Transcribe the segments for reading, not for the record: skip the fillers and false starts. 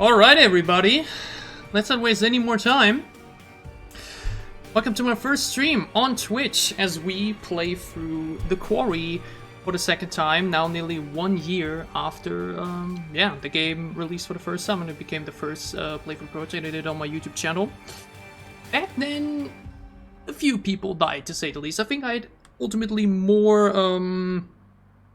Alright everybody, let's not waste any more time. Welcome to my first stream on Twitch as we play through the Quarry for the second time, now nearly 1 year after the game released for the first time, and it became the first playthrough project I did on my YouTube channel. Back then, a few people died, to say the least. I think I had ultimately more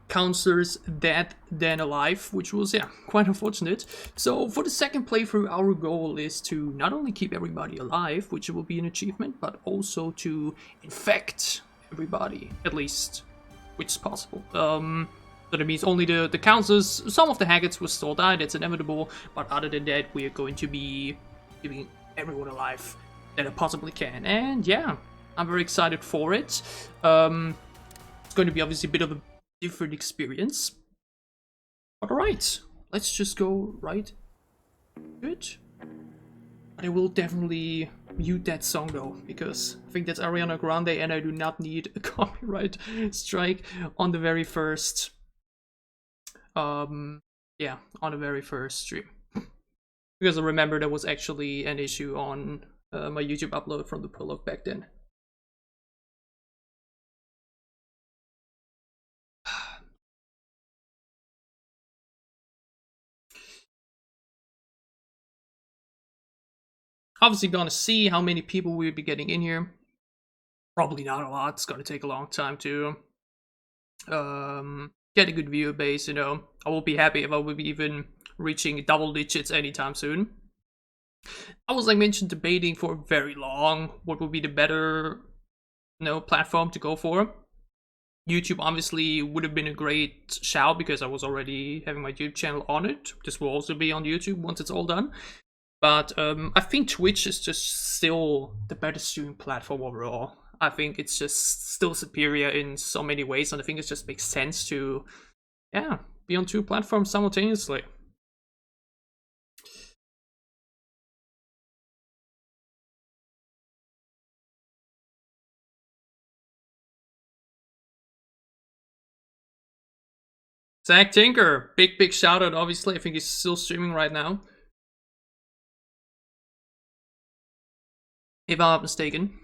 counselors dead than alive, which was, quite unfortunate. So for the second playthrough, our goal is to not only keep everybody alive, which will be an achievement, but also to infect everybody, at least, which is possible. So that means only the counselors, some of the Hacketts will still die, that's inevitable, but other than that, we are going to be keeping everyone alive that I possibly can. And yeah, I'm very excited for it. It's going to be obviously a bit of a different experience. But alright, let's just go right to it. I will definitely mute that song though, because I think that's Ariana Grande and I do not need a copyright strike on the very first on the very first stream. Because I remember there was actually an issue on my YouTube upload from the Prologue back then. Obviously gonna see how many people we'll be getting in here. Probably not a lot, it's gonna take a long time to get a good viewer base, you know. I will be happy if I will be even reaching double digits anytime soon. I was, like mentioned, debating for very long what would be the better, platform to go for. YouTube obviously would have been a great shout because I was already having my YouTube channel on it. This will also be on YouTube once it's all done. But I think Twitch is just still the better streaming platform overall. I think it's just still superior in so many ways, and I think it just makes sense to, be on two platforms simultaneously. Zach Tinker, big shout out, obviously. I think he's still streaming right now, if I'm not mistaken.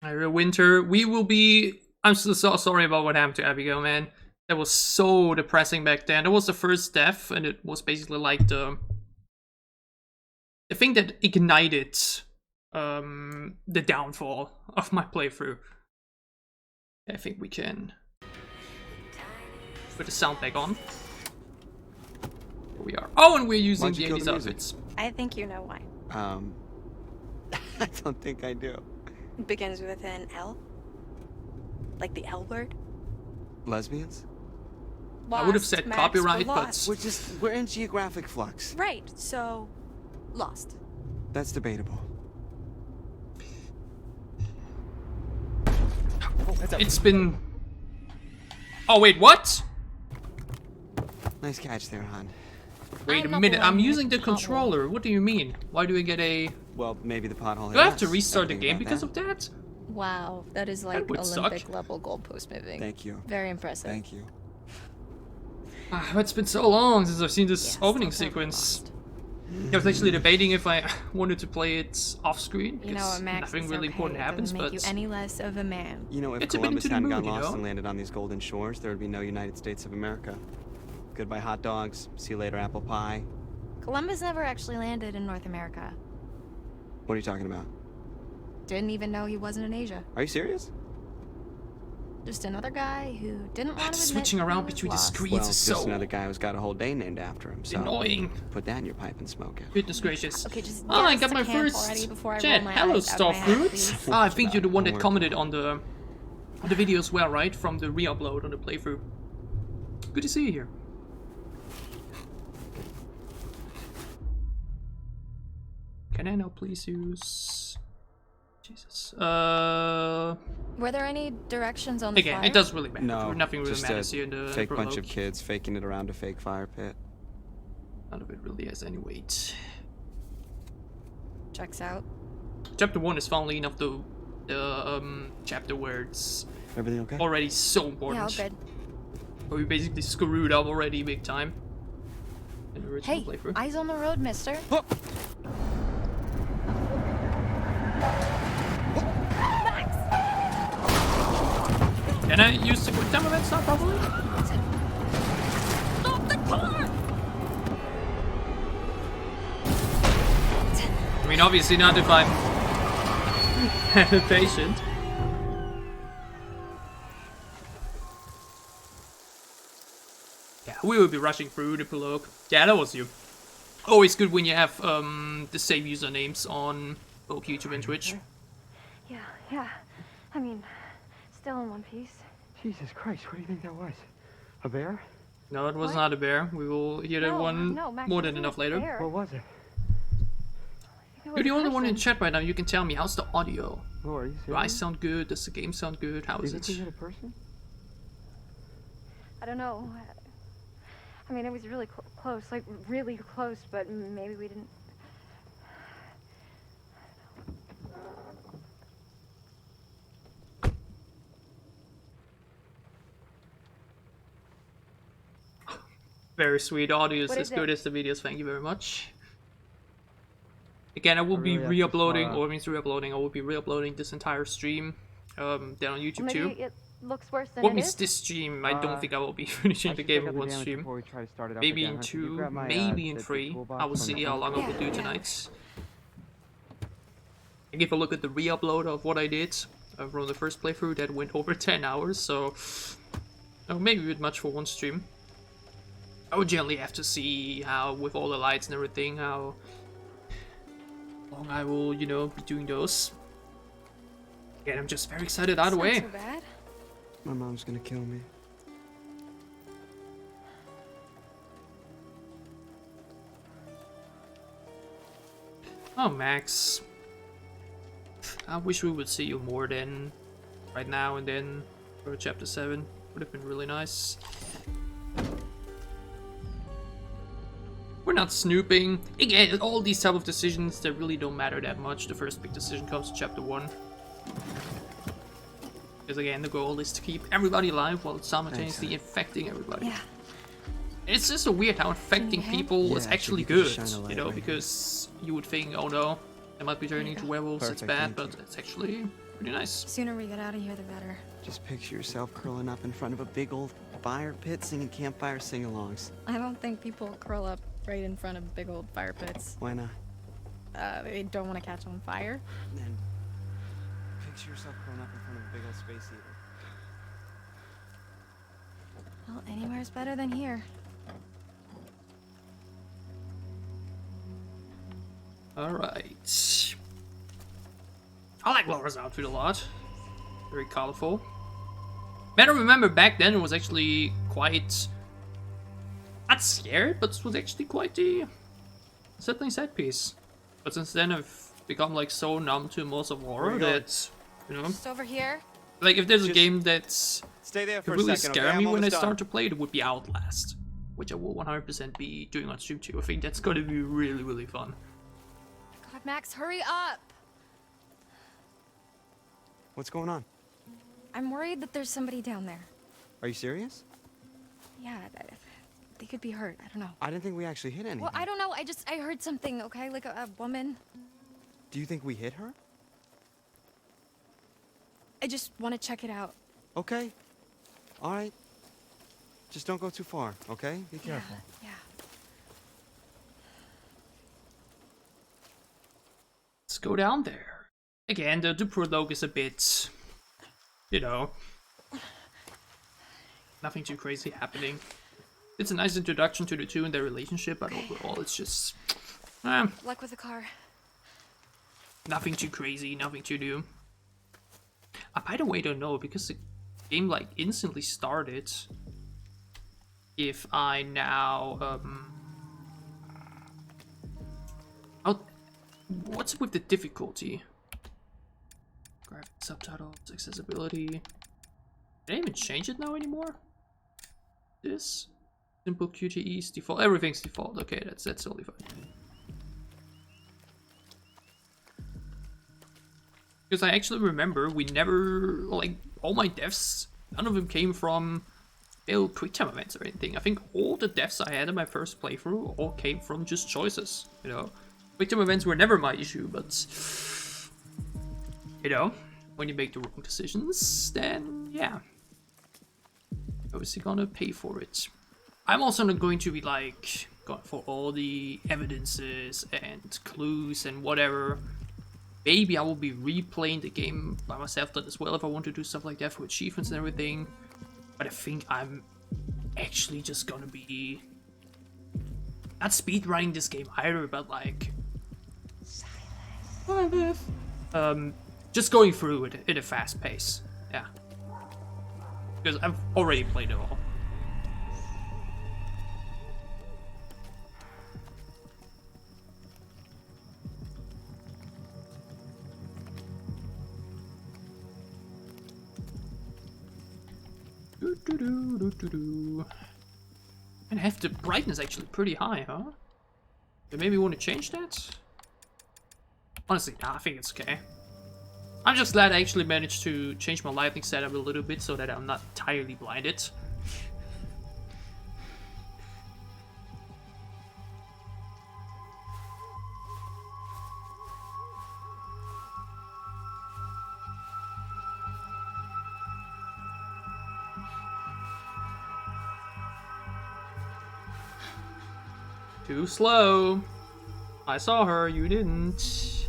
Winter, we will be... I'm so sorry about what happened to Abigail, man. That was so depressing back then. That was the first death, and it was basically like the thing that ignited the downfall of my playthrough. I think we can put the sound back on. Here we are. Oh, and we're using the 80s outfits. I think you know why. I don't think I do. It begins with an L? Like the L word? Lesbians? Lost, I would have said Max, copyright, but... We're in geographic flux. Right, so... lost. That's debatable. It's been... Oh, wait, what? Nice catch there, hon. Wait a minute, I'm using the controller. What do you mean? Why do I get a... Well, maybe the pothole. Do I have to restart the game because of that? Wow, that is like Olympic level goalpost moving. Thank you. Very impressive. Thank you. It's been so long since I've seen this opening sequence. I was actually debating if I wanted to play it off screen, because nothing really important happens, but... Make you any less of a man. You know, if Columbus hadn't got lost and landed on these golden shores, there would be no United States of America. Goodbye hot dogs, see you later apple pie. Columbus never actually landed in North America. What are you talking about? Didn't even know he wasn't in Asia. Are you serious? Just another guy who didn't want to admit switching around between the screens is so... just another guy who's got a whole day named after him, so... annoying. Put that in your pipe and smoke it. Goodness gracious. Okay, just I got my first chat. Hello, Starfruit. I think you're the one that commented on the video as well, right? From the re-upload on the playthrough. Good to see you here. Can I now please use... Jesus. Were there any directions on the Again, flyer? it doesn't really matter. No, nothing really just matters here in the fake prologue. bunch of kids faking it around a fake fire pit. None of it really has any weight. Checks out. Chapter 1 is funnily enough the chapter where it's Everything okay? already so important. Yeah, all good. But we basically screwed up already big time in the original Hey, playthrough. eyes on the road, mister. Oh. Can I use the quick time event stop properly? Stop the car! I mean, obviously not if I'm patient. Yeah, we will be rushing through the prologue. Yeah, that was you. Always good when you have the same usernames on both YouTube and Twitch. Yeah. I mean, still in one piece. Jesus Christ, what do you think that was? A bear? No, it was not a bear. We will hear that one Max, more it than wasn't enough a later. bear. What was it? It was You're the a only one in person. chat right now. You can tell me, how's the audio? Oh, are you Do I serious? sound good? Does the game sound good? How is You it? think you hit a person? I don't know. I mean, it was really close, like really close, but maybe we didn't. Very sweet. Audio is What as is good it? as the videos. Thank you very much. Again, I will I be really have to re-uploading, fire. or means re-uploading. I will be re-uploading this entire stream down on YouTube Maybe too. it looks worse than What it means is. this stream? I don't Uh, think I will be finishing I the should game check in out the one damage stream. before we try to start it up Maybe again, in huh? Could you two, grab my, maybe in the three. toolbox I will from the see how long I will do Yeah. tonight. I give a look at the re-upload of what I did from the first playthrough. That went over 10 hours, so maybe a bit much for one stream. I would generally have to see how, with all the lights and everything, how long I will, be doing those. And I'm just very excited either way. Not so bad. My mom's gonna kill me. Oh, Max. I wish we would see you more than right now and then for chapter 7. Would have been really nice. We're not snooping. Again, all these type of decisions, they really don't matter that much. The first big decision comes in chapter 1. Because again, the goal is to keep everybody alive while simultaneously infecting everybody. Yeah. It's just so weird how infecting Can you people is Yeah, actually actually, you could good, just shine a light you know, right here. because you would think, oh no, they might be turning into werewolves, it's Perfect, bad, thank but it's actually pretty nice. Sooner we get out of here, the better. Just picture yourself curling up in front of a big old fire pit singing campfire sing-alongs. I don't think people curl up right in front of big old fire pits. Why not? They don't want to catch on fire. Then picture yourself curling up in front of a big old space heater. Well, anywhere's better than here. Alright. I like Laura's outfit a lot. Very colorful. Man, I remember back then it was actually quite... not scared, but it was actually quite a settling set piece. But since then I've become like so numb to most of horror that, Just over here. like if there's a Just game that's Stay there for could really a second, scare okay? me I'm when I almost start done. to play it, would be Outlast. Which I will 100% be doing on stream too. I think that's gonna be really, really fun. God, Max, hurry up! What's going on? I'm worried that there's somebody down there. Are you serious? Yeah, they could be hurt. I don't know. I didn't think we actually hit anything. Well, I don't know. I heard something, okay? Like a woman. Do you think we hit her? I just want to check it out. Okay. All right. Just don't go too far, okay? Be careful. Yeah. Let's go down there. Again, the prologue is a bit, nothing too crazy happening. It's a nice introduction to the two and their relationship, but overall it's just, Luck with the car. nothing too crazy, nothing too new. By the way, I don't know, because the game like instantly started, if I now, what's with the difficulty? Graphic subtitles, accessibility. Did I even change it now anymore? This? Simple QTE's default. Everything's default. Okay, that's totally fine. Because I actually remember we never, like, all my deaths, none of them came from failed quick time events or anything. I think all the deaths I had in my first playthrough all came from just choices, you know. Quick time events were never my issue, but, you know, when you make the wrong decisions, then, yeah. Obviously gonna pay for it. I'm also not going to be, like, going for all the evidences and clues and whatever. Maybe I will be replaying the game by myself then as well if I want to do stuff like that for achievements and everything. But I think I'm actually just gonna be not speedrunning this game either, but like just going through it at a fast pace. Yeah. Because I've already played it all. And have the brightness actually pretty high, huh? You maybe want to change that? Honestly, nah, I think it's okay. I'm just glad I actually managed to change my lighting setup a little bit so that I'm not entirely blinded. Too slow. I saw her, you didn't.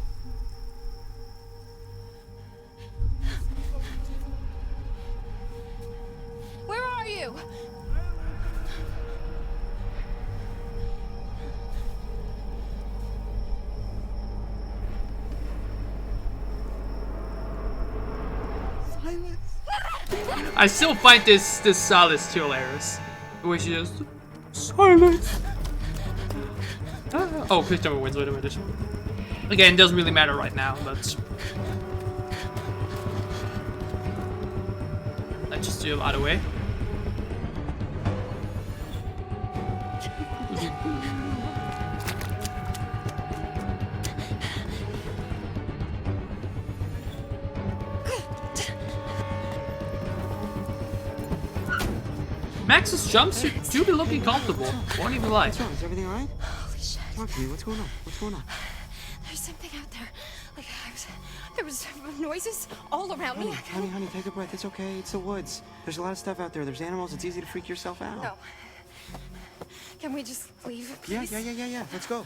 Where are you? I still find this Salis too hilarious. The way she just silence. Oh, quick time wins. Wait a minute. Again, doesn't really matter right now, but let's just do it out of the way. Max's jumpsuit do be looking comfortable. Won't even lie. What's wrong? Is everything alright? Holy shit. Talk to me. What's going on? What's going on? There's something out there. Like, there was noises all around me. Honey, take a breath. It's okay. It's the woods. There's a lot of stuff out there. There's animals. It's easy to freak yourself out. No. Can we just leave, please? Yeah. Let's go.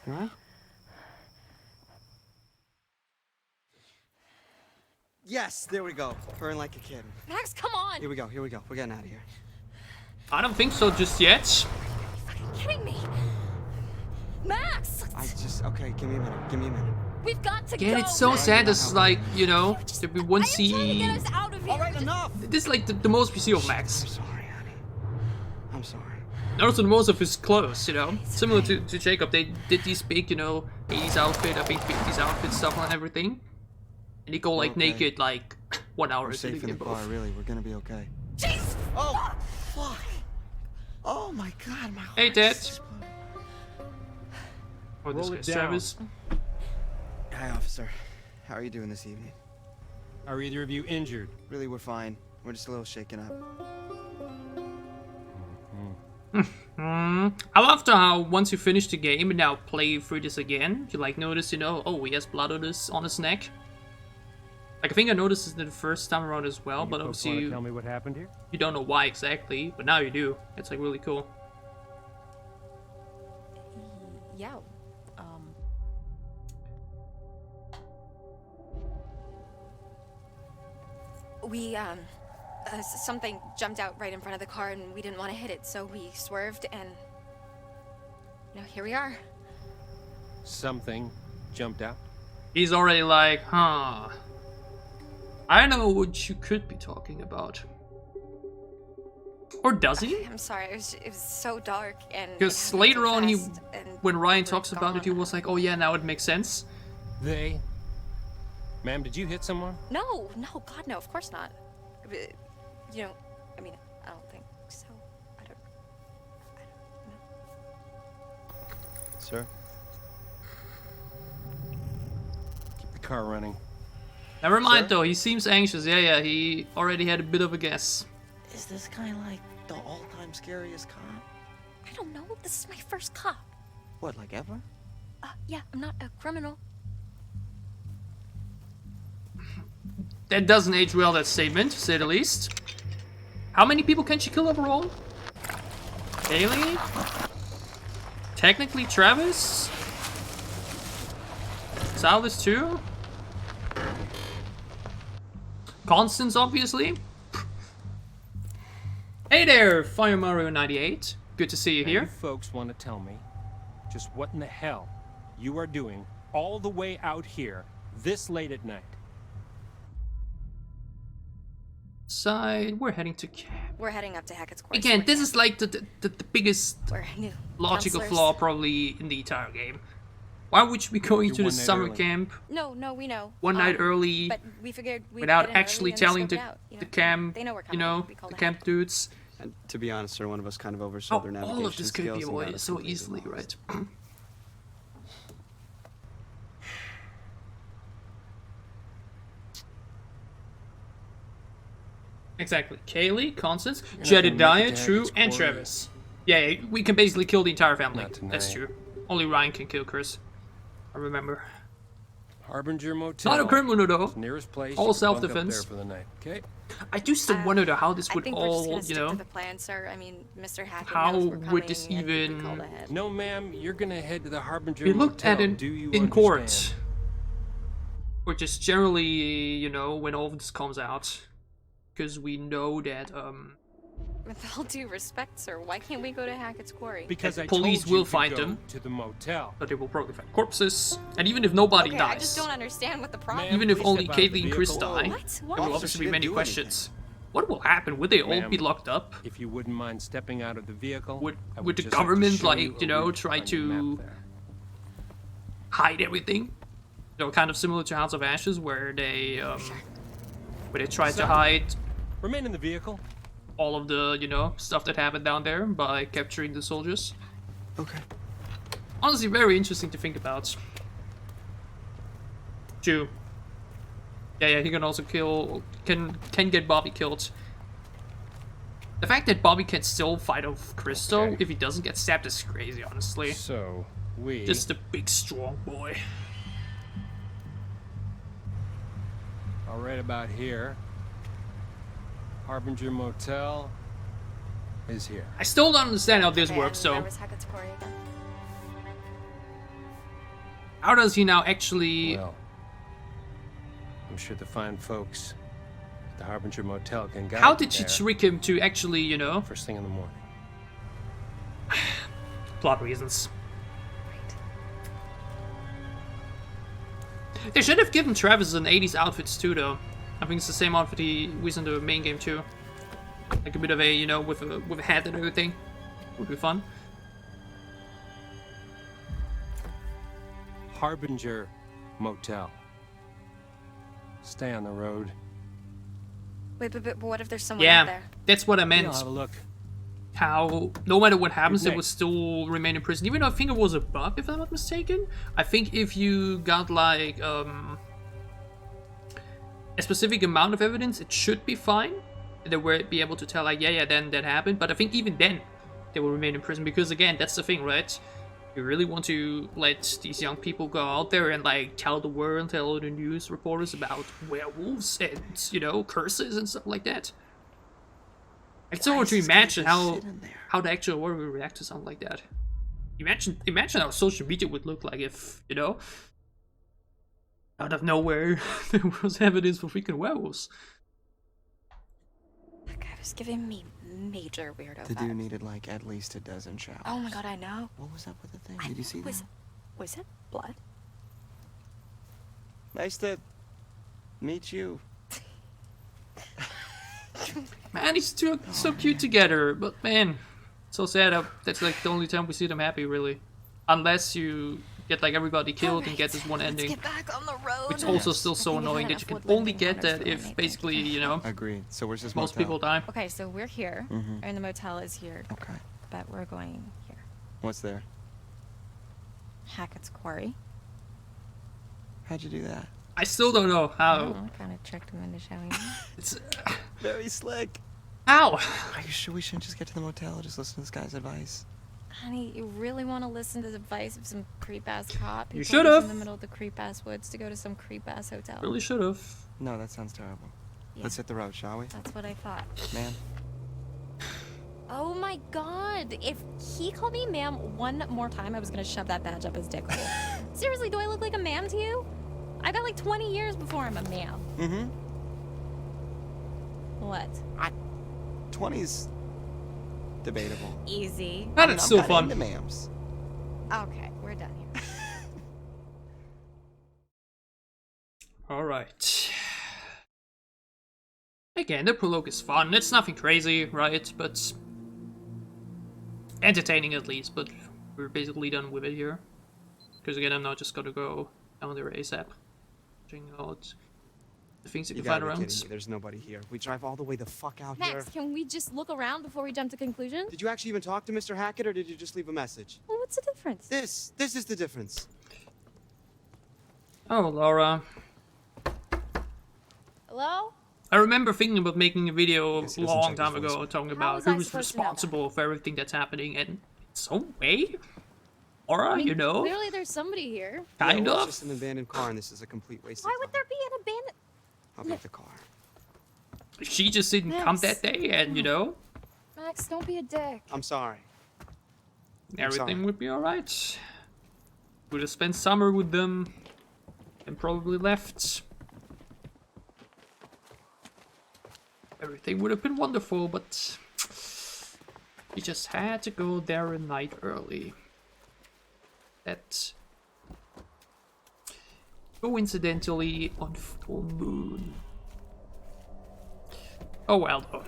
You alright? Yes, there we go. Purring like a kid. Max, come on! Here we go. We're getting out of here. I don't think so just yet. Are you fucking kidding me? Max! Okay, give me a minute. We've got to Again, go! it's so sad. This is like, you know, there'd be one I am trying to scene. get us out of here! Alright, enough! This is like the most we see of I'm Max. sorry, honey. I'm sorry. And also the most of his clothes, you know. Similar to Jacob, they did these big, you know, 80s outfit, I think 50s outfit stuff and everything. And they go like Okay. naked like 1 hour We're to safe in get the car, both. really. We're gonna be okay. Jeez! Oh, fuck! Oh my god, my heart. Hey, Dad. just exploded. Oh, this Roll it guy's down. Travis. Hi, officer. How are you doing this evening? Are either of you injured? Really, we're fine. We're just a little shaken up. I loved how once you finish the game and now play through this again, you like notice, you know, oh, he has blood on his neck. Like, I think I noticed this the first time around as well, but You folks obviously wanna tell me what happened here? you don't know why exactly, but now you do. It's like really cool. Yeah. We, something jumped out right in front of the car and we didn't want to hit it, so we swerved and... Now here we are. Something jumped out. He's already like, huh. I know what you could be talking about. Or does he? I'm sorry, it was so dark and... Because later on, when Ryan talks about it, he was like, oh yeah, now it makes sense. They? Ma'am, did you hit someone? No, God, no, of course not. You know, I mean, I don't think so. I don't know. Sir? Keep the car running. Never mind, Sir? though. He seems anxious. Yeah, he already had a bit of a guess. Is this guy like the all-time scariest cop? I don't know. This is my first cop. What, like ever? Yeah, I'm not a criminal. That doesn't age well, that statement, to say the least. How many people can she kill overall? Haley? Technically Travis? Salis too? Constance, obviously. Hey there, Fire Mario 98. Good to see you Now here. You folks want to tell me just what in the hell you are doing all the way out here this late at night? Side, we're heading to camp. We're heading up to Hackett's Quarry. Again, this is like the biggest We're new logical counselors. flaw probably in the entire game. Why would you be going You're to the one night summer early. camp No, we know. one night early But we figured we'd without get in early actually and telling scope it the, out, you know? the camp, They know we're you coming. know, We called the ahead. camp dudes? And to be honest, sir, one of us kind of oversold How their navigation all of this could be skills and got avoided us so completely easily, lost. right? Exactly. Kaylee, Constance, You're not gonna make it Jedediah, to True, Hackett's and Quarry. Travis. Yeah, we can basically kill the entire family. Not tonight. That's true. Only Ryan can kill Chris. I remember. Harbinger Motel. Not a criminal though. It's the nearest place. All you can bunk up self-defense. there for the night. Okay. I do still wonder though how this I would think we're just all, gonna you stick know, to the plan, sir. I mean, Mr. Hackett how knows we're would this coming and we even called ahead. No, ma'am. You're gonna head to the Harbinger be looked Motel. at in Do you in court, understand? or just generally, you know, when all of this comes out, because we know that With all due respect, sir, why can't we go to Hackett's Quarry? Because I police told you will to find go them. to the motel. that they will probably find corpses, and even if nobody Okay, dies, I just don't understand what the problem Ma'am, even if please only step out of the Kaylee and Chris vehicle. die, What? there will Officer, obviously she be didn't many do questions. What will happen? Would they all be Ma'am. locked up? If you wouldn't mind stepping out of the vehicle, Would- I would the just like to government, show like, a you know, route try on your map to- there. Hide everything? You know, kind of similar to House of Ashes, where they try to hide Remain in the vehicle. all of the, you know, stuff that happened down there by capturing the soldiers. Okay. Honestly, very interesting to think about. True. Yeah, he can also can get Bobby killed. The fact that Bobby can still fight off Crystal Okay. if he doesn't get stabbed is crazy, honestly. So we Just a big, strong boy. are right about here. Harbinger Motel is here. I still don't understand how this Okay, works, and where so was Hackett's Quarry again? how does he now actually... Well, I'm sure the fine folks at the Harbinger Motel can guide How you did she there trick him to actually, you know, first thing in the morning. plot reasons? They should have given Travis an 80s outfits too, though. I think it's the same outfit he was in the main game too. Like a bit of a, you know, with a hat and everything. Would be fun. Harbinger Motel. Stay on the road. Wait, but what if there's someone out Yeah, there? that's what I I'll meant. have a look. How no matter what happens, they Nick. would still remain in prison. Even though I think it was a bug, if I'm not mistaken. I think if you got like a specific amount of evidence, it should be fine. They would be able to tell like, yeah, then that happened. But I think even then, they will remain in prison because again, that's the thing, right? You really want to let these young people go out there and like tell the world, tell the news reporters about werewolves and, you know, curses and stuff like that. I still want to imagine how the actual world will react to something like that. Imagine how social media would look like if, you know, out of nowhere there was evidence for freaking werewolves. That guy was giving me major weirdo The vibes. dude needed like at least a dozen showers. Oh my god, I know. What was up with the thing? Did you see was, that? Was it blood? Nice to meet you. Man, these two are so cute together, but man, so sad how that's like the only time we see them happy, really. Unless you get like everybody killed and get this one Let's ending. get back on the road. Which also still so I think we've annoying had that you enough can only woodland get encounters that for if tonight, basically, thank you know, Agreed. So where's this most motel? people die. Okay, so we're here, and the motel is here, Okay. but we're going here. What's there? Hackett's Quarry. How'd you do that? I still don't know how. I kind of tricked him into showing me. It's Very slick. how. Are you sure we shouldn't just get to the motel and just listen to this guy's advice? Honey, you really want to listen to the advice of some creep-ass cop? You He told us should've. in the middle of the creep-ass woods to go to some creep-ass hotel. Really should have. No, that sounds terrible. Yeah. Let's hit the road, shall we? That's what I thought. Man. Oh my god! If he called me ma'am one more time, I was gonna shove that badge up his dick hole. Seriously, do I look like a ma'am to you? I got like 20 years before I'm a ma'am. Mm-hmm. What? 20's debatable. Easy. But it's still I'm fun. kinda into ma'ams. Okay, we're done here. Alright. Again, the prologue is fun. It's nothing crazy, right? But entertaining at least, but we're basically done with it here. Because again, I'm now just gonna go down there ASAP. Checking out the things you You can find gotta be around. kidding me. There's nobody here. We drive all the way the fuck out Max, here. can we just look around before we jump to conclusions? Did you actually even talk to Mr. Hackett, or did you just leave a message? Well, what's the difference? This is the difference. Oh, Laura. Hello? I remember thinking about making a video Yes, a he doesn't long check time his ago voicemail. talking How about was I who was supposed to know that? responsible for everything that's happening, and in some way, Laura, I mean, you know, clearly there's somebody here. kind yeah, well, of. It's just an abandoned car, and this is a complete waste Why of would time. there be an abandoned... How about the car? She just didn't come Max. that day, and you know, Max, don't be a dick. I'm sorry. everything sorry. would be alright. Would have spent summer with them, and probably left. Everything would have been wonderful, but we just had to go there a night early. That coincidentally on full moon. Oh well though.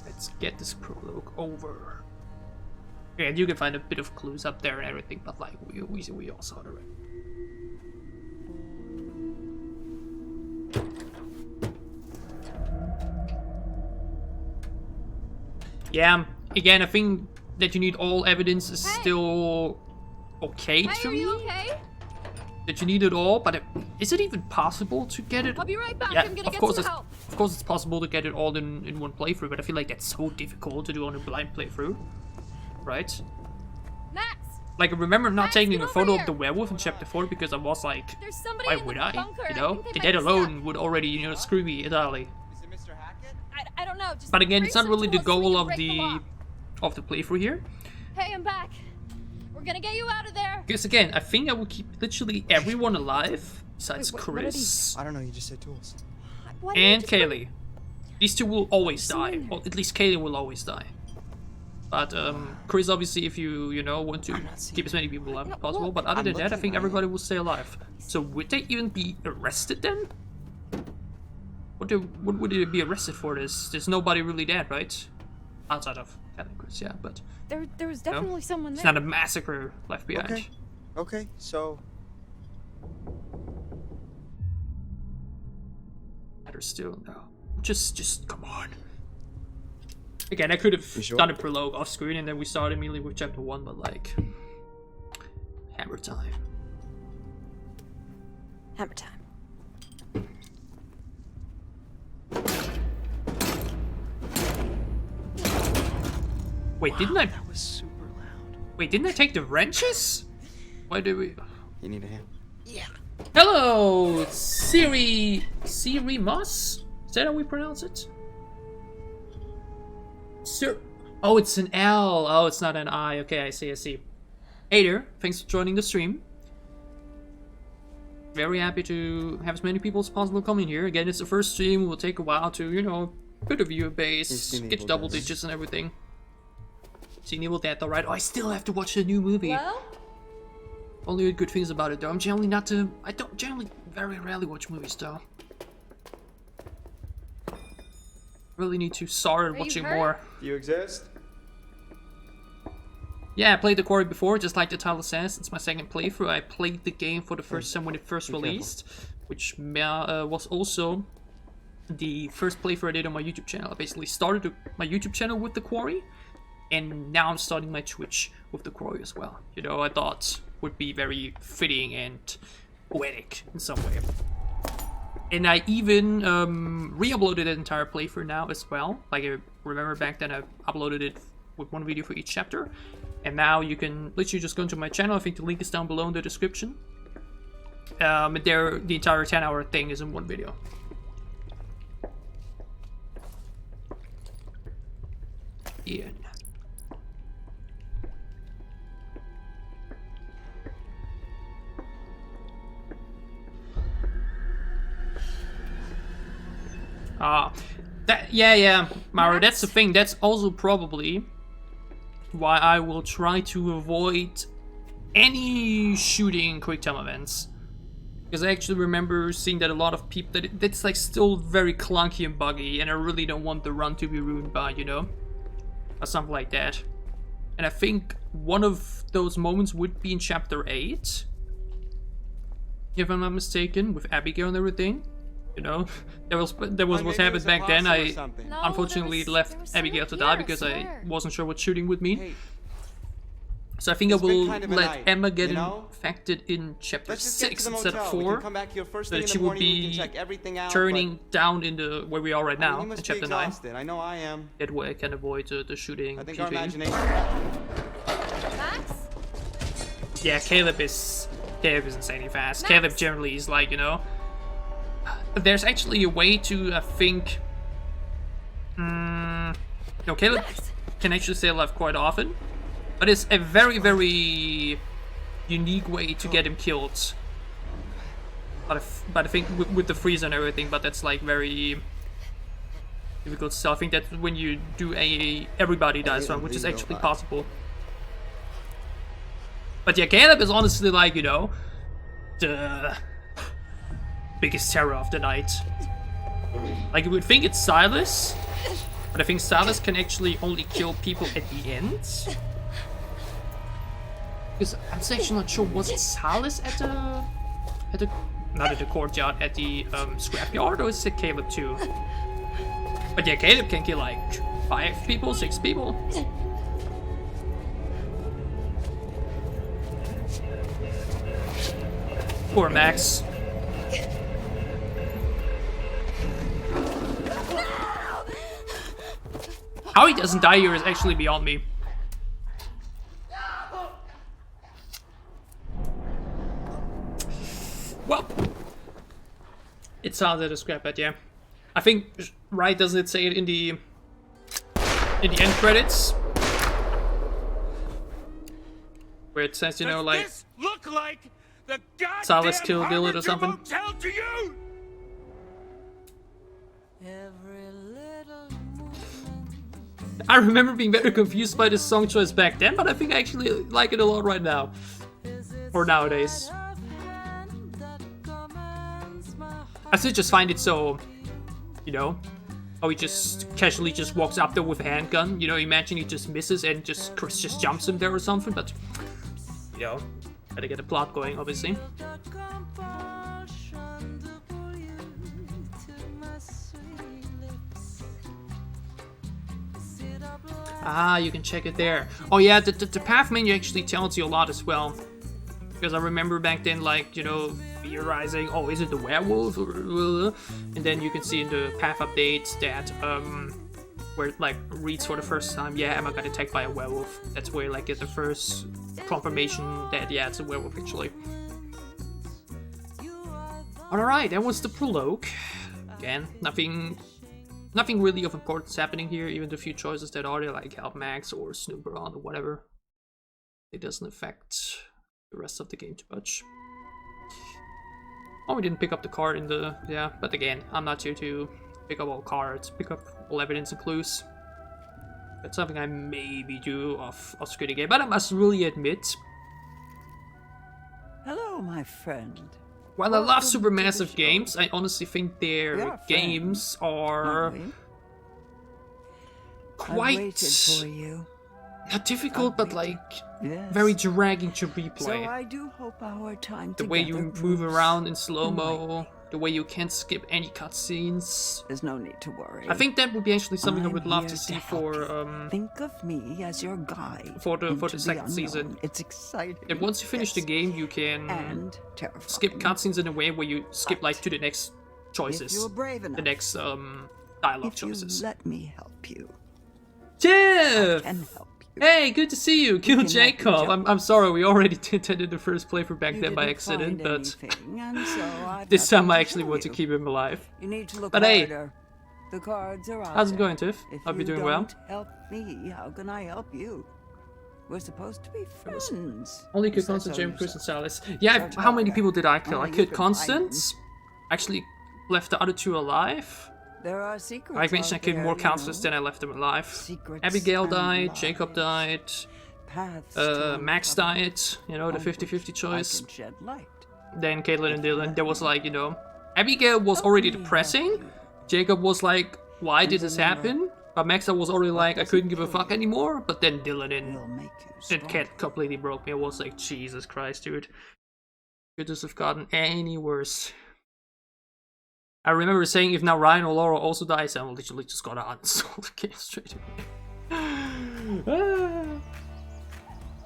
Let's get this prologue over. Yeah, you can find a bit of clues up there and everything, but like we all saw it already. Yeah, again, I think that you need all evidence is still okay to me. okay? That you need it all, but is it even possible to get it? I'll be right back. Yeah, I'm gonna of get course, some help. of course, it's possible to get it all in one playthrough, but I feel like that's so difficult to do on a blind playthrough, right? Max, Like, I remember not Max, taking get a over photo here. of the werewolf in chapter 4 because I was like, there's somebody why in would the I? bunker. You I know, think they that might be alone stuck. would already, you know, screw me entirely. Is it Mr. Hackett? I don't know. Just But again, bring it's not some really the tools so we goal can of break them the off. playthrough here. Hey, I'm back. We're gonna get you out of there. Because again, I think I will keep literally everyone alive besides Wait, what are Chris I don't know. You just said tools. Why didn't you and just bring- Kaylee. These two will always There's someone die. in there. Well, at least Kaylee will always die. But Chris, obviously, if you know want to keep as many people alive as possible. But other I'm than that, I looking, think I am. everybody will stay alive. So would they even be arrested then? What would they be arrested for? There's nobody really dead, right? Outside of Kaylee and Chris, yeah. But There was definitely someone it's there. not a massacre left behind. Okay. Okay. So Matter still, no. Just come on. Again, I could have You sure? done a prologue off screen and then we start immediately with chapter 1, but like, hammer time. Hammer time. Wait, didn't I? That was super loud. Wait, didn't I take the wrenches? Why did we? you need a hand. Yeah. Hello, Siri Moss. Is that how we pronounce it? Sir. Oh, it's an L. Oh, it's not an I. Okay, I see. Hey there. Thanks for joining the stream. Very happy to have as many people as possible come in here. Again, it's the first stream. It will take a while to, you know, put a viewer base, You've seen get to Evil double Dead. digits and everything. Seen Evil Dead, alright. Oh, I still have to watch the new movie. Well, Only good things about it, though. I'm generally not to. I don't generally very rarely watch movies, though. Really need to start you watching hurt? more. Do you exist? Yeah, I played the Quarry before, just like the title says. It's my second playthrough. I played the game for the first time when it first careful. released, which was also the first playthrough I did on my YouTube channel. I basically started my YouTube channel with the Quarry, and now I'm starting my Twitch with the Quarry as well. You know, I thought would be very fitting and poetic in some way. And I even re-uploaded that entire playthrough now as well. Like, I remember back then I uploaded it with one video for each chapter. And now you can literally just go into my channel. I think the link is down below in the description. There, the entire 10-hour thing is in one video. Yeah. Yeah, Mara, that's the thing. That's also probably why I will try to avoid any shooting quick time events. Because I actually remember seeing that a lot of people, that's like still very clunky and buggy, and I really don't want the run to be ruined by, you know, or something like that. And I think one of those moments would be in chapter 8, if I'm not mistaken, with Abigail and everything. You know, that was what happened back then. I unfortunately left Abigail to die because I wasn't sure what shooting would mean. Hey, so I think I will kind of a let night, Emma get you know? infected in chapter let's just get 6 to the instead of motel. We 4. can come back here first So thing that in she the would morning, we be can check everything out, turning down into where we are right but, I mean, now you in must be chapter 9. exhausted. I know I am. That way I can avoid the shooting. I think our PvP. imagination. Max? Yeah, Caleb is insanely fast. Max. Caleb generally is like, you know, there's actually a way to, I think, no, Caleb Max. can actually stay alive quite often, but it's a very, very unique way to get him killed. But I think with the freeze and everything, but that's like very difficult to tell. I think that when you do a everybody dies run, which is actually possible. But yeah, Caleb is honestly like, you know, the biggest terror of the night. Like, you would think it's Silas, but I think Silas can actually only kill people at the end. Because I'm actually not sure, was it Silas at the not at the courtyard, at the scrapyard, or is it Caleb too? But yeah, Caleb can kill like 5 people, 6 people. Poor Max. How he doesn't die here is actually beyond me. Well, it sounds at a scrapyard, yeah. I think, right, doesn't it say it in the end credits? Where it says, you know, like, Does this look like the Silas goddamn killed Dillard or Harbinger something? Motel to you? I remember being very confused by this song choice back then, but I think I actually like it a lot right now. Or nowadays. I still just find it so, you know, how he just casually just walks up there with a handgun. You know, imagine he just misses and Chris just jumps him there or something, but, you know, gotta get a plot going, obviously. Ah, you can check it there. Oh yeah, the path menu actually tells you a lot as well. Because I remember back then, like, you know, theorizing, oh, is it the werewolf? And then you can see in the path updates that, where it, like, reads for the first time, yeah, Emma got attacked by a werewolf. That's where, like, get the first confirmation that, yeah, it's a werewolf, actually. Alright, that was the prologue. Again, nothing really of importance happening here, even the few choices that are there, like help Max or snoop around or whatever. It doesn't affect the rest of the game too much. Oh, we didn't pick up the card in the... yeah, but again, I'm not here to pick up all cards, pick up all evidence and clues. That's something I maybe do off screen again, but I must really admit... Hello, my friend. While I love supermassive games, I honestly think their games are quite for you. not difficult, but like very dragging to replay. So I do hope our time The way you move around in slow-mo, the way you can't skip any cutscenes. There's no need to worry. I think that would be actually something I would I'm love here to see help for you. Think of me as your guide for the into second the season. unknown. It's exciting. And once you finish the game, you can and terrifying. skip cutscenes in a way where you skip like to the next choices, If you're brave enough, the next dialogue if choices. you let me help you, Jeff! I can help you. Hey, good to see you. Kill can help each Jacob. other. I'm sorry, we already intended the first playthrough back You then by didn't accident, find but anything, and so I've this nothing time I to actually show want to you. keep him alive. You need to look But hey. harder. The cards are out How's it there. going, Tiff? If Hope you're you doing well. don't help me, how can I help you? We're supposed to be friends. Only You killed said Constant, so James, Chris, and yourself. Salis. Yeah, Search how many harder. people did I kill? I Only you killed can find Constance. Actually left the other two alive. There are secrets. I mentioned I out killed there, more you counselors know. than I left them alive. Secrets Abigail and died, Jacob lies. died, Paths to Max uncover. died, you know, the On 50-50 which I choice. can shed light. Then Kaitlyn and Dylan, there was like, you know, Abigail was already depressing. Jacob was like, why did this happen? But Maxa was already like, I couldn't give a fuck anymore. But then Dylan Will make you and stronger. Cat completely broke me. I was like, Jesus Christ, dude. Could this have gotten any worse? I remember saying if now Ryan or Laura also dies, I'm literally just gonna uninstall the game straight away.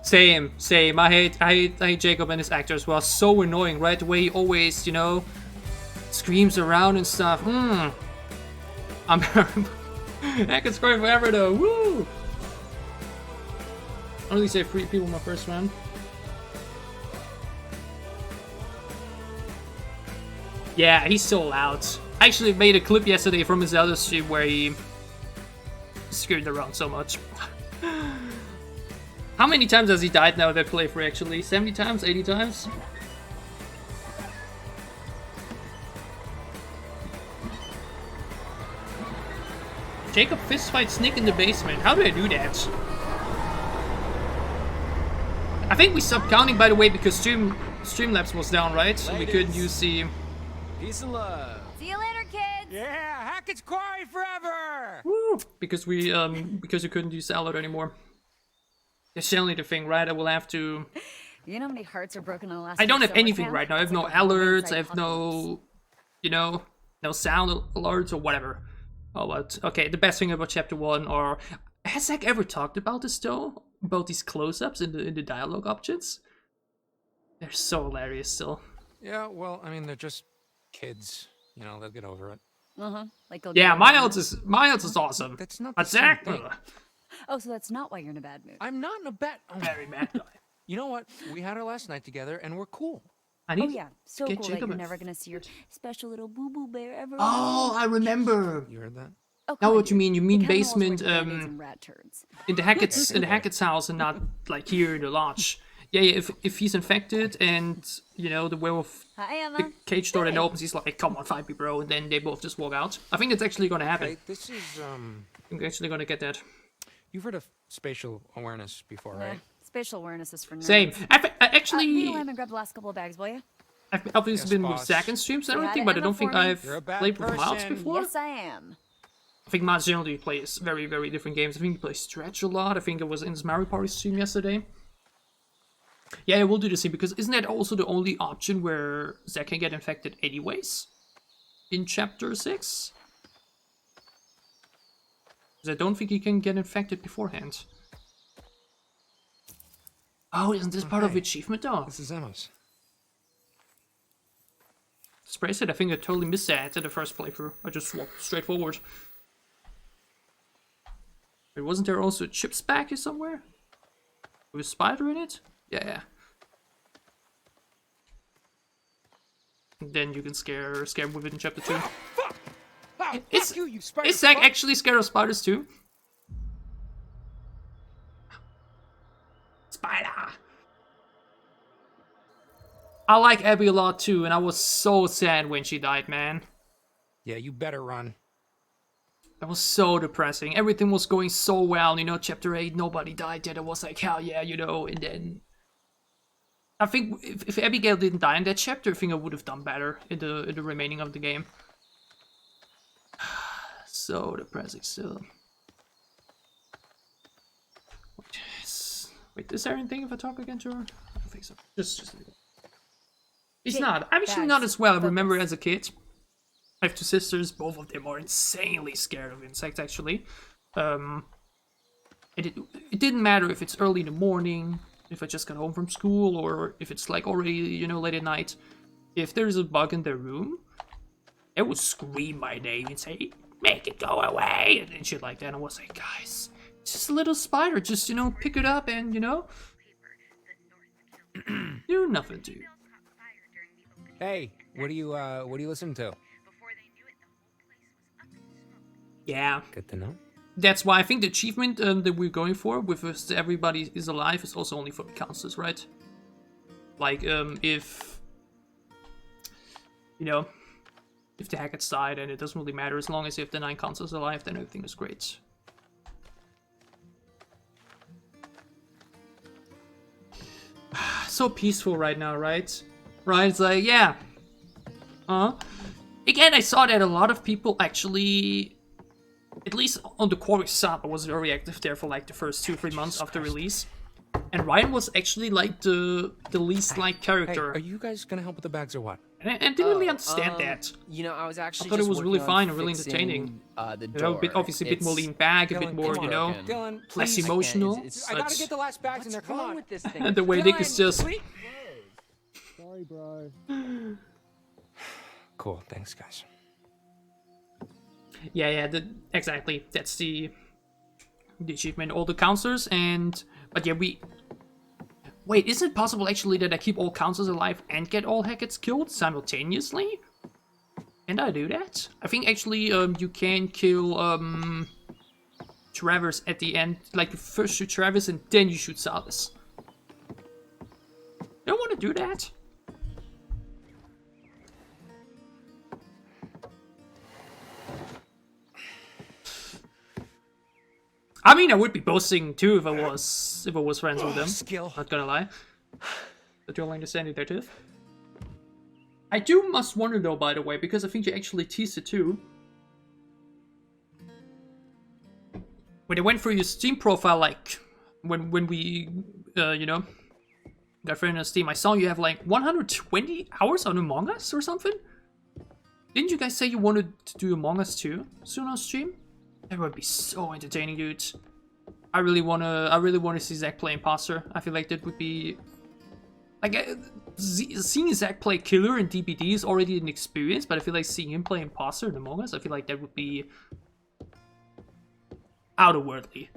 Same. I hate Jacob and his actor as well. So annoying, right? The way he always, you know, screams around and stuff. I'm Hackett's going forever though. Woo! I only saved 3 people in my first round. Yeah, he's still out. I actually made a clip yesterday from his other stream where he screwed around so much. How many times has he died now that playthrough actually? 70 times? 80 times? Jacob fistfights Nick in the basement. How do I do that? I think we stopped counting, by the way, because Streamlabs was down, right? So we couldn't use the... Peace and love. See you later, kids. Yeah, Hackett's Quarry forever! Woo! Because we, because you couldn't use the alert anymore. That's generally the thing, right? I will have to... You know how many hearts are broken in the last I don't week's have summer anything camp? right now. I have It's no like a living alerts, I have apocalypse. no... You know, no sound alerts or whatever. Oh, but... Okay, the best thing about Chapter 1 are... Has Zach ever talked about this, though? About these close-ups in the dialogue options? They're so hilarious still. Yeah, well, I mean, they're just kids. You know, they'll get over it. Like they'll Yeah, get Miles is awesome. That's not the But same Zach, thing. Oh, so that's not why you're in a bad mood. I'm not in a bad... Oh, very mad guy. you know what? We had our last night together, and we're cool. I need Oh yeah, so get cool that Jacob you're a- never gonna see your special little boo-boo bear ever. Oh, I remember. You heard that? Oh, Now come what on, you mean? You mean the kind of walls where basement, band-aids and rat turds. in the Hackett's house and not like here in the lodge. Yeah, if he's infected and you know the werewolf, Hi, Emma. the cage door then opens, he's like, "Come on, fight me, bro," and then they both just walk out. I think that's actually gonna happen. Okay, this is, I'm actually gonna get that. You've heard of spatial awareness before, Yeah, right? spatial awareness is for nerds. Same. I actually, Be and grab the last couple of bags, will you? I've obviously Yes, been with boss. Zach in streams and Say hi everything, to but I Emma don't think for me. I've You're a bad played with Miles person. before. Yes, I am. I think Miles generally plays very, very different games. I think he plays Stretch a lot. I think it was in his Mario Party stream yesterday. Yeah, we'll do the same, because isn't that also the only option where Zack can get infected anyways? In Chapter 6? Because I don't think he can get infected beforehand. Oh, isn't this part of hey. achievement though? This is Emma's. Spray said I think I totally missed that in the first playthrough. I just walked straight forward. Wait, wasn't there also a chips pack here somewhere? With a spider in it? Yeah. And then you can scare him with it in Chapter 2. Fuck! Oh, Is- fuck you, you spider Is Zack fuck! actually scared of spiders too? Spider! I like Abby a lot too, and I was so sad when she died, man. Yeah, you better run. That was so depressing. Everything was going so well, you know, Chapter 8, nobody died yet. I was like, hell yeah, you know, and then... I think if Abigail didn't die in that chapter, I think I would have done better in the remaining of the game. So depressing still. Wait, is there anything if I talk again to her? I don't think so. Just leave it. He's not. I'm actually not as well. I remember as a kid. I have two sisters. Both of them are insanely scared of insects, actually. It didn't matter if it's early in the morning, if I just got home from school, or if it's like already, you know, late at night. If there's a bug in their room, it would scream my name and say, "Make it go away," and shit like that. And I was like, guys, it's just a little spider. Just, you know, pick it up and, you know, do nothing to you. Hey, what are you listening to? Yeah. Good to know. That's why I think the achievement that we're going for with us, everybody is alive, is also only for the councils, right? Like, if, you know, if the Hackett's died, and it doesn't really matter, as long as you have the 9 councils alive, then everything is great. So peaceful right now, right? Right, it's like, yeah. Again, I saw that a lot of people actually, at least on the Quarry sub, I was very active there for like the first 2-3 months after release. And Ryan was actually like the least liked character. Hey, are you guys gonna help with the bags or what? And I didn't really understand that. You know, I was actually I thought it was really fine and really fixing, entertaining. The You know, door. obviously a bit more lean back, a bit more, you know, Dylan, less please. emotional. It's I gotta get the last bags in there. Come on. with this thing? And the way Nick is just... Sorry, bro. Cool, thanks, guys. Yeah, exactly. That's the achievement. All the counselors and... But yeah, Wait, is it possible actually that I keep all counselors alive and get all Hackett's killed simultaneously? Can I do that? I think actually you can kill Travis at the end. Like you first shoot Travis and then you shoot Salis. Don't want to do that. I mean, I would be boasting too if I was friends with them. Skill. Not gonna lie. But you're understanding there too. I must wonder though, by the way, because I think you actually teased it too. When I went through your Steam profile, like when we, you know, got friends on Steam, I saw you have like 120 hours on Among Us or something. Didn't you guys say you wanted to do Among Us too soon on stream? That would be so entertaining, dude. I really wanna see Zach play Imposter. I feel like that would be like seeing Zach play Killer in DBD is already an experience, but I feel like seeing him play Imposter in Among Us, I feel like that would be out-of-worldly.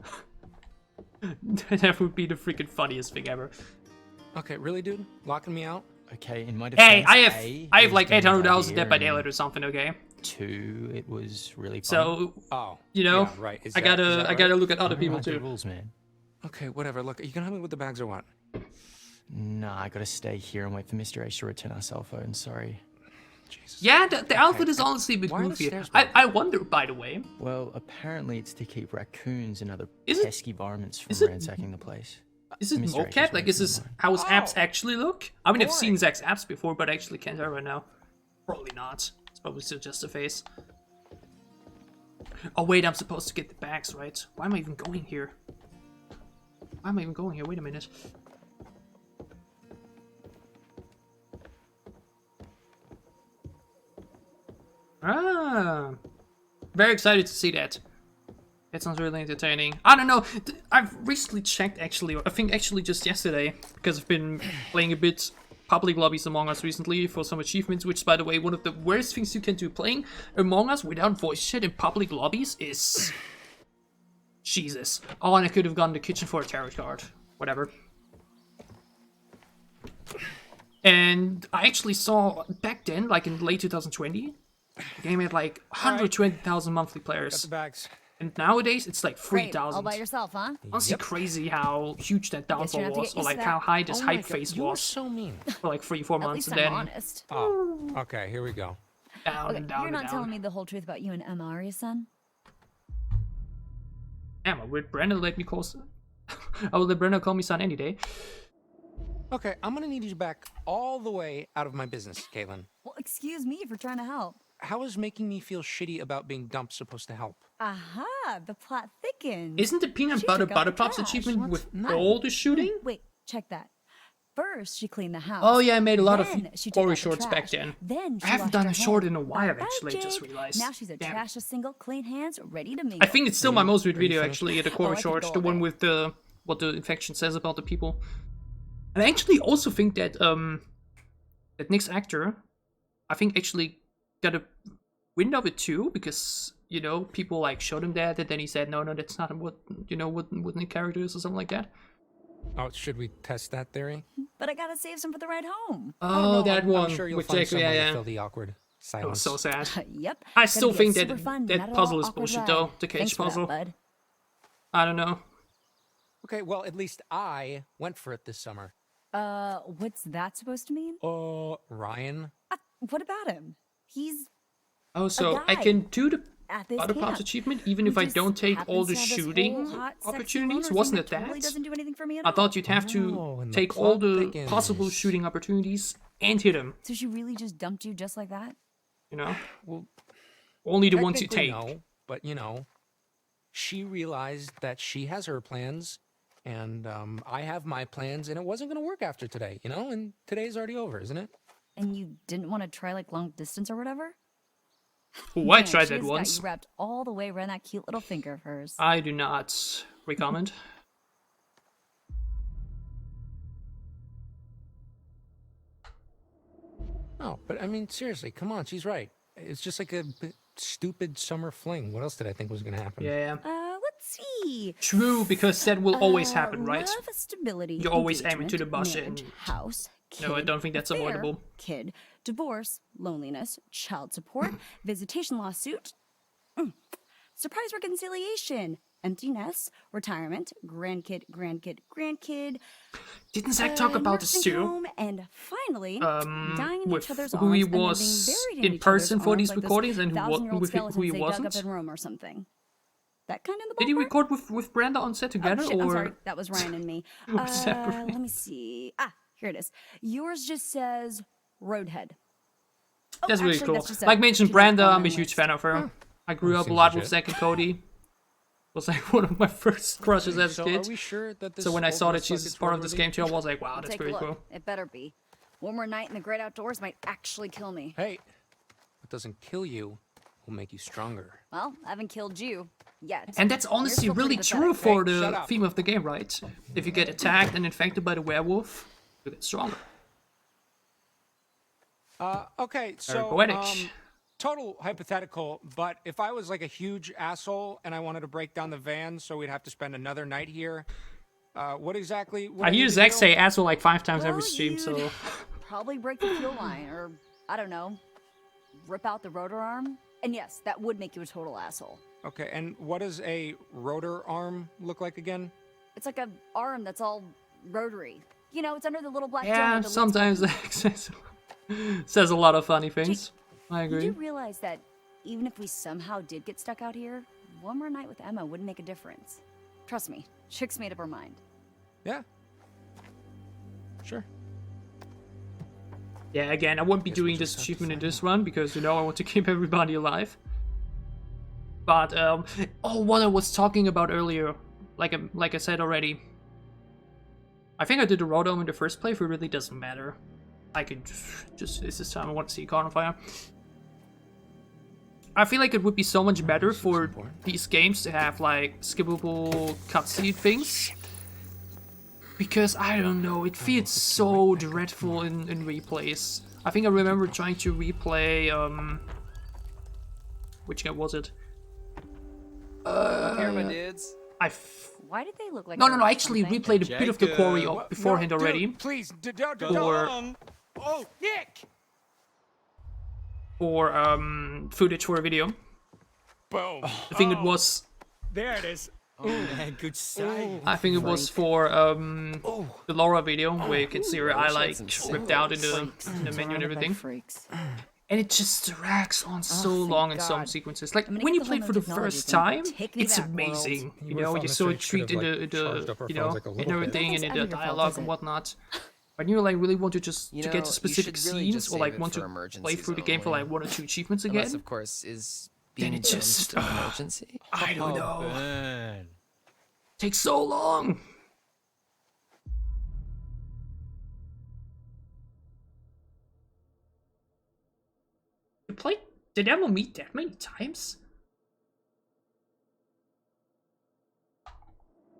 That would be the freaking funniest thing ever. Okay, really, dude? Locking me out? Okay, in my defense, hey, I have like 800,000 Dead by Daylight or something. Okay. 2, it was really fun. So, you know, yeah, right. I gotta look at other people the too. rules, man. Okay, whatever. Look, are you gonna help me with the bags or what? Nah, I gotta stay here and wait for Mr. H to return our cell phone. Sorry. Jesus. Yeah, the outfit is honestly a bit Why are the goofy. stairs I wonder, by the way. Well, apparently it's to keep raccoons and other Is it- pesky varmints from is it- ransacking the place. Is it Mr. H mocap? is Like, is this working how his apps actually look? I mean, I've seen Boring. Zach's apps before, but I actually can't tell right now. Probably not. It's probably still just a face. Oh wait, I'm supposed to get the bags, right? Why am I even going here? Wait a minute. Ah, very excited to see that. That sounds really entertaining. I don't know. I've recently checked, actually. I think actually just yesterday, because I've been playing a bit public lobbies Among Us recently for some achievements, which, by the way, one of the worst things you can do playing Among Us without voice chat in public lobbies is... Jesus. Oh, and I could have gone to the kitchen for a tarot card. Whatever. And I actually saw, back then, like in late 2020, the game had like 120,000 monthly Got players. the bags. And nowadays, it's like Great, all 3,000. by yourself, huh? Honestly, crazy how huge that Guess you're downfall gonna have to was, get or used like to how that. high this Oh my hype God, phase you're was so mean. for like 3-4 At months, least and I'm then honest. Oh, okay, here we go. down Okay, and down you're and not down. telling me the whole truth about you and Emma, are you, son? Damn, would Brandon let me call? I will let Brandon call me son any day. Okay, I'm gonna need you back all the way out of my business, Kaitlyn. Well, excuse me for trying to help. How is making me feel shitty about being dumped supposed to help? Aha, the plot thickens. Isn't the peanut She butter took out the pops trash. achievement What? with No. all the shooting? Wait, check that. First, she cleaned the house. Oh yeah, I made a lot of Then she took Quarry out the shorts back trash. then. Then I she haven't washed done her a short in a hands. while, Bye-bye, actually, I just Jake. realized. Now she's a Damn. trash a single, clean hands, ready to mingle. I think it's still my most viewed Are you video, finished? actually, the Quarry I could shorts, go the all one day. with the what the infection says about the people. And I actually also think that that Nick's actor, I think actually got a wind of it too, because you know people like showed him that, and then he said, no, that's not what what Nick character is or something like that. Oh, should we test that theory? But I gotta save some for the ride home. Oh, that one I'm sure you'll with find Jake. some Yeah, way to yeah. fill the awkward That was silence. so sad. Yep. I Gonna still be a think super that fun, that not at puzzle all is awkward bullshit ride. though. The Thanks cage for that, puzzle. bud. I don't know. Okay, well, at least I went for it this summer. What's that supposed to mean? Ryan? What about him? He's Oh, so I guy can do the at this other camp. parts achievement even who if I just don't take all happens the to have this shooting whole hot, sexy opportunities. loner Wasn't thing it Totally that? doesn't do anything for me at I all. thought you'd have Oh, to and the take all the plot possible thickens. shooting opportunities and hit them. So she really just dumped you just like that? You know, Well, only the ones you technically take. no, but you know, she realized that she has her plans, and I have my plans, and it wasn't going to work after today, you know. And today's already over, isn't it? And you didn't want to try like long distance or whatever? Oh, I Man, tried she that has once. Got you wrapped all the way around that cute little finger of hers. I do not recommend. No, but I mean, seriously, come on, she's right. It's just like a stupid summer fling. What else did I think was going to happen? Yeah. Let's see. True, because that will always happen, right? Love, stability, You're always aiming to the bush marriage, and- house, kid, No, I don't think that's affair, avoidable. Kid, divorce, loneliness, child support, visitation lawsuit, surprise reconciliation, empty nest, retirement, grandkid, Didn't Zach talk about this nursing too? home, and finally, dying in With each other's who arms he and then being was buried in in each other's person for arms these like those recordings and 1,000-year-old with who skeletons he they dug up wasn't? in Rome or something. That kind of the Did he ballpark? record with Brenda on set together, Oh, shit, or I'm sorry. That was Ryan and me. Or separate? Let me see. Here it is. Yours just says Roadhead. Oh, that's really actually, cool. that's just a Like mentioned, generic Brenda, I'm a comment huge list. fan of her. I grew up a seems lot with legit. Zach and Cody. Was like one of my first crushes as a So kid. are we sure that this So when I old saw that dress she's bucket's part of this roadworthy? game too, I was like, wow, that's Take pretty a look. cool. It better be. One more night in the great outdoors might actually kill me. Hey, what doesn't kill you will make you stronger. Well, I haven't killed you yet. And that's You're honestly still really pretty true pathetic. for Hey, shut the up. theme of the game, right? If you get attacked and infected by the werewolf, you get stronger. Okay, so Very poetic. total hypothetical, but if I was like a huge asshole and I wanted to break down the van so we'd have to spend another night here, what exactly would I need hear to Zach do? say asshole like 5 times every Well, stream, so you'd probably break the fuel line, or I don't know, rip out the rotor arm. And yes, that would make you a total asshole. Okay, and what does a rotor arm look like again? It's like a arm that's all rotary. You know, it's under the little black dome yeah, with the lids sometimes Zach says a lot of funny things. I You agree. do realize that even if we somehow did get stuck out here, one more night with Emma wouldn't make a difference. Trust me, Chick's made up her mind. Yeah. Sure. Yeah, again, I won't be Guess we doing just this have to achievement in find this run because, you know, I want to keep everybody alive. But, oh, what I was talking about earlier, like I said already, I think I did the Rodom in the first playthrough, it really doesn't matter. I could just, it's this time I want to see Caught on Fire. I feel like it would be so much better for these games to have, like, skippable cutscene things. Because, I don't know, it feels so dreadful in replays. I think I remember trying to replay, which game was it? Here, my dudes. Why did they look like? No, I actually something? replayed a bit of the Quarry What? beforehand No, dude, already. please, Or- Oh, Nick! For, footage for a video. Boom. I think it was, There it is. Oh man, good save. I think it was for, the Laura video, where you can see her eye, like, ripped out in the menu and everything. Freaks. And it just drags on so long in some God. sequences. Like, I'm gonna when get you the play whole for the technology first thing, but time, take me it's back, world. amazing. You You know, would've you're thought so Mr. H could intrigued have, in like, the charged up our you phones, know, like, a in little bit. everything and in the Nothing's ever your fault, dialogue is and it? whatnot. When you like really want to just You to know, get to you specific should really scenes just or like save it want for to play emergencies through the game for only. like 1 or 2 achievements Unless, again, of course, is then being it just an emergency. I don't know. Man. Takes so long. Did Emma meet that many times?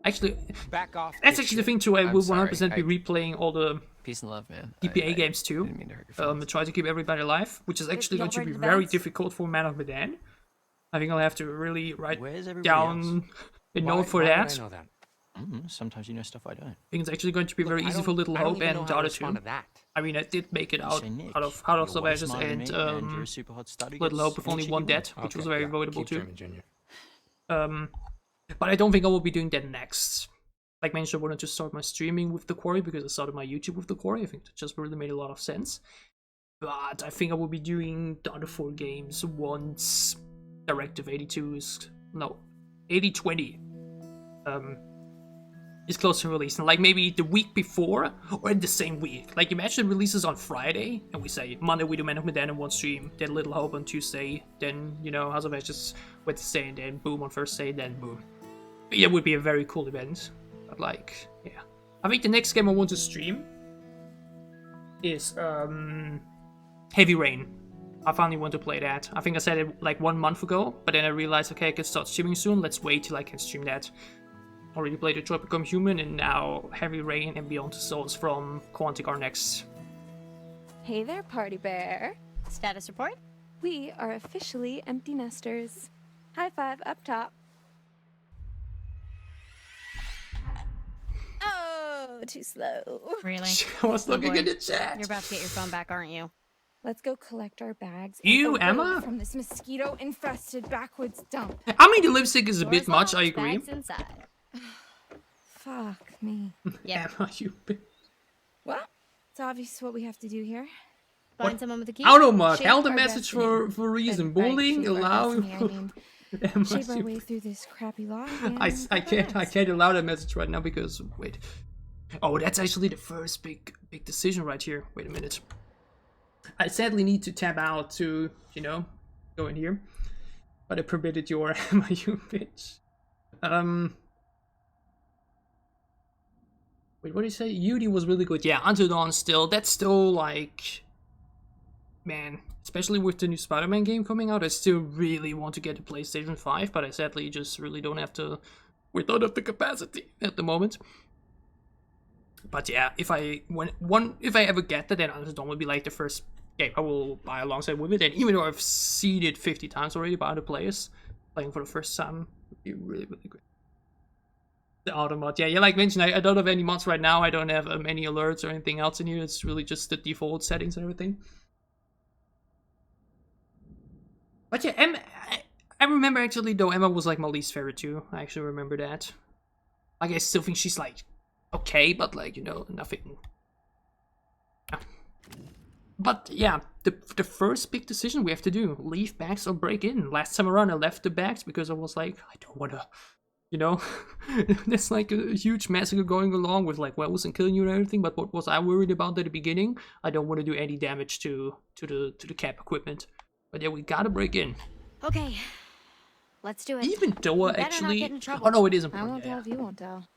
Actually, back off. that's actually the thing too. I I'm will sorry. 100% be replaying all the Peace and love, man. DPA games too. Didn't mean to hurt your feelings. To try to keep everybody alive, which is actually going to be ready to very bounce? difficult for Man of Medan. I think I'll have to really write Where's everybody down a note for why that. Would I know that? Sometimes you know stuff I don't. I think it's actually going to be very I easy don't- for Little I don't Hope even know and how to other respond two. to that. I mean, I did make it out Say, Nick, out of you're way Survivors smarter than and me, you're a super hot study. Little Hope with Makes only you one human. dead, which was Okay, very yeah, votable keep too. dreaming, Junior. But I don't think I will be doing that next. Like mentioned, I wanted to start my streaming with the Quarry because I started my YouTube with the Quarry. I think that just really made a lot of sense. But I think I will be doing the other 4 games once Directive 82 is... No, 8020 is close to release. And like maybe the week before or in the same week. Like imagine it releases on Friday and we say Monday we do Man of Medan in 1 stream, then Little Hope on Tuesday, then, you know, House of Ashes Wednesday, and then boom on Thursday, then boom. It would be a very cool event. But like, yeah. I think the next game I want to stream is Heavy Rain. I finally want to play that. I think I said it like 1 month ago, but then I realized, okay, I can start streaming soon. Let's wait till I can stream that. Already played Detroit Become Human, and now Heavy Rain and Beyond the Souls from Quantic are next. Hey there, Party Bear. Status report? We are officially empty nesters. High five up top. Oh, too slow. Really? I was Oh, looking boy. at the chat. You're about to get your phone back, aren't you? Let's go collect our bags. You, and away Emma? From this mosquito-infested backwoods dump. I mean, the lipstick is a bit Doors much, I locked, agree. bags inside. Fuck me. Yep. Emma, you bitch. Well, it's obvious what we have to do here. Find someone with a key. I don't know, Mark. Shape Held a our message destiny. for a reason. Right, Bullying, shape our allow... destiny, I mean. Emma, Shape our you- way through this crappy law. I can't allow that message right now because wait. Oh, that's actually the first big decision right here. Wait a minute. I sadly need to tab out to, you know, go in here. But I permitted your Emma, you bitch. Wait, what did you say? Yudi was really good. Yeah, Until Dawn still. That's still like, man, especially with the new Spider-Man game coming out, I still really want to get a PlayStation 5, but I sadly just really don't have to. We don't have the capacity at the moment. But yeah, if I ever get that, then Until Dawn will be like the first game I will buy alongside with it. And even though I've seen it 50 times already by other players, playing for the first time would be really, really great. The auto mod, yeah, like mentioned, I don't have any mods right now. I don't have any alerts or anything else in here. It's really just the default settings and everything. But yeah, I remember actually though Emma was like my least favorite too. I actually remember that. Like I still think she's like okay, but like, you know, nothing. But yeah, the first big decision we have to do, leave bags or break in. Last time around I left the bags because I was like, I don't wanna, you know, there's like a huge massacre going along with like wells and killing you and everything, but what was I worried about at the beginning? I don't want to do any damage to the cap equipment. But yeah, we gotta break in. Okay, let's do it. Even though I better not actually... get in trouble. Oh no, it isn't. I won't Yeah, tell if you won't tell.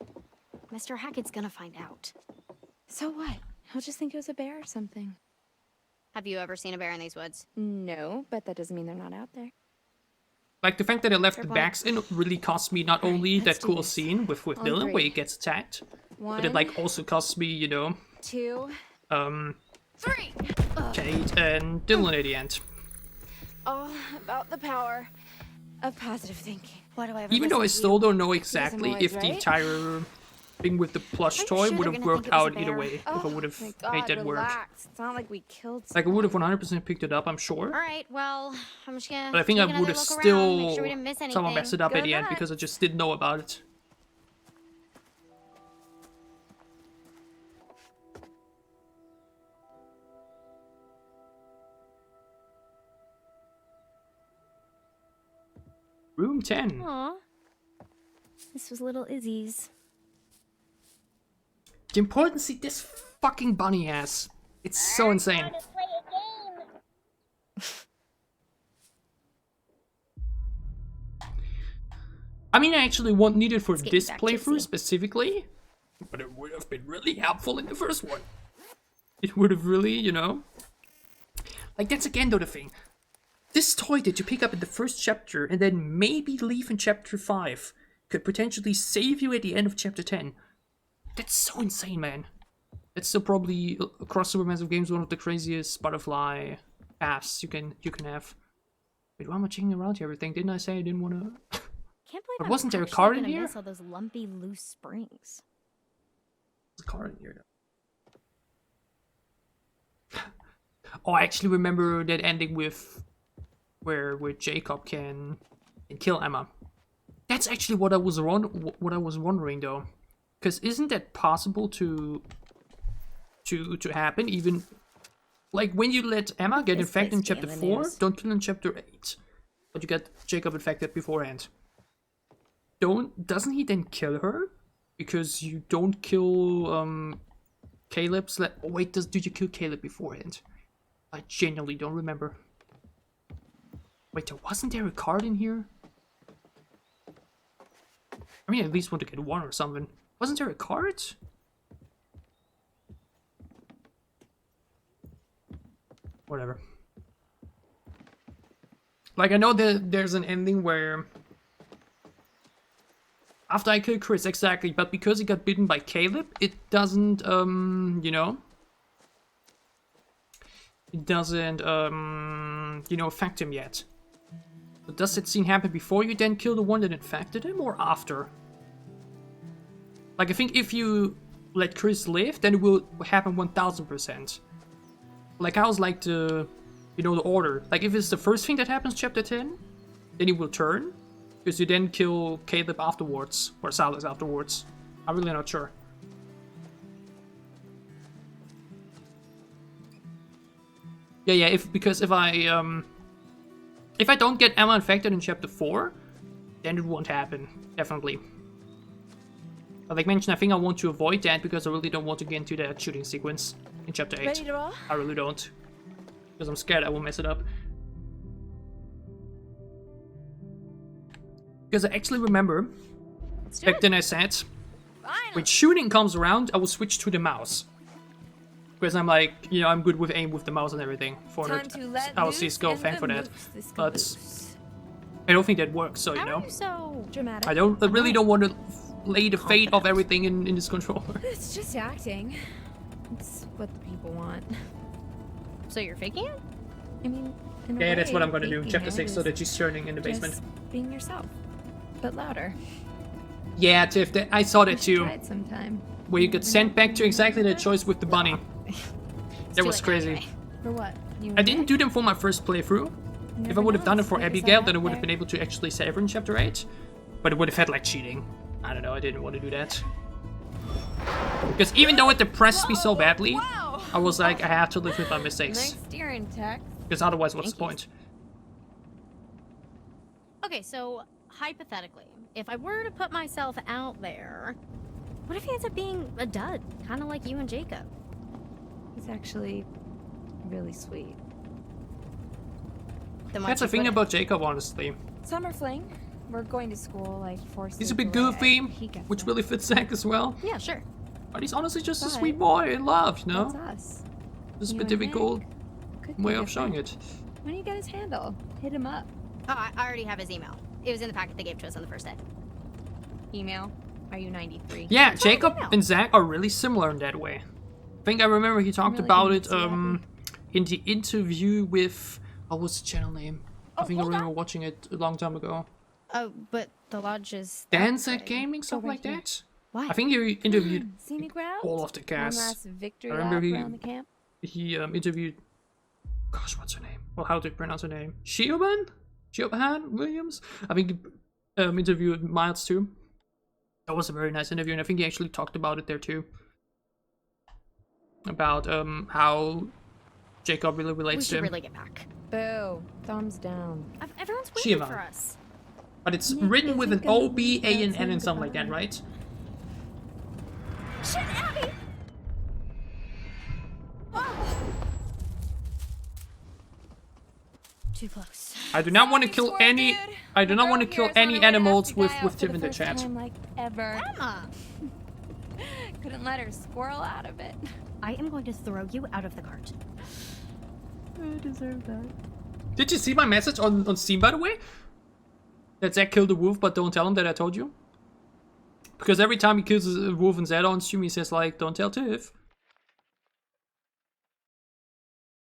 Mr. Hackett's gonna find out. So what? He'll just think it was a bear or something. Have you ever seen a bear in these woods? No, but that doesn't mean they're not out there. Like the fact that I left Fair the point. bags in really cost me not only let's that do cool this. scene with On Dylan 3. where he gets attacked, but it like also cost me, you know, 2, 3. Kate and Dylan at the end. All about the power of positive thinking. Why do I ever Even though I listen to still you? don't know exactly always if the right. entire thing with the plush Are you toy sure would they're have gonna worked think it was a out either bear? way if I would have My made God, that work. relax. It's not like we killed Like I someone. would have 100% picked it up, I'm sure. Alright, well, I'm just gonna But I think take I another would have look around, still make sure we didn't miss anything. somehow messed it up at Good the end luck. because I just didn't know about it. Room 10. Aw. This was little Izzy's. The importance this fucking bunny has. It's so insane. I mean, I actually won't need it for get this back, playthrough Gypsy. specifically, but it would have been really helpful in the first one. It would have really, you know... Like, that's again though the thing. This toy that you pick up in the first chapter and then maybe leave in chapter 5 could potentially save you at the end of chapter 10. That's so insane, man. It's still probably, across Supermassive Games, one of the craziest butterfly paths you can have. Wait, why am I checking around here everything? Didn't I say I didn't want to... Can't believe But I'm wasn't there a actually card in gonna here? miss all those lumpy, loose springs. There's a card in here, though. Oh, I actually remember that ending with... Where Jacob can kill Emma. That's actually what I was wondering, though. Because isn't that possible to happen? Even... Like, when you let Emma get infected in chapter 4, don't kill in chapter 8. But you get Jacob infected beforehand. Doesn't he then kill her? Because you don't kill Caleb's... Oh wait, did you kill Caleb beforehand? I genuinely don't remember. Wait, wasn't there a card in here? I mean, I at least want to get one or something. Wasn't there a card? Whatever. Like, I know that there's an ending where... After I kill Chris, exactly, but because he got bitten by Caleb, it doesn't, you know... It doesn't, you know, affect him yet. But does that scene happen before you then kill the one that infected him, or after? Like, I think if you let Chris live, then it will happen 1000%. Like, how's like the, you know, the order? Like, if it's the first thing that happens, chapter 10, then he will turn, because you then kill Caleb afterwards, or Silas afterwards. I'm really not sure. Yeah, because if I don't get Emma infected in chapter 4, then it won't happen, definitely. But like mentioned, I think I want to avoid that because I really don't want to get into that shooting sequence in chapter 8. Ready to roll? I really don't. Because I'm scared I will mess it up. Because I actually remember, back then I said, when shooting comes around, I will switch to the mouse. Because I'm like, you know, I'm good with aim with the mouse and everything. 400 hours CSGO, thank for that. But I don't think that works, so you know. Why are you so dramatic? I really don't want to lay the fate of everything in this controller. It's just acting. It's what the people want. So you're faking it? I mean, in a Yeah, that's way, what I'm gonna do. faking Chapter it 6, so is that she's turning in the basement. just being yourself, but louder. Yeah, Tiff, I saw that too. Try it sometime. Where you get sent back to exactly that choice with the bunny. That was crazy. For what? I didn't do them for my first playthrough. If I would have done it for Abigail, then I would have been able to actually save her in chapter 8. But it would have had like cheating. I don't know, I didn't want to do that. Because even though it depressed me so badly, I was like, I have to live with my mistakes. Nice steering, Tech. Because otherwise, what's the point? Okay, so hypothetically, if I were to put myself out there, what if he ends up being a dud? Kind of like you and Jacob. He's actually really sweet. That's the thing about Jacob, honestly. Summer fling. We're going to school like 4 He's a bit goofy, which really fits Zach as well. Yeah, sure. But he's honestly just a sweet boy in love, you know? That's us. Just a You bit and difficult Could be way of different. showing it. When do you get his handle? Hit him up. Oh, I already have his email. It was in the packet they gave to us on the first day. Email. Are you 93? Yeah, Jacob and Zach are really similar in that way. I think I remember he talked really about gonna it be in the interview with... What was the channel name? I think I remember watching it a long time ago. Oh, but the lodge is... Dance Gaming, something like that? Why? I think he interviewed See me crowd? all of the One cast. last victory I remember lap around the camp. he interviewed... Gosh, what's her name? Well, how to pronounce her name? Siobhan Williams? I think he interviewed Miles too. That was a very nice interview, and I think he actually talked about it there too. About how Jacob really relates to him. We should really get back. Boo. Thumbs down. Everyone's waiting Siobhan. for us. But it's Nick written with an isn't gonna O, B, A, and N dancing and something like that, goodbye. right? Shit, Abby! Too close. I do not want to kill any. I do not want to kill any animals with Tim in the chat. Time like ever. Emma! Couldn't let her squirrel out of it. I am going to throw you out of the cart. I deserve that. Did you see my message on Steam, by the way? That Zach killed a wolf, but don't tell him that I told you. Because every time he kills a wolf in Zed on stream, he says like, "Don't tell Tiff."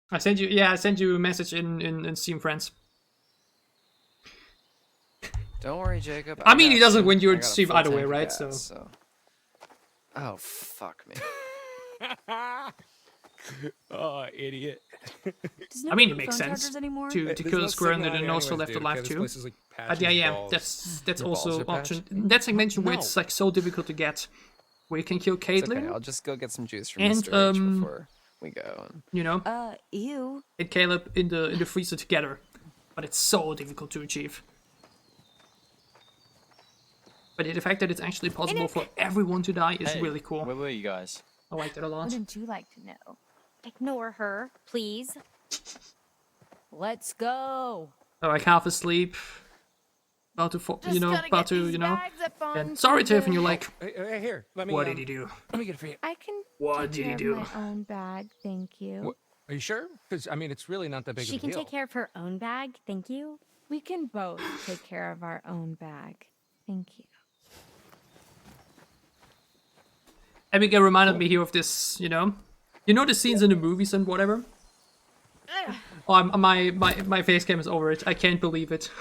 I sent you a message in Steam Friends. Don't worry, Jacob. I mean, he doesn't you. win your I got a stream full either way, tank of right? gas, So. Oh, fuck me. Oh, idiot. I mean, it makes sense to kill the square under the nose for left or life too. Yeah, that's also option. That's a mention where it's like so difficult to get, where you can kill Kaitlyn. Okay, I'll just go get some juice from and Mr. H before we go. You know, ew. and Caleb in the freezer together, but it's so difficult to achieve. But the fact that it's actually possible for everyone to die is really cool. Where were you guys? I like that a lot. Wouldn't you like to know? Ignore her, please. Let's go. Like half asleep, about to fall, And sorry, Tiff, and you're like, Hey, here, let me. what did he do? Let me get it for you. I can. What take did he care do? of my own bag, thank you. What? Are you sure? Because I mean, it's really not that big She of a can deal. take care of her own bag, thank you. We can both take care of our own bag, thank you. Abigail reminded me here of this, you know the scenes in the movies and whatever. Oh, my face cam is over it. I can't believe it.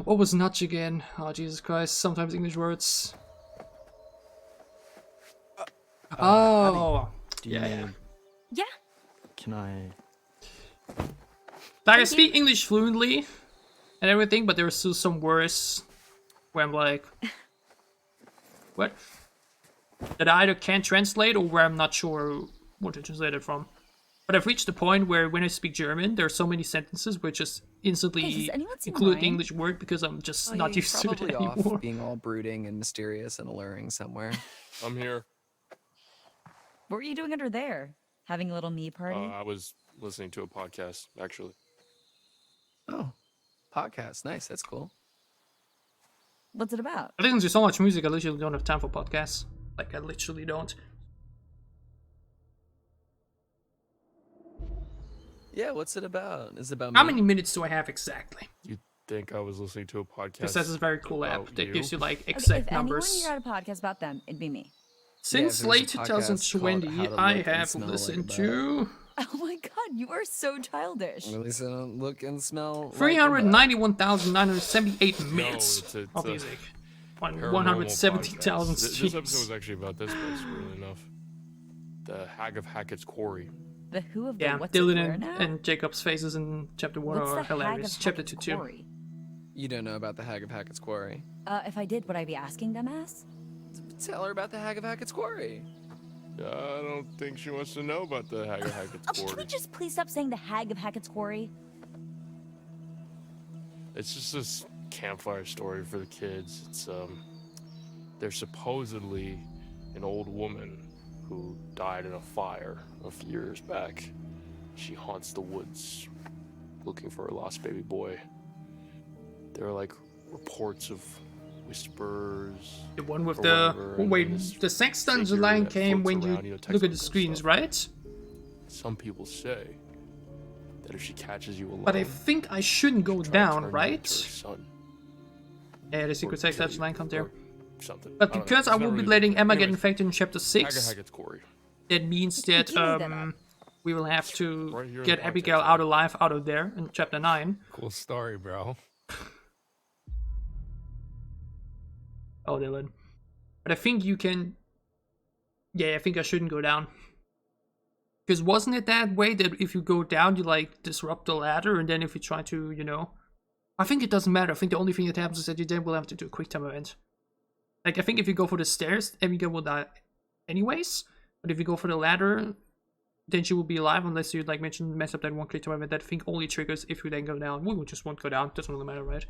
What was nudge again? Oh Jesus Christ! Sometimes English words. Oh, yeah. Can I? Like I speak English fluently and everything, but there are still some words where I'm like, what? That I either can't translate or where I'm not sure what to translate it from. But I've reached the point where when I speak German, there are so many sentences which just instantly include the English word because I'm just not used to it anymore. Off being all brooding and mysterious and alluring somewhere. I'm here. What were you doing under there? Having a little me party? I was listening to a podcast, actually. Oh, podcast. Nice. That's cool. What's it about? I listen to so much music, I literally don't have time for podcasts. Like, I literally don't. Yeah, what's it about? Is it about How me? many minutes do I have exactly? You think I was listening to a podcast? Because that's a very cool app about that gives you, like, Okay, exact if numbers. anyone here had a podcast about them, it'd be me. Since Yeah, if late there's a podcast called 2020, How to I Look and have Smell listened Like to Oh my god, you are so childish. At least I don't look and smell. 391,978 minutes it's of a music. On paranormal 170,000 podcast. This streams. episode was actually about this place, weirdly enough. The Hag of Hackett's Quarry. The who of the Yeah, what's Dylan it where now? and Jacob's faces in chapter 1 What's are the Hag hilarious. of Chapter Hackett's 2 too. Quarry? You don't know about the Hag of Hackett's Quarry. If I did, would I be asking dumbass? Tell her about the Hag of Hackett's Quarry. I don't think she wants to know about the Hag of Hackett's Can we Quarry. just please stop saying the Hag of Hackett's Quarry? It's just this campfire story for the kids. It's there's supposedly an old woman who died in a fire a few years back. She haunts the woods looking for her lost baby boy. There are like reports of whispers. The one with or the... whatever, Oh and wait, this the sex dungeon figure line that came floats when you around, look at the textbook and screens, stuff. right? Some people say that if she catches you alone, But I think I shouldn't go try to down, turn you right? into her son. Yeah, the secret sex dungeon line comes there. Something. But I don't know. because It's I not will be really letting big. Emma get Anyways, infected in chapter Hag of 6, Hackett's Quarry. that means that Can you leave that up? we will have to Right here in get the Abigail podcast, out alive out of there in chapter 9. Cool story, bro. Oh, Dylan. But I think you can... Yeah, I think I shouldn't go down. Because wasn't it that way that if you go down, you, like, disrupt the ladder, and then if you try to, you know... I think it doesn't matter. I think the only thing that happens is that you then will have to do a quick time event. Like, I think if you go for the stairs, Abigail will die anyways. But if you go for the ladder, then she will be alive, unless you, like, mess up that one quick time event that I think only triggers if you then go down. We just won't go down. Doesn't really matter, right?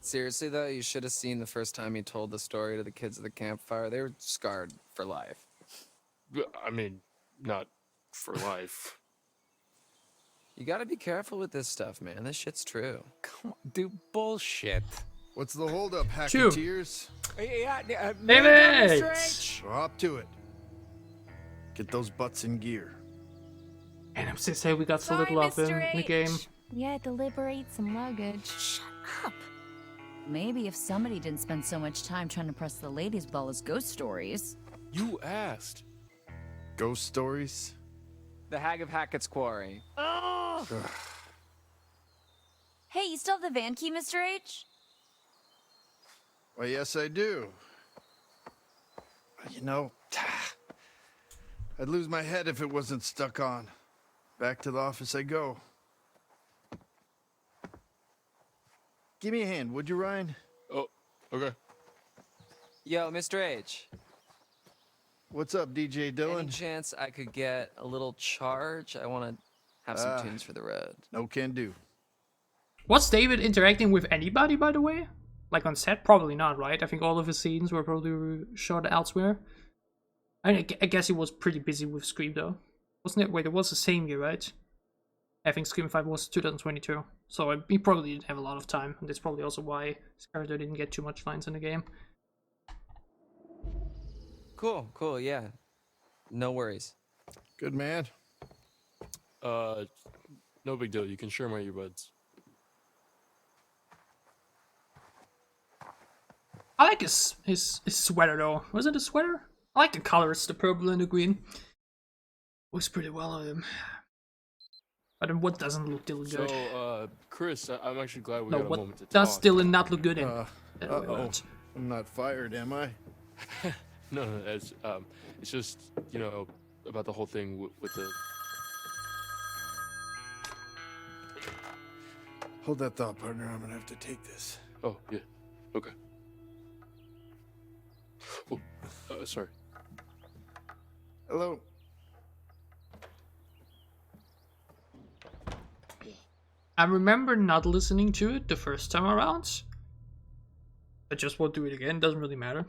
Seriously though, you should have seen the first time he told the story to the kids at the campfire. They were scarred for life. I mean, not for life. You gotta be careful with this stuff, man. This shit's true. Come on, dude, bullshit. What's the holdup, Chew. Hacketeers? Yeah, David! Mr. H. Drop to it. Get those butts in gear. And I'm so say we got so Sorry, little of him Mr. in the game. We had to liberate some luggage. Shut up. Maybe if somebody didn't spend so much time trying to impress the ladies with all his ghost stories. You asked. Ghost stories? The Hag of Hackett's Quarry. Hey, you still have the van key, Mr. H? Well, yes, I do. You know, I'd lose my head if it wasn't stuck on. Back to the office I go. Give me a hand, would you, Ryan? Oh, okay. Yo, Mr. H. What's up, DJ Dylan? Any chance I could get a little charge? I want to have some tunes for the road. No can do. Was David interacting with anybody, by the way? Like on set? Probably not, right? I think all of his scenes were probably shot elsewhere. I guess he was pretty busy with Scream, though. Wasn't it? Wait, it was the same year, right? I think Scream 5 was 2022. So he probably didn't have a lot of time. And that's probably also why his character didn't get too much lines in the game. Cool, yeah. No worries. Good man. No big deal. You can share my earbuds. I like his sweater, though. Was it a sweater? I like the colors, the purple and the green. Works pretty well on him. But then what doesn't look Dylan good? So, Chris, I'm actually glad we No, got a what moment to talk. does Dylan not look good in? Uh-oh. I'm not fired, am I? No, it's just, you know, about the whole thing with the... Hold that thought, partner. I'm gonna have to take this. Oh, yeah. Okay. Oh, sorry. Hello. I remember not listening to it the first time around. I just won't do it again, doesn't really matter.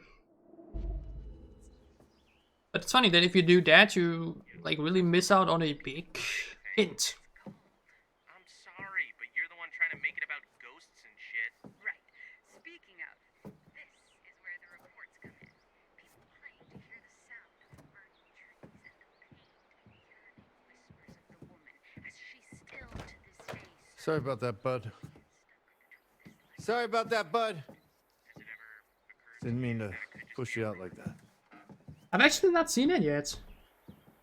But it's funny that if you do that, you like really miss out on a big hint. I'm sorry, but you're the one trying to make it about ghosts and shit. Right. Speaking of, this is where the reports come in. People claim to hear the sound of burning trees and the pained, yearning whispers of the woman as she still to this day. Sorry about that, bud. Sorry about that, bud. Didn't mean to push you out like that. I've actually not seen it yet.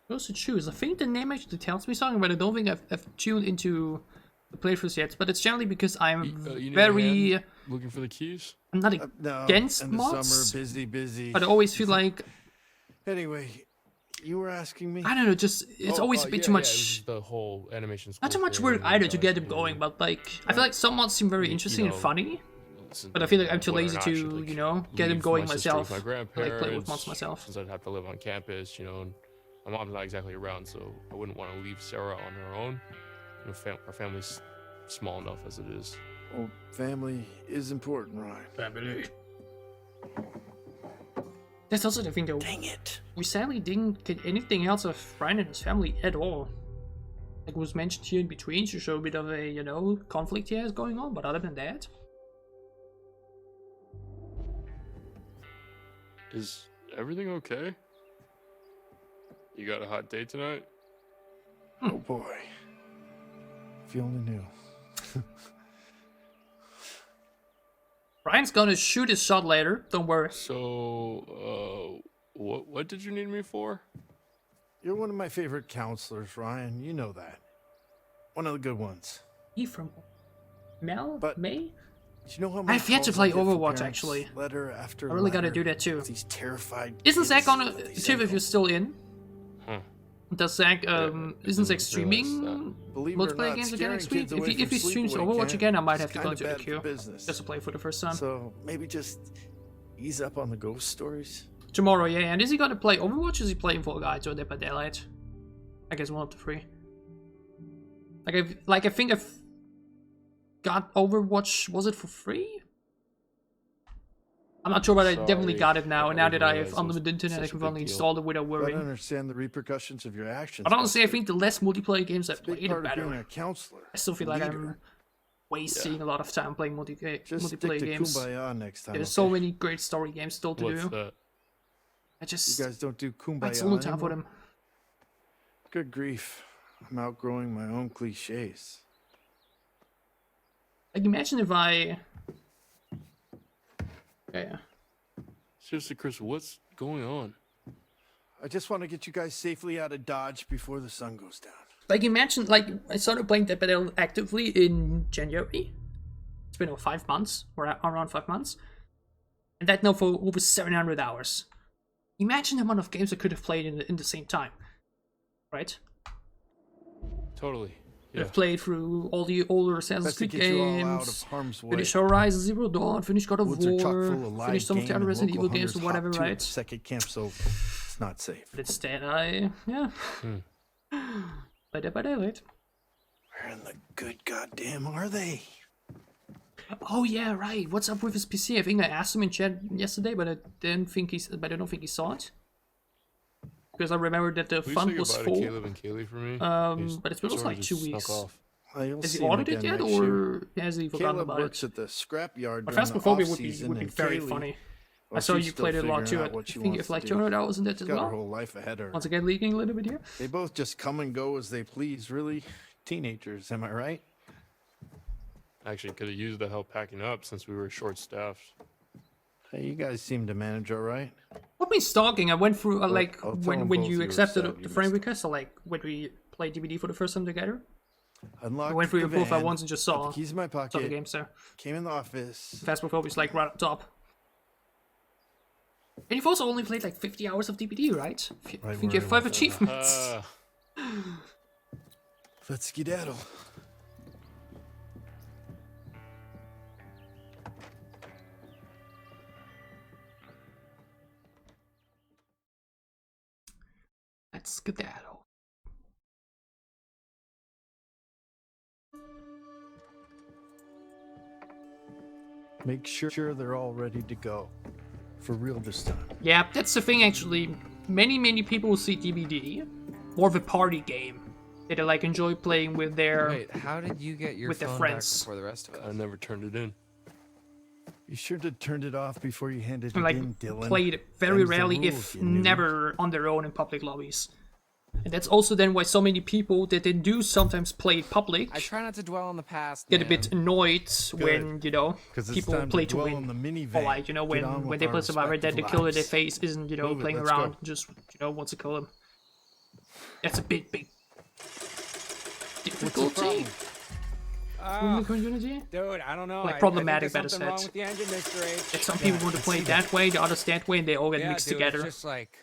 Those to choose. I think the name actually tells me something, but I don't think I've tuned into the playthroughs yet. But it's generally because I'm you very looking for the keys. I'm not No, against end of mods. summer, busy. But I always feel like Anyway, you were asking me. I don't know. Just it's always a bit too much. The whole animation. Not too much work either to get them going, but like I feel like some mods seem very interesting and funny. But I feel like I'm too lazy to, you know, get them going myself. My like grandparents, play with mods myself. Since I'd have to live on campus, you know, and my mom's not exactly around, so I wouldn't want to leave Sarah on her own. You know, our family's small enough as it is. Well, family is important, Ryan. Family. That's also the thing, though. Dang it. We sadly didn't get anything else of Ryan and his family at all. Like it was mentioned here in between to show a bit of a, you know, conflict here is going on, but other than that. Is everything okay? You got a hot date tonight? Oh boy. Feeling new. Ryan's gonna shoot his shot later, don't worry. So, what did you need me for? You're one of my favorite counselors, Ryan. You know that. One of the good ones. He from Mel? But May? You know how many I've yet to calls play I get from Overwatch, parents, actually. Letter after I really gotta letter, do that too. These terrified Isn't kids, Zach on a they tip send if you're still in? Huh. Does Zach isn't Zach streaming Believe it or multiplayer not, games again scaring next week? kids away If he from streams sleepaway Overwatch camp again, I might is have to go kinda into the bad for queue business. just to play for the first time. So maybe just ease up on the ghost stories. Tomorrow, yeah. And is he gonna play Overwatch? Or is he playing Fall Guys or Dead by Daylight? I guess one of the three. I think I've got Overwatch. Was it for free? I'm not sure, but I definitely got it now. And now that I have unlimited internet, I can finally install it without I worrying. understand the repercussions of your actions. But honestly, I think the less multiplayer games I've played, the part of being better. a counselor. I still feel like I'm wasting a lot of time playing Just multiplayer stick to games. Kumbaya next time. There's so many great story games still to What's do. that? I just You guys don't do Kumbaya it's a long time for anymore? them. Good grief. I'm outgrowing my own cliches. Like, imagine if I... Yeah. Seriously, Chris, what's going on? I just want to get you guys safely out of Dodge before the sun goes down. Like, imagine, like, I started playing Dead by Daylight actively in January. It's been 5 months, or around 5 months. And that now for over 700 hours. Imagine the amount of games I could have played in the same time. Right? Totally. Yeah. I've played through all the older Assassin's Creed games, finished Horizon Zero Dawn, finished God of War, finished some of the other Resident Evil games or whatever, right? Second camp's over. It's not safe. But instead By Dead by Daylight. Where in the good goddamn are they? Oh yeah, right. What's up with his PC? I think I asked him in chat yesterday, but I don't think he saw it. Because I remember that the fund was full. Caleb and Kaylee for me? But it's been also like 2 weeks. You'll Has he see him ordered it again yet, next or year. has he forgotten Caleb about works it? at the scrapyard But during the Phasmophobia off-season, would be and very Kaylee, funny. well, I saw she's you still played it a lot figuring too. out what she I think you wants have like to 200 do. hours in that as She's got her well. whole life ahead of her. Once again, leaking a little bit here. They both just come and go as they please, really. Teenagers, am I right? Actually, could have used the help packing up since we were short-staffed. Hey, you guys seem to manage all right. What means stalking? I went through like I'll tell when them when both you you were accepted sad the you friend missed request, or like when we played DVD for the first time together. Unlocked I went through the your profile van, once and just put saw the keys in my saw the pocket, games there. came in the office. Phasmophobia is like right up top. And you've also only played like 50 hours of DBD, right? I think you have 5 achievements. Let's skedaddle. Let's skedaddle. Make sure they're all ready to go. For real this time. Yeah, that's the thing actually. Many people see DBD more of a party game. They like enjoy playing with their Wait, how did you get your with their phone friends. back before the rest of us? I never turned it in. You should have turned it off before you handed it And, like in, Dylan. played very Them's the rarely, rules, if you noob. never, on their own in public lobbies. And that's also then why so many people that they do sometimes play public I try not to dwell on the past. get a man. bit annoyed when, you know, 'Cause it's people time to play to dwell win. on the minivan. Or like, you know, Get on when with they our play Survivor, that the respective killer they lives. face isn't, you know, Move it, playing let's around, go. just, you know, wants to kill them. That's a big difficulty. in the community. Dude, I don't know. Like I problematic, think better there's something said. wrong with the engine, Mr. H. That some people want to play it that way, the others that way, and they all get mixed dude, together. It's just like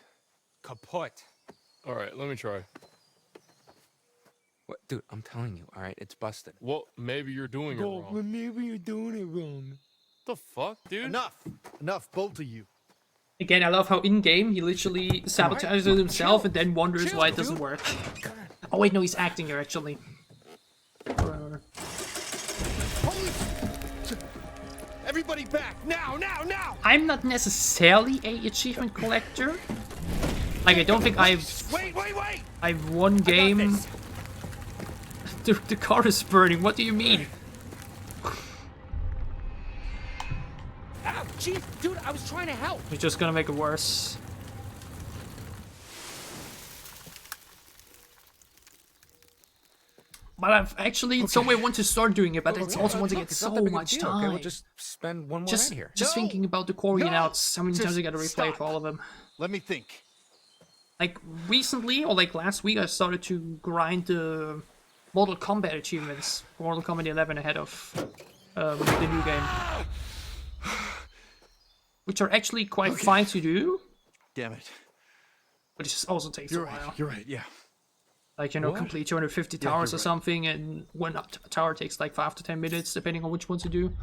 kaput. All right, let me try. What, dude? I'm telling you. All right, it's busted. Well, maybe you're doing it wrong. Maybe you're doing it wrong. The fuck, dude? Enough, both of you. Again, I love how in-game he literally sabotages it himself and then wonders why it doesn't work. Oh wait, no, he's acting here actually. Everybody back! Now! I'm not necessarily a achievement collector. Like, I don't think I've... Wait! I've won game... The car is burning, what do you mean? Ow, jeez, dude, I was trying to help. He's just gonna make it worse. But I've actually in some way want to start doing it, but it's also once again so much time. Okay, we'll just spend one more Just night here. thinking about the Quarry and outs, how many times I gotta replay for all of them. Let me think. Like recently, or like last week, I started to grind the Mortal Kombat achievements for Mortal Kombat 11 ahead of the new game. Which are actually quite fine to do. Damn it. But it just also takes a while. You're right, yeah. Like, you know, What? complete 250 Yeah, towers you're or right. something, and one tower takes like 5 to 10 minutes, depending on which ones you do.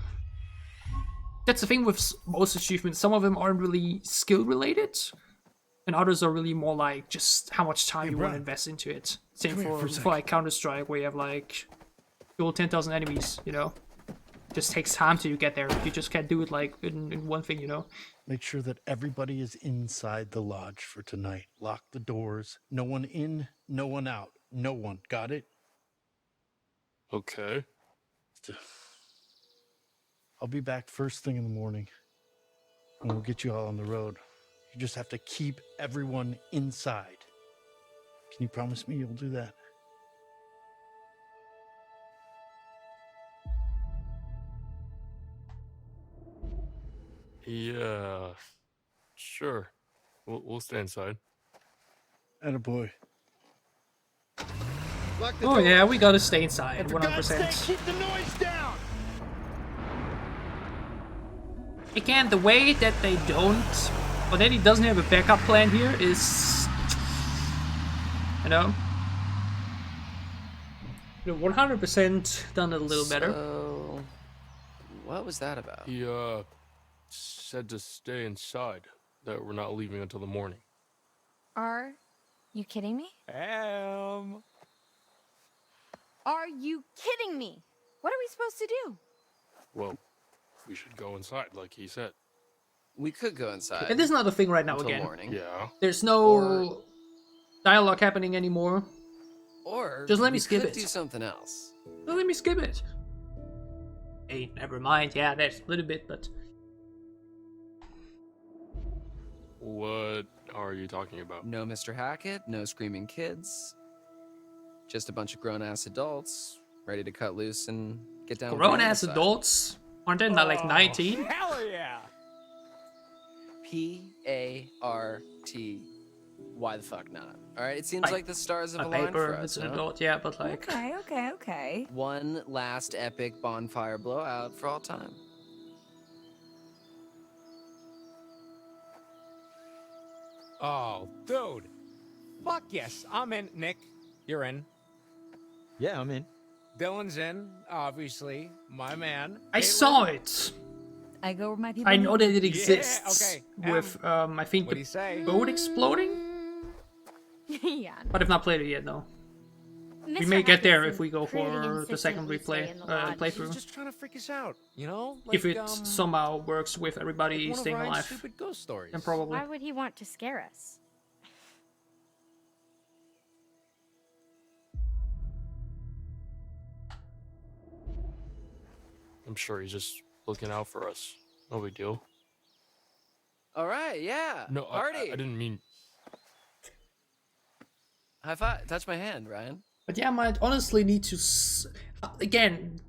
That's the thing with most achievements. Some of them aren't really skill related, and others are really more like just how much time you want to invest into it. Same Come here for a for sec. like Counter-Strike, where you have like kill 10,000 enemies, you know? Just takes time till you get there. You just can't do it like in one thing, you know? Make sure that everybody is inside the lodge for tonight. Lock the doors. No one in, no one out. No one. Got it? Okay. I'll be back first thing in the morning. And we'll get you all on the road. You just have to keep everyone inside. Can you promise me you'll do that? Yeah, sure. We'll stay inside. Attaboy. Oh yeah, we gotta stay inside, 100%. Keep the noise down! Again, the way that they don't, or that he doesn't have a backup plan here is, you know, 100% done it a little better. So, what was that about? He said to stay inside, that we're not leaving until the morning. Are you kidding me? Are you kidding me? What are we supposed to do? Well, we should go inside, like he said. We could go inside. And this is not a thing right now until again. Morning. Yeah. There's no dialogue happening anymore. Or just let me we skip could it. do something else. Just let me skip it. Hey, never mind. Yeah, that's a little bit, but What are you talking about? No Mr. Hackett, no screaming kids. Just a bunch of grown-ass adults ready to cut loose and get down with the grown-ass homicide. adults? Aren't they not like 19? Hell yeah! P-A-R-T. Why the fuck not? Alright, it seems Like, like the stars have on aligned paper, for us, it's an no? adult, yeah, but like... Okay. One last epic bonfire blowout for all time. Oh, dude. Fuck yes, I'm in. Nick, you're in. Yeah, I'm in. Dylan's in, obviously. My man. I Kaitlyn? saw it! I go where my people I know that it Yeah, exists okay. with, I think What'd he say? the boat exploding? Yeah. But I've not played it yet, no. We Mr. may get there Hackett if we go seemed for pretty the second insistent we stay in the lodge. He's playthrough. just trying to freak us out, you know? If Like, it somehow works with everybody like one of staying Ryan's alive, stupid ghost stories. then probably. Why would he want to scare us? I'm sure he's just looking out for us. No big deal. Alright, yeah. No, Party. I didn't mean... High five. Touch my hand, Ryan. But yeah, I might honestly need to... Again,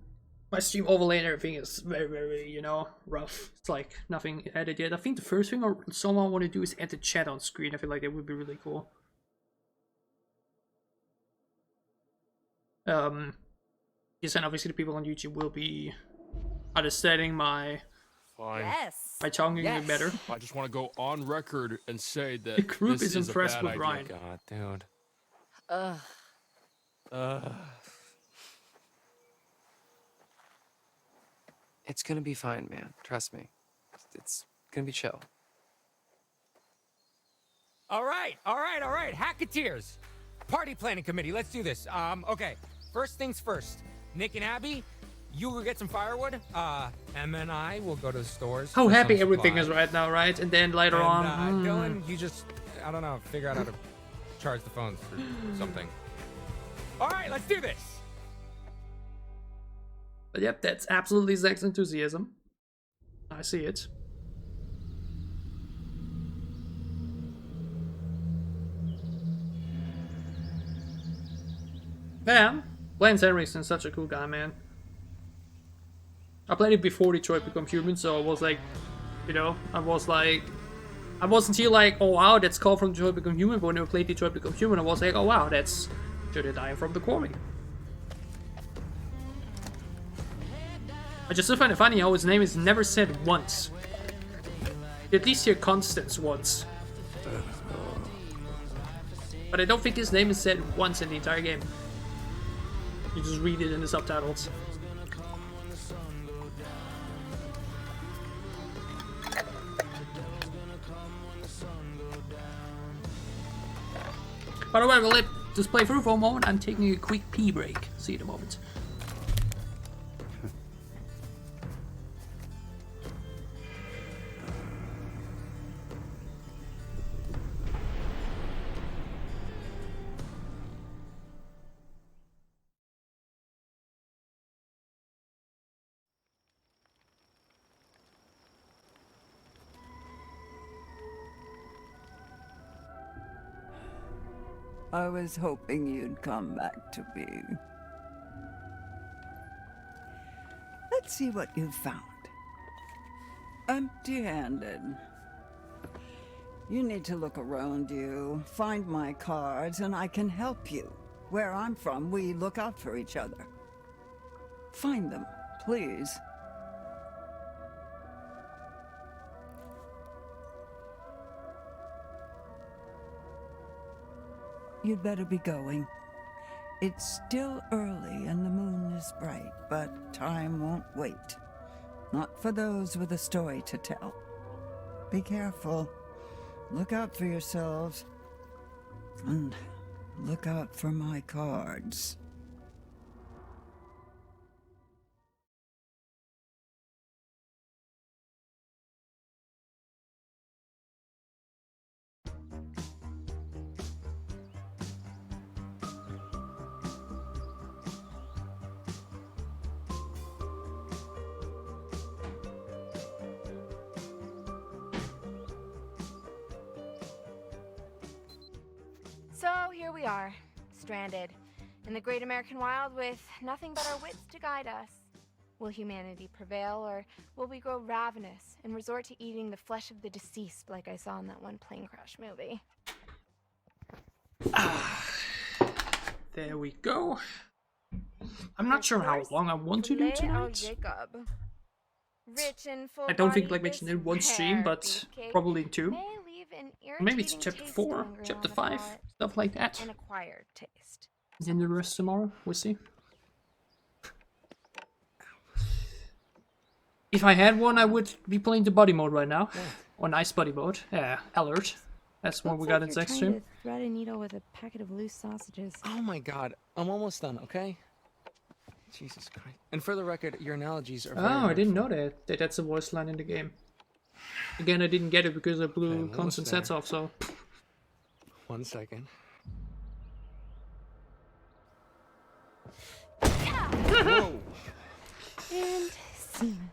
my stream overlay and everything is very, very, you know, rough. It's like nothing added yet. I think the first thing someone want to do is add the chat on screen. I feel like that would be really cool. Yes, and obviously the people on YouTube will be understanding my... Fine. Yes. My tonguing Yes. better. I just want to go on record and say that The group this is is impressed a bad with idea. Ryan. God, dude. It's gonna be fine, man. Trust me. It's gonna be chill. All right. Hacketeers. Party planning committee. Let's do this. Okay. First things first. Nick and Abby, you will get some firewood. Emma and I will go to the stores. How for happy some everything is supplies. right now, right? And then later And, on... Dylan, you just, I don't know, figure out how to charge the phones for something. All right, let's do this. But yep, that's absolutely Zach's enthusiasm. I see it. Yeah, Lance Henriksen's such a cool guy, man. I played it before Detroit Become Human, so I was like, you know, I wasn't here like, oh wow, that's called from Detroit Become Human, but when I played Detroit Become Human, I was like, oh wow, that's Jedediah from the Quarry. I just find it funny how his name is never said once. You at least hear Constance once. But I don't think his name is said once in the entire game. You just read it in the subtitles. By the way, we'll let this play through for a moment. I'm taking a quick pee break. See you in a moment. I was hoping you'd come back to me. Let's see what you've found. Empty-handed. You need to look around you, find my cards, and I can help you. Where I'm from, we look out for each other. Find them, please. You'd better be going. It's still early and the moon is bright, but time won't wait. Not for those with a story to tell. Be careful. Look out for yourselves. And look out for my cards. So here we are, stranded in the great American wild with nothing but our wits to guide us. Will humanity prevail, or will we grow ravenous and resort to eating the flesh of the deceased like I saw in that one plane crash movie? There we go. I'm not sure how long I want to do tonight. Jacob. Rich and full I don't think like mentioned in one stream, but probably in two. Maybe it's chapter 4, chapter 5, stuff like that. An acquired taste. And then the rest tomorrow, we'll see. If I had one, I would be playing the buddy mode right now. Or nice buddy mode. Yeah, alert. That's what we got in sex stream. Thread a needle with a packet of loose sausages. Oh my god, I'm almost done, okay? Jesus Christ. And for the record, your analogies are very Oh, I didn't hurtful. know that. That's a voice line in the game. Again, I didn't get it because I blew Okay, constant sets off, so... 1 second. Whoa. And scene.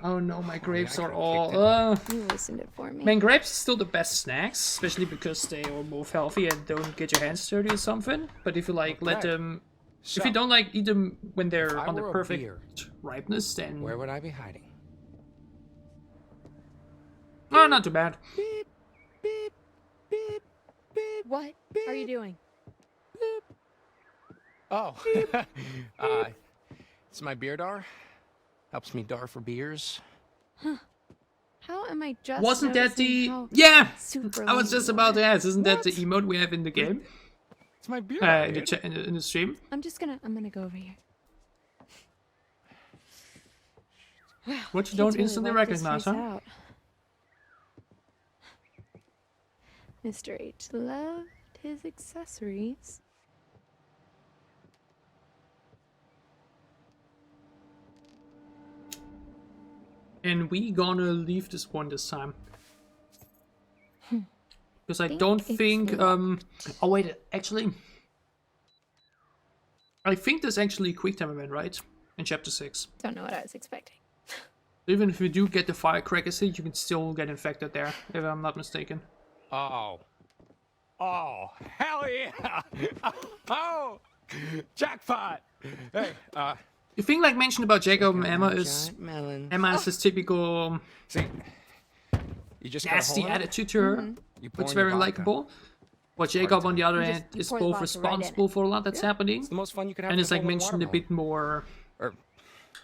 Oh no, my grapes are all... You loosened it for me. Man, grapes are still the best snacks, especially because they are both healthy and don't get your hands dirty or something. But if you like let them... So, if you don't like eat them when they're if I on the were a perfect beer, ripeness, then... Where would I be hiding? Oh, not too bad. What are you doing? Oh, it's my beer dar. Helps me dar for beers. Huh. How am I just Wasn't that the... noticing how Yeah! super I was lame just you about are? to ask, isn't that the emote we have in the game? It's my beer in the stream? I'm gonna go over here. Wow, What you kids don't really instantly worked this recognize, face huh? out. Mr. H loved his accessories. And we gonna leave this one this time. Because I don't think, oh wait, actually... I think there's actually a quick time event, right? In chapter 6. Don't know what I was expecting. Even if you do get the firecrackers hit, you can still get infected there, if I'm not mistaken. Oh. Oh, hell yeah! Oh, jackpot! Hey, The thing like mentioned about Jacob and Emma Giant is... melon. Emma has this typical... See, you just nasty attitude to her, You pour which is in your very vodka. likable. But Jacob, on the other You hand, just is pour the both vodka right in responsible for a lot that's happening. It's the most fun you could have. And with is like a mentioned a watermelon. bit more... Or,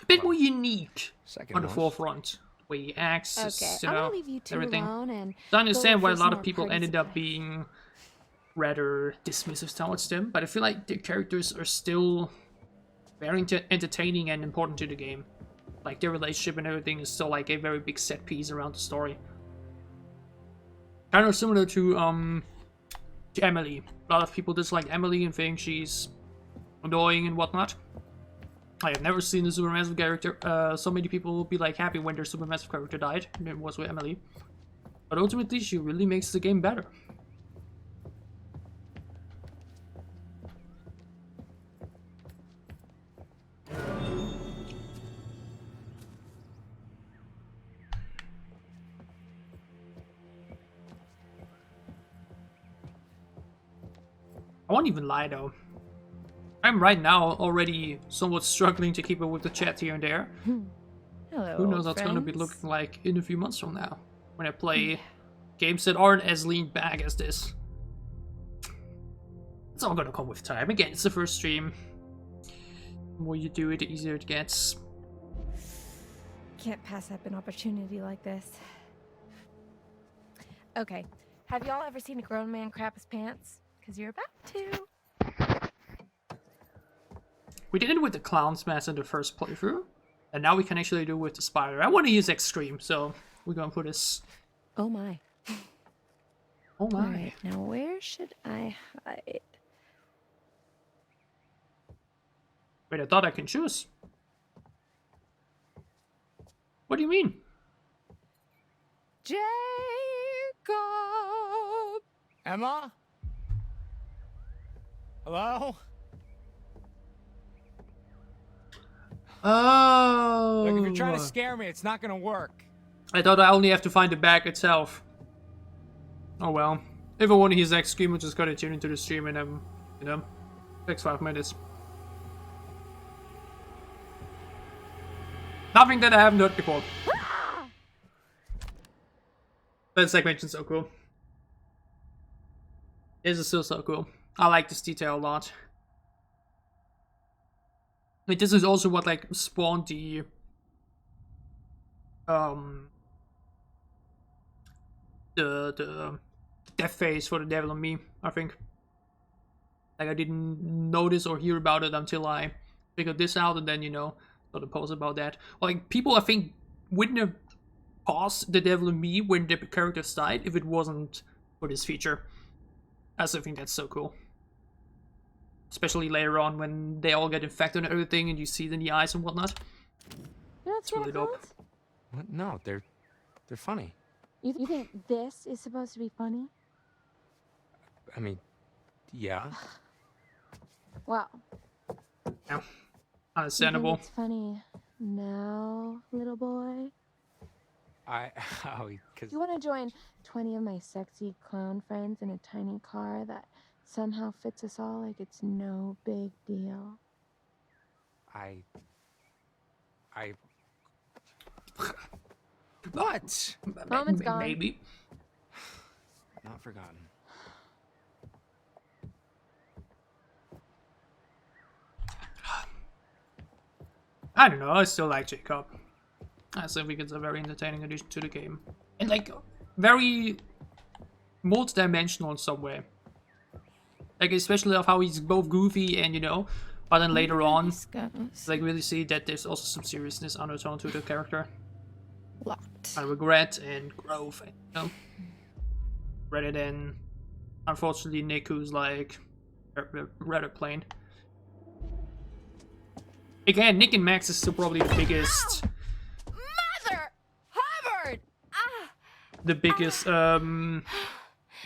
a bit more unique second on the most. forefront. The way he acts, Okay, you I'm know, gonna leave you two everything. alone and So I understand go why a for lot some of more people party ended up supplies. being rather dismissive towards them, but I feel like the characters are still very entertaining and important to the game. Like their relationship and everything is still like a very big set piece around the story. Kind of similar to Emily. A lot of people dislike Emily and think she's annoying and whatnot. I have never seen a supermassive character. So many people will be like happy when their supermassive character died, and it was with Emily. But ultimately, she really makes the game better. I won't even lie though. I'm right now already somewhat struggling to keep up with the chat here and there. Hello, Who knows what's going to be looking like in a few months from now when I play games that aren't as lean back as this. It's all gonna come with time. Again, it's the first stream. The more you do it, the easier it gets. Can't pass up an opportunity like this. Okay, have y'all ever seen a grown man crap his pants? Because you're about to. We did it with the clown's mask in the first playthrough, and now we can actually do it with the spider. I want to use extreme, so we're gonna put this. Oh my. Oh my. Alright, now where should I hide? Wait, I thought I can choose. What do you mean? Jacob! Emma? Hello? Oh. Look, if you're trying to scare me, it's not gonna work. I thought I only have to find the bag itself. Oh well. If I want to use X stream, I'm just gonna tune into the stream and you know, takes 5 minutes. Nothing that I haven't heard before. But this segmention's so cool. This is still so cool. I like this detail a lot. Like, this is also what like spawned the death phase for the devil in me, I think. Like, I didn't notice or hear about it until I figured this out, and then, you know, got a post about that. Like, people, I think, wouldn't have paused the devil in me when the characters died if it wasn't for this feature. I still think that's so cool. Especially later on when they all get infected and everything, and you see it in the eyes and whatnot. That's really dope. What? No, they're funny. You think this is supposed to be funny? I mean, yeah. Well. Yeah. Understandable. You think it's funny now, little boy? Because You want to join 20 of my sexy clown friends in a tiny car that somehow fits us all like it's no big deal? What? Moment's gone. Maybe. Not forgotten. I don't know, I still like Jacob. I still think it's a very entertaining addition to the game. And like, very multi-dimensional in some way. Like, especially of how he's both goofy and, you know, but then later on, like, really see that there's also some seriousness undertone to the character. Locked. And regret and growth, and, you know. Rather than, unfortunately, Nick, who's like, rather plain. Again, Nick and Max is still probably the biggest... Mother! Harvard! The biggest,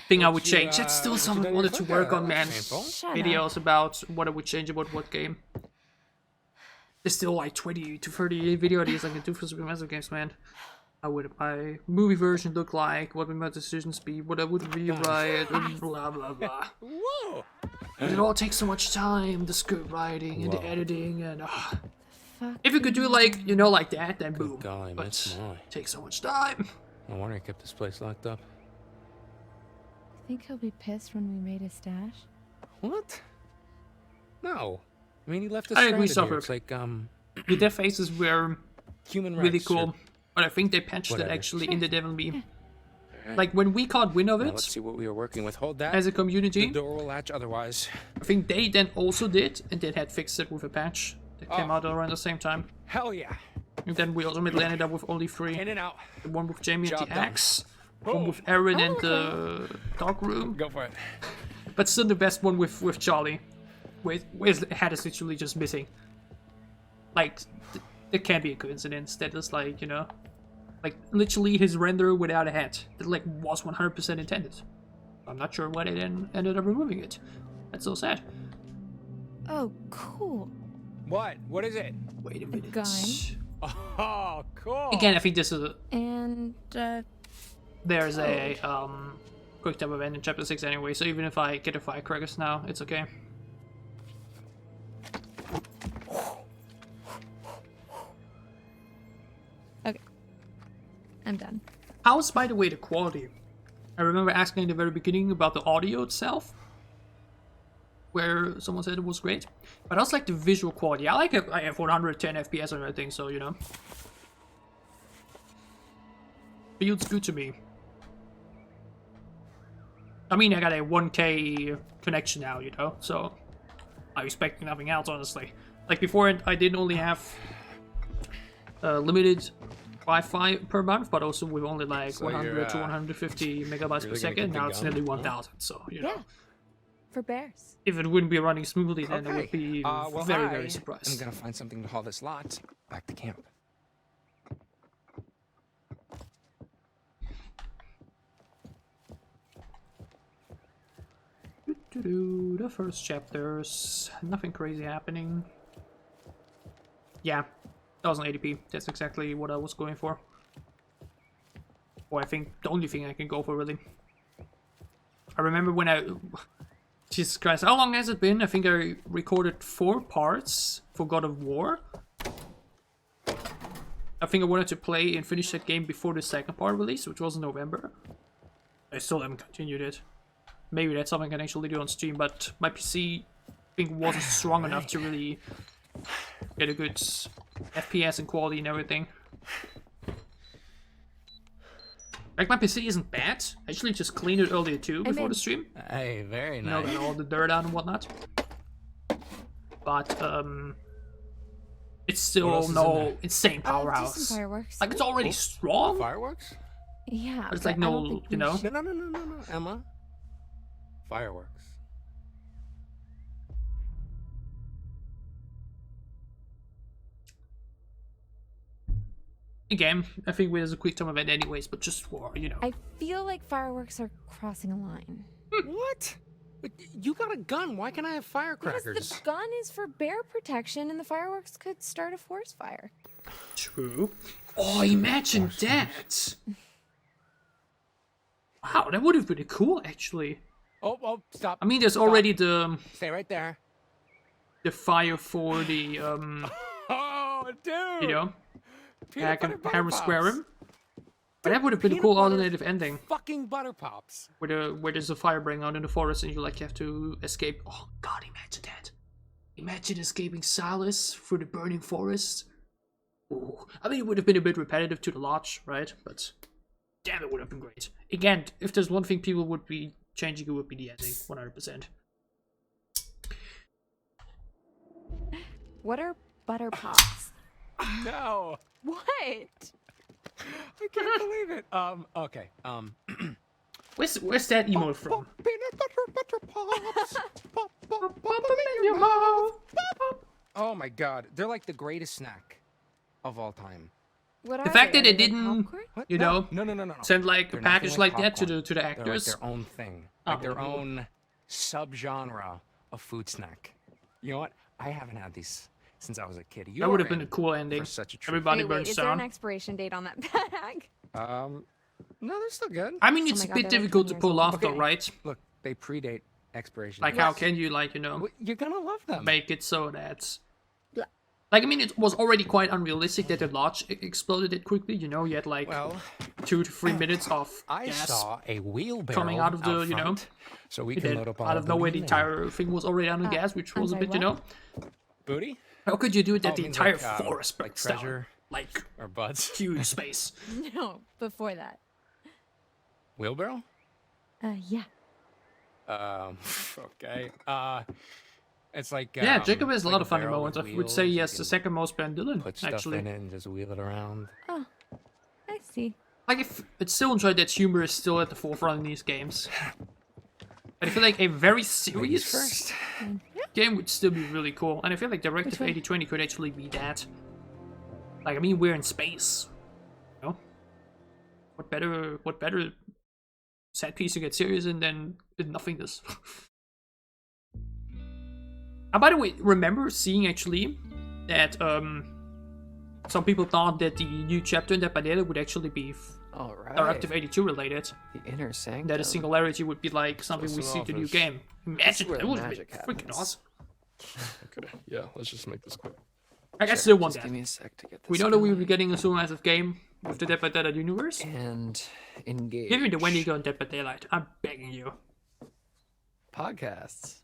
thing I would change. That's still something I wanted to work on, man. Videos about what I would change about what game. There's still like 20 to 30 video ideas I can do for Super Massive games, man. How would my movie version look like? What would my decisions be? What I would rewrite? And blah blah blah. Whoa! And it all takes so much time, the script writing and the editing, and if you could do like, you know, like that, then boom. Golly, But Miss Molly. it takes so much time. No wonder I kept this place locked up. Think he'll be pissed when we raid his stash? What? No. I mean, he left us I agree, stranded here. Suffolk. It's like, The death faces were human really rights, cool, sure. but I think they patched Whatever. it actually in the Devil Me. Like, when we caught wind of Now it, let's see what we were working with. Hold that. as a community, The door will latch otherwise. I think they then also did, and they had fixed it with a patch that came out around the same time. Hell yeah. And then we ultimately ended up with only 3. In and out. The one with Jamie and Job the done. axe, one with Erin and the dark room. Go for it. But still the best one with Charlie. With head is literally just missing. Like, it can't be a coincidence that is like, you know, like literally his render without a head. That like was 100% intended. I'm not sure why they then ended up removing it. That's so sad. Oh, cool. What? What is it? Wait a minute. Gun. Oh, cool. Again, I think this is a, And, there's a quick time event in chapter 6 anyway, so even if I get a firecrackers now, it's okay. Okay. I'm done. How's, by the way, the quality? I remember asking in the very beginning about the audio itself, where someone said it was great. But I also like the visual quality. I like it. I have 110 FPS and everything, so, you know. Feels good to me. I mean, I got a 1K connection now, you know, so I'm expecting nothing else, honestly. Like before, I didn't only have limited Wi-Fi per month, but also with only like 100 to 150 megabytes per second. Now it's nearly 1,000, so, you know. For bears. If it wouldn't be running smoothly, then I would be very, very I'm surprised. gonna find something to haul this lot back to camp. The first chapters, nothing crazy happening. Yeah, 1080p, that's exactly what I was going for. Or I think the only thing I can go for, really. I remember when Jesus Christ, how long has it been? I think I recorded 4 parts for God of War. I think I wanted to play and finish that game before the second part release, which was in November. I still haven't continued it. Maybe that's something I can actually do on stream, but my PC, I think, wasn't strong enough to really get a good FPS and quality and everything. Like, my PC isn't bad. I actually just cleaned it earlier too before the stream. Hey, very You know, nice. got all the dirt out and whatnot. But, it's What still else is in no there? insane Just some powerhouse. fireworks. Like, it's already strong. Fireworks? Yeah. But it's like I don't no, think you we know. should- No, Emma. Fireworks. Again, I think there's a quick time event anyways, but just for, you know. I feel like fireworks are crossing a line. What? But you got a gun. Why can't I have firecrackers? Because the gun is for bear protection and the fireworks could start a forest fire. True. Oh, imagine that! Wow, that would have been cool, actually. Oh, stop. I mean, there's Stop. already the Stay right there. fire for the Oh, dude. you know, Peanut butter Hammer pops. Square Rim. But that would have been a Peanut cool butter alternative ending, Fucking butter pops. where there's a fire breaking out in the forest and you like have to escape. Oh God, imagine that! Imagine escaping Silas through the burning forest. Ooh. I mean, it would have been a bit repetitive to the lodge, right? But damn, it would have been great. Again, if there's one thing people would be changing, it would be the ending, 100%. What are butter pops? No. What? I can't believe it. Okay. Where's that emote from? Peanut butter pops. Pop, pop, pop, in your mouth. Oh my God, they're like the greatest snack of all time. What are The fact they? that Are they they didn't, popcorn? What? you No. know, No. send like a They're nothing package like that to popcorn. the They're like actors. their own thing, like their Oh. own subgenre of food snack. You know what? I haven't had these since I was a kid. You That would are have been a in cool ending. for such a treat. Everybody Hey, wait, burns is there an down. expiration date on that bag? No, they're still good. I mean, Oh it's my a God, bit they're like difficult to 20 years pull old. off, though, Okay. right? Look, they predate expiration. Like, dates. how can you, like, you know, Well, you're gonna love them. make it so that... Like, I mean, it was already quite unrealistic that the lodge exploded it quickly, you know? You had, like, Well, 2 to 3 minutes of I gas saw a wheelbarrow coming out of the, you know... front, so we and can then load up all out of the nowhere, the booty entire thing was already on gas, which I'm was a sorry, bit, you know... booty How could you do it that Oh, the means entire like, forest like breaks down? treasure Like, or buds. huge space. No, before that. Wheelbarrow? Yeah. Okay. It's like Yeah, Jacob has a like lot of funny barrel moments. I with would say wheels. yes, You the can second most Ben Dillon, put stuff actually. in it and just wheel it around. Oh, I see. Like, I still enjoyed that humor is still at the forefront in these games. But I feel like a very serious first. game would still be really cool. And I feel like Directive Which one? 8020 could actually be that. Like, I mean, we're in space. You know? What better set piece to get serious in than nothingness? And by the way, remember seeing actually that some people thought that the new chapter in that Padilla would actually be All right. Or Active 82 related. The inner sanctum. That a singularity would be like something we see in the new game. Imagine that would be freaking awesome. Okay, yeah, let's just make this quick. I guess still want that. Give me a sec to get this We know that we will be getting a super massive game with the Dead by Daylight universe. And engage. Give me the Wendigo and Dead by Daylight. I'm begging you. Podcasts.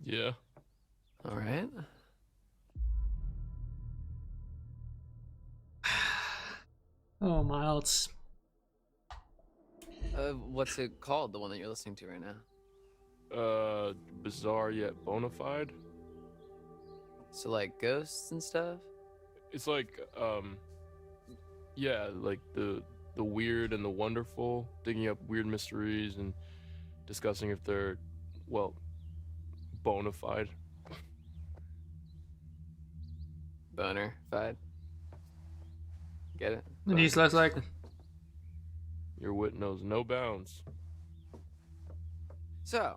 Yeah. All right. Oh, Miles. What's it called? The one that you're listening to right now? Bizarre yet bona fide. So like ghosts and stuff? It's like, yeah, like the weird and the wonderful, digging up weird mysteries and discussing if they're, well, bona fide. Boner fide. Get it? And he's less like, your wit knows no bounds. So.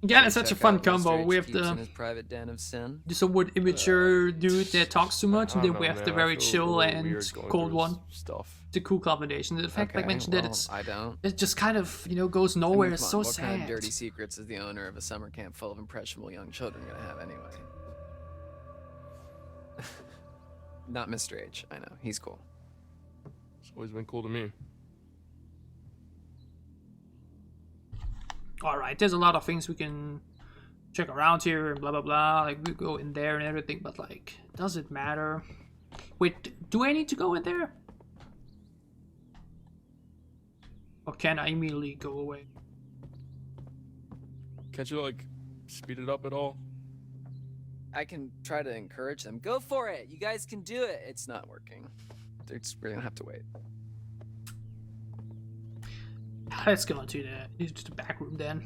Yeah, it's such a fun Check out combo. Mr. We have H keeps in the his private den of sin. somewhat immature dude that talks too much, and then we have the man, very I feel chill really and weird going cold through one. Stuff. The cool combination. The fact, like I mentioned, that well, it's I don't. it just kind of goes nowhere. I mean, It's come so on, what sad. kind of dirty secrets is the owner of a summer camp full of impressionable young children gonna have anyway? Not Mr. H. I know he's cool. It's always been cool to me. All right, there's a lot of things we can check around here and blah blah blah. Like we go in there and everything, but like, does it matter? Wait, do I need to go in there? Or can I immediately go away? Can't you like speed it up at all? I can try to encourage them. Go for it. You guys can do it. It's not working. We're gonna have to wait. Let's go into the back room then.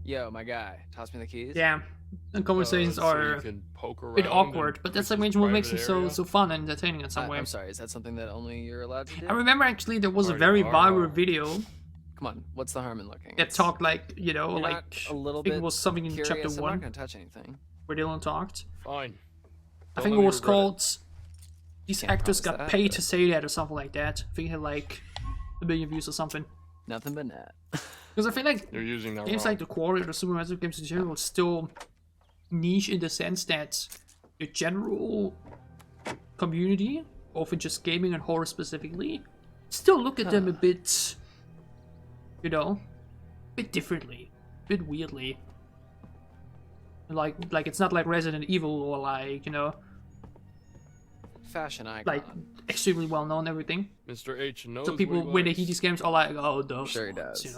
Yo, my guy, toss me the keys. Yeah, and conversations so are you can poke a bit around awkward, and but that's push like this what makes it private so area. so fun and entertaining in some way. I'm sorry. Is that something that only you're allowed to do? I remember actually there was a Party very hard. viral video Come on. What's the harm in looking? that talked like You're like not a little I think bit it was something in curious? chapter I'm 1 not gonna touch anything. where Dylan talked. Fine. I Don't think let it me was regret called "These Can't actors promise got that, paid but- to say that" or something like that. I think it had like 1 billion views or something. Nothing but net. Because I feel like You're using that games wrong. like the Quarry or the Supermassive games in general is still niche in the sense that the general community, both in just gaming and horror specifically, still look at them a bit, a bit differently, a bit weirdly. Like it's not like Resident Evil or like, Fashion icon. like extremely well known and everything. Mr. H knows So people, what he when they likes. hear these games, are like, oh, those Sure he ones, does.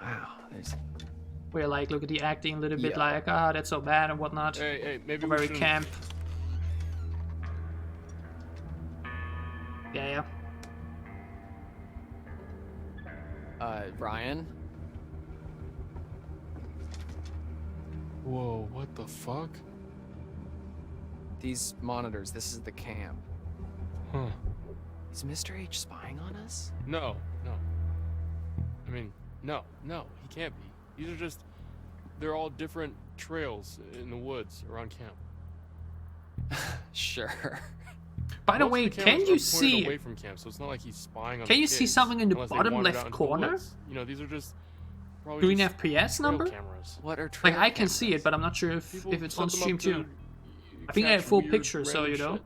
Wow. There's... Where like, look at the acting a little bit Yeah. like, that's so bad and whatnot. Hey, maybe we Very shouldn't- camp. Yeah. Ryan? Whoa, what the fuck? These monitors, this is the camp. Huh. Is Mr. H spying on us? No. I mean, no, he can't be. These are just, they're all different trails in the woods around camp. Sure. By the Most of way, cameras can are you pointed see? away from camp, so it's not like he's spying on Can the you see kids, something in the unless they bottom wandered left out into the corner? woods. These are just probably Green just FPS trail number? cameras. What are Like trail I can cameras? see it, but I'm not sure if People it's set on them stream up to too. I think I have catch full weird, picture, so random shit.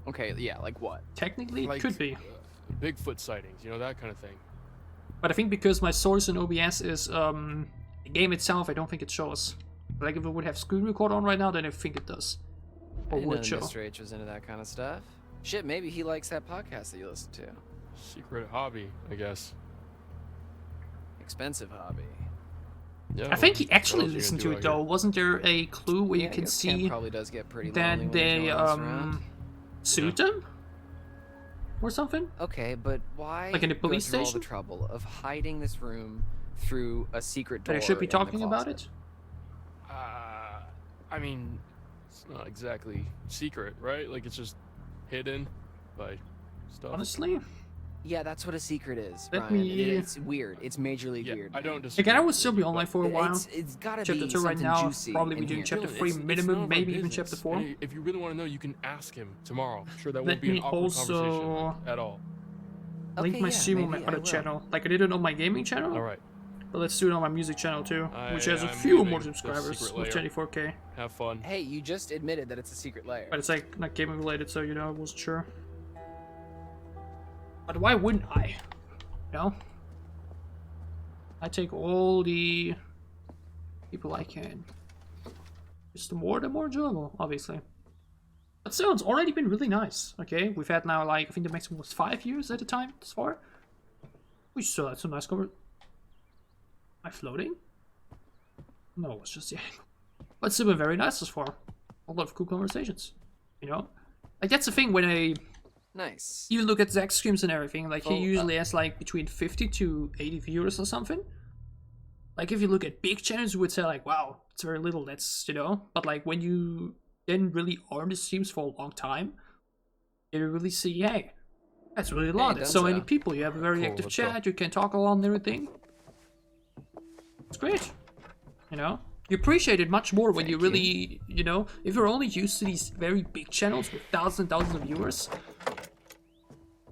Okay, yeah, like what? Technically, Like, it could be. Bigfoot sightings, that kind of thing. But I think because my source in OBS is the game itself, I don't think it shows. Like if it would have screen record on right now, then I think it does. I Or didn't know would show. Mr. H was into that kind of stuff. Shit, maybe he likes that podcast that you listen to. Secret hobby, I guess. Expensive hobby. Yeah, I think he what actually else are you listened gonna to do it out though. Wasn't there a clue where Yeah, you can your camp see probably does get pretty lonely that when they there's no one else around. suit them or something? Okay, but why Like in the go police through all station? the trouble of hiding this room through a secret door? That I should be in the talking about closet? it? I mean, it's not exactly secret, right? Like it's just hidden by stuff. Honestly, Yeah, that's what a secret is, Let Brian. me- It's weird. It's majorly weird. I don't disagree. Again, I will still be online for a while. It's gotta Chapter be 2 right something now. juicy Probably in be doing here. chapter Dylan, 3 it's none minimum, of our maybe even business. chapter 4. And if you really want to know, you can ask him tomorrow. I'm sure that Let won't be me an awkward also conversation at all. link my stream on my other channel. Like I did it on my gaming channel. All right. But let's do it on my music channel too, which has a I'm few leaving more the subscribers secret with layer. 24k. Have fun. Hey, you just admitted that it's a secret layer. But it's like not gaming related, so you know I wasn't sure. But why wouldn't I? You know? I take all the people I can. Just the more enjoyable, obviously. But still, it's already been really nice. Okay, we've had now like I think the maximum was 5 years at a time this far. We still had some nice cover. Am I floating? No, it's just the angle. But it's still been very nice thus far. A lot of cool conversations. You know? Like that's the thing when I Nice. you look at Zach's streams and everything, like he Oh, usually has like between 50 to 80 viewers or something. Like if you look at big channels, you would say like, wow, it's very little, that's, you know. But like when you then really are in the streams for a long time, you really see, hey, that's really a lot. There's so many people, you have a very active chat, you can talk a lot and everything. It's great. You know? You appreciate it much more when you really, you know, if you're only used to these very big channels with thousands and thousands of viewers,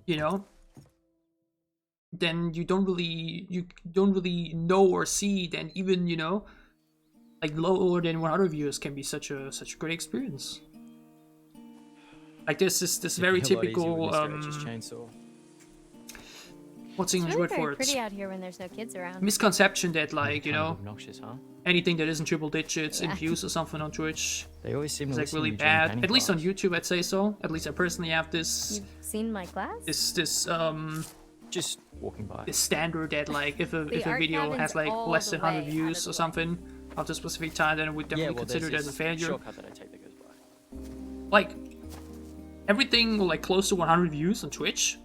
you know, then you don't really know or see then even, you know, like lower than 100 viewers can be such a great experience. Like this very typical what's the It's English really word very for it? pretty out here when there's no kids around. Misconception that like, you know, obnoxious, huh? anything that isn't triple digits in Yeah. views or something on Twitch They always seem to is like listen really to you during bad. painting At least on class. YouTube, I'd say so. At least I personally have this You've seen my class? this just walking by. this standard that like if a art video cabin's has like all less the than 100 way out views of or the something after a specific time, then I would definitely consider it as a failure. Shortcut that I take that goes by. Like everything like close to 100 views on Twitch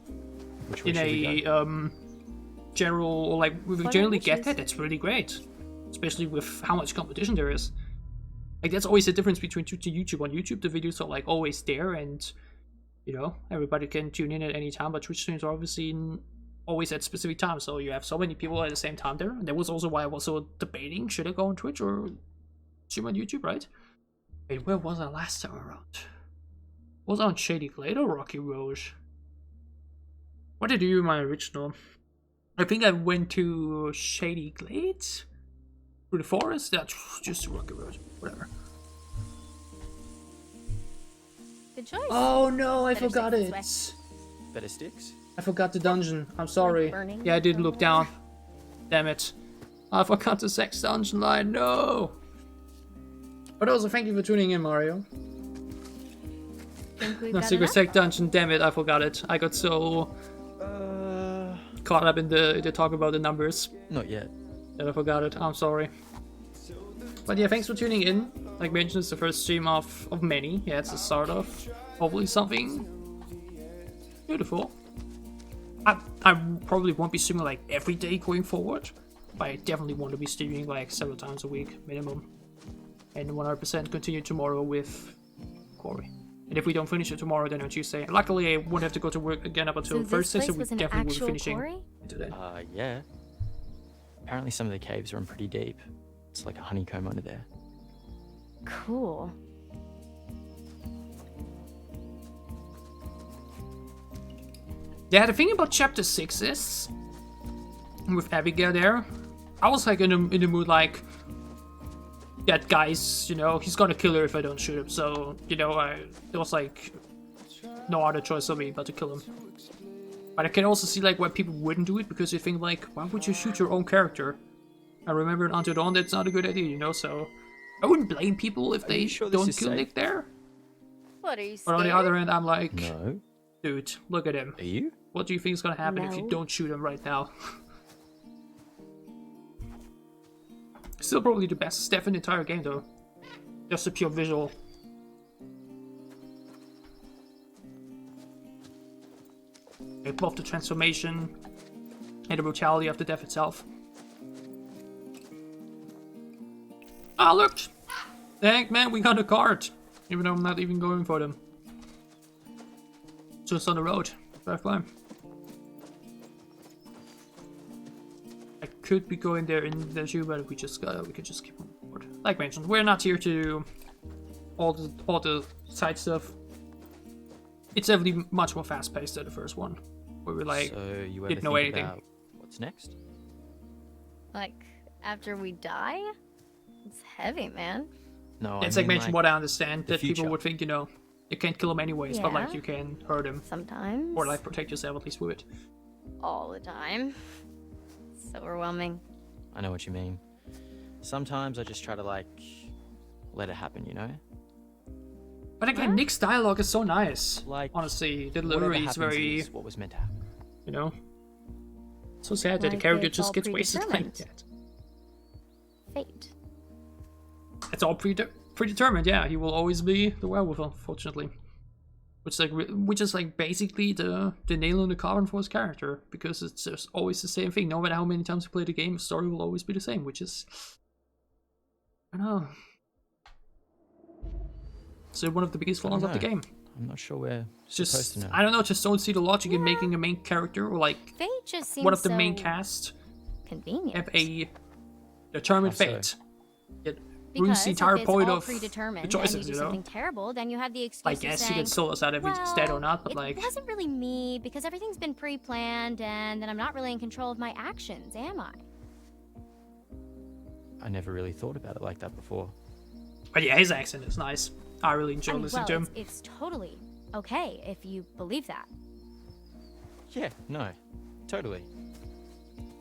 Which way in should we go? a general, or like we What generally are get wishes? that. That's really great, especially with how much competition there is. Like that's always the difference between Twitch and YouTube. On YouTube, the videos are like always there, and you know everybody can tune in at any time. But Twitch streams are obviously always at specific times, so you have so many people at the same time there. And that was also why I was so debating: should I go on Twitch or stream on YouTube? Right? Wait, where was I last time around? Was I on Shady Glade or Rocky Road? What did I do in my original? I think I went to Shady Glade? Through the forest? That's just Rocky Road. Whatever. Good choice. Oh no, I Better forgot stick it. this Better sticks? I forgot the dungeon. I'm sorry. burning Yeah, I did look down. Damn it. I forgot the sex dungeon line. No! But also, thank you for tuning in, Mario. Think we've No, got secret enough? sex dungeon. Damn it, I forgot it. I got so caught up in the talk about the numbers Not yet. that I forgot it. I'm sorry. But yeah, thanks for tuning in. Like mentioned, it's the first stream of many. Yeah, it's the start of hopefully something beautiful. I probably won't be streaming like every day going forward, but I definitely want to be streaming like several times a week minimum, and 100% continue tomorrow with Quarry. And if we don't finish it tomorrow, then on Tuesday. Luckily, I won't have to go to work again up until So this Thursday, so place we was an definitely will be actual finishing quarry? today. Yeah. Apparently some of the caves run pretty deep. It's like a honeycomb under there. Cool. Yeah, the thing about chapter 6 is, with Abigail there, I was like in the mood like, that guy's, you know, he's gonna kill her if I don't shoot him, so, you know, there was like no other choice for me but to kill him. But I can also see like why people wouldn't do it, because you think like, why would you shoot your own character? I remember in Until Dawn that's not a good idea, you know, so I wouldn't blame people if they don't kill Nick there. What, are you But scared? on the other hand, I'm like, No. dude, look at him. Are you? What do you think is gonna happen if you No. don't shoot him right now? Still probably the best Steph in the entire game though. Just a pure visual. I love the transformation and the brutality of the death itself. Ah, look! Thank man, we got a card! Even though I'm not even going for them. Just on the road. Fair climb. I could be going there in the zoo, but we could just keep on board. Like mentioned, we're not here to do all the side stuff. It's definitely much more fast paced than the first one, where we like so you didn't know anything. About what's next? Like after we die? It's heavy, man. No, it's like mentioned what I understand that people would think, you can't kill them anyways, but like Yeah. you can hurt them. Sometimes. Or like protect yourself at least with it. All the time. It's overwhelming. I know what you mean. Sometimes I just try to like let it happen, But again, Nick's dialogue is so nice. Like, honestly, the delivery is very is what was meant to happen. So sad that the Like character it's just all gets wasted like that. Fate. It's all predetermined, yeah. He will always be the werewolf, unfortunately. Which is like basically the nail in the coffin for his character, because it's just always the same thing. No matter how many times you play the game, the story will always be the same, which is, I don't know. So one of the biggest flaws of the game. I'm not sure we're Just supposed to know. I don't know. Just don't see the logic in making a main character or like Fate just seems one of the so main cast convenient. have a determined How so? fate. It Because ruins the entire if it's point all of predetermined the choices, and you do something terrible, then you have the excuse I of guess you saying, can still decide if it's dead or not, but it like wasn't really me because everything's been pre-planned and then I'm not really in control of my actions, am I? I never really thought about it like that before. But yeah, his accent is nice. I really enjoy listening to him. It's totally okay if you believe that. Yeah, no, totally.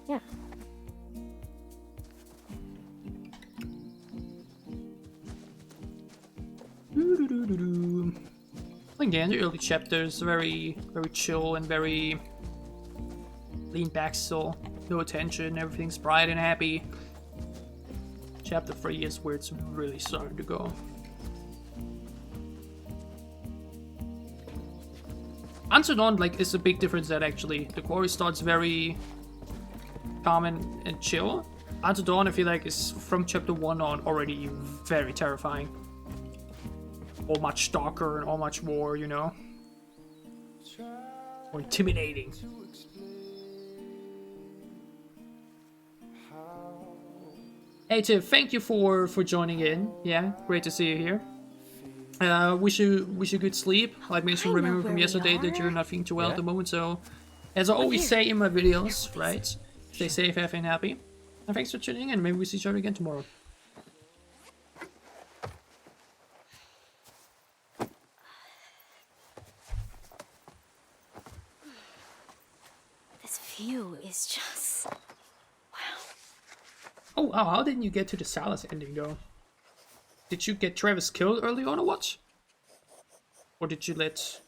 Yeah. Again, the early chapters very chill and very lean back still. No attention, everything's bright and happy. Chapter 3 is where it's really starting to go. Until Dawn, like, is a big difference that actually the Quarry starts very calm and chill. Until Dawn, I feel like, is from chapter 1 on already very terrifying. All much darker and all much more, more intimidating. Hey Tiff, thank you for joining in. Yeah, great to see you here. Wish you good sleep. Like mentioned, remember from yesterday that you're not feeling too well at the moment. So, as I always say in my videos, right? Stay safe, happy, and happy. And thanks for tuning in. Maybe we see each other again tomorrow. This view is just Oh, wow, how didn't you get to the Salas ending though? Did you get Travis killed early on or what? Or did you let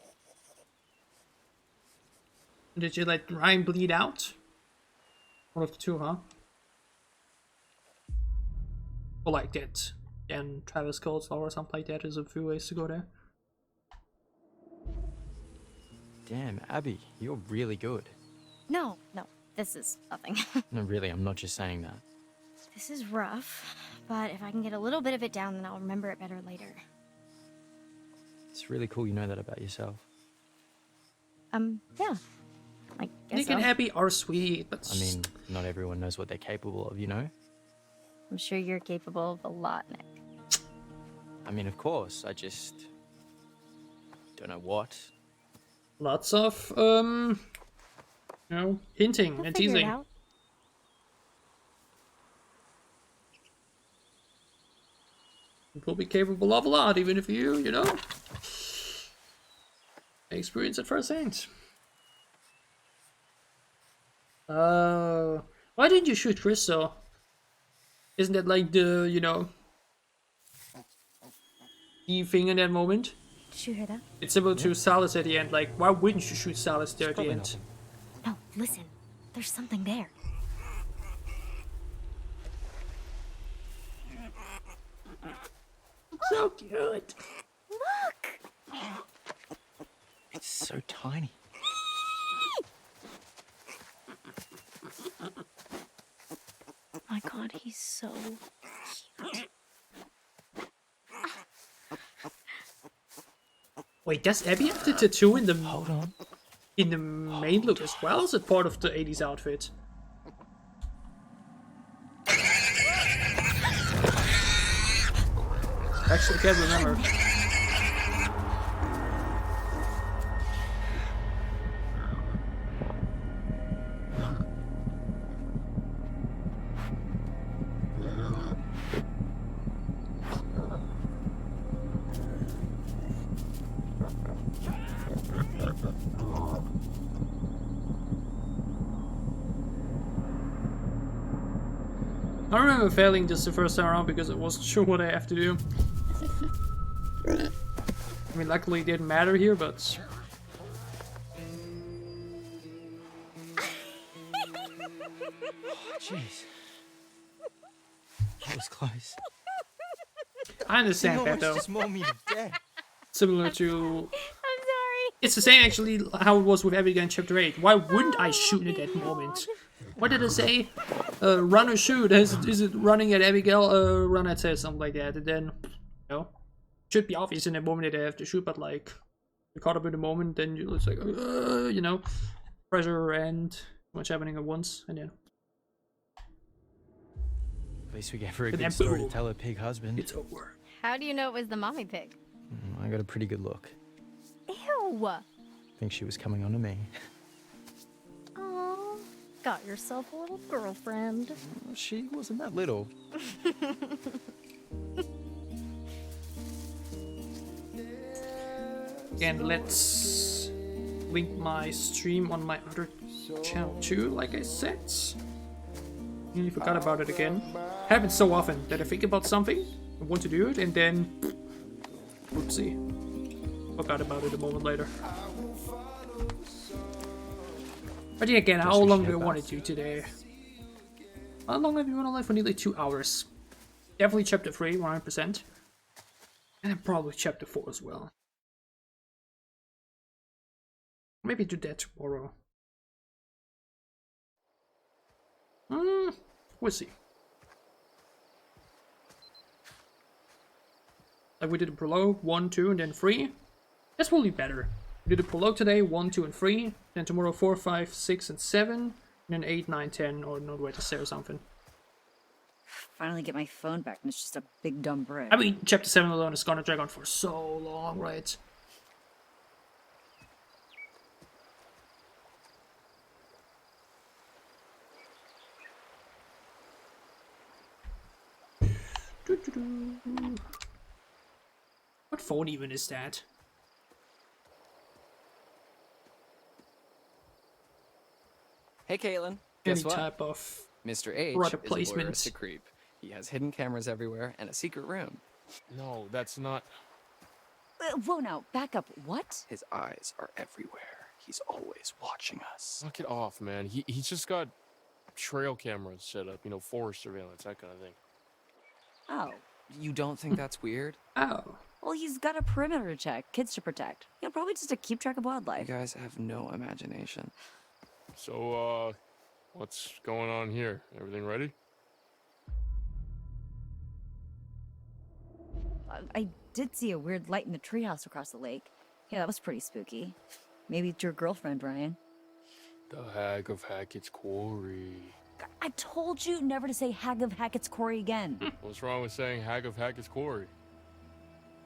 Ryan bleed out? One of the two, huh? Or like that. And Travis killed or something like that. There's a few ways to go there. Damn, Abby, you're really good. No, this is nothing. No, really, I'm not just saying that. This is rough, but if I can get a little bit of it down, then I'll remember it better later. It's really cool you know that about yourself. Yeah. I guess Nick so. and Abby are sweet, but I mean, not everyone knows what they're capable of, I'm sure you're capable of a lot, Nick. I mean, of course, I just don't know what. lots of hinting We'll and figure it teasing. out. Will be capable of a lot, even if you experience at first hand. Why didn't you shoot Chris though? Isn't that like the, key thing in that moment? Did you hear that? It's similar to Salas at the end, like, why wouldn't you shoot Salas there at the end? No, listen. There's something there. So cute. Look! It's so tiny. My God, he's so cute. Wait, does Abby have the tattoo in the in the main look as well? Is it part of the 80s outfit? actually can't remember. I remember failing just the first time around because I wasn't sure what I have to do. I mean, luckily it didn't matter here, but... Jeez. That was close. I understand that though. Just mauled me to death. Similar to... I'm sorry. It's the same actually how it was with Abigail in chapter 8. Why wouldn't I shoot at that moment? What did it say? Run or shoot? Is it running at Abigail? Run at her, something like that. And then, you know, should be obvious in that moment that I have to shoot, but like, you're caught up in the moment, then you're just like, you know, pressure and too much happening at once, and then. At least we gave her a And good then story to boom. tell her pig husband. It's over. How do you know it was the mommy pig? I got a pretty good look. Ew. I think she was coming on to me. Aw, got yourself a little girlfriend. She wasn't that little. And let's link my stream on my other channel too, like I said. Nearly forgot about it again. Happens so often that I think about something, I want to do it, and then whoopsie. Forgot about it a moment later. But yeah, again, how long do I want to do today? How long have you been alive? For nearly 2 hours. Definitely chapter 3, 100%. And then probably chapter 4 as well. Maybe do that tomorrow. We'll see. Like we did a prologue, 1, 2, and then 3. That's probably better. We did a prologue today, 1, 2, and 3. Then tomorrow 4, 5, 6, and 7. And then 8, 9, 10, or not way to say or something. Finally get my phone back, and it's just a big dumb brick. I mean, chapter 7 alone is gonna drag on for so long, right? What phone even is that? Hey, Kaitlyn. Any Guess what? type of Mr. H product is a placement. voyeuristic creep. He has hidden cameras everywhere and a secret room. No, that's not. Whoa, now, back up. What? His eyes are everywhere. He's always watching us. Knock it off, man. He's just got trail cameras set up, you know, forest surveillance, that kind of thing. Oh. You don't think that's weird? Oh. Well, he's got a perimeter to check, kids to protect. You know, probably just to keep track of You wildlife. guys have no imagination. So, what's going on here? Everything ready? I did see a weird light in the treehouse across the lake. Yeah, that was pretty spooky. Maybe it's your girlfriend, Ryan. The Hag of Hackett's Quarry. I told you never to say Hag of Hackett's Quarry again. What's wrong with saying Hag of Hackett's Quarry?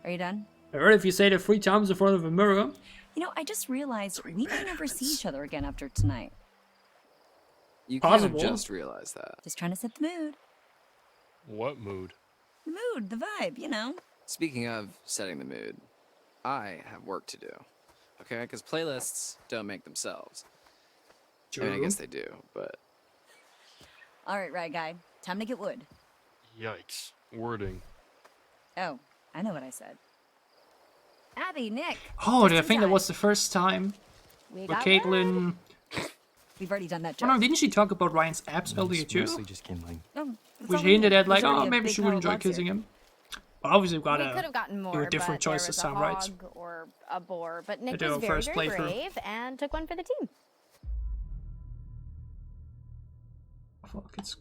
Are you done? I heard if you say that 3 times in front of a mirror. You know, I just realized we may never see each other again after tonight. You Possible. can't have just realized that. Just trying to set the mood. What mood? The mood, the vibe, you know. Speaking of setting the mood, I have work to do. Okay? Because playlists don't make themselves. I mean, I guess they do, but... All right, guy. Time to get wood. Yikes. Wording. Oh, I know what I said. Abby, Nick. Oh, just I in think that time. was the first time We with got Kaitlyn. We've already done that Oh joke. no, didn't she talk about Ryan's abs earlier It's too? mostly just kindling. Oh, that's Which all we hinted need. at like, There's already oh, a maybe big she would pile of enjoy logs here. kissing him. But obviously, we've got We could to have gotten more, do a different but choice there this was time, a right? hog or a boar. But Nick do was a very, first very playthrough. brave and took one for the team. Fuck, it's...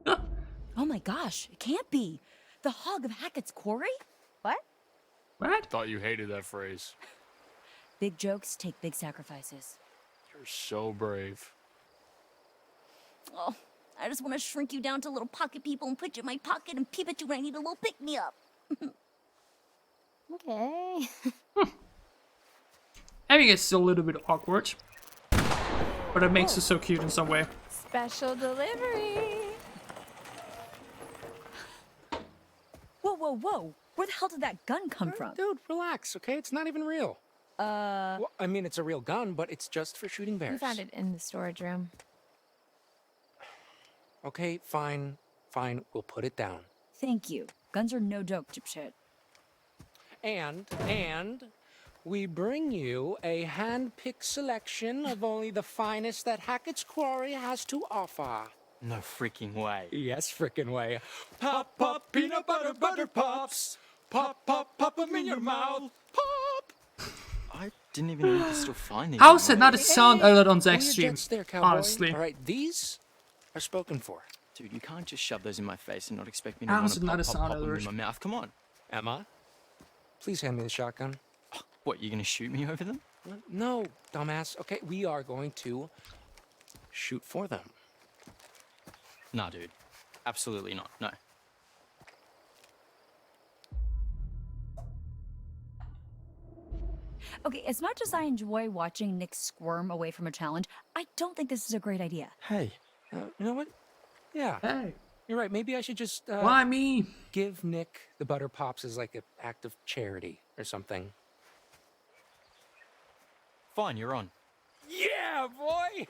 Oh my gosh, it can't be. The Hog of Hackett's Quarry? What? What? Thought you hated that phrase. Big jokes take big sacrifices. You're so brave. Oh, I just want to shrink you down to little pocket people and put you in my pocket and peep at you when I need a little pick-me-up. Okay. Abigail's still a little bit awkward, but it makes her so cute in some way. Special delivery. Whoa, whoa, whoa. Where the hell did that gun come from? Dude, relax, okay? It's not even real. Well, I mean, it's a real gun, but it's just for shooting bears. We found it in the storage room. Okay, fine. Fine, we'll put it down. Thank you. Guns are no joke, dipshit. And we bring you a hand-picked selection of only the finest that Hackett's Quarry has to offer. No freaking way. Yes, frickin' way. Pop, pop, peanut butter, butter pops. Pop, pop, pop them in your mouth. Pop! I didn't even know you could still find these. How is it not a sound alert on Hold your Zach's stream? jets there, cowboy. Honestly. All right, these are spoken for. Dude, you can't just shove those in my face and not expect me to How want is to it not pop, a pop, sound pop them alert? in my mouth. Come on. Emma, please hand me the shotgun. What, you gonna shoot me over them? No, dumbass. Okay, we are going to shoot for them. Nah, dude. Absolutely not. No. Okay, as much as I enjoy watching Nick squirm away from a challenge, I don't think this is a great idea. Hey. You know what? Yeah. Hey. You're right. Maybe I should just Why me? give Nick the butter pops as like an act of charity or something. Fine, you're on. Yeah, boy.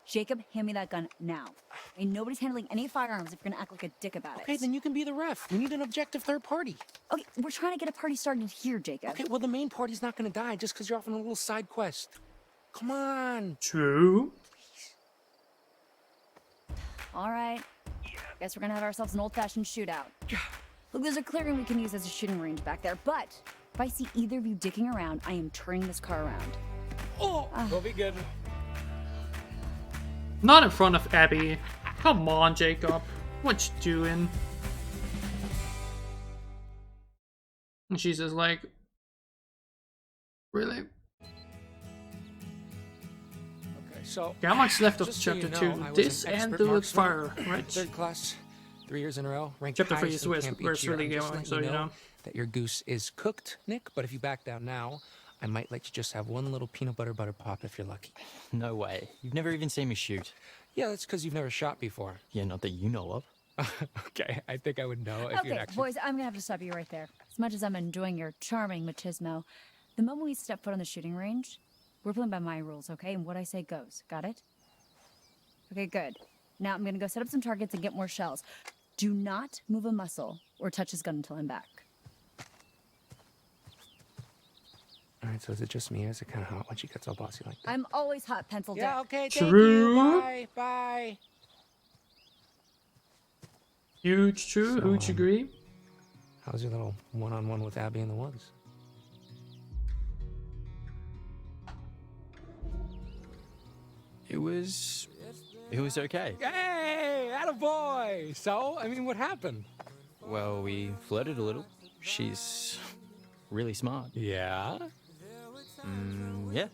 Jacob, hand me that gun now. I mean, nobody's handling any firearms if you're gonna act like a dick about it. Okay, then you can be the ref. We need an objective third party. Okay, we're trying to get a party started here, Jacob. Okay, well, the main party's not gonna die just because you're off on a little side quest. Come on. True. All right. Guess we're gonna have ourselves an old-fashioned shootout. Look, there's a clearing we can use as a shooting range back there, but if I see either of you dicking around, I am turning this car around. Oh, we'll be good. Not in front of Abby. Come on, Jacob. What you doing? And she's just like, really? Okay, so Yeah, how much left of just so chapter you know, 2? I was This an and expert the marksman, fire, right? Third class, 3 years in a row. Ranked Chapter 3 highest is in where's camp each where's year. really I'm just going, letting so you know. that your goose is cooked, Nick. But if you back down now, I might let you just have one little peanut butter pop if you're lucky. No way. You've never even seen me shoot. Yeah, that's because you've never shot before. Yeah, not that you know of. Okay, I think I would know if you'd Okay, actually... boys, I'm gonna have to stop you right there. As much as I'm enjoying your charming machismo, the moment we step foot on the shooting range, we're playing by my rules, okay? And what I say goes. Got it? Okay, good. Now I'm gonna go set up some targets and get more shells. Do not move a muscle or touch his gun until I'm back. All right, so is it just me or is it kind of hot when she gets all bossy like that? I'm always hot, pencil Yeah, dick. okay, thank True. you. Bye, bye. Huge true, So, huge agree. How's your little one-on-one with Abby in the woods? It was okay. Hey, attaboy! So, I mean, what happened? Well, we flirted a little. She's really smart. Yeah? Yeah.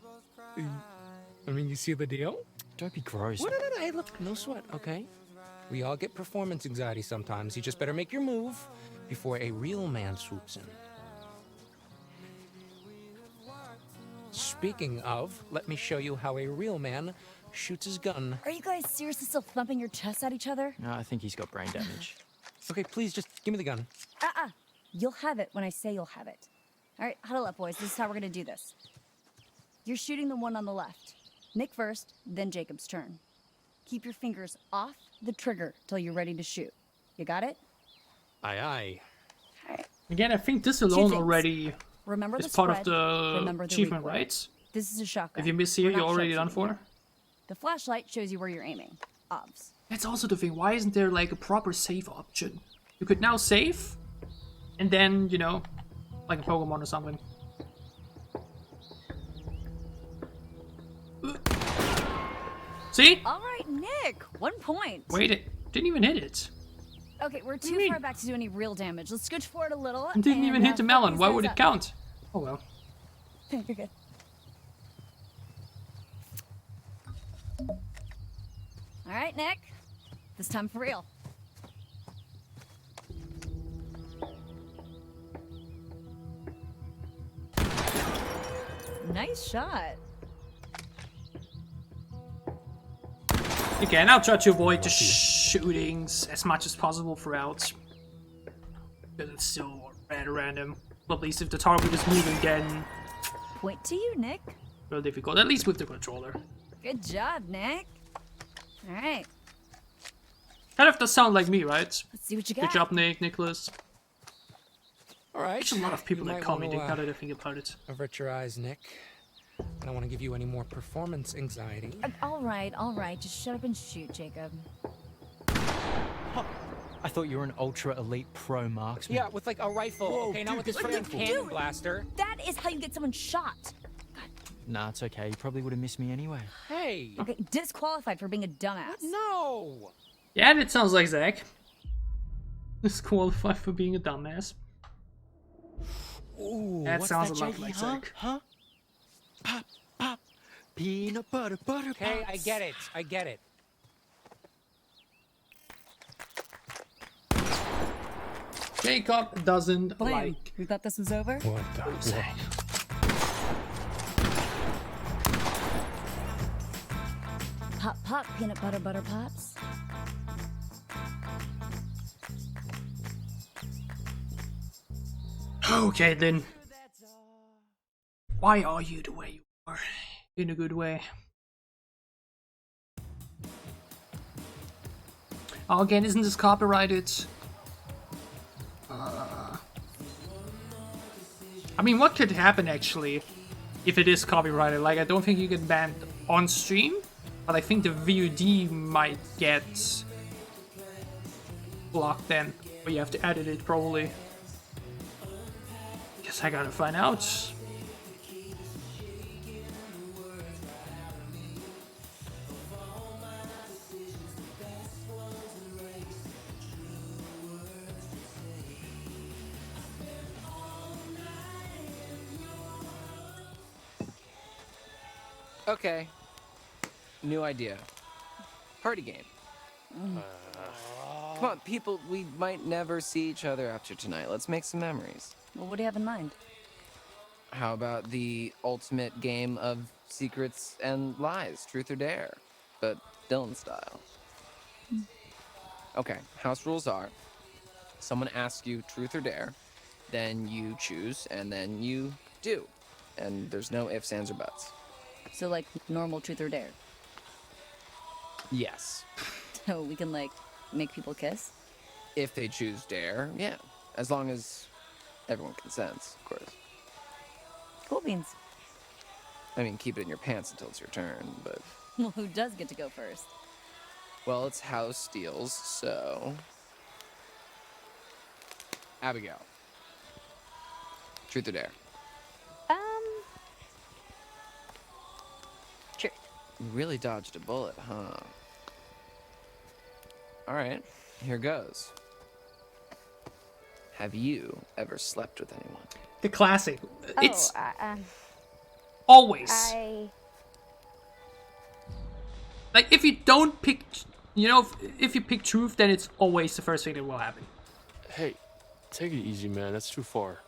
I mean, you see the deal? Don't be gross. What? No. Hey, look, no sweat, okay? We all get performance anxiety sometimes. You just better make your move before a real man swoops in. Speaking of, let me show you how a real man shoots his gun. Are you guys seriously still thumping your chests at each other? No, I think he's got brain damage. Okay, please, just give me the gun. You'll have it when I say you'll have it. All right, huddle up, boys. This is how we're gonna do this. You're shooting the one on the left. Nick first, then Jacob's turn. Keep your fingers off the trigger till you're ready to shoot. You got it? Aye, aye. Again, I think this Two alone things. already Remember is the part spread, of the remember the achievement, recoil. right? This is a shotgun. If you miss here, We're you're not already done sharpshooting. for. The flashlight shows you where you're aiming. Obs. That's also the thing. Why isn't there like a proper save option? You could now save, and then, you know, like a Pokemon or something. See? All right, Nick. 1 point. Wait, it didn't even hit it. Okay, we're do you too mean? far back to do any real damage. Let's scooch forward a little. It didn't even hit the melon. Why would it count? count? Oh well. You're good. All right, Nick. This time for real. Nice shot. Again, I'll try to avoid the shootings as much as possible throughout. Because it's still rather random. Well, at least if the target is moving again. Point to you, Nick. Real difficult, at least with the controller. Good job, Nick. All right. Kind of does sound like me, right? Let's see what you got. Good job, Nick, Nicholas. All right. There's a lot of people You that might call me wanna, Nick, now that I think about it. Avert your eyes, Nick. I don't want to give you any more performance anxiety. All right. Just shut up and shoot, Jacob. I thought you were an ultra elite pro marksman. Yeah, with like a rifle. Whoa, okay, not dude, with this be freaking careful. cannon blaster. That is how you get someone shot. Nah, it's okay. You probably would have missed me anyway. Hey. Okay, disqualified for being a dumbass. No. Yeah, that sounds like Zach. Disqualified for being a dumbass. Ooh, That what's sounds that, a lot Jakey, like huh? Zach. Huh? Pop, pop. Peanut butter, butter, Okay, pops. I get it. Jacob doesn't Blam. like. You thought this was over? What the Zach. Pop, pop, peanut butter, butter pops. Oh, Kaitlyn. Why are you the way you are? In a good way. Oh, again, isn't this copyrighted? I mean, what could happen actually if it is copyrighted? Like, I don't think you get banned on stream, but I think the VOD might get blocked then. But you have to edit it probably. Guess I gotta find out. Okay. New idea. Party game. Come on, people, we might never see each other after tonight. Let's make some memories. Well, what do you have in mind? How about the ultimate game of secrets and lies, truth or dare, but Dylan style? Okay, house rules are, someone asks you truth or dare, then you choose, and then you do. And there's no ifs, ands, or buts. So, like, normal truth or dare. Yes. So we can, like, make people kiss? If they choose dare, yeah. As long as everyone consents, of course. Cool beans. I mean, keep it in your pants until it's your turn, but... Well, who does get to go first? Well, it's house deals, so... Abigail. Truth or dare? Truth. You really dodged a bullet, huh? Alright, here goes. Have you ever slept with anyone? The classic. It's Oh, always. I Like, if you don't pick, you know, if you pick truth, then it's always the first thing that will happen. Hey, take it easy, man. That's too far.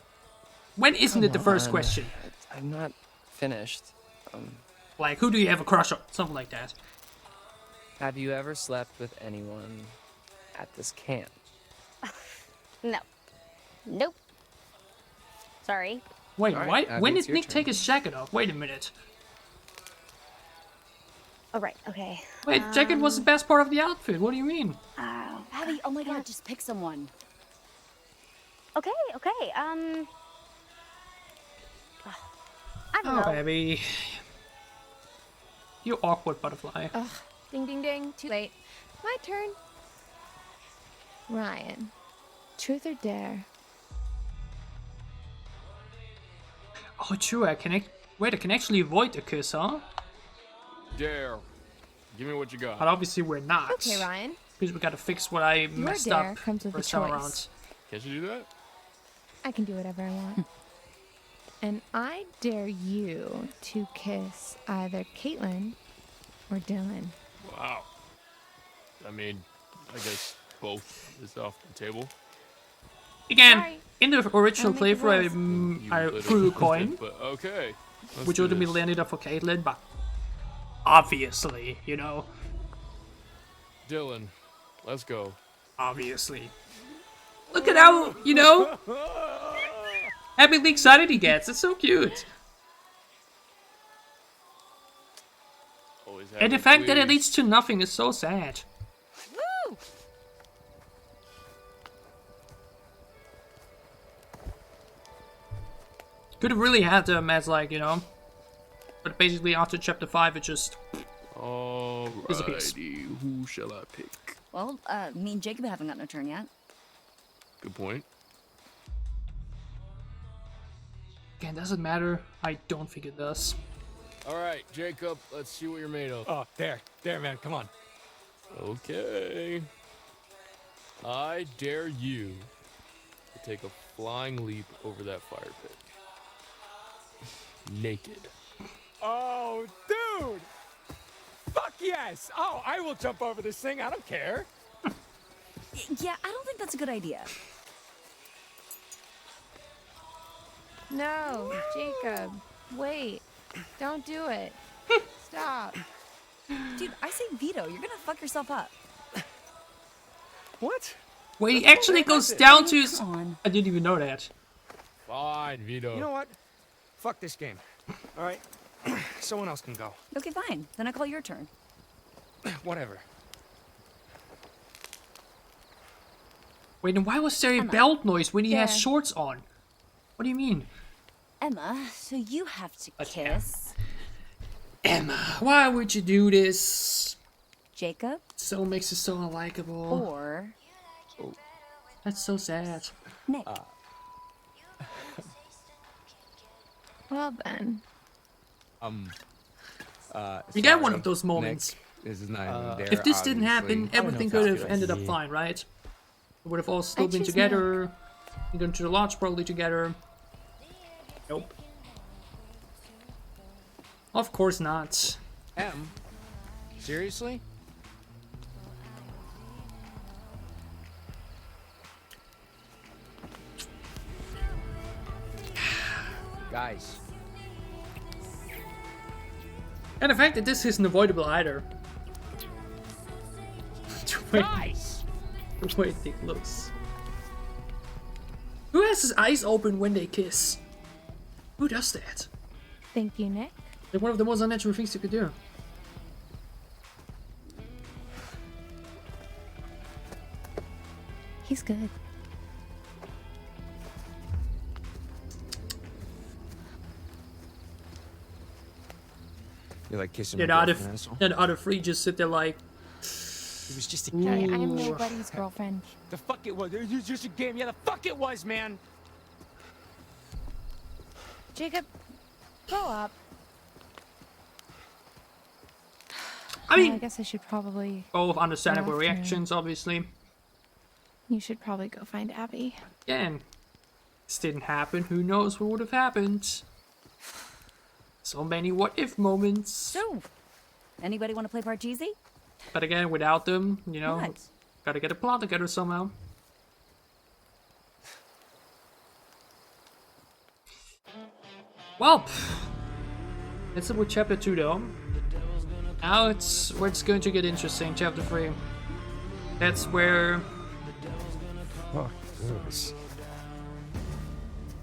When isn't it the first on. question? I'm not finished. Like, who do you have a crush on? Something like that. Have you ever slept with anyone at this camp? no. Nope. Sorry. Wait, All right, why? Abby, When it's did your Nick turn. take his jacket off? Wait a minute. Oh, right. Okay. Wait, jacket was the best part of the outfit. What do you mean? Abby, oh my god, just pick someone. Okay. I don't Oh, know. baby. You awkward butterfly. Ugh. Ding, ding, ding. Too late. My turn. Ryan. Truth or dare? Oh, true. I can. Wait, I can actually avoid the kiss, huh? Dare. Give me what you got. But obviously we're not. Okay, Ryan. Because we gotta fix what I messed dare up comes with a first time choice. around. Can't you do that? I can do whatever I want. And I dare you to kiss either Kaitlyn or Dylan. Wow. I mean, I guess both is off the table. Again, Sorry. in the original I'll make it playthrough, You I literally threw a did, coin. But okay. which would have been landed up for Kaitlyn, but obviously, you know. Dylan, let's go. Obviously. Look at how, you know, happily excited he gets. It's so cute. And the fact that it leads to nothing is so sad. Woo! Could have really had them as, like, you know. But basically, after chapter 5, it just disappears. Alrighty, who shall I pick? Well, me and Jacob haven't gotten a turn yet. Good point. Again, doesn't matter. I don't think it does. Alright, Jacob, let's see what you're made of. Oh, there, man, come on. Okay. I dare you to take a flying leap over that fire pit. Naked. Oh, dude! Fuck yes! Oh, I will jump over this thing. I don't care. Yeah, I don't think that's a good idea. No, Jacob. Wait. Don't do it. Stop. Dude, I say veto. You're gonna fuck yourself up. What? Wait, he actually goes down to his... I didn't even know that. Fine, Vito. You know what? Fuck this game. All right? Someone else can go. Okay, fine. Then I call your turn. Whatever. Wait, and why was there a belt noise when he has shorts on? What do you mean? Emma, so you have to kiss. Emma, why would you do this? Jacob? So makes it so unlikable. Or... Oh, that's so sad. Nick. Well then. You got one of those moments. Nick, this is not even there, if this didn't happen, obviously. everything could have ended up fine, right? We would have all still been together. Gone to the lodge probably together. Nope. Of course not. Em? Seriously? Guys. And the fact that this isn't avoidable either. Guys! The way it looks. Who has his eyes open when they kiss? Who does that? Thank you, Nick. They're one of the most unnatural things you could do. He's good. You like kissing Yeah, my the girlfriend, asshole? other three just sit there like... It was just a Hey, game. I'm nobody's girlfriend. The fuck it was. It was just a game. Yeah, the fuck it was, man. Jacob, grow up. I mean... I guess I should probably... Both understandable go after- reactions, obviously. You should probably go find Abby. Again, this didn't happen. Who knows what would have happened? So many what-if moments. So, anybody want to play Parcheesi? But again, without them, you know, What? gotta get a plot together somehow. Well, that's it with chapter 2 though. Now it's where it's going to get interesting, chapter 3. That's where...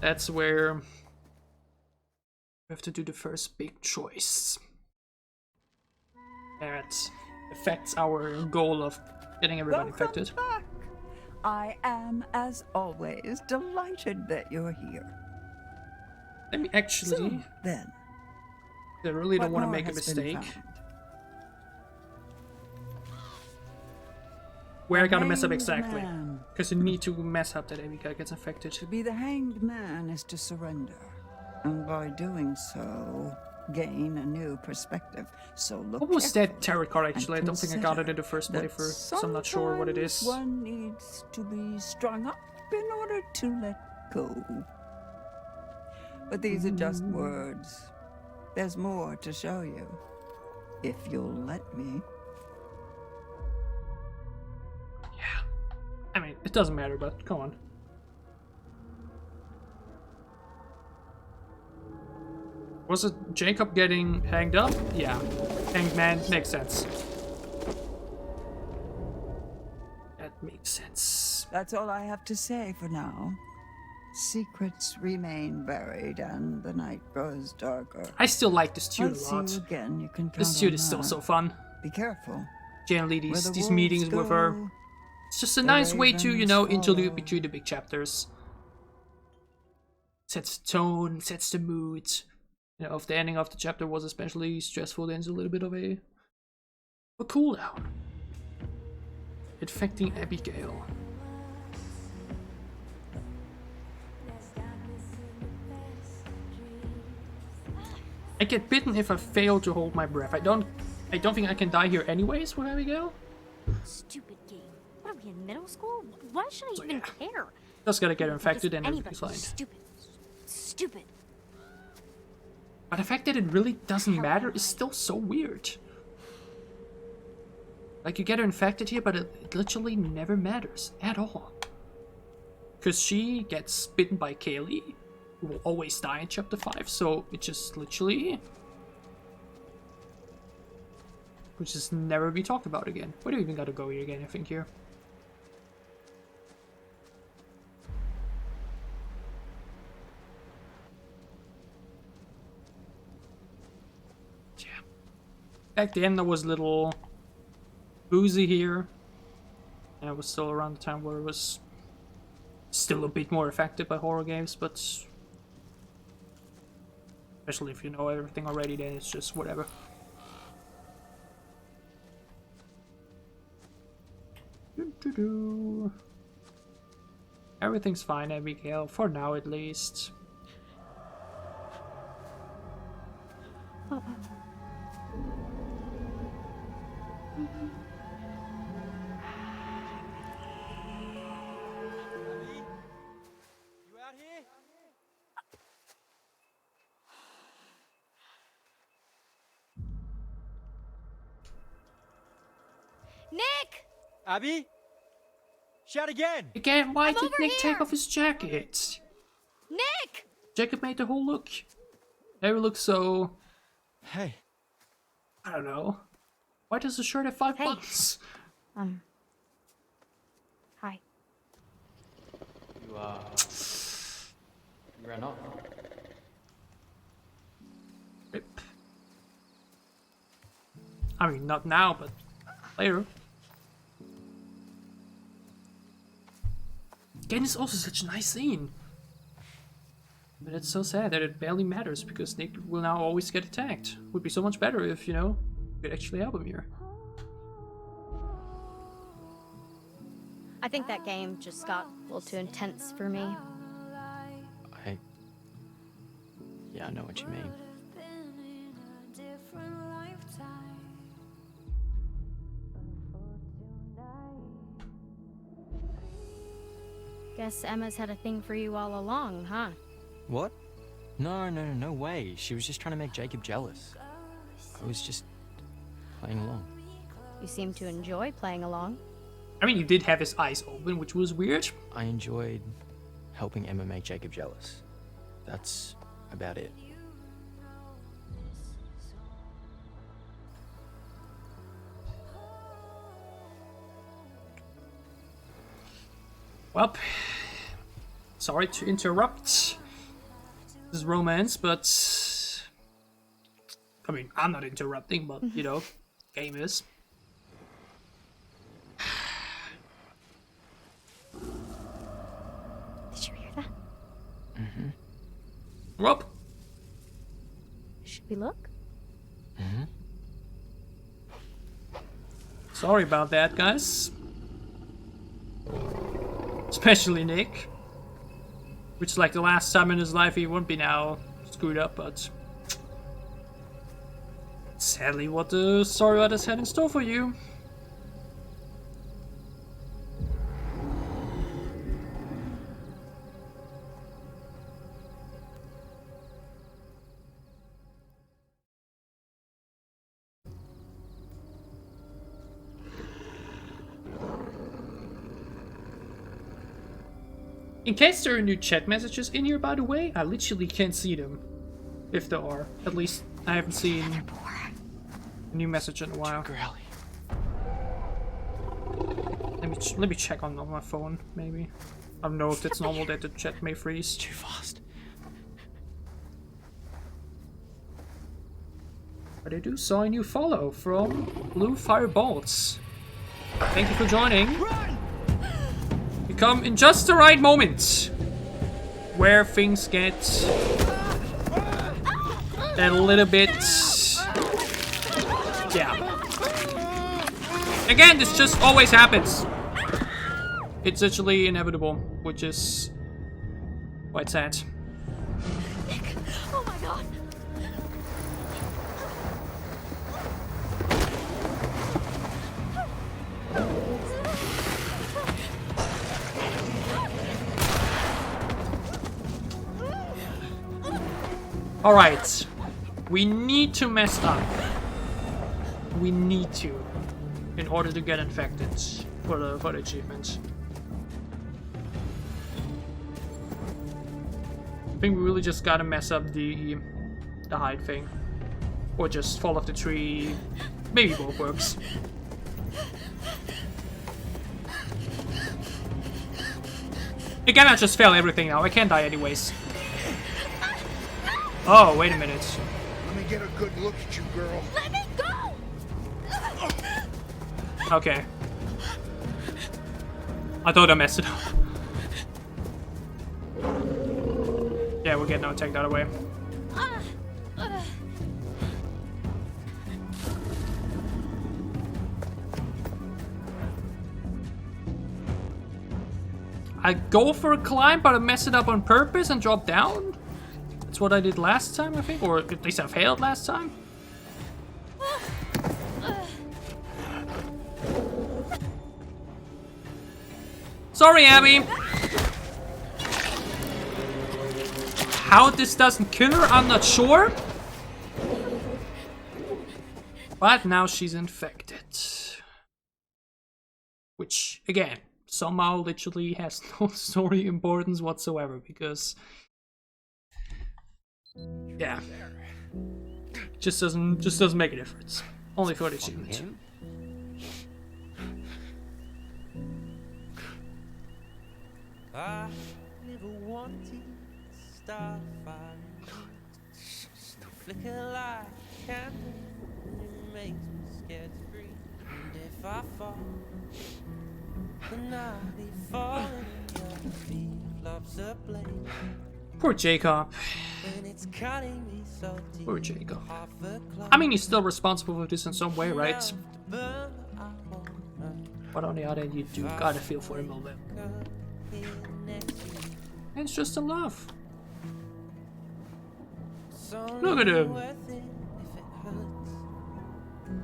That's where... we have to do the first big choice. That affects our goal of getting everybody infected. Back. I am, as always, delighted that you're here. Let me actually... So, then, I really don't what want to more make a has been mistake. found? Where I gotta The mess up hanged exactly. man. Because you need to mess up that Abigail gets infected. To be the hanged man is to surrender, and by doing so, gain a new perspective. So look. What was that carefully tarot card and actually? I don't think I got it in the first that playthrough, so I'm not sure what it is. sometimes one needs to be strung up in order to let go. But these are just words. There's more to show you, if you'll let me. I mean, it doesn't matter, but come on. Was it Jacob getting hanged up? Yeah. Hanged man makes sense. That makes sense. That's all I have to say for now. Secrets remain buried and the night grows darker. I still like this tune a lot. See you again. You can count This tune on is still that. so fun. Be careful. Generally, Where the these meetings wolves with her. go, It's just a the nice way to, you know, ravens interlude follow. between the big chapters. Sets the tone, sets the mood. You know, if the ending of the chapter was especially stressful, then it's a little bit of a cool down. Infecting Abigail. I get bitten if I fail to hold my breath. I don't think I can die here anyways with Abigail. Stupid game. What are we in middle school? Why should I even care? Just gotta get infected Because and everything's fine. Stupid. Stupid. But the fact that it really doesn't matter is still so weird. Like, you get her infected here, but it literally never matters at all. Because she gets bitten by Kaylee, who will always die in chapter 5, so it just literally... will just never be talked about again. Where do we even gotta go here again, I think, here? Yeah. Back then, there was little boozy here. And it was still around the time where it was still a bit more affected by horror games, but especially if you know everything already, then it's just whatever. Everything's fine, Abigail, for now at least. Nick! Abby? Shout again! Again, why I'm did over Nick here! take off his jacket? Nick! Jacob made the whole look. They look so... Hey. I don't know. Why does the shirt have 5 Hey. buttons? Hi. You ran off. Rip. I mean, not now, but later. Again, it's also such a nice scene. But it's so sad that it barely matters because Nick will now always get attacked. Would be so much better if, you know, we could actually help him here. I think that game just got a little too intense for me. Yeah, I know what you mean. Guess Emma's had a thing for you all along, huh? What? No way. She was just trying to make Jacob jealous. I was just playing along. You seem to enjoy playing along. I mean, you did have his eyes open, which was weird. I enjoyed helping Emma make Jacob jealous. That's about it. Well, sorry to interrupt this romance, but I mean, I'm not interrupting, but you know, game is. Did you hear that? Mm-hmm. Well, Should we look? Mm-hmm. Sorry about that, guys. Especially Nick. Which, like, the last time in his life he won't be now screwed up, but sadly what the story writers had in store for you. In case there are new chat messages in here, by the way, I literally can't see them. If there are. At least I haven't seen a new message in a while. Let me check on my phone, maybe. I don't know if it's normal that the chat may freeze. Too fast. But I do saw a new follow from Blue Firebolts. Thank you for joining. You come in just the right moment, where things get a little bit... yeah. Again, this just always happens. It's literally inevitable, which is quite sad. Oh my god. Alright. We need to mess up. We need to. In order to get infected for the achievement. I think we really just gotta mess up the hide thing. Or just fall off the tree. Maybe both works. Again, I just fail everything now. I can't die anyways. Oh, wait a minute. Let me get a good look at you, girl. Let me go! Okay. I thought I messed it up. Yeah, we're getting our take that away. I go for a climb, but I mess it up on purpose and drop down? That's what I did last time, I think, or at least I failed last time. Sorry, Abby. How this doesn't kill her, I'm not sure. But now she's infected. Which, again, somehow literally has no story importance whatsoever, because... yeah. Just doesn't make a difference. Only for the achievement. I never wanted to start a fire. Flicker like a candle, it makes me scared to breathe. And if I fall, then I'll be falling in your feet. Love's a blade. Poor Jacob. And it's cutting me so deep. Poor Jacob. I mean, he's still responsible for this in some way, right? But on the other hand, you do gotta feel for him a little bit. It's just a love. Look at him.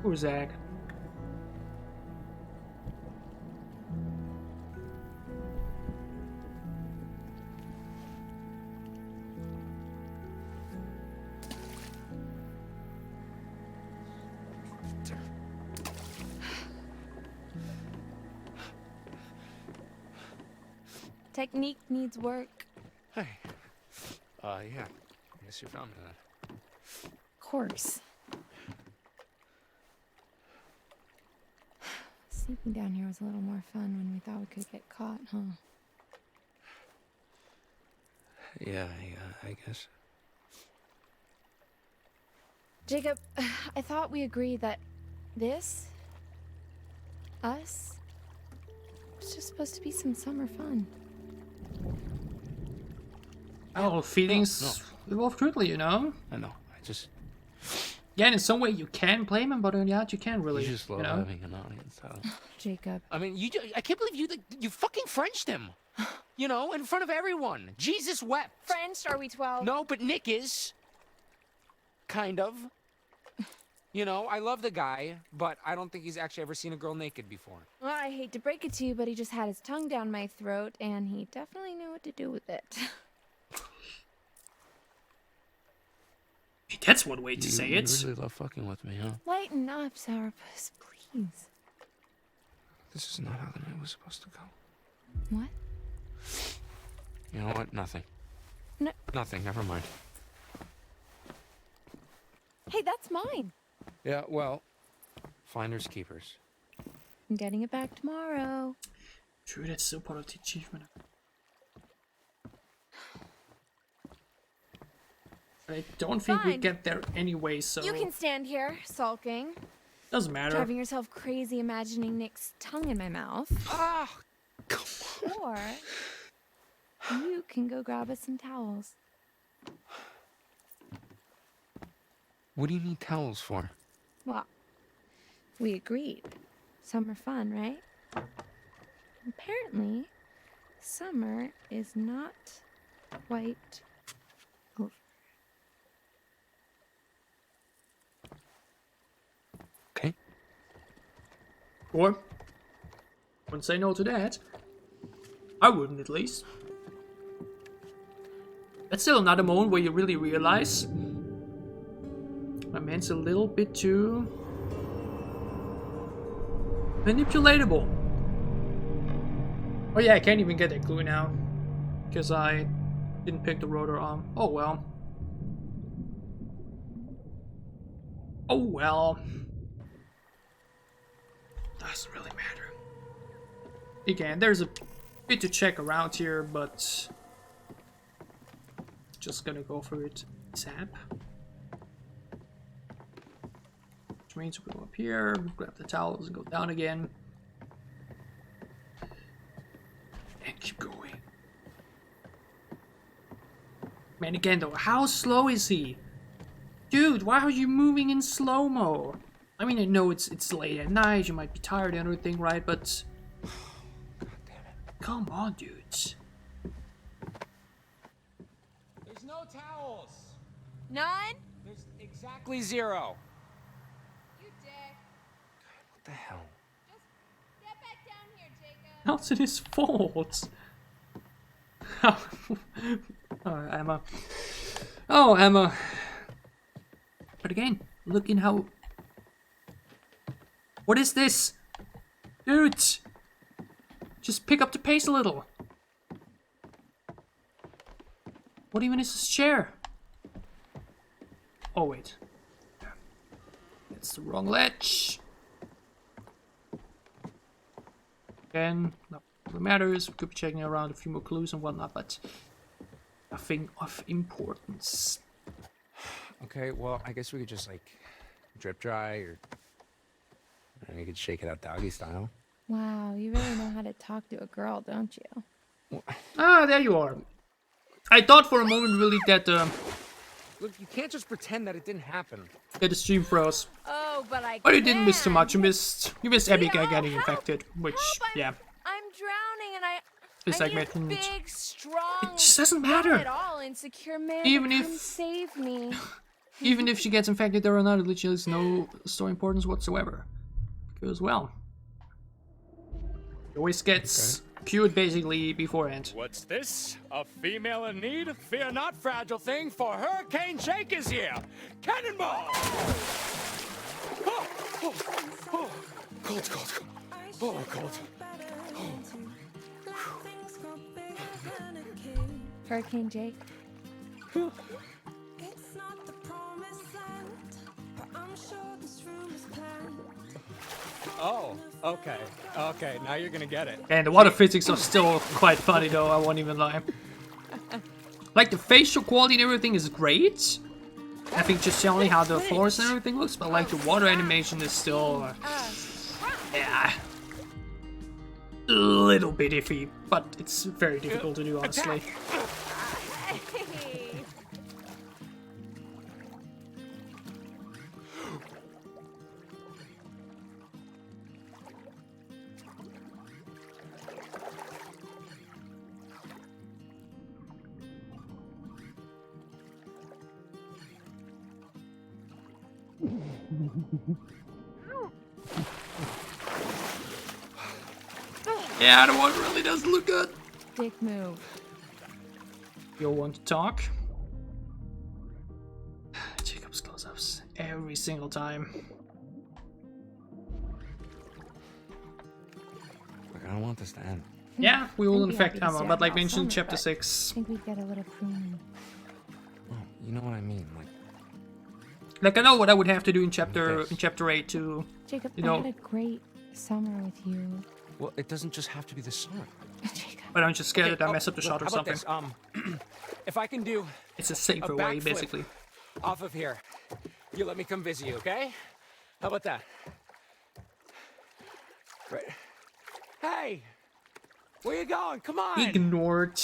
Poor Zach. Technique needs work. Hey. Yeah. I guess you found that. Of course. Sneaking down here was a little more fun when we thought we could get caught, huh? Yeah, I guess. Jacob, I thought we agreed that this, us, was just supposed to be some summer fun. Oh, feelings evolve quickly, you know? I know. I just... yeah, and in some way you can blame him, but on the other you can't really, you just love having an audience, huh? Jacob. I mean, I can't believe you fucking Frenched him. You know, in front of everyone. Jesus wept. French? Are we 12? No, but Nick is. Kind of. You know, I love the guy, but I don't think he's actually ever seen a girl naked before. Well, I hate to break it to you, but he just had his tongue down my throat, and he definitely knew what to do with it. That's one way to say it. You really love fucking with me, huh? Lighten up, Sourpuss, please. This is not how the night was supposed to go. What? You know what? Nothing. No. Nothing. Never mind. Hey, that's mine. Yeah, well, finders keepers. I'm getting it back tomorrow. True, that's still part of the achievement. I don't think we Fine. get there anyway, so You can stand here, sulking. doesn't matter. Driving yourself crazy imagining Nick's tongue in my mouth. Ah! Or you can go grab us some towels. What do you need towels for? Well, we agreed. Summer fun, right? Apparently, summer is not quite over. Okay. Or wouldn't say no to that. I wouldn't, at least. That's still another moment where you really realize my man's a little bit too manipulatable. Oh yeah, I can't even get that clue now because I didn't pick the rotor arm. Oh well. Oh well. Doesn't really matter. Again, there's a bit to check around here, but just gonna go for it. Zap. Which means we go up here, grab the towels, and go down again. And keep going. Man, again though, how slow is he? Dude, why are you moving in slow-mo? I mean, I know it's late at night, you might be tired and everything, right? But God damn it. come on, dudes. There's no towels. None? There's exactly 0. You dick. What the hell? Just get back down here, Jacob. How's it his fault? Oh, Emma. Oh, Emma. But again, look in how... What is this? Dude! Just pick up the pace a little. What even is this chair? Oh, wait. That's the wrong ledge. Again, not what matters. We could be checking around a few more clues and whatnot, but nothing of importance. Okay, well, I guess we could just, like, drip dry, or you could shake it out doggy style. Wow, you really know how to talk to a girl, don't you? Ah, there you are. I thought for a moment really that Look, you can't just pretend that it didn't happen. the stream froze. Oh, but I But you didn't miss too can. much. You missed Abigail getting infected, which yeah. I'm drowning and It's I like need a making- big, strong, It just doesn't not matter. at all insecure man Even to if- come save me. Even if she gets infected there or not, it literally has no story importance whatsoever. Because well, it always gets cured basically beforehand. What's this? A female in need? Fear not, fragile thing, for Hurricane Jake is here! Cannonball! Oh, oh, oh. Cold, cold, cold. Oh, cold. Hurricane Jake. Oh, okay. Okay, now you're gonna get it. And the water physics are still quite funny though, I won't even lie. Like the facial quality and everything is great. I think just generally how the forest and everything looks, but like the water animation is still yeah, a little bit iffy, but it's very difficult to do honestly. Yeah, the water really does look good. Dick move. You'll want to talk? Jacob's close-ups every single time. Look, I don't want this to end. Yeah, we will I'd be infect happy to Emma, stay but out like all mentioned in summer, chapter but 6. I think we'd get a little pruning. Oh, you know what I mean. Like, Like, I know what I would have to do in chapter 8 to, Jacob, you know. I had a great summer with you. Well, it doesn't just have to be the summer. But I'm just scared that I mess up the shot or how about something. this? If I can do It's a safer way, backflip basically. off of here, you let me come visit you, okay? How about that? Right. Hey, where you going? Come on. Ignored.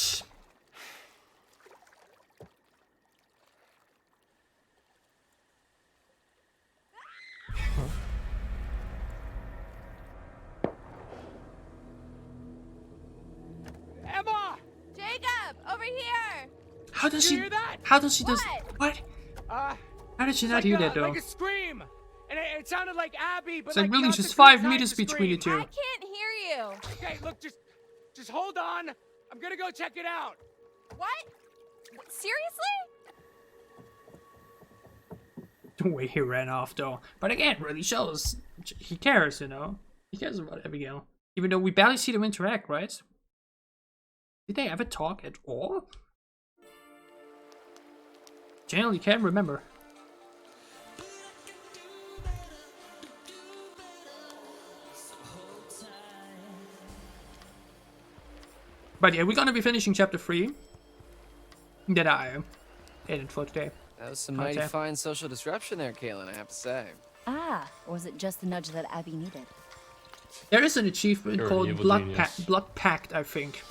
Emma! Jacob, over here! How does Did she? you hear that? How does she? What? Uh, How did she it's not like hear a, that though? Like a scream, and it sounded like Abby, but It's like really not just the 5 good meters type of between the scream. two. I can't hear you. Okay, look, just hold on. I'm gonna go check it out. What? Seriously? The way he ran off though. But again, really shows he cares, you know? He cares about Abigail. Even though we barely see them interact, right? Did they ever talk at all? Generally can't remember. But yeah, we're gonna be finishing chapter 3. That I edit for today. That was some mighty fine social disruption there, Kaitlyn, I have to say. Ah, or was it just the nudge that Abby needed? There is an achievement You're an called evil Blood genius. Blood Pact, I think.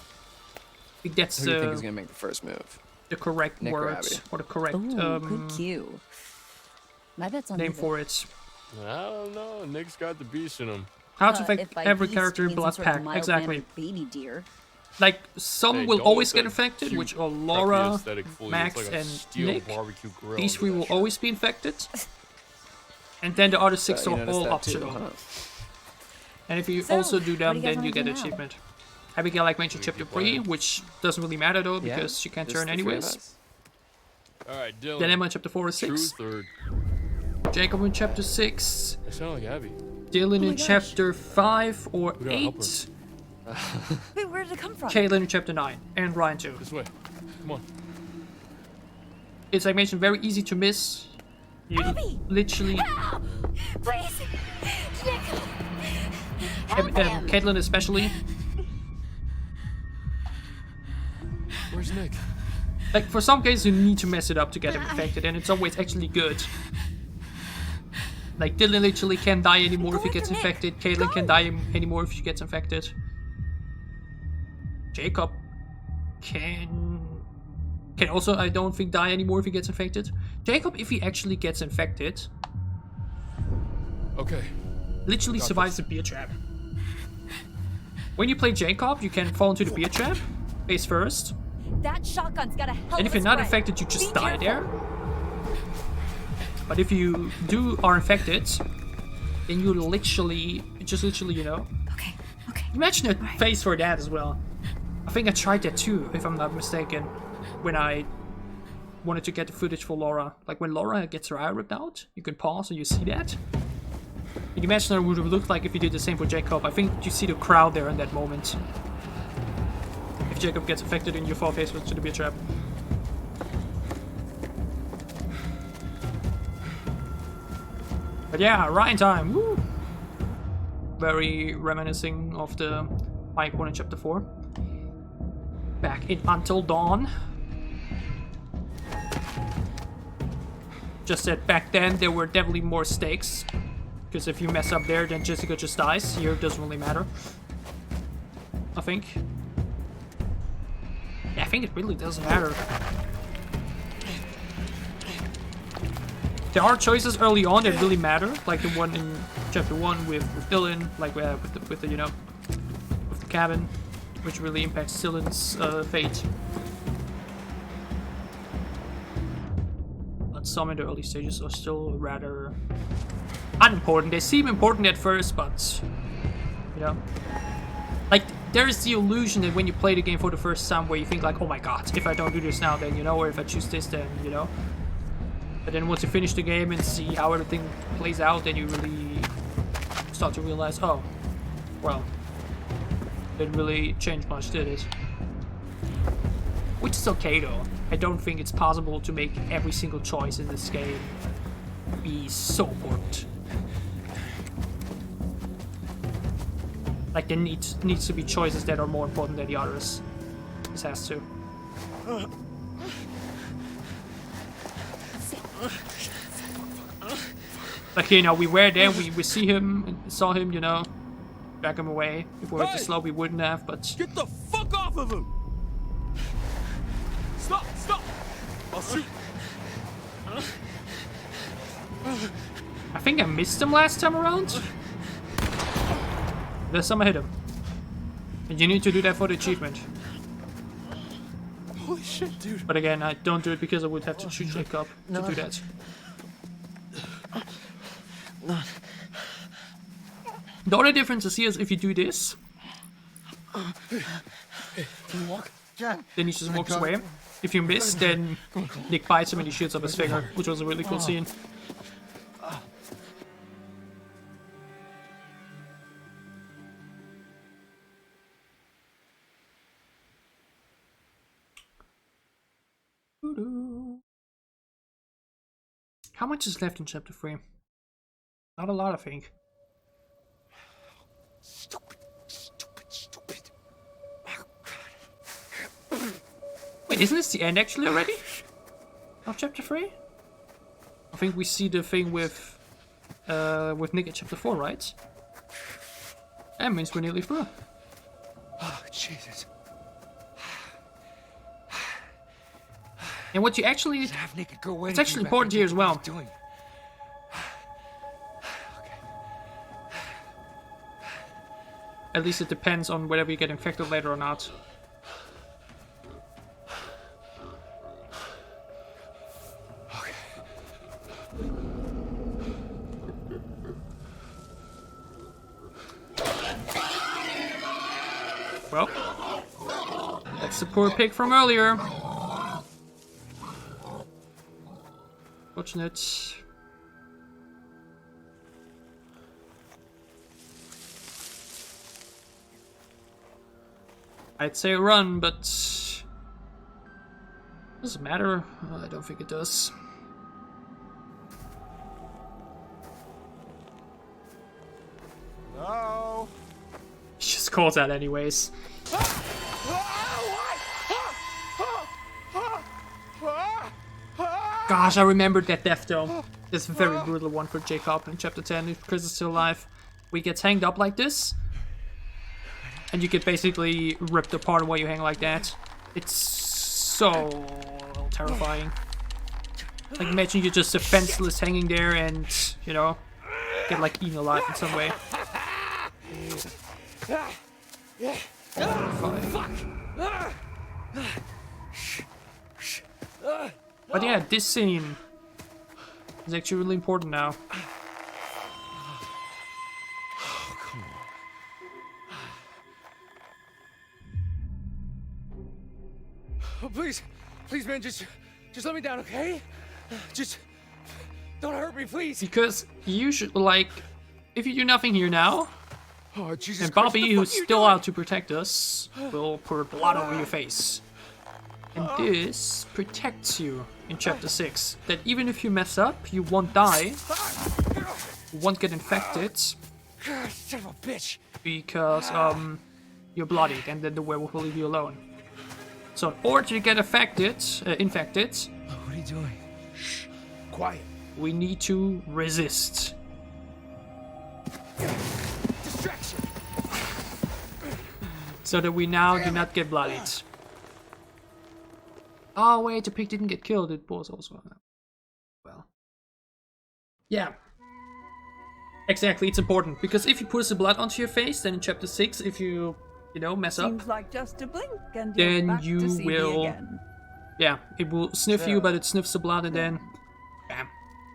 I think that's Who do you think is gonna make the first move? the correct Nick or words Abby? or the correct Ooh, good cue. My bet's on name either. for it. I don't know. Nick's got the beast in him. How to If affect by every beast character you in mean Blood some sort of Pact. mild-mannered Exactly. baby deer. Like some Hey, will don't always let get that infected, cute, which are preppy Laura, aesthetic fool you. Max, It's like a and steel Nick. barbecue grill These under 3 that will shit. always be infected. And then the other 6 you are noticed all that too, optional. huh? And if you So, also do what do them, you guys then you wanna get do an now? achievement. Abigail, like mentioned, chapter 3, which doesn't really matter though, Yeah, because she can't just turn the three of anyways. us. All right, Dylan. Then Emma in chapter 4 or 6. True third. Jacob in chapter 6. I sound like Abby. Dylan my in gosh. chapter 5 or We gotta help 8. Wait, where did it come from? Kaitlyn in chapter 9. And Ryan too. This way. Come on. It's, like mentioned, very easy to miss. You Abby! literally... Help! Please! Jacob! Kaitlyn especially. Where's Nick? Like, for some cases you need to mess it up to get him infected, and it's always actually good. Like, Dylan literally can't die anymore if he gets infected. Kaitlyn can't die anymore if she gets infected. Jacob can also, I don't think, die anymore if he gets infected. Jacob, if he actually gets infected, Okay. literally survives the beer trap. When you play Jacob, you can fall into the beer trap, face first. That shotgun's got a hell And if of a you're not spread. infected, you just Be die careful. there. But if you are infected, then you literally, you know. Okay, okay. Imagine a face for that as well. I think I tried that too, if I'm not mistaken, when I wanted to get the footage for Laura. Like when Laura gets her eye ripped out, you can pause and you see that. And imagine what it would have looked like if you did the same for Jacob. I think you see the crowd there in that moment. If Jacob gets infected and you fall face first to the beer trap. But yeah, Ryan time. Woo! Very reminiscing of the Mike 1 in chapter 4. Back in Until Dawn. Just that back then there were definitely more stakes. Because if you mess up there, then Jessica just dies. Here it doesn't really matter. I think. Yeah, I think it really doesn't matter. There are choices early on that really matter, like the one in chapter 1 with Dylan, like with the you know, with the cabin, which really impacts Dylan's fate. But some in the early stages are still rather unimportant. They seem important at first, but you know, like there is the illusion that when you play the game for the first time, where you think like, oh my god, if I don't do this now, then you know, or if I choose this, then you know. But then once you finish the game and see how everything plays out, then you really start to realize, oh, well, didn't really change much, did it? Which is okay though. I don't think it's possible to make every single choice in this game would be so important. Like, there needs to be choices that are more important than the others. This has to. Like, you know, we were there, we see him, and saw him, you know, back him away. If we were too slow, we wouldn't have, but... Get the fuck off of him! Stop! I'll shoot! I think I missed him last time around. This time I hit him. And you need to do that for the achievement. Holy shit, dude. But again, I don't do it because I would have to shoot Jacob to do that. The only difference is here is if you do this, Can you walk? then he just walks away. If you miss, then Nick bites him and he shoots up his finger, which was a really cool scene. How much is left in chapter 3? Not a lot, I think. Stupid. Wait, isn't this the end actually already? Of chapter 3? I think we see the thing with Nick in chapter 4, right? That means we're nearly through. Oh, Jesus. And what you actually... It's actually important here as well. At least it depends on whether you get infected later or not. Well, that's the poor pig from earlier. Fortunate. I'd say run, but does it matter? I don't think it does. No. He just calls out anyways. Gosh, I remembered that death though. It's a very brutal one for Jacob in chapter 10 if Chris is still alive. We get hanged up like this. And you get basically ripped apart while you hang like that. It's so terrifying. Like imagine you're just defenseless hanging there and, you know, get like eaten alive in some way. But yeah, this scene is actually really important now. Oh, please, man, just let me down, okay? Just don't hurt me, please. Because you should, like, if you do nothing here now, oh, Jesus and Bobby, Christ, who's still out to protect us, will pour blood over your face. And this protects you in chapter 6. That even if you mess up, you won't die, you won't get infected, Son of a bitch. because you're bloodied, and then the werewolf will leave you alone. So in order to get infected, What are you doing? Shh. Quiet. we need to resist. Distraction. So that we now do not get bloodied. Oh wait, the pig didn't get killed, it was also... Well... Yeah. Exactly, it's important, because if you put the blood onto your face, then in chapter 6, if you know, mess up... Seems like just a blink and you're then back you to see me will... again. Yeah, it will sniff you, but it sniffs the blood and then... Bam.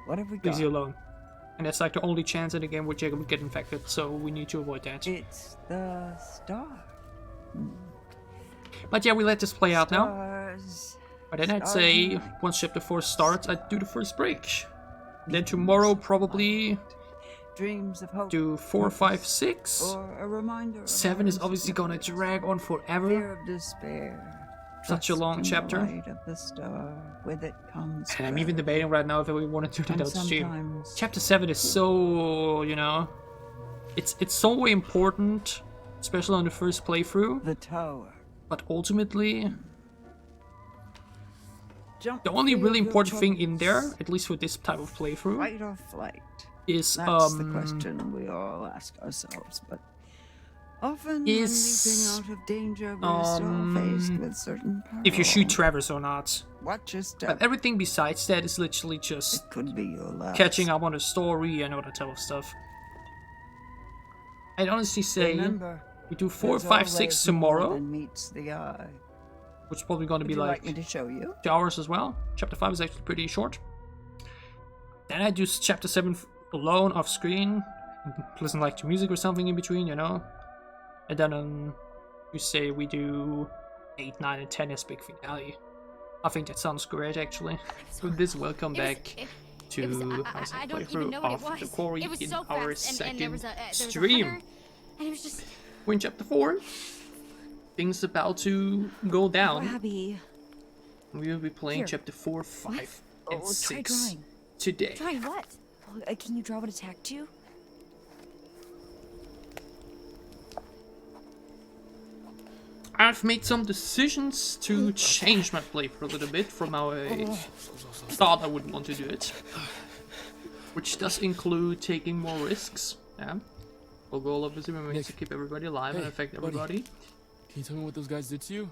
What have we Leaves you got? alone. And that's like the only chance in the game where Jacob would get infected, so we need to avoid that. It's the star. But yeah, we let this play out now. Stars. But then I'd Stars say, and light. once chapter 4 starts, I'd do the first break. Then tomorrow, probably Dreams of hope. do 4, 5, 6. Or a reminder of 7 is our obviously gonna drag on fear forever. of despair. such a long chapter. Light of the star, with it comes And I'm even debating right now if we want to do that out stream. Chapter 7 is so, you know, it's so important, especially on the first playthrough. The tower. But ultimately, the only really important thing in there, at least for this type of playthrough, fight or flight, is that's the question we all ask ourselves. But often, when leaping out of danger, we're still faced with certain peril. if you shoot Travis or not. Watch your step. But everything besides that is literally just It could be your last. catching up on the story and all that type of stuff. I'd honestly say Remember, we do 4, there's 5, 6 always more tomorrow, than meets the eye. which is probably going to Would be you like like me to show you? 2 hours as well. Chapter 5 is actually pretty short. Then I do chapter 7 alone off screen, listen like to music or something in between, you know. And then on Tuesday we do 8, 9, and 10 as big finale. I think that sounds great actually. So this welcome back to I don't even know what it of was. the Quarry It was in so our fast, and there was second a stream. hunter, and it was just... We're in chapter 4. Things about to go down. Abby. We will be playing Here. chapter 4, 5, and Try 6 drawing. today. Try what? Can you draw what attacked you? I've made some decisions to change my playthrough a little bit from how I thought I would want to do it. Which does include taking more risks. Yeah. Our goal obviously remains to keep everybody alive and affect everybody. Can you tell me what those guys did to you?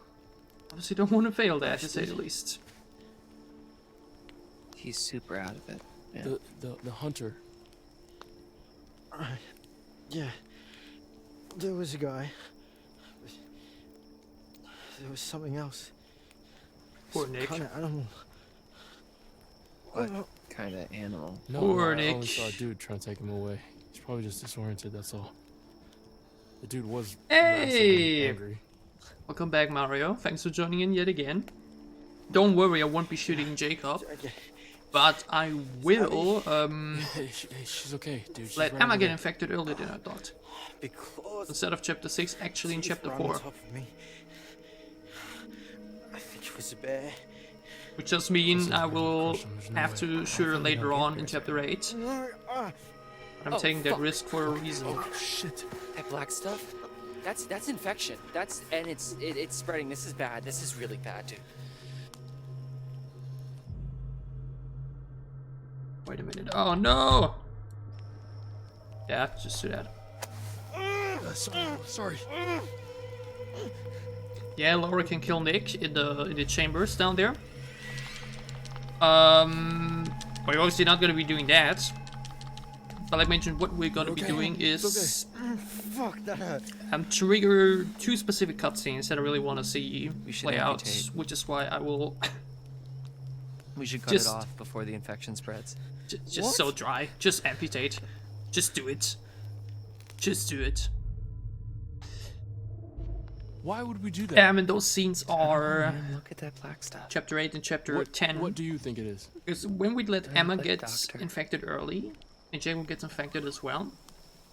Obviously don't want to fail that, to say the least. He's super out of it. Yeah. The hunter. Yeah. There was a guy. There was something else. Poor Nick. Kind of animal. What kind of animal? No, Poor I Nick. only saw a dude trying to take him away. He's probably just disoriented, that's all. The dude was massively Hey! angry. Welcome back, Mario. Thanks for joining in yet again. Don't worry, I won't be shooting Jacob. But I will, Hey, she's okay, dude. She's let right Emma over get there. infected earlier than I thought. Because Instead of chapter 6, actually in chapter 4. I think it was a bear. Which does mean I will have to shoot her later on in chapter 8. I'm taking that risk for a reason. Oh shit! That black stuff? That's infection. It's spreading. This is bad. This is really bad, dude. Wait a minute. Oh no! Yeah, just do that. Sorry. Yeah, Laura can kill Nick in the chambers down there. We're obviously not gonna be doing that. But like I mentioned, what we're gonna be doing is Fuck, that hurt. trigger 2 specific cutscenes that I really want to see play out, amputate. which is why I will We should cut Just- it off before the infection spreads. just so dry. Just amputate. Just do it. Just do it. Why would we do that? Yeah, I mean those scenes are Look at that black stuff. chapter 8 and chapter 10. What do you think it is? Because when we let Emma like get doctor. infected early, and Jacob gets infected as well,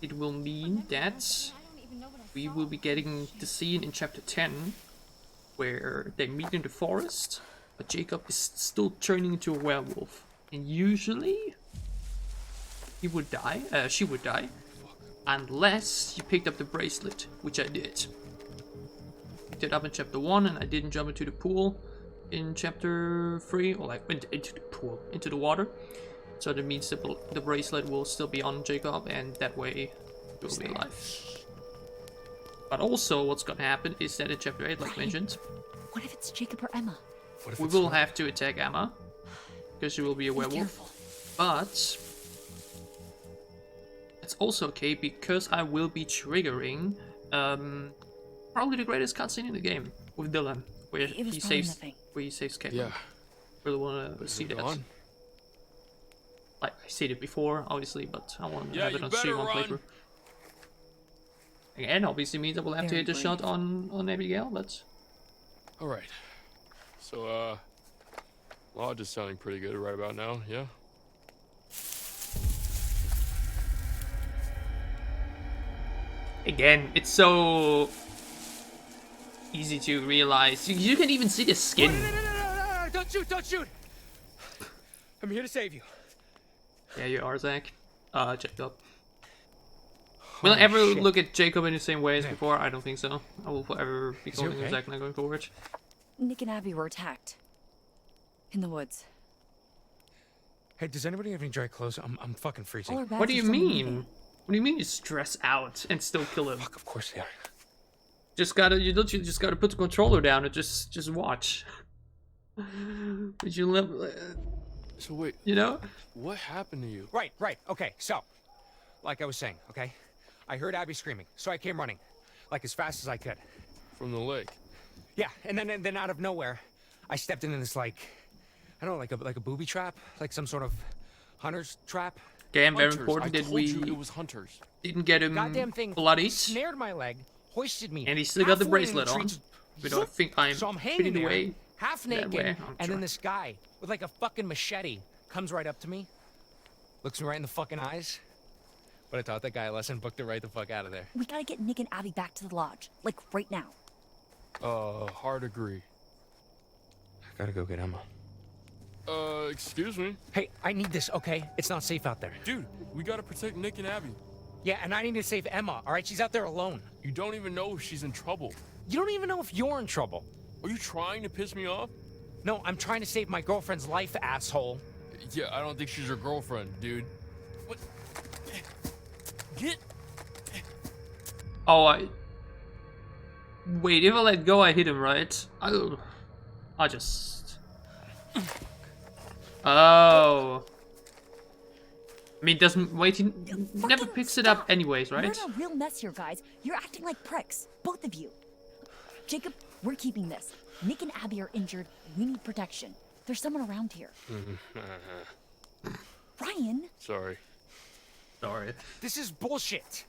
it will mean that we will be getting the scene in chapter 10 where they meet in the forest, but Jacob is still turning into a werewolf. And usually, he would die, she would die, unless you picked up the bracelet, which I did. Picked it up in chapter 1, and I didn't jump into the pool in chapter 3, or like went into the pool, into the water. So that means the bracelet will still be on Jacob, and that way he will be alive. But also, what's gonna happen is that in chapter 8, like mentioned, What if it's Jacob or Emma? we will have to attack Emma, because she will be a werewolf. But it's also okay because I will be triggering probably the greatest cutscene in the game with Dylan, where It was he probably saves nothing. Kaitlyn. Yeah. Really want to see Is it that. on? Like I said it before, obviously, but I want to Yeah, have it you on stream better on run. playthrough. Again, obviously means I will have to Very hit a shot on Abigail, but Alright. So, Lodge is sounding pretty good right about now, yeah? again, it's so easy to realize. You can even see the skin. No, don't shoot, don't shoot! I'm here to save you. Yeah, you are, Zach. Jacob. Will I ever look at Jacob in the same way as before? I don't think so. I will forever be calling him Zach now going forward. Nick and Abby were attacked. In the woods. Hey, does anybody have any dry clothes? I'm fucking freezing. What do you mean? What do you mean you stress out and still kill him? Fuck, of course they are. You just gotta put the controller down and just watch. But you live. So wait, you know? What happened to you? Right. Okay, so, like I was saying, okay? I heard Abby screaming, so I came running, like as fast as I could. From the lake? Yeah, and then out of nowhere, I stepped into this, like, I don't know, like a booby trap, like some sort of hunter's trap. Okay, and very Hunters. important that we it was hunters. Didn't get him Goddamn thing bloodied. snared my leg, hoisted me. And he still got the halfway in bracelet on. tree, But I think I'm so I'm hanging fitting there, away. half that naked, way. and then this guy with like a fucking machete comes right up to me, looks me right in the fucking eyes. But I taught that guy a lesson, booked it right the fuck out of there. We gotta get Nick and Abby back to the lodge, like right now. Hard agree. I gotta go get Emma. Excuse me? Hey, I need this, okay? It's not safe out there. Dude, we gotta protect Nick and Abby. Yeah, and I need to save Emma, all right? She's out there alone. You don't even know if she's in trouble. You don't even know if you're in trouble. Are you trying to piss me off? No, I'm trying to save my girlfriend's life, asshole. Yeah, I don't think she's your girlfriend, dude. What? Get... Oh, wait, if I let go, I hit him, right? I just... Oh. I mean, doesn't... Wait, he never picks it up anyways, right? We're in a real mess here, guys. You're acting like pricks. Both of you. Jacob, we're keeping this. Nick and Abby are injured. We need protection. There's someone around here. Ryan! Sorry. This is bullshit.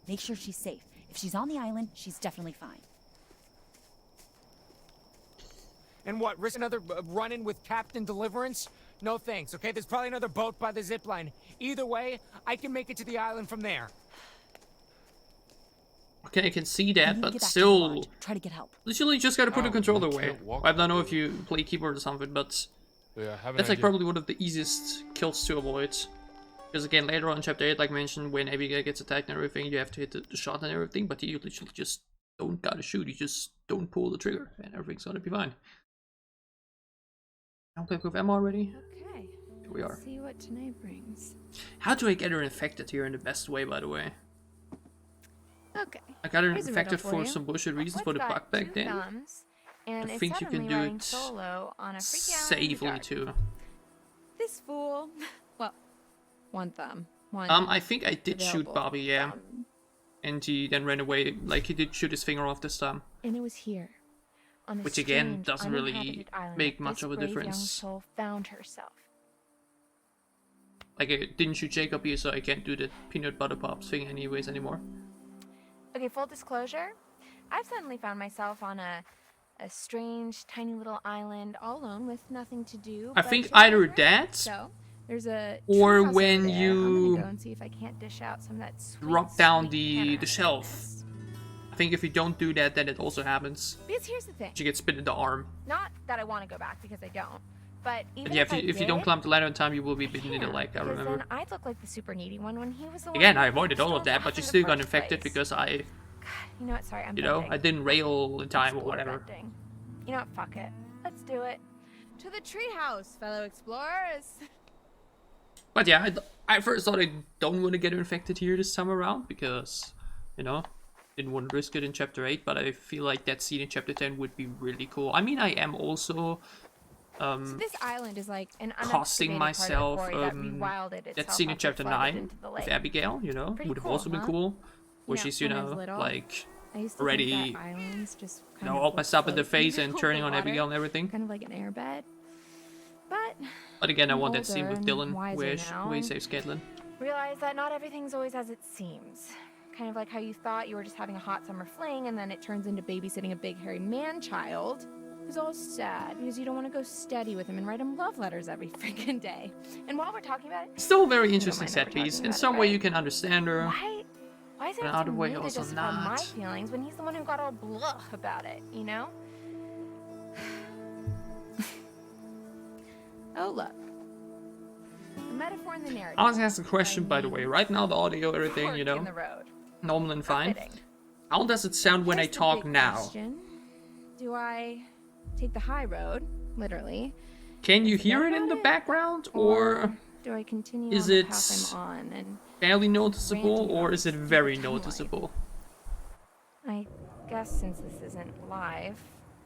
Make sure she's safe. If she's on the island, she's definitely fine. And what, risk another run-in with Captain Deliverance? No thanks, okay? There's probably another boat by the zip line. Either way, I can make it to the island from there. Okay, I can see that, but Get back to the still... lodge. Try to get help. Literally just gotta put the controller I away. can't walk I don't know away. if you play keyboard or something, but... Yeah, I have an That's like idea. probably one of the easiest kills to avoid. Because again, later on in Chapter 8, like mentioned, when Abigail gets attacked and everything, you have to hit the shot and everything, but you literally just don't gotta shoot, you just don't pull the trigger, and everything's gonna be fine. I'm playing with Emma already. Okay. Here we are. Let's see what tonight brings. How do I get her infected here in the best way, by the way? Okay. I got her Here's a infected riddle for you. some bullshit reasons for the What's bug got back two then. thumbs and I is think you can suddenly do riding it solo on a freaky island in the safely dark? too. This fool. Well, one thumb. One. I think I did shoot available Bobby, yeah. thumb. And he then ran away, like he did shoot his finger off this time. And it was here, on this Which again, strange, doesn't really uninhabited island, make that much this of a brave difference. Young soul found herself. Like I didn't shoot Jacob here, so I can't do the peanut butter pops thing anyways anymore. Okay, full disclosure, I've suddenly found myself on a strange, tiny little island, all alone with nothing to do. I but think to either remember. that, So there's a or treehouse when over there. I'm you gonna go and see if I can't dish out some of that sweet, drop down sweet the shelf. I think if you don't do that, then it also happens. Because here's the thing. You get spit in the arm. Not that I want to go back because I don't. But even And yeah, if you don't did, climb the ladder in time, you will be bitten in the leg, I because remember. then I'd look like the super needy one when he was the one. Again, who I avoided all of stormed that, but off you in the still got first infected place. because I, You know what? Sorry, I'm you know, venting. I didn't rail in time or Explore whatever. venting. You know what? Fuck it. Let's do it. To the treehouse, fellow explorers. But yeah, I first thought I don't want to get infected here this time around because, you know, didn't want to risk it in Chapter 8, but I feel like that scene in Chapter 10 would be really cool. I mean, I am also So this island is like an costing unexcavated myself part of the quarry that rewilded that itself scene in after it Chapter flooded 9 into the with lake. Abigail, you know, Pretty would have cool, also been huh? cool. Where she's, you when I was know, little, like, I used to already, think that islands just you kind know, of all would messed up in the float face and over turning on water, Abigail and everything. Kind of like an airbed. But again, I I'm want that scene with older Dylan and wiser where now, he and saves Kaitlyn. realize that not everything's always as it seems. Kind of like how you thought you were just having a hot summer fling and then it turns into babysitting a big hairy man-child who's all sad because you don't want to go steady with him and write him love letters every freaking day. And while we're talking about it... Still a very you don't interesting mind that set we're piece. talking In about it, some way right? you can understand her. Why Why is it But up to other way me to also justify my not. feelings when he's the one who got all blah about it, you know? Oh, look. A metaphor in the narrative. I want to ask a question, by the way. Right now, the audio, everything, you Fork in know, the road. normal and fine. Fitting. How does it sound when I Here's the talk big now? question. Do I take the high road, literally? Can you hear it in the background, or do I continue is on the it path I'm on and barely noticeable, ranting or about is it stupid very timeline? noticeable? I guess since this isn't live,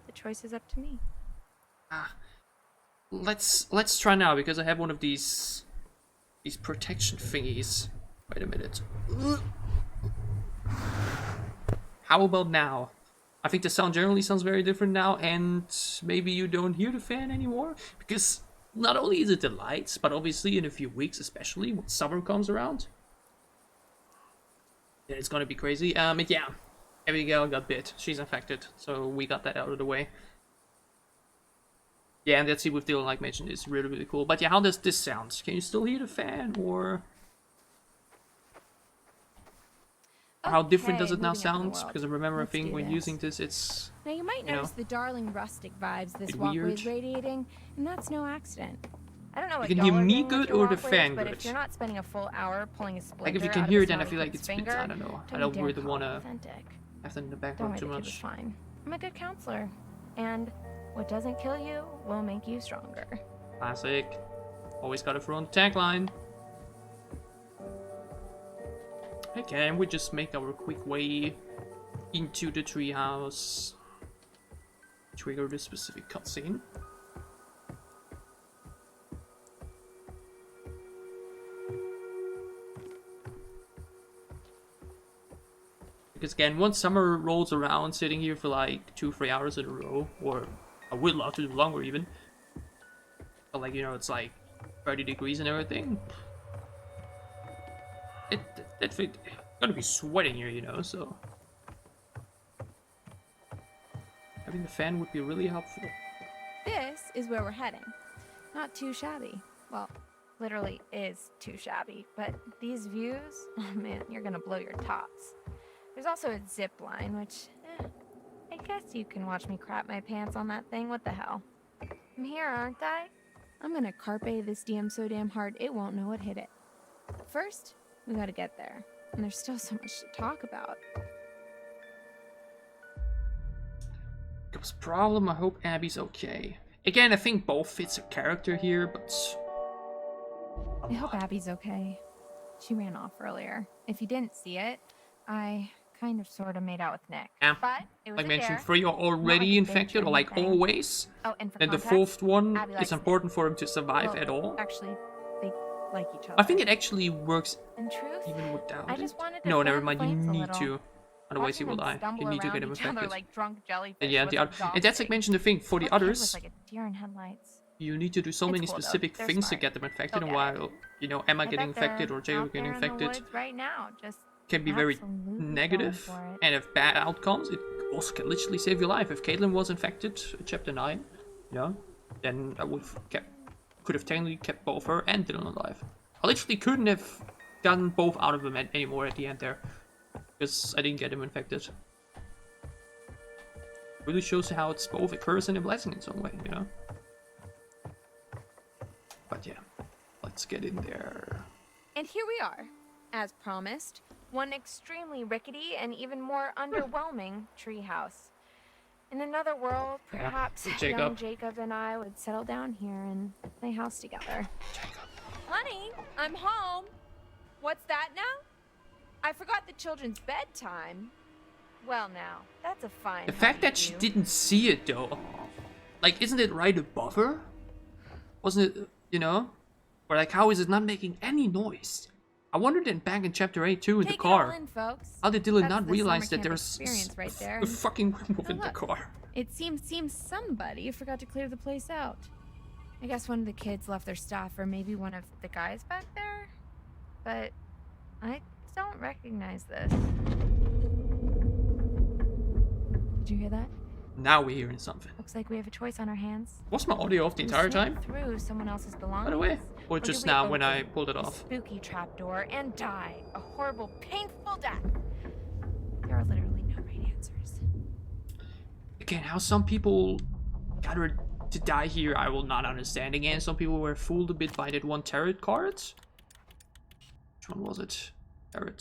the choice is up to me. Let's try now, because I have one of these protection thingies. Wait a minute. How about now? I think the sound generally sounds very different now, and maybe you don't hear the fan anymore, because not only is it the lights, but obviously in a few weeks, especially when summer comes around, yeah, it's gonna be crazy. Yeah, Abigail got bit. She's infected, so we got that out of the way. Yeah, and that's it with Dylan, like mentioned, is really, really cool. But yeah, how does this sound? Can you still hear the fan, or how different does it now moving up in the sound? world. Because I remember, I Let's think do when this. using this, it's Now you might you know, notice the darling rustic vibes this bit walkway weird. is radiating, and that's no accident. I don't know what You can y'all hear are me doing with good your or the walkways, fan but good? if you're not spending a full hour pulling a splinter like if you can out hear of it, a then I feel like snotty it's kid's bit, finger, I don't know. I don't don't dare really call it want to authentic. have that in the Don't background worry, too the kid was much. fine. I'm a good counselor, and what doesn't kill you will make you stronger. Classic. Always gotta throw on the tagline. Okay, and we just make our quick way into the treehouse. Trigger the specific cutscene. Because again, once summer rolls around, sitting here for like 2-3 hours in a row, or I would love to do longer even. But like, you know, it's like 30 degrees and everything. It's gonna be sweating here, you know, so having the fan would be really helpful. This is where we're heading. Not too shabby. Well, literally is too shabby, but these views, oh man, you're gonna blow your tops. There's also a zip line, which, I guess you can watch me crap my pants on that thing. What the hell? I'm here, aren't I? I'm gonna carpe this DM so damn hard it won't know what hit it. But first, we gotta get there, and there's still so much to talk about. Comes problem, I hope Abby's okay. Again, I think both fits a character here, but I hope Abby's okay. She ran off earlier. If you didn't see it, I kind of sort of made out with Nick. yeah, But it was like a mentioned, dare. 3 are already infected, or like anything. always. Oh, and for Then the context, 4th one Abby likes is important for him to survive Well, at all. Actually, they like each other. I think it actually works In truth, even without I it. just wanted to No, fan never the mind, you flames a need little. to. Otherwise he Watching will them die. stumble You need to around get him each other infected. like drunk jellyfish And yeah, was the other, and that's like exhausting. mentioned the thing, for the Poor kid others, was like a deer in headlights. you need to do so It's many cool, though. specific They're things to smart. get them infected, They'll and get it. while, you know, Emma I getting bet they're infected or Jacob out getting there in the infected woods right now, just can be very absolutely going negative, for it. and if bad outcomes, it also can literally save your life. If Kaitlyn was infected, chapter 9, you know, then I could have technically kept both her and Dylan alive. I literally couldn't have gotten both out of them anymore at the end there, because I didn't get him infected. Really shows how it's both a curse and a blessing in some way, you know? But yeah, let's get in there. And here we are, as promised, one extremely rickety and even more underwhelming treehouse. In another world, Yeah, perhaps Jacob. young Jacob and I would settle down here and play house together. Honey, I'm home. What's that now? I forgot the children's bedtime. Well now, that's a fine The fact hobby that of she you. didn't see it though, like, isn't it right above her? Wasn't it, you know? Or like, how is it not making any noise? I wondered then back in chapter 8 too in Take the it all car. in, folks. How did Dylan That's not the realize summer that camp there's experience right there. a fucking werewolf Oh, in the look. car? It seems somebody forgot to clear the place out. I guess one of the kids left their stuff, or maybe one of the guys back there. But I don't recognize this. Did you hear that? Now we're hearing something. Looks like we have a choice on our hands. Was my audio off the We entire sneak time? through someone else's belongings. By the way, or do just we now when open I pulled it the off? Spooky trapdoor and die a horrible, painful death. There are literally no right answers. Again, how some people got to die here, I will not understand. Again, some people were fooled a bit by that one tarot card. Which one was it? Tarot.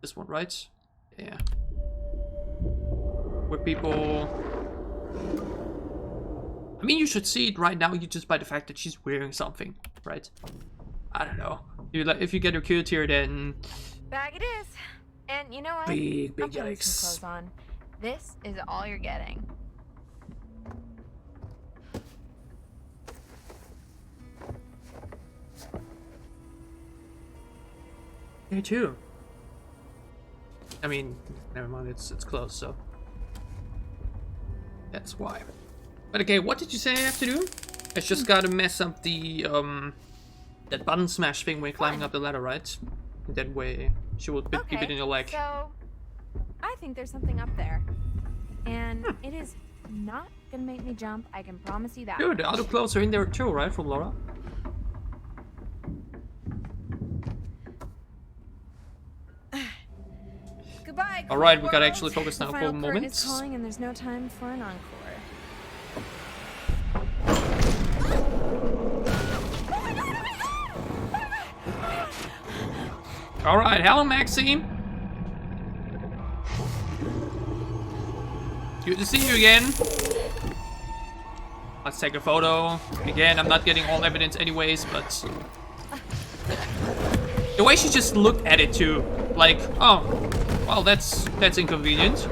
This one, right? Yeah. Where people... I mean, you should see it right now, you just by the fact that she's wearing something, right? I don't know. If you get her killed here, then... Bag it is. And you know what? Big I'm putting yikes. some clothes on. This is all you're getting. Me too. I mean, never mind, it's close, so... That's why. But okay, what did you say I have to do? I just gotta mess up the, that button smash thing when climbing up the ladder, right? That way, she will keep it in your leg. So, I think there's something up there. And it is not gonna make me jump, I can promise you that. Dude, the other clothes are in there too, right? From Laura? Goodbye. Alright, we gotta actually focus now for a moment. Is calling and there's no time for an encore. Alright, hello Maxine. Good to see you again. Let's take a photo. Again, I'm not getting all evidence anyways, but... The way she just looked at it too. Like, oh, well, that's inconvenient.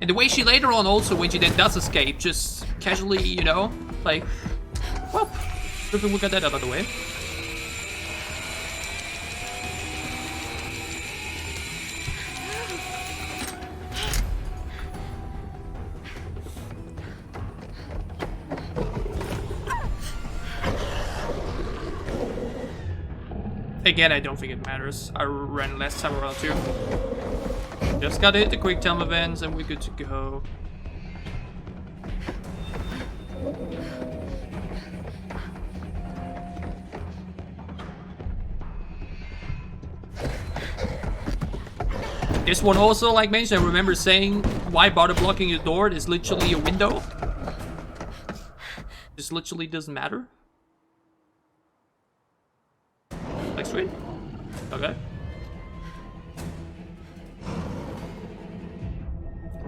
And the way she later on also, when she then does escape, just casually, you know, like, well, we can look at that out of the way. Again, I don't think it matters. I ran last time around too. Just gotta hit the quick time events and we're good to go. This one also, like mentioned, I remember saying, why bother blocking your door? It's literally a window. This literally doesn't matter. Next screen? Okay.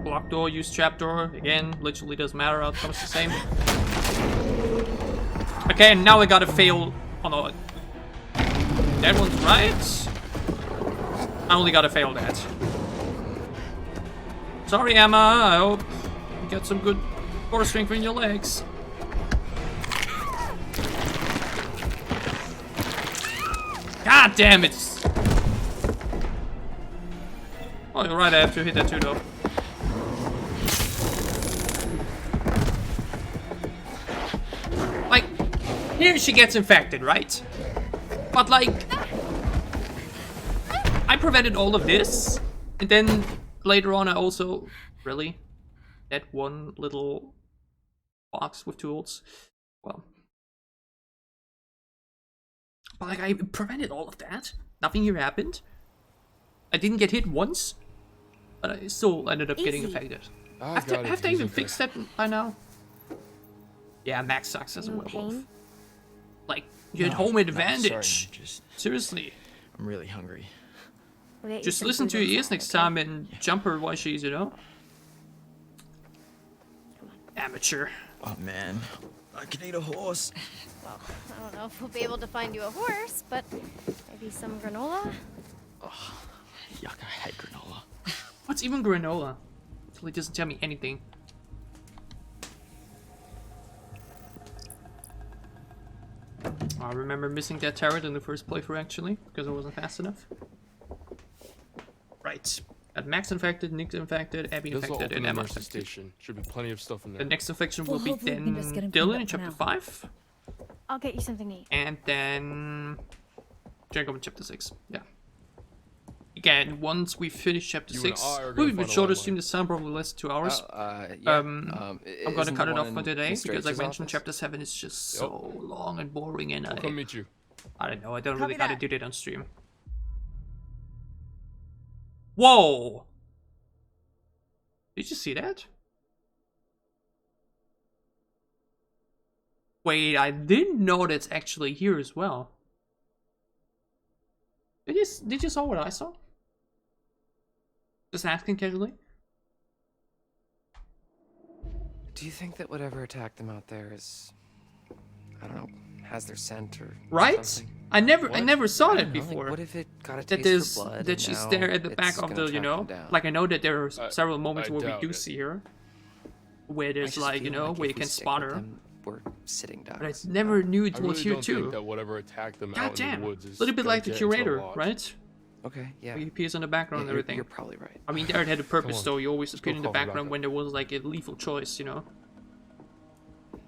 Block door, use trapdoor. Again, literally doesn't matter. Outcome's the same. Okay, and now I gotta fail. Oh no. That one's right. I only gotta fail that. Sorry, Emma. I hope you get some good core strength in your legs. God damn it! Oh, you're right, I have to hit that too, though. Like, here she gets infected, right? But, like, I prevented all of this, and then later on I also... Really? That one little box with tools? Well... But like, I prevented all of that. Nothing here happened. I didn't get hit once. But I still ended up getting affected. Have they even fixed that by now? Yeah, Max sucks as a werewolf. Like, you had home advantage. Seriously. I'm really hungry. Just listen to your ears next time and jump her while she's, you know. Amateur. Oh man, I can eat a horse. Well, I don't know if we'll be able to find you a horse, but maybe some granola? Oh, yuck, I hate granola. What's even granola? Until he doesn't tell me anything. I remember missing that turret in the first playthrough actually, because I wasn't fast enough. Right. Got Max infected, Nick's infected, Abby infected, and Emma infected. Station. Should be plenty of stuff in there. The next infection will be hopefully we can then just get him Dylan cleaned in up for chapter now. 5. I'll get you something to eat. And then Jacob in chapter 6. Yeah. again once we finish chapter You and 6. I are gonna We've been find a shorter landmine. stream this time, probably less than 2 hours. Yeah. I'm isn't gonna the cut it one off for in today Mr. because, like H's mentioned, office? chapter 7 is just so long and boring, and I'll come meet you. I don't know. I don't Copy really gotta that. do that on stream. Whoa! Did you see that? Wait, I didn't know that's actually here as well. Did you saw what I saw? Just asking casually. Do you think that whatever attacked them out there is, I don't know, has their scent or Right? something? I never saw I that don't know, like, before. what if it got a that taste there's for blood that and she's now there at the back it's of gonna the, you track know, them down? like I know that there are several I moments where we doubt do it. see her, where I there's just like, you feel know, like where if you we can stick spot with her. them, we're sitting ducks. But I never knew it I was really here don't too. think that whatever attacked them God out in damn. the woods A is little bit gonna like the get into curator, lodge. right? Okay, yeah. He appears in the background and You're- everything. you're probably right. I mean, there it had a purpose on. though. You always Let's go appeared in the call her back background up. when there was like a lethal choice, you know.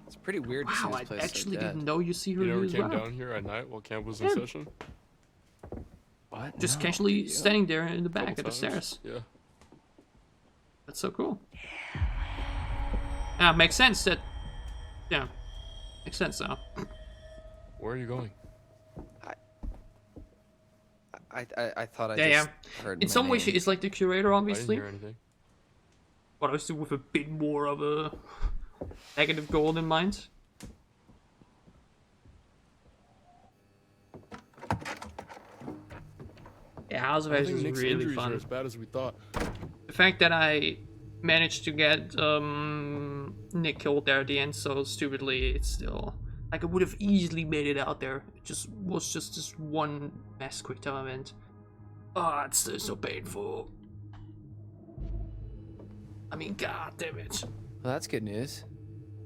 It's pretty weird to see Wow, this I place actually so dead. didn't know you see her You here never as came well. down here at night while camp was in Yeah. session? What? Just No, casually you- standing there in the back Couple at the times. stairs. Yeah. That's so cool. Yeah, makes sense that. Yeah, makes sense now. Where are you going? I thought I Yeah, just heard In my some ways, name. she is like the curator, I didn't obviously. hear anything. But obviously with a bit more of a negative goal in mind. Yeah, House of I X think is Nick's really injuries fun. are as bad as we thought. The fact that I managed to get Nick killed there at the end so stupidly, it's still like I would have easily made it out there. It just was just this one mass quick time event. Oh, it's still so painful. I mean, god damn it. Well, that's good news.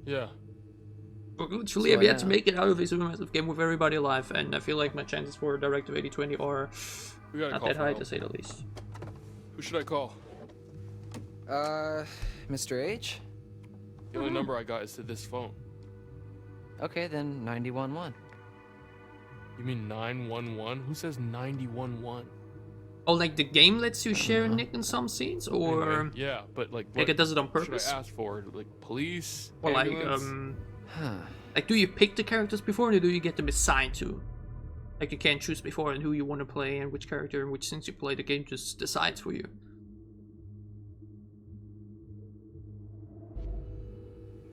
Yeah. But literally, So I've yet to now- make it out of this massive game with everybody alive, and I feel like my chances for Directive 8020 are We gotta not call that for high help. to say the least. Who should I call? Mr. H? The only number I got is to this phone. Okay, then 911. You mean 911? Who says 911? Oh, like the game lets you share Nick in some scenes, or Anyway, yeah, but like like it does it on what purpose? should I ask for? Like police? Or like ambulance? like do you pick the characters before, or do you get them assigned to? Like you can't choose before and who you want to play and which character and which scenes you play. The game just decides for you.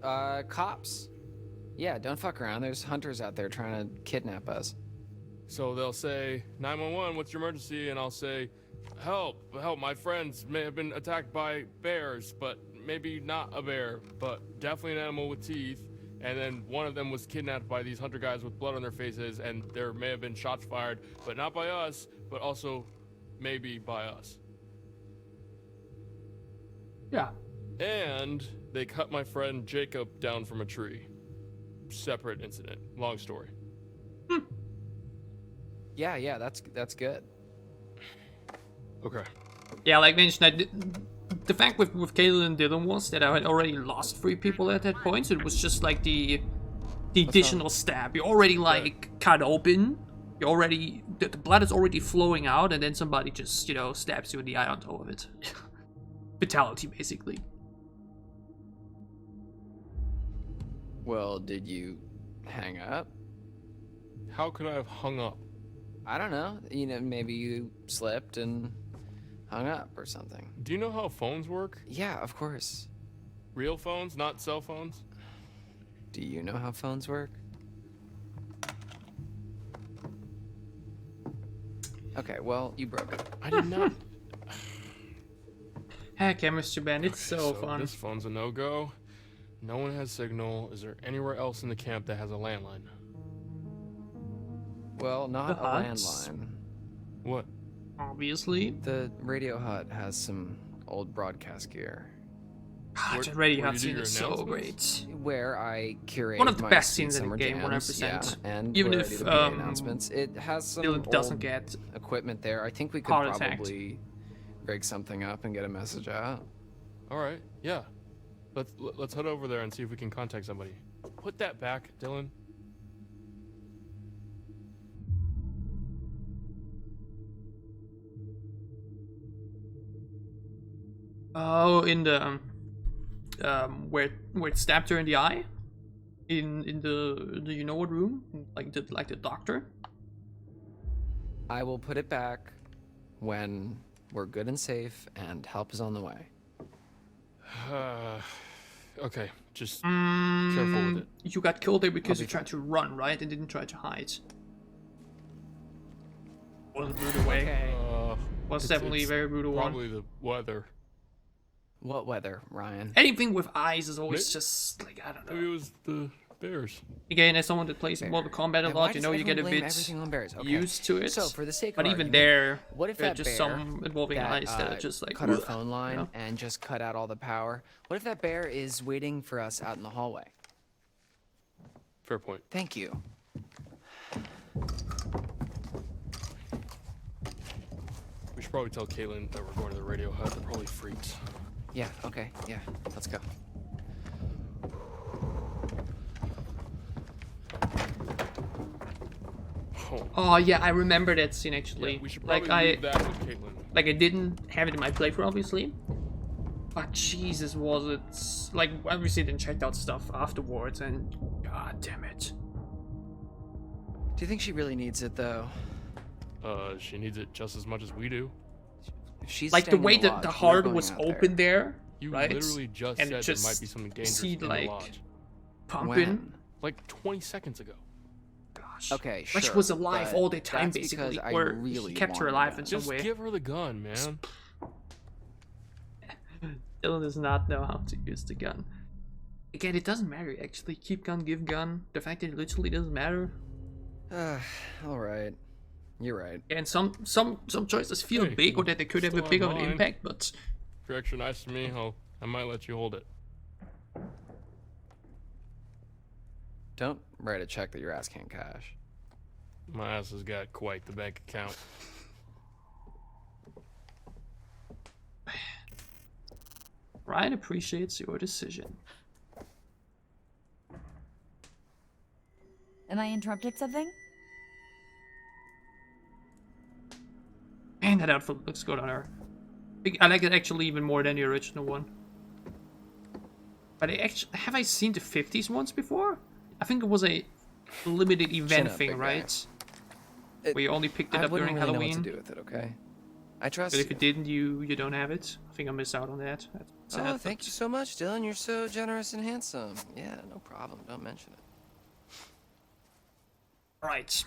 Cops. Yeah, don't fuck around. There's hunters out there trying to kidnap us. So they'll say 911, what's your emergency? And I'll say, help, help, my friends may have been attacked by bears, but maybe not a bear, but definitely an animal with teeth. And then one of them was kidnapped by these hunter guys with blood on their faces, and there may have been shots fired, but not by us, but also maybe by us. Yeah. And they cut my friend Jacob down from a tree. Separate incident. Long story. Yeah, that's good. Okay. Yeah, like mentioned, the fact with Kaitlyn and Dylan was that I had already lost 3 people at that point, so it was just like the additional stab. You're already like cut open. You're already the blood is already flowing out, and then somebody just, you know, stabs you in the eye on top of it. Fatality, basically. Well, did you hang up? How could I have hung up? I don't know. You know, maybe you slipped and hung up or something. Do you know how phones work? Yeah, of course. Real phones, not cell phones? Do you know how phones work? Okay, well, you broke it. I did not. Heck, Chemistry Band, it's so fun. This phone's a no-go. No one has signal. Is there anywhere else in the camp that has a landline? Well, not The a huts? landline. What? Obviously. The radio hut has some old broadcast gear. God, the radio hut scene is so great. Where I curate One of the my best sweet scenes in the summer game, jams, 100%. Yeah, and Even where I if, do the PA announcements. It has some Dylan doesn't old get equipment there. I think we could heart attacked. probably rig something up and get a message out. All right, yeah. Let's head over there and see if we can contact somebody. Put that back, Dylan. Oh, in the where it stabbed her in the eye, in the you know what room, like the doctor. I will put it back when we're good and safe and help is on the way. Okay, just careful with it. You got killed there because you tried to run, right, and didn't try to hide. Wasn't rude away. Okay. Was definitely a very brutal one. Probably the weather. What weather, Ryan? Anything with eyes is always just like, I don't know. Maybe it was the bears. Again, as someone that plays Mortal Kombat a And why lot, you does know, you get a everyone blame bit everything on bears? Okay. used to it. So, for the sake of but even argument, there, what if there are that just bear some involving eyes that are just like cut our ugh, phone line you know? and just cut out all the power? What if that bear is waiting for us out in the hallway? Fair point. Thank you. We should probably tell Kaitlyn that we're going to the radio hut. They're probably freaked. Yeah, okay, yeah, let's go. Oh yeah, I remember that scene actually. Yeah, we should like probably leave that with Kaitlyn. Like I didn't have it in my playthrough, obviously. But Jesus, was it like obviously didn't check out stuff afterwards, and god damn it. Do you think she really needs it though? She needs it just as much as we do. She's like the way the that the heart was open there, You right? literally just and said it there just might be something dangerous see, in the like, lodge. pumping. Like 20 seconds ago. Gosh. Okay, Like sure. she was alive but all the time, that's basically. because I Or really he kept her wanted alive that. in some Just way. give her the gun, man. Dylan does not know how to use the gun. Again, it doesn't matter actually. Keep gun, give gun. The fact that it literally doesn't matter. All right. You're right. And some choices feel Hey, big, or that they could have a still big of have an mine. impact, but If you're extra nice to me, I might let you hold it. Don't write a check that your ass can't cash. My ass has got quite the bank account. Ryan appreciates your decision. Am I interrupting something? Man, that outfit looks good on her. I like it actually even more than the original one. But have I seen the 50s ones before? I think it was a limited event up, thing, big guy. right? Where you only picked it I up wouldn't during really Halloween. know what to do with it, okay? I trust But if you. you didn't, you don't have it. I think I missed out on that. That's sad, Oh, but- thank you so much, Dylan. You're so generous and handsome. Yeah, no problem. Don't mention it. Right.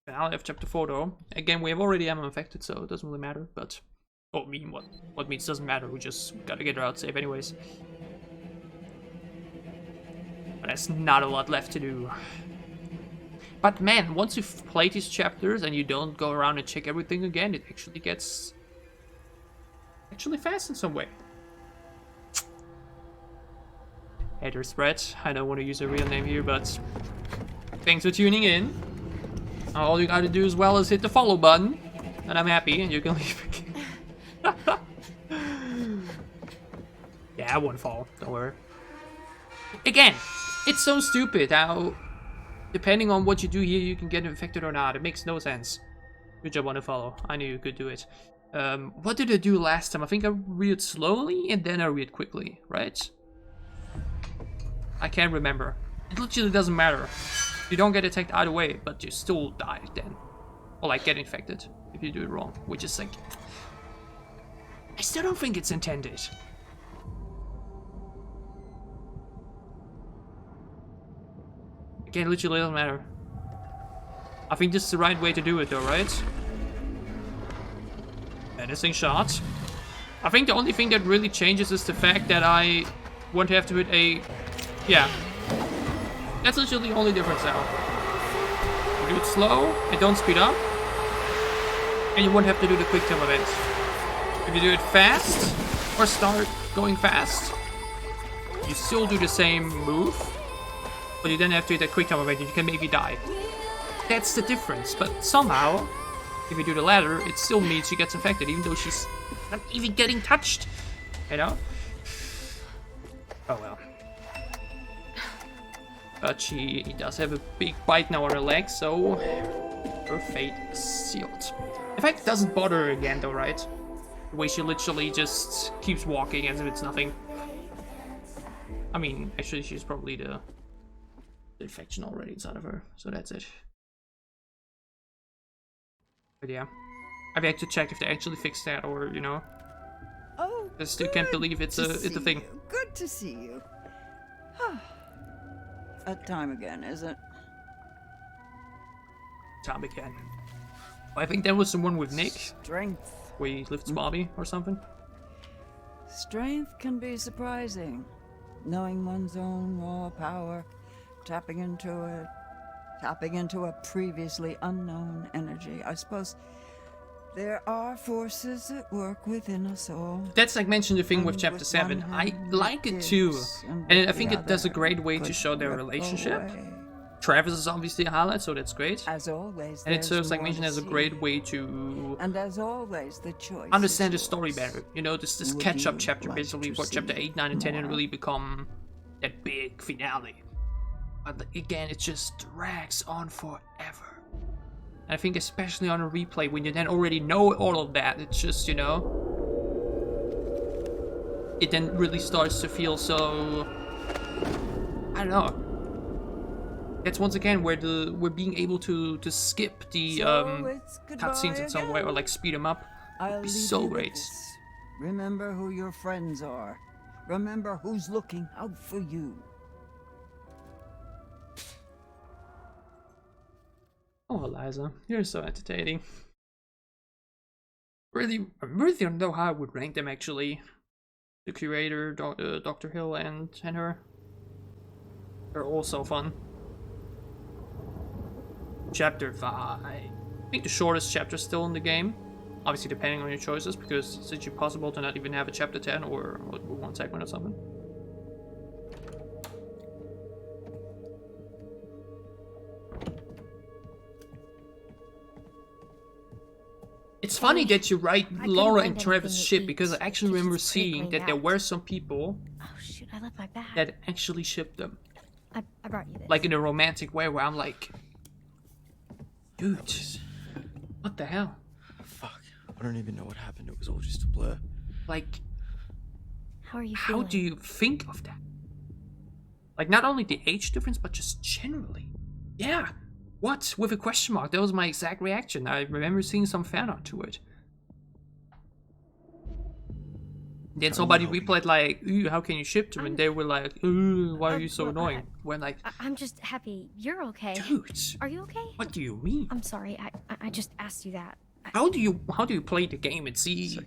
Now I have chapter 4 though. Again, we have already ammo infected, so it doesn't really matter, but... Oh, I mean, what means doesn't matter, we just gotta get her out safe anyways. But there's not a lot left to do. But man, once you've played these chapters and you don't go around and check everything again, it actually gets... actually fast in some way. Hey there's Brett. I don't want to use a real name here, but... Thanks for tuning in. All you gotta do as well is hit the follow button, and I'm happy, and you can leave again. Yeah, I won't fall, don't worry. Again, it's so stupid how, depending on what you do here, you can get infected or not. It makes no sense. Good job on the follow. I knew you could do it. What did I do last time? I think I read slowly, and then I read quickly, right? I can't remember. It literally doesn't matter. You don't get attacked either way, but you still die then. Or like get infected if you do it wrong, which is like... I still don't think it's intended. Again, literally doesn't matter. I think this is the right way to do it though, right? Menacing shot. I think the only thing that really changes is the fact that I won't have to hit a... Yeah. That's literally the only difference now. You do it slow and don't speed up. And you won't have to do the quick time event. If you do it fast, or start going fast, you still do the same move, but you then have to hit that quick time event and you can maybe die. That's the difference, but somehow, if you do the latter, it still means she gets infected, even though she's not even getting touched. You know? Oh well. But she does have a big bite now on her leg, so her fate is sealed. In fact, it doesn't bother her again though, right? The way she literally just keeps walking as if it's nothing. I mean, actually, she's probably the infection already inside of her, so that's it. But yeah, I've had to check if they actually fixed that, or you know. Oh, I still can't believe it's a thing. You. Good to see you. That time again, is it? Time again. I think that was the one with Nick. Strength. Where he lifts Bobby or something. Strength can be surprising. Knowing one's own raw power, tapping into a previously unknown energy. I suppose there are forces at work within us all. That's like mentioned the thing with chapter 7. I like it too. And I think it does a great way to show their relationship. Travis is obviously a highlight, so that's great. As always, and it serves, like mentioned, as a great way to and as always, the choice understand the story better. You know, this catch-up chapter basically for chapter 8, 9, and 10 and really become that big finale. But again, it just drags on forever. And I think especially on a replay, when you then already know all of that, it's just, you know, it then really starts to feel so, I don't know. That's once again where we're being able to skip the cutscenes in some way, or like speed them up. It'd be so great. Remember who your friends are. Remember who's looking out for you. Oh, Eliza, you're so entertaining. I really don't know how I would rank them actually. The curator, Dr. Hill, and her. They're all so fun. Chapter 5. I think the shortest chapter still in the game. Obviously depending on your choices, because it's actually possible to not even have a chapter 10 or one segment or something. It's funny that you write Laura and Travis ship, because I actually remember seeing that there were some people I left my bag. that actually shipped them. I brought you this. Like in a romantic way where I'm like, dude, what the hell? Fuck, I don't even know what happened. It was all just a blur. Like, how are you feeling? How do you think of that? Like, not only the age difference, but just generally. Yeah, what? With a question mark. That was my exact reaction. I remember seeing some fan art to it. Then somebody replayed like, ooh, how can you ship them? And they were like, ooh, why are you so annoying? When like, I'm just happy you're okay. Dude, are you okay? What do you mean? I'm sorry. I just asked you that. How do you play the game and see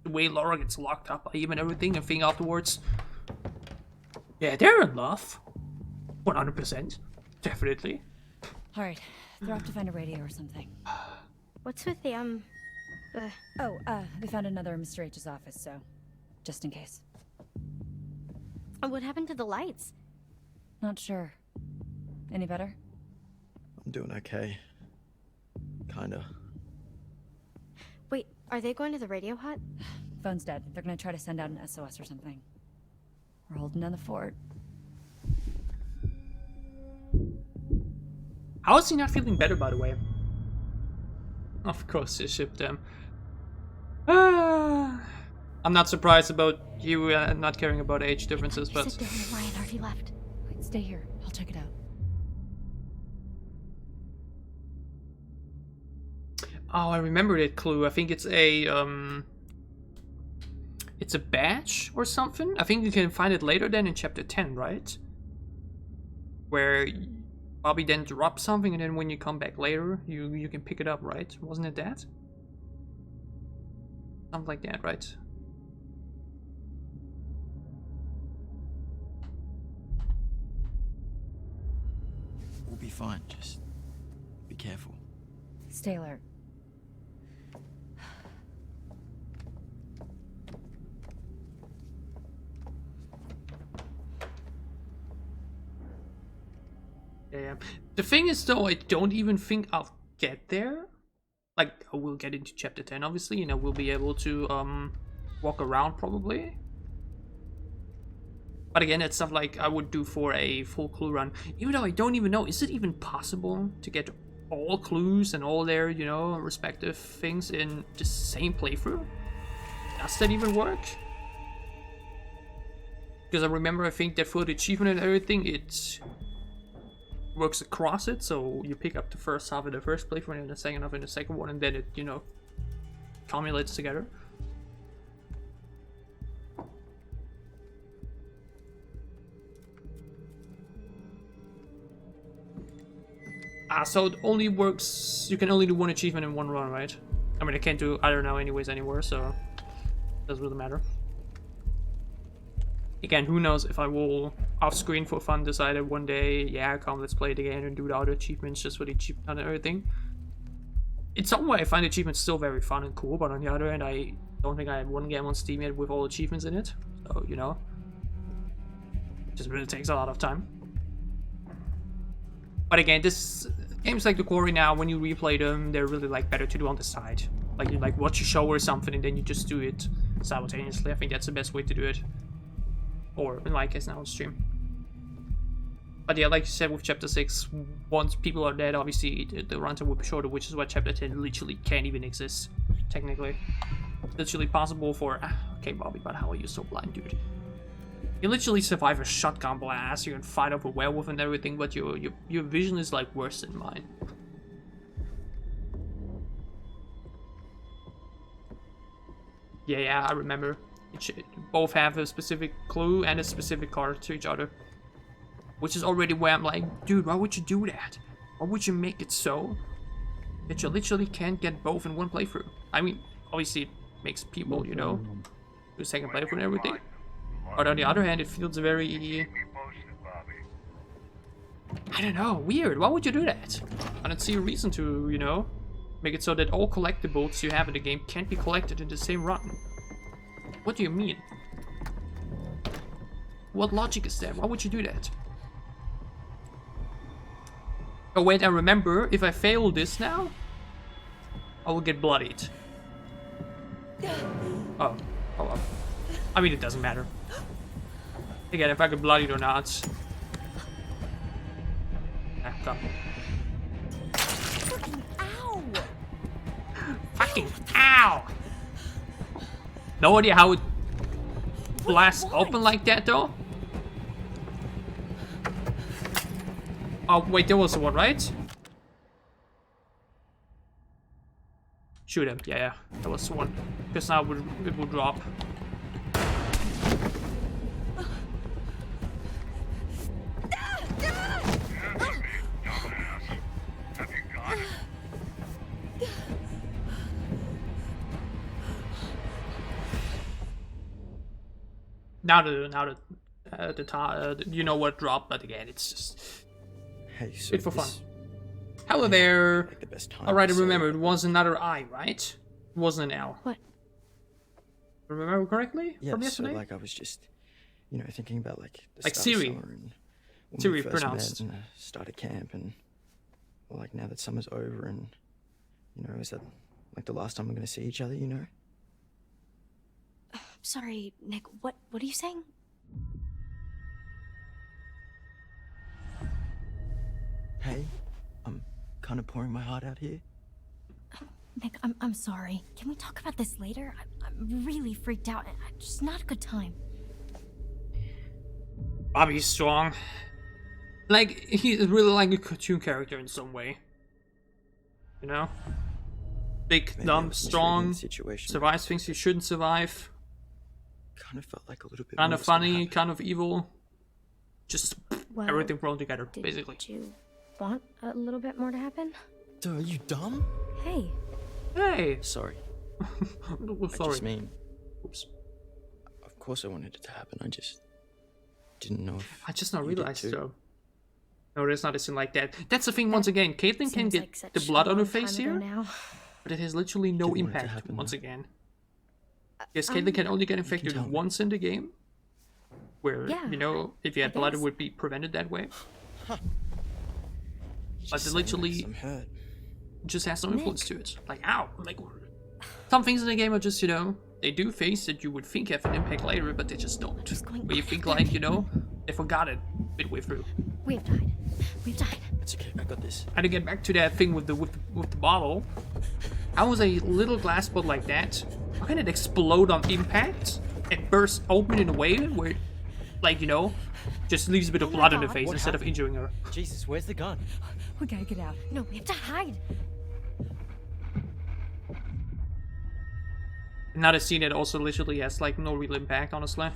the way Laura gets locked up by him and everything, and think afterwards? Yeah, they're in love. 100%, definitely. All right, they're off to find a radio or something. What's with the they found another Mr. H's office, so just in case. What happened to the lights? Not sure. Any better? I'm doing okay. Kinda. Wait, are they going to the radio hut? Phone's dead. They're gonna try to send out an SOS or something. We're holding down the fort. How is he not feeling better, by the way? Of course they shipped them. I'm not surprised about you not caring about age differences, but... Sit down, Ryan already left. Wait, stay here. I'll check it out. Oh, I remember that clue. I think it's a badge or something. I think you can find it later then in chapter 10, right? Where Bobby then drops something, and then when you come back later, you can pick it up, right? Wasn't it that? Something like that, right? We'll be fine, just be careful. Stay alert. Yeah. The thing is, though, I don't even think I'll get there. Like, I will get into chapter 10, obviously, and I will be able to walk around, probably. But again, it's stuff like I would do for a full clue run. Even though I don't even know, is it even possible to get all clues and all their, you know, respective things in the same playthrough? Does that even work? Because I remember, I think that for the achievement and everything, it works across it. So you pick up the first half in the first playthrough and the second half in the second one, and then it, you know, accumulates together. So it only works, you can only do one achievement in one run, right? I mean, I can't do either now anyways anywhere, so it doesn't really matter. Again, who knows if I will, off screen for fun, decide that one day, yeah, come, let's play it again and do the other achievements just for the achievement and everything. In some way, I find achievements still very fun and cool, but on the other hand, I don't think I have one game on Steam yet with all achievements in it. So, you know, it just really takes a lot of time. But again, this games like the Quarry now, when you replay them, they're really like better to do on the side. Like you like watch a show or something and then you just do it simultaneously. I think that's the best way to do it. Or in my case now on stream. But yeah, like you said with chapter 6, once people are dead, obviously the runtime will be shorter, which is why chapter 10 literally can't even exist, technically. Literally possible for... Okay, Bobby, but how are you so blind, dude? You literally survive a shotgun blast, you can fight up a werewolf and everything, but your vision is like worse than mine. Yeah, I remember. Both have a specific clue and a specific card to each other. Which is already where I'm like, dude, why would you do that? Why would you make it so that you literally can't get both in one playthrough? I mean, obviously it makes people, you know, do a second playthrough and everything. But on the other hand, it feels very... I don't know, weird. Why would you do that? I don't see a reason to, you know, make it so that all collectibles you have in the game can't be collected in the same run. What do you mean? What logic is there? Why would you do that? Oh wait, I remember, if I fail this now, I will get bloodied. Oh well. I mean, it doesn't matter. Again, if I get bloodied or not. Ah, come. Fucking ow! Fucking ow! No idea how it blasts open like that, though. Oh, wait, there was the one, right? Shoot him. Yeah, that was the one. Because now it will drop. Now you know what dropped, but again, it's just it's for fun. Hello there. Like the best time. Alright, I remember, it was another I, right? It wasn't an L. What? Remember correctly? Yeah, from yesterday? so like I was just, you know, thinking about like the like start Siri. of summer and when Siri we first pronounced. met and started camp, and well, like now that summer's over, and you know, is that like the last time we're gonna see each other? You know. Sorry, Nick, what are you saying? Hey, I'm kind of pouring my heart out here. Nick, I'm sorry. Can we talk about this later? I'm really freaked out. It's just not a good time. Bobby's strong. Like, he's really like a cartoon character in some way. You know? Big, Maybe dumb, strong, situation. survives things he shouldn't survive. Kind of felt like a little bit. Kind of funny, kind of evil. Just Well, everything thrown together, basically. Did you want a little bit more to happen? Dude, are you dumb? Hey. Hey. Sorry. Sorry. I just mean. Oops. Of course I wanted it to happen. I just didn't know if I just not you did realized too. though. No, there's not a scene like that. That's the thing. Once again, Kaitlyn can Seems get like such the blood a on her long time face ago here, now. but it has literally no Didn't want it to impact. happen, Once though. again, yes, Kaitlyn can only get infected tell me. once in the game, where Yeah, you know if you I had blood, it guess. would be prevented that way. But Just it saying literally this, I'm hurt. just has no influence to it. Like, ow! Like, some things in the game are just, you know, they do things that you would think have an impact later, but they just don't. Where you think like, you know, they forgot it midway through. We've died. We've died. It's okay. I got this. And to get back to that thing with the bottle, I was a little glass bottle like that How can it explode on impact and burst open in a way where, like, you know, just leaves a bit of blood in the face instead of injuring her? Jesus, where's the gun? We gotta get out. No, we have to hide. Another scene that also literally has like no real impact, honestly.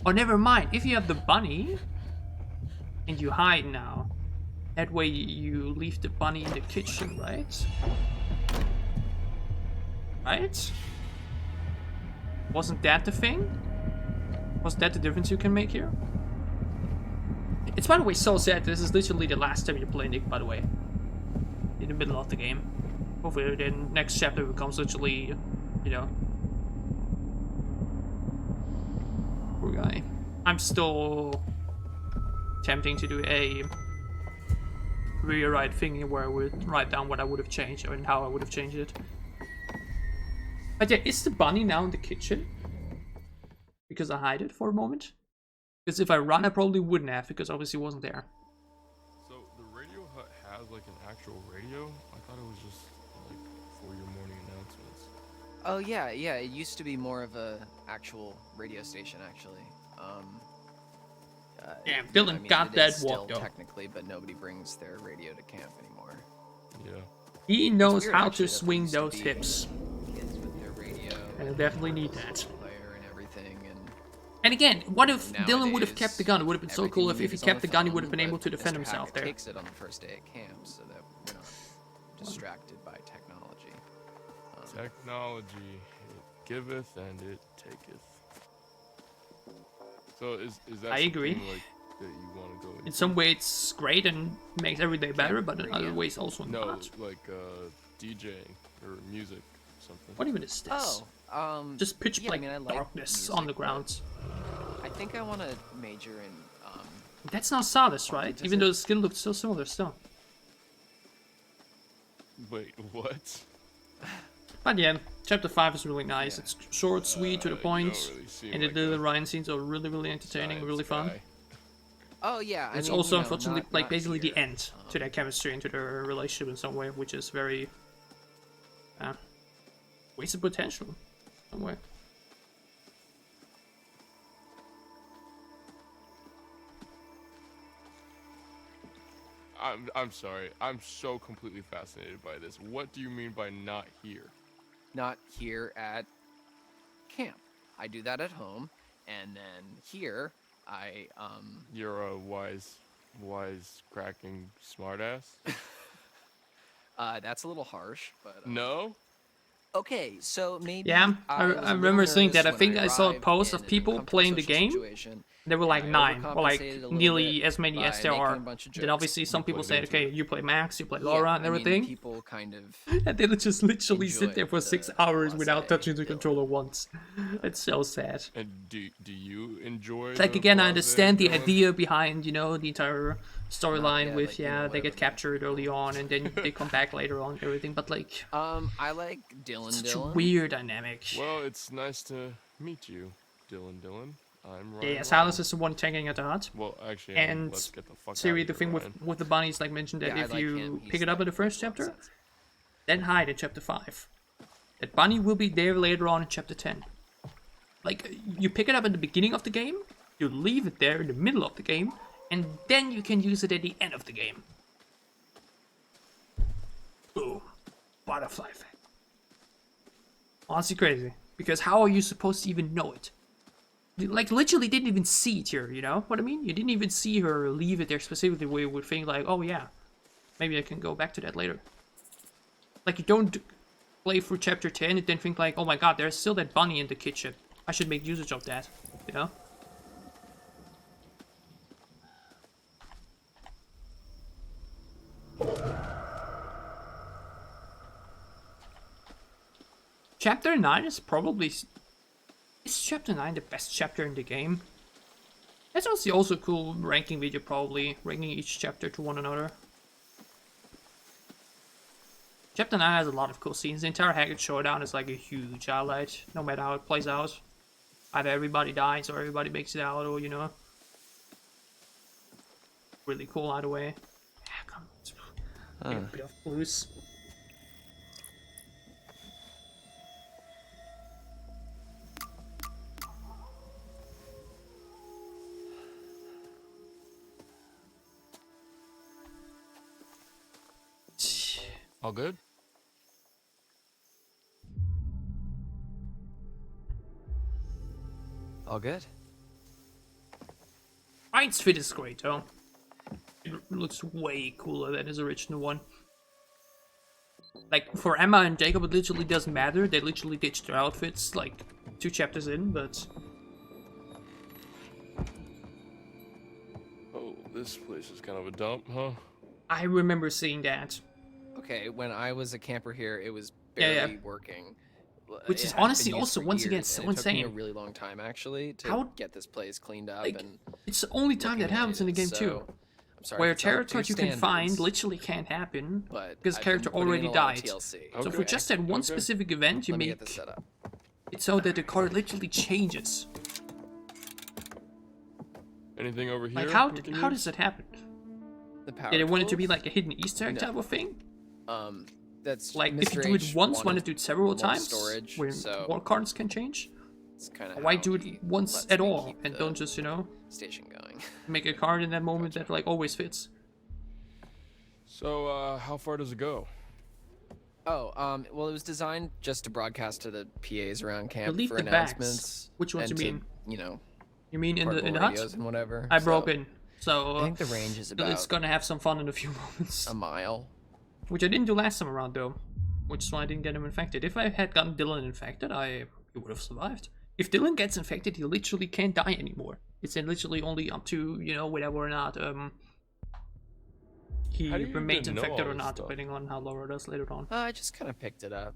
Oh, never mind. If you have the bunny and you hide now, that way you leave the bunny in the kitchen, right? Right? Wasn't that the thing? Was that the difference you can make here? It's, by the way, so sad. This is literally the last time you play Nick, by the way. In the middle of the game. Hopefully the next chapter becomes literally, you know. Poor guy. I'm still tempting to do a rewrite thing where I would write down what I would have changed and how I would have changed it. But yeah, is the bunny now in the kitchen? Because I hide it for a moment? Because if I run, I probably wouldn't have, because obviously it wasn't there. So the radio hut has like an actual radio? I thought it was just like for your morning announcements. Oh yeah, yeah. It used to be more of a actual radio station, actually. Damn, Dylan got that walk though. Technically, but nobody brings their radio to camp anymore. Yeah. He knows weird, how actually, to that swing used to those be hips. Kids with their radio. And I definitely need that. Player and everything, And again, what if Nowadays, Dylan would have kept the gun? It would have been so cool if he everything kept the is gun, he on would have been phone, able to but defend Mr. himself Hackett there. takes it on the first day at camp, so that we're not distracted by technology. Technology, it giveth and it taketh. So is that I agree. something, like, that you want to go into? In some ways, it's great and makes every day better, but in other ways also No, not. like DJing or music or something. What even is this? Oh, just pitch yeah, black I mean, I like darkness music, on the ground. I think I want to major in. That's not Sardis, right? Even though the skin looked so similar still. Wait, what? But yeah, chapter 5 is really nice. It's short, sweet, to the point, really seem and like the little Ryan scenes are really, really entertaining, really fun. Oh yeah, It's I mean, also you know, unfortunately not like basically here. the end to their chemistry and to their relationship in some way, which is very wasted potential in some way. I'm sorry. I'm so completely fascinated by this. What do you mean by not here? Not here at camp. I do that at home, and then here I You're a wise cracking smartass. That's a little harsh, but No. okay, so maybe Yeah, I was a remember little seeing that. I nervous when think I saw a arrived post in of an people uncomfortable playing the social game. situation, There were like and I 9, or like overcompensated a little nearly bit as many by as there making are. a bunch of Then jokes. obviously some people say, okay, you play Max, you play Laura, Yeah, and I mean, everything. people kind of And they would just literally sit there for enjoyed 6 hours without touching the controller once. It's so sad. And do you enjoy? Like the again, I blase understand the villain? idea behind, you know, the entire storyline yet, with like, you know, they get captured early on and then they come back later on and everything, but like I like such a Dylan. weird dynamic. Well, it's nice to meet you, Dylan. I'm Ryan. Yeah, Silas is the one tanking at the hut. Well, actually, and let's get the fuck Siri, out the of thing here, Ryan. with the bunnies, like mentioned that Yeah, I if like you him. He's pick it up in the first makes a lot chapter, of sense. then hide in chapter 5. That bunny will be there later on in chapter 10. Like, you pick it up at the beginning of the game, you leave it there in the middle of the game, and then you can use it at the end of the game. Boom. Butterfly effect. Honestly crazy. Because how are you supposed to even know it? You, like, literally didn't even see it here, you know what I mean? You didn't even see her leave it there specifically where you would think like, oh yeah, maybe I can go back to that later. Like, you don't play through chapter 10 and then think like, oh my god, there's still that bunny in the kitchen. I should make usage of that, you know? Chapter 9 is probably... Is chapter 9 the best chapter in the game? That's also a cool ranking video, probably, ranking each chapter to one another. Chapter 9 has a lot of cool scenes. The entire Hackett showdown is like a huge highlight, no matter how it plays out. Either everybody dies or everybody makes it out, or, you know. Really cool either way. Yeah, come on. A bit of blues. All good? All good. Ryan's fit is great, though. It looks way cooler than his original one. Like, for Emma and Jacob, it literally doesn't matter. They literally ditched their outfits, like, 2 chapters in, but... Oh, this place is kind of a dump, huh? I remember seeing that. Okay, when I was a camper here, it was barely working. Which is It hadn't honestly been used also, for once again, years, so and it took me insane. a really long time, actually, to How- get this place cleaned up. Like, and it's the only time that happens in the game, too. I'm sorry Where if it's not up to territory your you can find standards, literally can't happen but because I've character been putting in already a lot died. of TLC. So for just that one specific event, you Let me make get this set up. it so that the card literally changes. Anything over here? Like, how we can how use? does that happen? The power Did it want it to tools? be like a hidden Easter egg No. type of thing? That's Like, Mr. if you do it H once, want to wanted do it several more times, storage, where so more cards can change? it's kind of Why do it once at all, and don't just, you know, station going. make a card in that moment that, like, always fits? So, how far does it go? Oh, well, it was designed just to broadcast to the PAs around camp Delete for the backs. announcements. Which ones and you to, mean? You know. You mean in the portable hut? radios and whatever. I so broke in, so I think the range is about it's gonna have some fun in a few moments. a mile. Which I didn't do last time around, though. Which is why I didn't get him infected. If I had gotten Dylan infected, he would have survived. If Dylan gets infected, he literally can't die anymore. It's literally only up to, you know, whether or not he How do you remains even know infected all or this not, stuff? depending on how Laura does later on. I just kind of picked it up.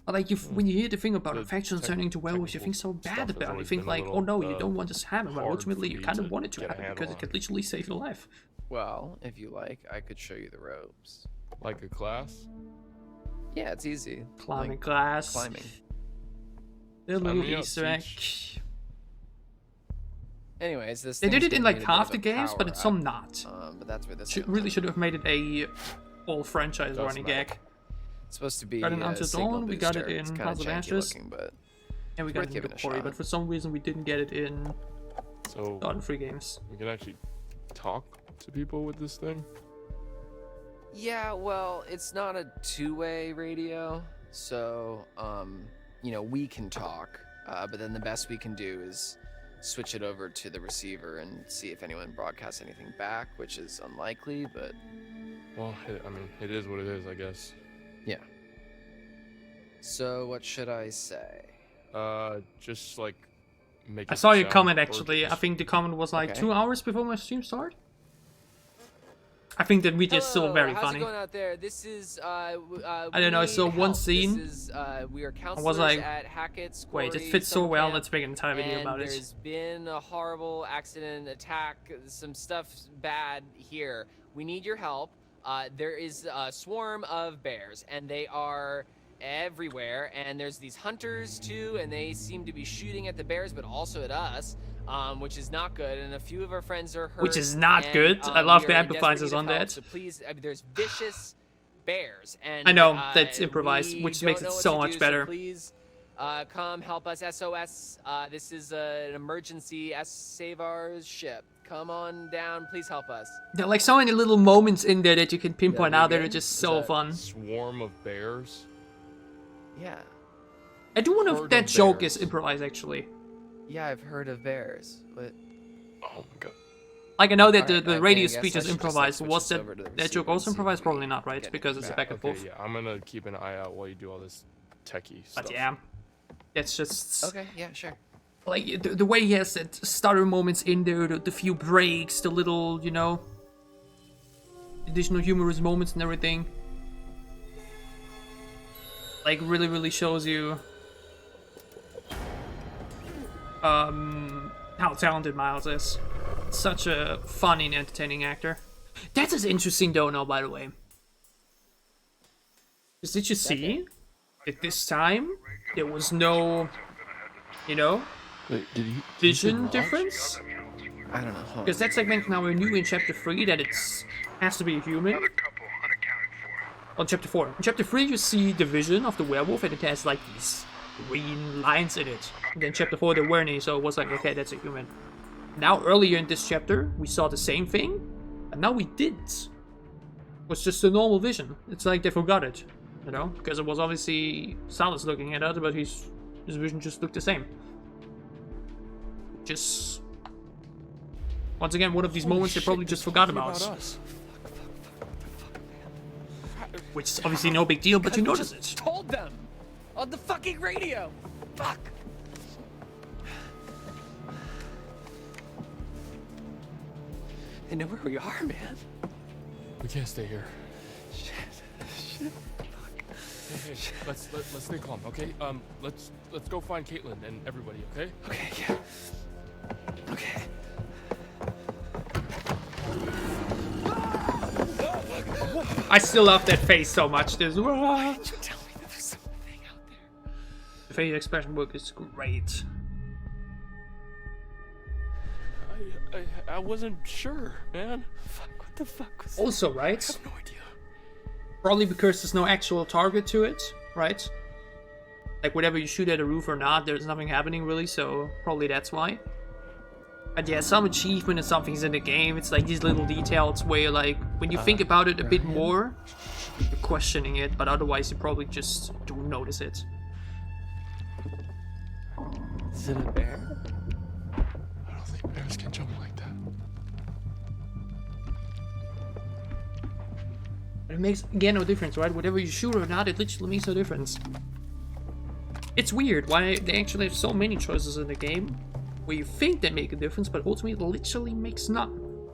But like, when you hear the thing about The infections turning to werewolves, you think so bad stuff has about it. You always think been a like, little, oh no, you don't want this to happen, but hard ultimately for you me kind of to want it to get a happen handle because it on. could literally save your life. Well, if you like, I could show you the ropes. Like a class? Yeah, it's easy. Climbing Like, class. Climbing. The Sign little me up, Easter egg. Anyways, this They did thing's it in gonna like need a bit half of the a games, but power in some up. not. But that's where this Really comes should have made it a all franchise Doesn't running matter. gag. It's supposed to be Got it a Until signal Dawn, we got it booster. in It's kinda House of janky Ashes. looking, but And we it's got worth it in giving a Quarry, shot. but for some reason we didn't get it in So, the other free games. we can actually talk to people with this thing? Yeah, well, it's not a two-way radio, so you know, we can talk, but then the best we can do is switch it over to the receiver and see if anyone broadcasts anything back, which is unlikely, but Well, I mean, it is what it is, I guess. yeah. So what should I say? Just like make I it saw your sound comment or actually. I just- think the comment was like Okay. 2 hours before my stream started. I think that we just saw very how's funny. it going out there? This is I don't know, I saw one scene. This is we are I counselors was like, at Hackett's wait, it Quarry fits so summer well. camp, Let's make an entire video and about it. There's been a horrible accident, attack, some stuff bad here. We need your help. There is a swarm of bears, and they are everywhere. And there's these hunters too, and they seem to be shooting at the bears, but also at us. Which is not good, and a few of our friends are hurt. Which is not and, good. I love we the are in amplifiers desperate need on of help, that. So please, I mean, there's vicious bears, and I know, that's improvised, we which don't makes it know what so to much do, better. So please, come help us. SOS. This is an emergency. Save our ship. Come on down. Please help us. There are like so many little moments in there that you can pinpoint Yeah, out that are good. just Is so that fun. Swarm of bears? Yeah. I do wonder if Herd that of joke bears. is improvised actually. Yeah, I've heard of bears, but Oh my god. Like I know that Alright, the I radio guess speech I is should just, like, improvised. switch Was this over to the that receiver joke and also see if improvised? we Probably not, right? get Because it's a back and Okay, forth. yeah, I'm gonna keep an eye out while you do all this techie stuff. But yeah, that's just okay. Yeah, sure. like the way he has that stutter moments in there, the few breaks, the little, you know, additional humorous moments and everything. Like really shows you how talented Miles is. Such a funny and entertaining actor. That is interesting though now, by the way. 'Cause did you see that this time there was no, you know, Wait, did he vision difference? I don't know. Hold on. Because that's like now we knew in chapter 3 that it's has to be a human. On chapter 4. In chapter 3 you see the vision of the werewolf and it has like these green lines in it. And then chapter 4 there weren't any, so it was like, okay, that's a human. Now earlier in this chapter we saw the same thing, and now we didn't. was just a normal vision. It's like they forgot it, you know, because it was obviously Silas looking at it, but his vision just looked the same. Just once again, one of these moments they probably just forgot about. Which is obviously no big deal, but you notice it. Told them on the fucking radio. Fuck. They know where we are, man. We can't stay here. Shit. Fuck. Hey, let's stay calm, okay? Let's go find Kaitlyn and everybody, okay? Okay, yeah. Okay. I still love that face so much. There's Why didn't you tell me there was something out there? the facial expression work is great. I wasn't sure, man. Fuck, what the fuck was Also, right? I have no idea. Probably because there's no actual target to it, right? Like whatever you shoot at a roof or not, there's nothing happening really, so probably that's why. But yeah, some achievement and something's in the game. It's like these little details where, like, when you think about it a bit more, you're questioning it, but otherwise you probably just don't notice it. Is it a bear? I don't think bears can jump like that. But it makes, again, no difference, right? Whatever you shoot or not, it literally makes no difference. It's weird why they actually have so many choices in the game where you think they make a difference, but ultimately it literally makes none.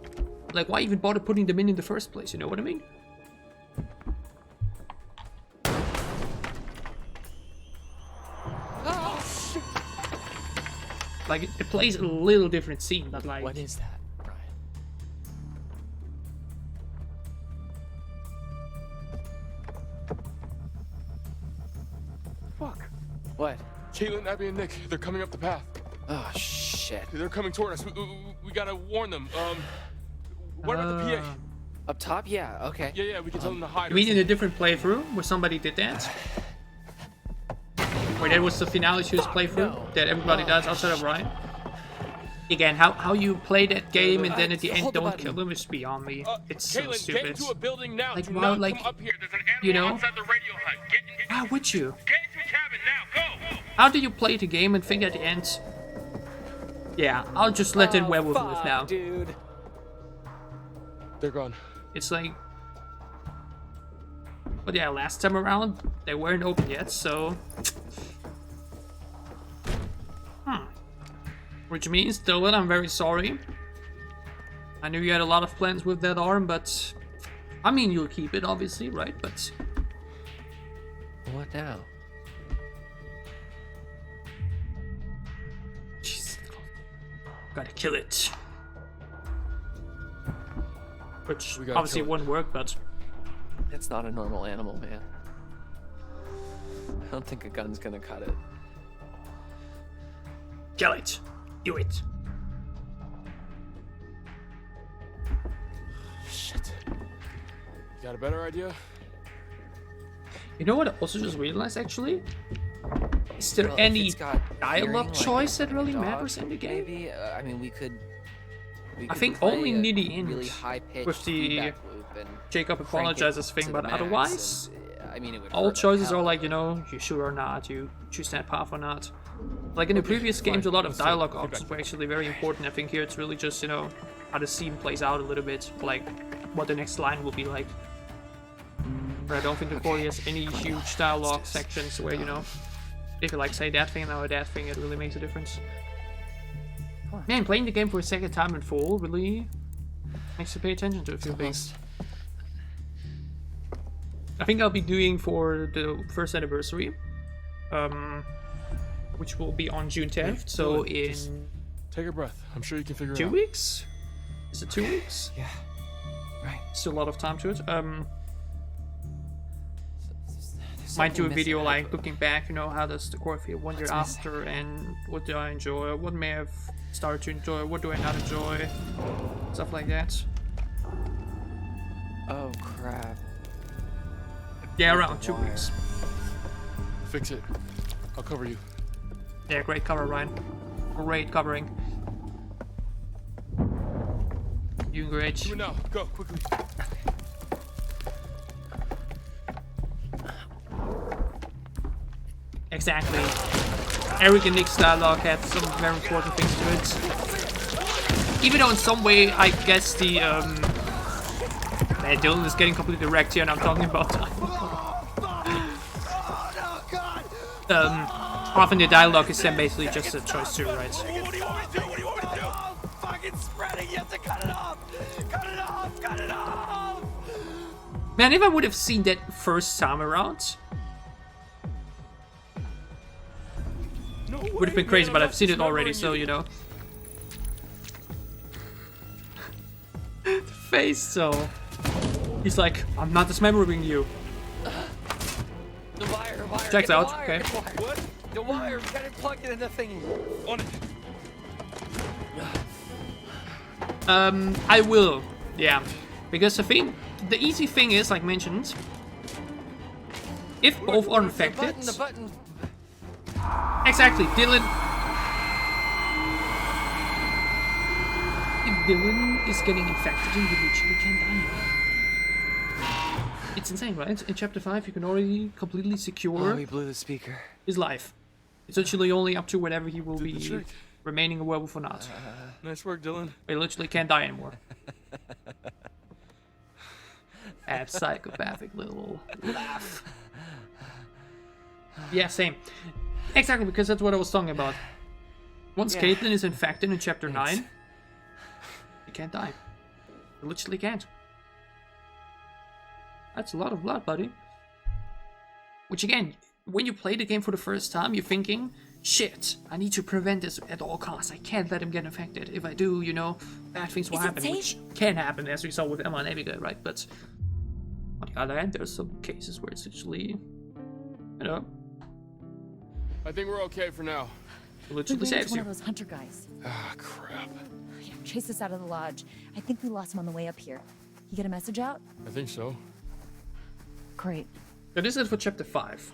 Like, why even bother putting them in the first place, you know what I mean? Oh, shit. Like, it plays a little different scene, but like... What is that, Brian? Fuck. What? Kaitlyn, Abby, and Nick, they're coming up the path. Oh, shit. They're coming toward us. We gotta warn them. What about the PA? Up top? Yeah, okay. Yeah, we can tell them to hide. You mean in a different playthrough where somebody did that? Where that was the finale choose playthrough that everybody does outside of Ryan? Again, how you play that game and then at the end don't kill them is beyond me. It's so Kaitlyn, stupid. get into a building now. Like, Do why, not like, come up here. There's an you animal know? Outside the radio hut. Get in. How would you? Get into a cabin now. Go. How do you play the game and think at the end, yeah, I'll just let that werewolf live now? Dude. They're gone. It's like... But yeah, last time around, they weren't open yet, so... Which means, Dylan, I'm very sorry. I knew you had a lot of plans with that arm, but... I mean, you'll keep it, obviously, right? But... What now? Jesus. Gotta kill it. Which obviously wouldn't work, but... It's not a normal animal, man. I don't think a gun's gonna cut it. Kill it. Do it. Shit. You got a better idea? You know what I also just realized, actually? Is there Well, if any it's got dialogue hearing, like choice that really dog, matters in the game? Maybe. I mean, we could I think play only a near the end really high-pitched with the feedback loop and Jacob crank it apologizes thing, to but the max, otherwise, and, I mean, it would all hurt choices like are hell, like, you know, you shoot or not, you choose that path or not. Like in the previous games, a lot of dialogue options were actually very important. I think here it's really just, you know, how the scene plays out a little bit, like what the next line will be like. But I don't think the Quarry has any huge dialogue sections where, you know, if you like say that thing or that thing, it really makes a difference. Man, playing the game for a second time in full really makes you pay attention to a few things. I think I'll be doing for the first anniversary, which will be on June 10th, so in... Take a breath. I'm sure you can figure it 2 out. weeks? Is it 2 weeks? Yeah. Right. Still a lot of time to it. Might do a video like looking back, you know, how does the core feel 1 year after, and what do I enjoy, what may have started to enjoy, what do I not enjoy, stuff like that. Oh crap. Yeah, around 2 weeks. Fix it. I'll cover you. Yeah, great cover, Ryan. Great covering. Doing great. Do it now. Go, quickly. exactly. Eric and Nick's dialogue had some very important things to it. Even though in some way, I guess the man, Dylan is getting completely wrecked here, and I'm talking about often the dialogue is then basically just a choice too, right? What do you want me to do? What do you want me to do? Oh, fucking spreading. You have to cut it off. Cut it off. Cut it off. Man, if I would have seen that first time around, would have been crazy, but I've seen it already, so you know. The face, so he's like, I'm not dismembering you. The wire, Checks out, okay. What? The wire, we gotta plug it in the thingy. On it. I will, yeah. Because the easy thing is, like mentioned, if both are infected... The button. Exactly, Dylan... If Dylan is getting infected, he literally can die. It's insane, right? In chapter 5, you can already completely secure he blew the speaker. his life. It's literally only up to whether he will be remaining a werewolf or not. Nice work, Dylan. He literally can't die anymore. That psychopathic little laugh. Yeah, same. Exactly, because that's what I was talking about. Once Kaitlyn is infected in chapter 9, he can't die. He literally can't. That's a lot of blood, buddy. Which again, when you play the game for the first time, you're thinking, shit, I need to prevent this at all costs. I can't let him get infected. If I do, you know, bad things will happen, which can happen, as we saw with Emma and Abigail, right? But on the other hand, there's some cases where it's actually, you know, I think we're okay for now. it literally saves one you. of those hunter guys. Ah, crap. Yeah, chase us out of the lodge. I think we lost him on the way up here. You get a message out? I think so. Great. That is it for chapter 5.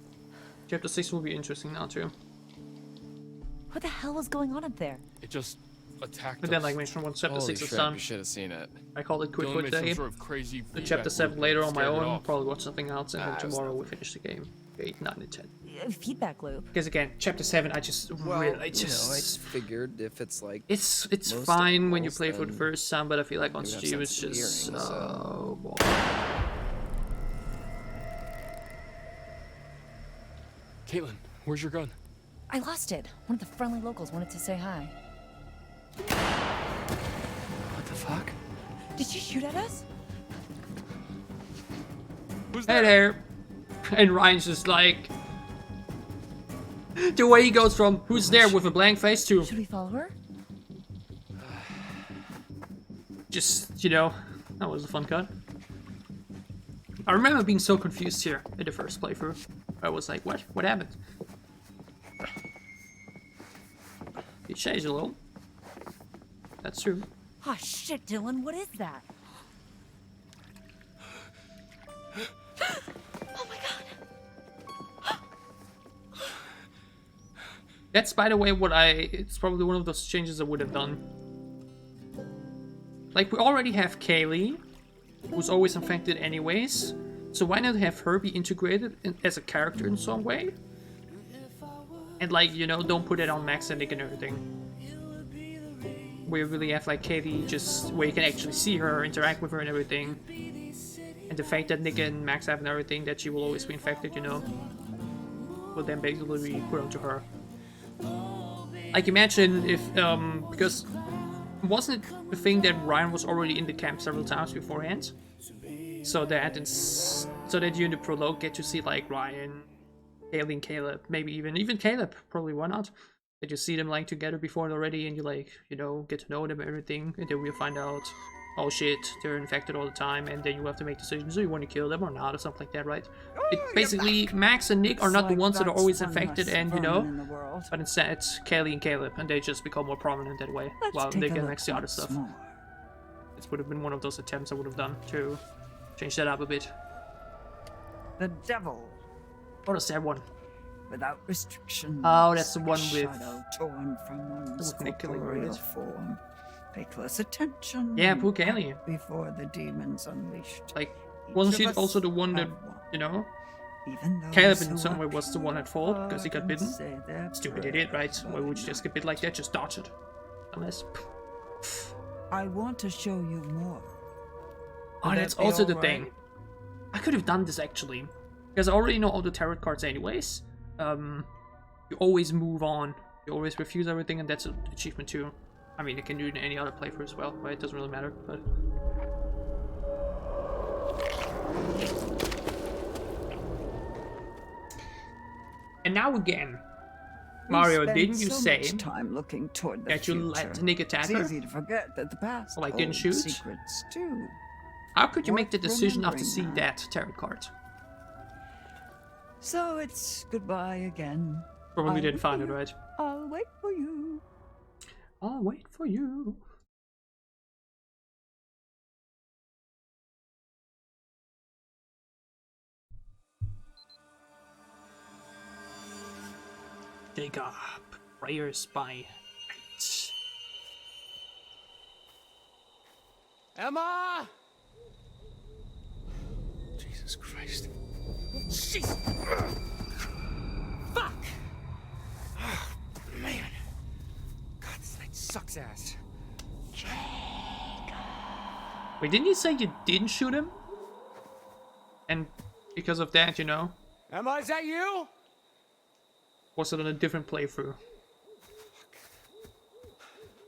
Chapter 6 will be interesting now too. What the hell is going on up there? It just attacked But then, like mentioned, once chapter 6 is done, You should have seen it. I call it quit Dylan for made the some day. sort of crazy The chapter feedback 7 loop later that on my scared it own, off. probably watch something else, and then it was tomorrow we finish the game. 8, 9, and 10. Feedback loop. Because again, chapter 7, I figured if it's like it's most fine when you animals, play for the then first time, but I feel like on you have stream it's sensitive just hearing, so boring. Kaitlyn, where's your gun? I lost it. One of the friendly locals wanted to say hi. What the fuck? Did you shoot at us? Who's Hey there! And Ryan's just like... The way he goes from who's there with a blank face to... Should we follow her? Just, you know, that was a fun cut. I remember being so confused here in the first playthrough. I was like, what? What happened? It changed a little. That's true. Oh shit, Dylan, what is that? Oh my god. That's, by the way, it's probably one of those changes I would have done. Like, we already have Kaylee, who's always infected anyways, so why not have her be integrated as a character in some way? And, like, you know, don't put it on Max and Nick and everything. We really have, like, Kaylee just, where you can actually see her, interact with her and everything. And the fact that Nick and Max have and everything, that she will always be infected, you know, will then basically be put onto her. Like, imagine if, because wasn't it the thing that Ryan was already in the camp several times beforehand? So that you in the prologue get to see, like, Ryan, Kaylee, and Caleb, maybe even Caleb, probably, why not? That you see them, like, together before already, and you, like, you know, get to know them and everything, and then we'll find out, oh shit, they're infected all the time, and then you have to make decisions, do you want to kill them or not, or something like that, right? It basically, Max and Nick are not the ones that are always infected, and, you know, but instead it's Kaylee and Caleb, and they just become more prominent that way, while Nick and Max the other stuff. This would have been one of those attempts I would have done to change that up a bit. The devil. What is that one? Without restriction. Oh, that's the one with... Shadow torn from one's with Nick killing corporeal her. form. Pay close attention. Yeah, poor Kaylee. Before the demons unleashed. Like, wasn't Each she of us also the one that, have one. you know, Even those Caleb in who some are way was the one at fault because he got pure bitten. say their Stupid idiot, right? Why would you just get bit like that? Just dodge it. Unless. I want to show you more. Oh, that's also the thing. I could have done this actually. Because I already know all the tarot cards anyways. You always move on. You always refuse everything, and that's an achievement too. I mean, you can do it in any other playthrough as well, right? It doesn't really matter, but... And now again, Mario, didn't you say time looking toward the that you let Nick attack her? It's easy to forget that the past Like, didn't shoot? holds secrets too. How could you make the Worth decision after remembering seeing that tarot card? So it's goodbye again. Probably I'll didn't find wait it, for you. right? I'll wait for you. I'll wait for you. Take up prayers by night. Emma! Jesus Christ. Jesus! Fuck! Oh, man. God, this night sucks ass. Wait, didn't you say you didn't shoot him? And because of that, you know? Emma, is that you? Was it on a different playthrough?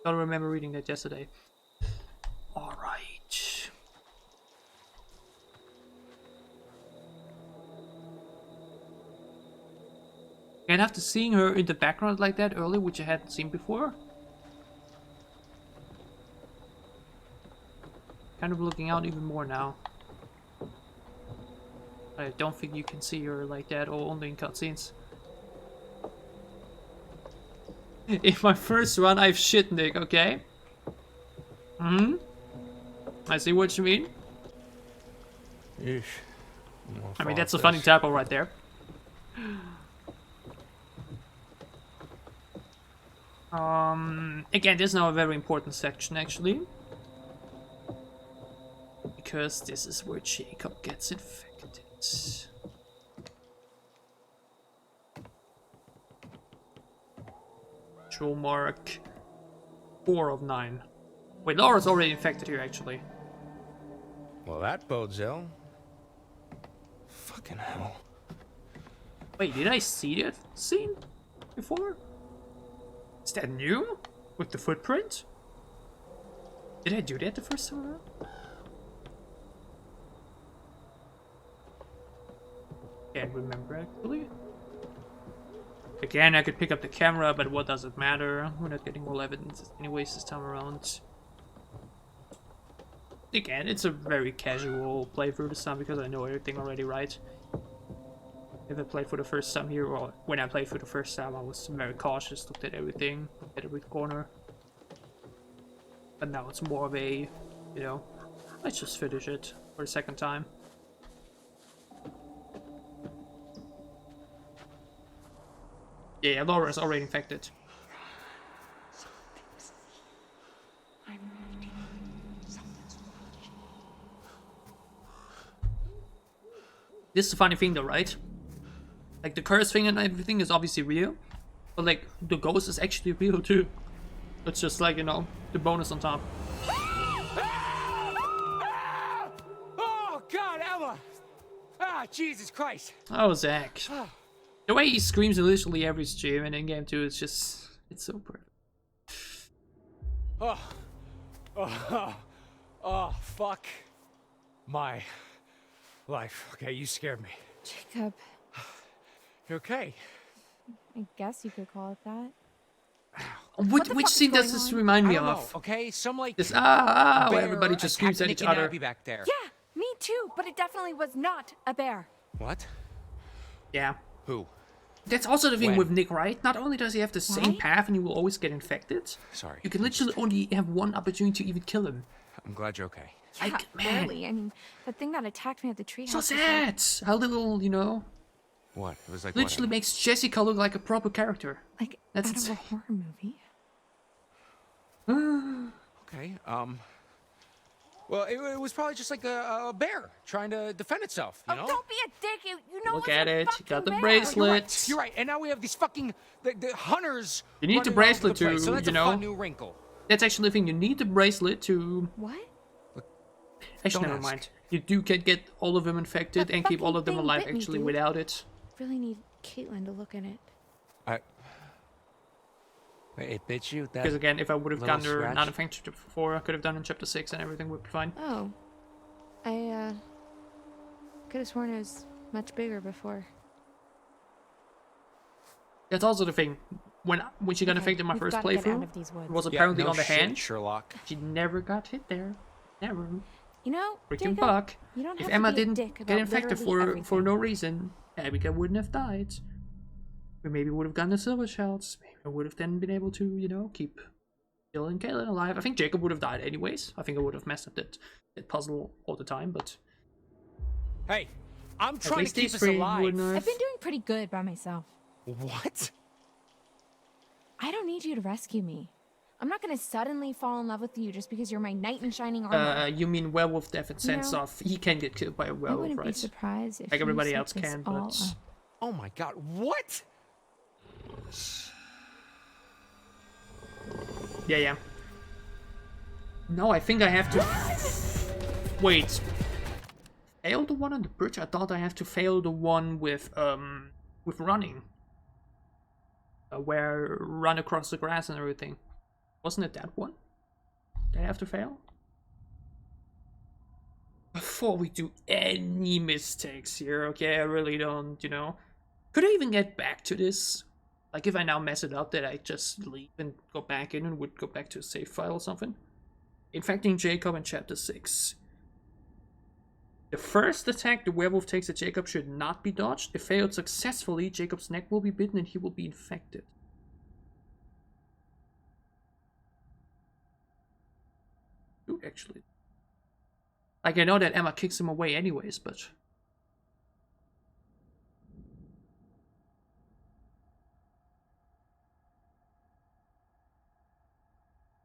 I don't remember reading that yesterday. Alright. And after seeing her in the background like that earlier, which I hadn't seen before, kind of looking out even more now. I don't think you can see her like that, or only in cutscenes. In my first run, I've shit Nick, okay? I see what you mean. Eesh. I mean, that's a funny typo right there. Again, this is now a very important section, actually. Because this is where Jacob gets infected. Control mark 4 of 9. Wait, Laura's already infected here, actually. Well, that bodes ill. Fucking hell. Wait, did I see that scene before? Is that new? With the footprint? Did I do that the first time around? Can't remember, actually. Again, I could pick up the camera, but what does it matter? We're not getting more evidence anyways this time around. Again, it's a very casual playthrough this time because I know everything already, right? If I played for the first time here, or when I played for the first time, I was very cautious, looked at everything, looked at every corner. But now it's more of a, you know, let's just finish it for a second time. Yeah, Laura's already infected. This is the funny thing though, right? Like the curse thing and everything is obviously real, but like the ghost is actually real too. It's just like, you know, the bonus on top. Oh, God, Emma! Ah, Jesus Christ! Oh, Zach. The way he screams in literally every stream and in game too, it's just, it's so perfect. Oh, fuck my life. Okay, you scared me. Jacob. You okay? I guess you could call it that. Which scene does this remind me I don't of? know, okay, some like This where bear everybody just screams at attacked each Nick and other. Abby back there. Yeah, me too, but it definitely was not a bear. What? Yeah. Who? That's also the thing When? with Nick, right? Not only does he have the same path and he will always get infected, Sorry. you can literally only have one opportunity to even kill him. I'm glad you're okay. Yeah, Like, man. barely. I mean, that thing that attacked me at the treehouse. So was like- sad! How little, you know, What? It was like literally makes Jessica look like a proper character. Like That's out of a insane. horror movie. Okay, Well, it was probably just like a bear trying to defend itself, you know? Don't be a dick. You know Look it's at a it. You fucking got the bear. bracelet. You're right. And now we have these fucking the hunters. You need the running all over bracelet the place, to, so that's you a know. fun new wrinkle. That's actually the thing. You need the bracelet to. What? Actually, never mind. You do get all of them infected That and keep all of them fucking alive. thing bit me, Actually, dude. without it. Really need Kaitlyn to look in it. Wait, it bit you? That Because again, if I would have little gotten her scratch? not infected before, I could have done in chapter 6 and everything would be fine. Oh. I could have sworn it was much bigger before. That's also the thing. When she got infected in my we've first gotta get out playthrough, of these woods. it was Yeah, apparently no on the shit, hand. Sherlock. She never got hit there. Never. You know, Freaking Jacob, buck. you don't If have Emma to be a didn't dick get about infected literally for no reason, Abigail wouldn't have died. We maybe would have gotten the silver shells. Maybe I would have then been able to, you know, keep Jill and Kaitlyn alive. I think Jacob would have died anyways. I think I would have messed up that puzzle all the time, but... Hey, I'm At trying to least keep these us three alive. wouldn't have- I've been doing pretty good by myself. What? I don't need you to rescue me. I'm not gonna suddenly fall in love with you just because you're my knight in shining armor. You mean werewolf death in sense know, of he can get killed by a I werewolf, wouldn't be right? surprised if Like you everybody set else this can, all but... up. Oh my god, what? Yeah. No, I think I have to... Wait. Fail the one on the bridge? I thought I have to fail the one with running. Where run across the grass and everything. Wasn't it that one? Did I have to fail? Before we do any mistakes here, okay? I really don't, you know. Could I even get back to this? Like if I now mess it up, that I just leave and go back in and would go back to a save file or something? Infecting Jacob in chapter 6. The first attack the werewolf takes at Jacob should not be dodged. If failed successfully, Jacob's neck will be bitten and he will be infected. Dude, actually. Like, I know that Emma kicks him away anyways, but...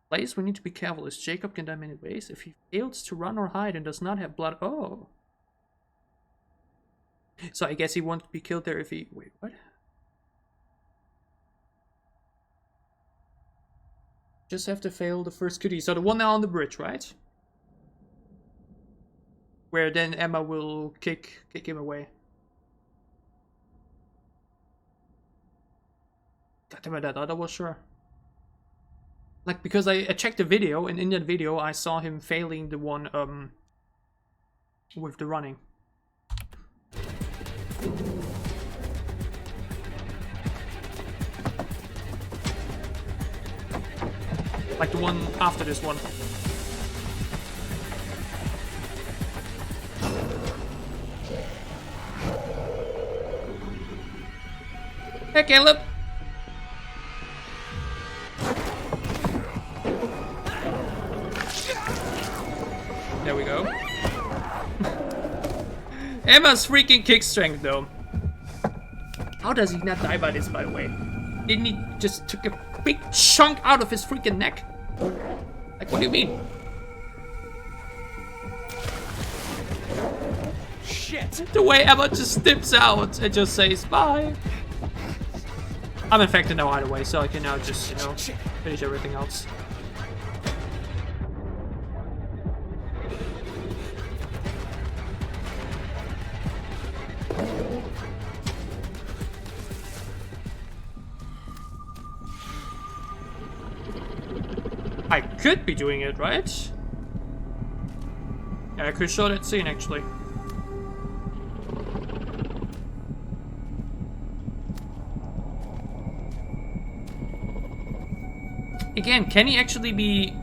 Place we need to be careful is Jacob can die many ways. If he fails to run or hide and does not have blood... Oh. So I guess he won't be killed there if he... Wait, what? Just have to fail the first goodie. So the one now on the bridge, right? Where then Emma will kick him away. God damn it, I thought I was sure. Like, because I checked the video, and in that video I saw him failing the one, with the running. Like the one after this one. Hey, Caleb! There we go. Emma's freaking kick strength, though. How does he not die by this, by the way? Didn't he just took a big chunk out of his freaking neck? Like, what do you mean? Shit! The way Emma just dips out and just says bye. I'm infected now either way, so I can now just, you know, finish everything else. I could be doing it, right? Yeah, I could show that scene, actually. Again, can he actually be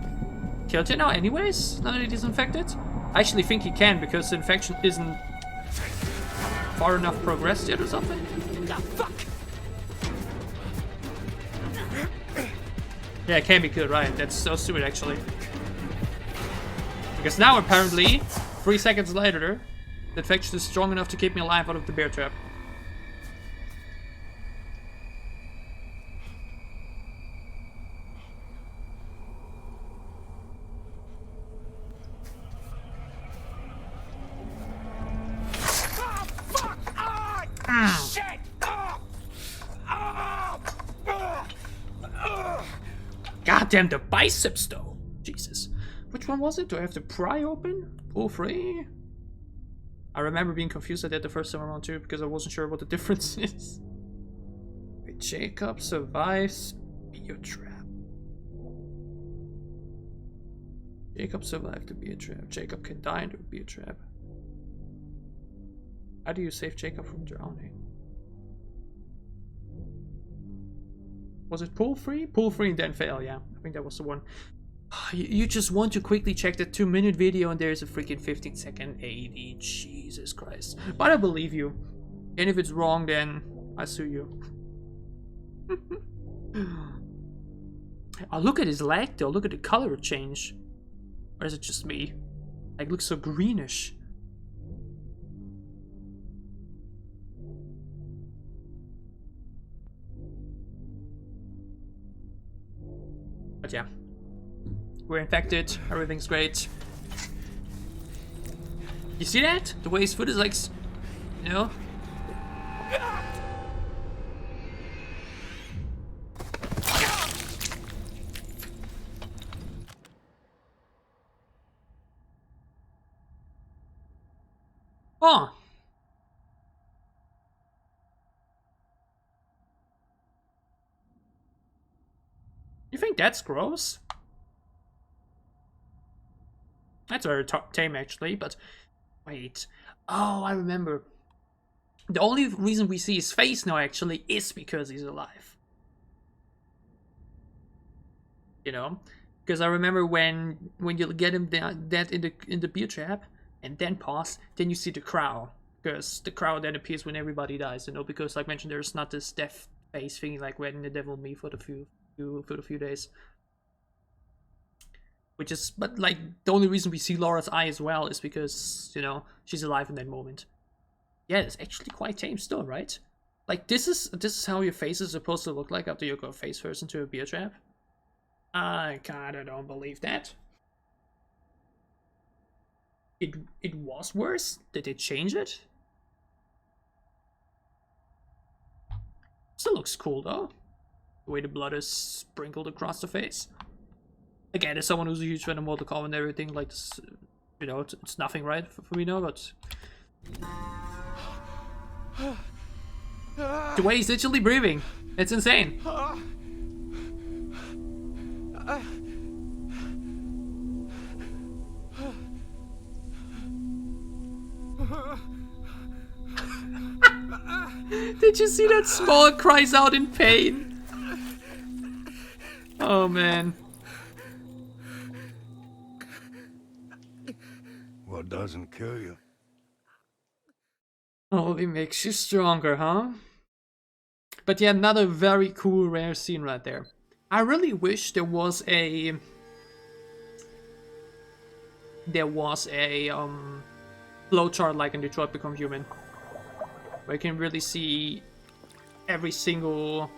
killed here now anyways, now that he's infected? I actually think he can, because the infection isn't far enough progressed yet or something. Ah, fuck! Yeah, it can be killed, right? That's so stupid, actually. Because now, apparently, 3 seconds later, the infection is strong enough to keep me alive out of the bear trap. Goddamn the biceps though. Jesus. Which one was it? Do I have to pry open? Pull free? I remember being confused at that the first time around too, because I wasn't sure what the difference is. Wait, Jacob survives beer trap. Jacob survived the beer trap. Jacob can die in the beer trap. How do you save Jacob from drowning? Was it pull free? Pull free and then fail, yeah. I think that was the one. You just want to quickly check the 2-minute video and there's a freaking 15-second AD. Jesus Christ. But I believe you. And if it's wrong, then I sue you. Oh, look at his leg though. Look at the color change. Or is it just me? Like, looks so greenish. But yeah. We're infected. Everything's great. You see that? The way his foot is like, you know? Oh. You think that's gross? That's very tame actually, but wait. Oh, I remember. The only reason we see his face now actually is because he's alive. You know? Because I remember when you get him dead in the beer trap, and then pause, then you see the crow. Because the crow then appears when everybody dies, you know, because like mentioned, there's not this death face thing like when the devil me for the few days. Which is, but like the only reason we see Laura's eye as well is because, you know, she's alive in that moment. Yeah, it's actually quite tame still, right? Like this is how your face is supposed to look like after you go face first into a beer trap. I kinda don't believe that. It was worse? Did they change it? Still looks cool though. The way the blood is sprinkled across the face. Again, as someone who's a huge fan of Mortal Kombat and everything, like this, you know, it's nothing, right, for me now, but the way he's literally breathing, it's insane. Did you see that Small cries out in pain? Oh man. What doesn't kill you? Only makes you stronger, huh? But yeah, another very cool rare scene right there. I really wish there was a flowchart like in Detroit Become Human, where you can really see every single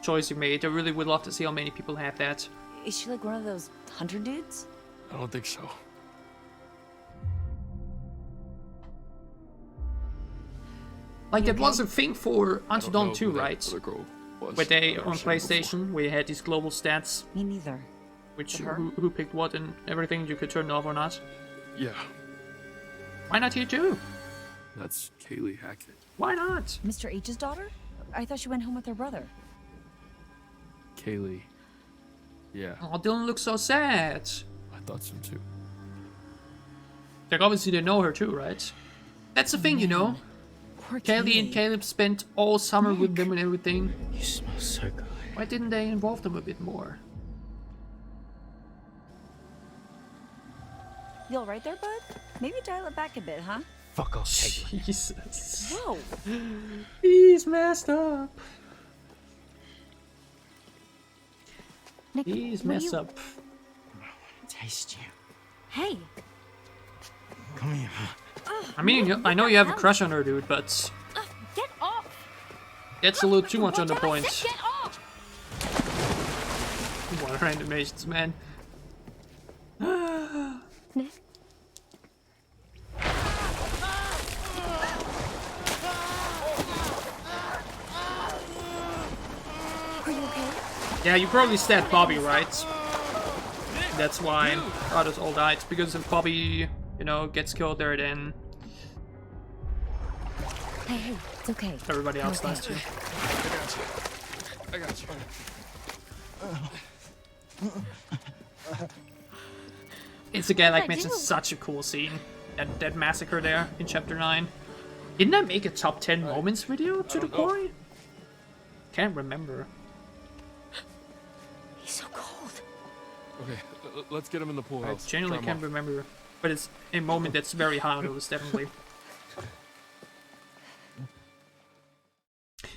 choice you made. I really would love to see how many people have that. Is she like one of those hunter dudes? I don't think so. Like that was a thing for Until Dawn 2, right? Where they on PlayStation, where you had these global stats. Me neither. Which who picked what and everything, you could turn it off or not. Yeah. Why not here too? That's Kaylee Hackett. Why not? Mr. H's daughter? I thought she went home with her brother. Kaylee. Yeah. Oh, Dylan looks so sad. I thought so too. Like obviously they know her too, right? That's the thing, you know. Kaylee and Caleb spent all summer with them and everything. You smell so good. Why didn't they involve them a bit more? You all right there, bud? Maybe dial it back a bit, huh? Fuck off, Kaitlyn. Jesus. Whoa. He's messed up. Nick, He's messed up. Taste you. Hey. Come here. I mean, I know you have a crush on her, dude, but Get off. that's a little too much on the point. Get off. What animations, man. Nick. Are you okay? Yeah, you probably stabbed Bobby, right? That's why others all died. Because if Bobby, you know, gets killed there, then Hey, it's okay. everybody You're else okay. dies too. I got you. It's again, like I mentioned, do. such a cool scene. That massacre there in chapter 9. Didn't I make a top 10 moments video to the quarry? Can't remember. He's so cold. Okay, let's get him in the pool I house. genuinely Try him can't on. remember. But it's a moment that's very high on the list, definitely.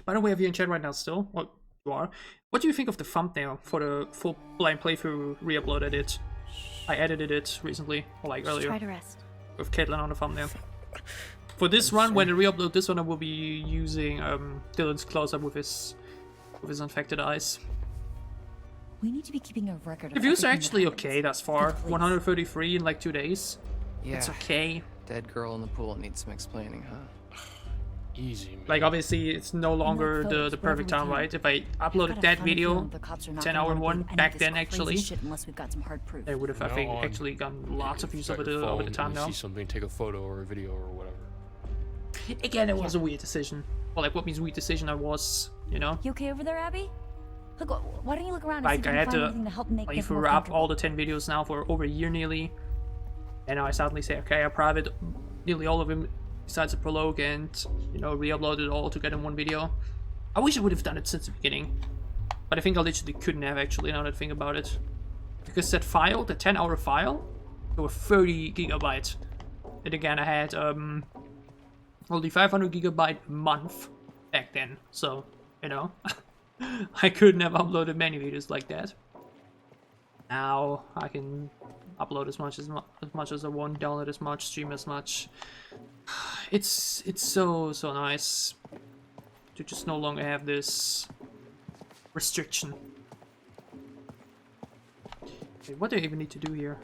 By the way, if you're in chat right now still, well, you are. What do you think of the thumbnail for the full blind playthrough re-upload I did? I edited it recently, or like earlier. Try to rest. With Kaitlyn on the thumbnail. For this run, when I re-upload this one, I will be using Dylan's close-up with his infected eyes. We need to be keeping a record of The views are everything that actually happens. okay thus far. 133 in like 2 days. Yeah. It's okay. Dead girl in the pool needs some explaining, huh? Easy, man. Like, obviously, it's no longer the perfect time, right? If I uploaded that video, 10-hour one, back then, actually, Unless we've got some hard proof. I would have, I think, actually gotten lots of views over the time you now. see something, take a photo or a video or whatever. Again, it was a weird decision. Well, like, what means weird decision? I was, you know? You okay over there, Abby? Look, why don't you look around and Like, see if I you had can find to anything to help make play this more through up comfortable. all the 10 videos now for over a year nearly. And now I suddenly say, okay, I private nearly all of them besides the prologue and, you know, re-upload it all together in one video. I wish I would have done it since the beginning. But I think I literally couldn't have, actually, now that I think about it. Because that file, the 10-hour file, there were 30 gigabytes. And again, I had only 500 gigabyte a month back then. So, you know, I couldn't have uploaded many videos like that. Now I can upload as much as I want, download as much, stream as much. It's so nice to just no longer have this restriction. Okay, what do I even need to do here?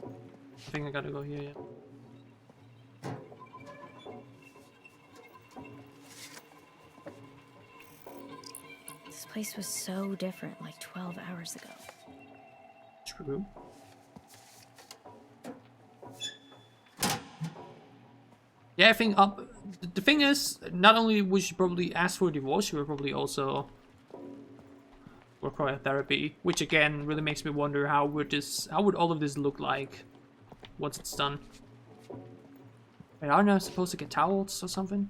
I think I gotta go here, yeah. This place was so different like 12 hours ago. True. Yeah, I think the thing is, not only would she probably ask for a divorce, she would probably also require therapy, which again really makes me wonder how would all of this look like once it's done. Wait, aren't I supposed to get towels or something?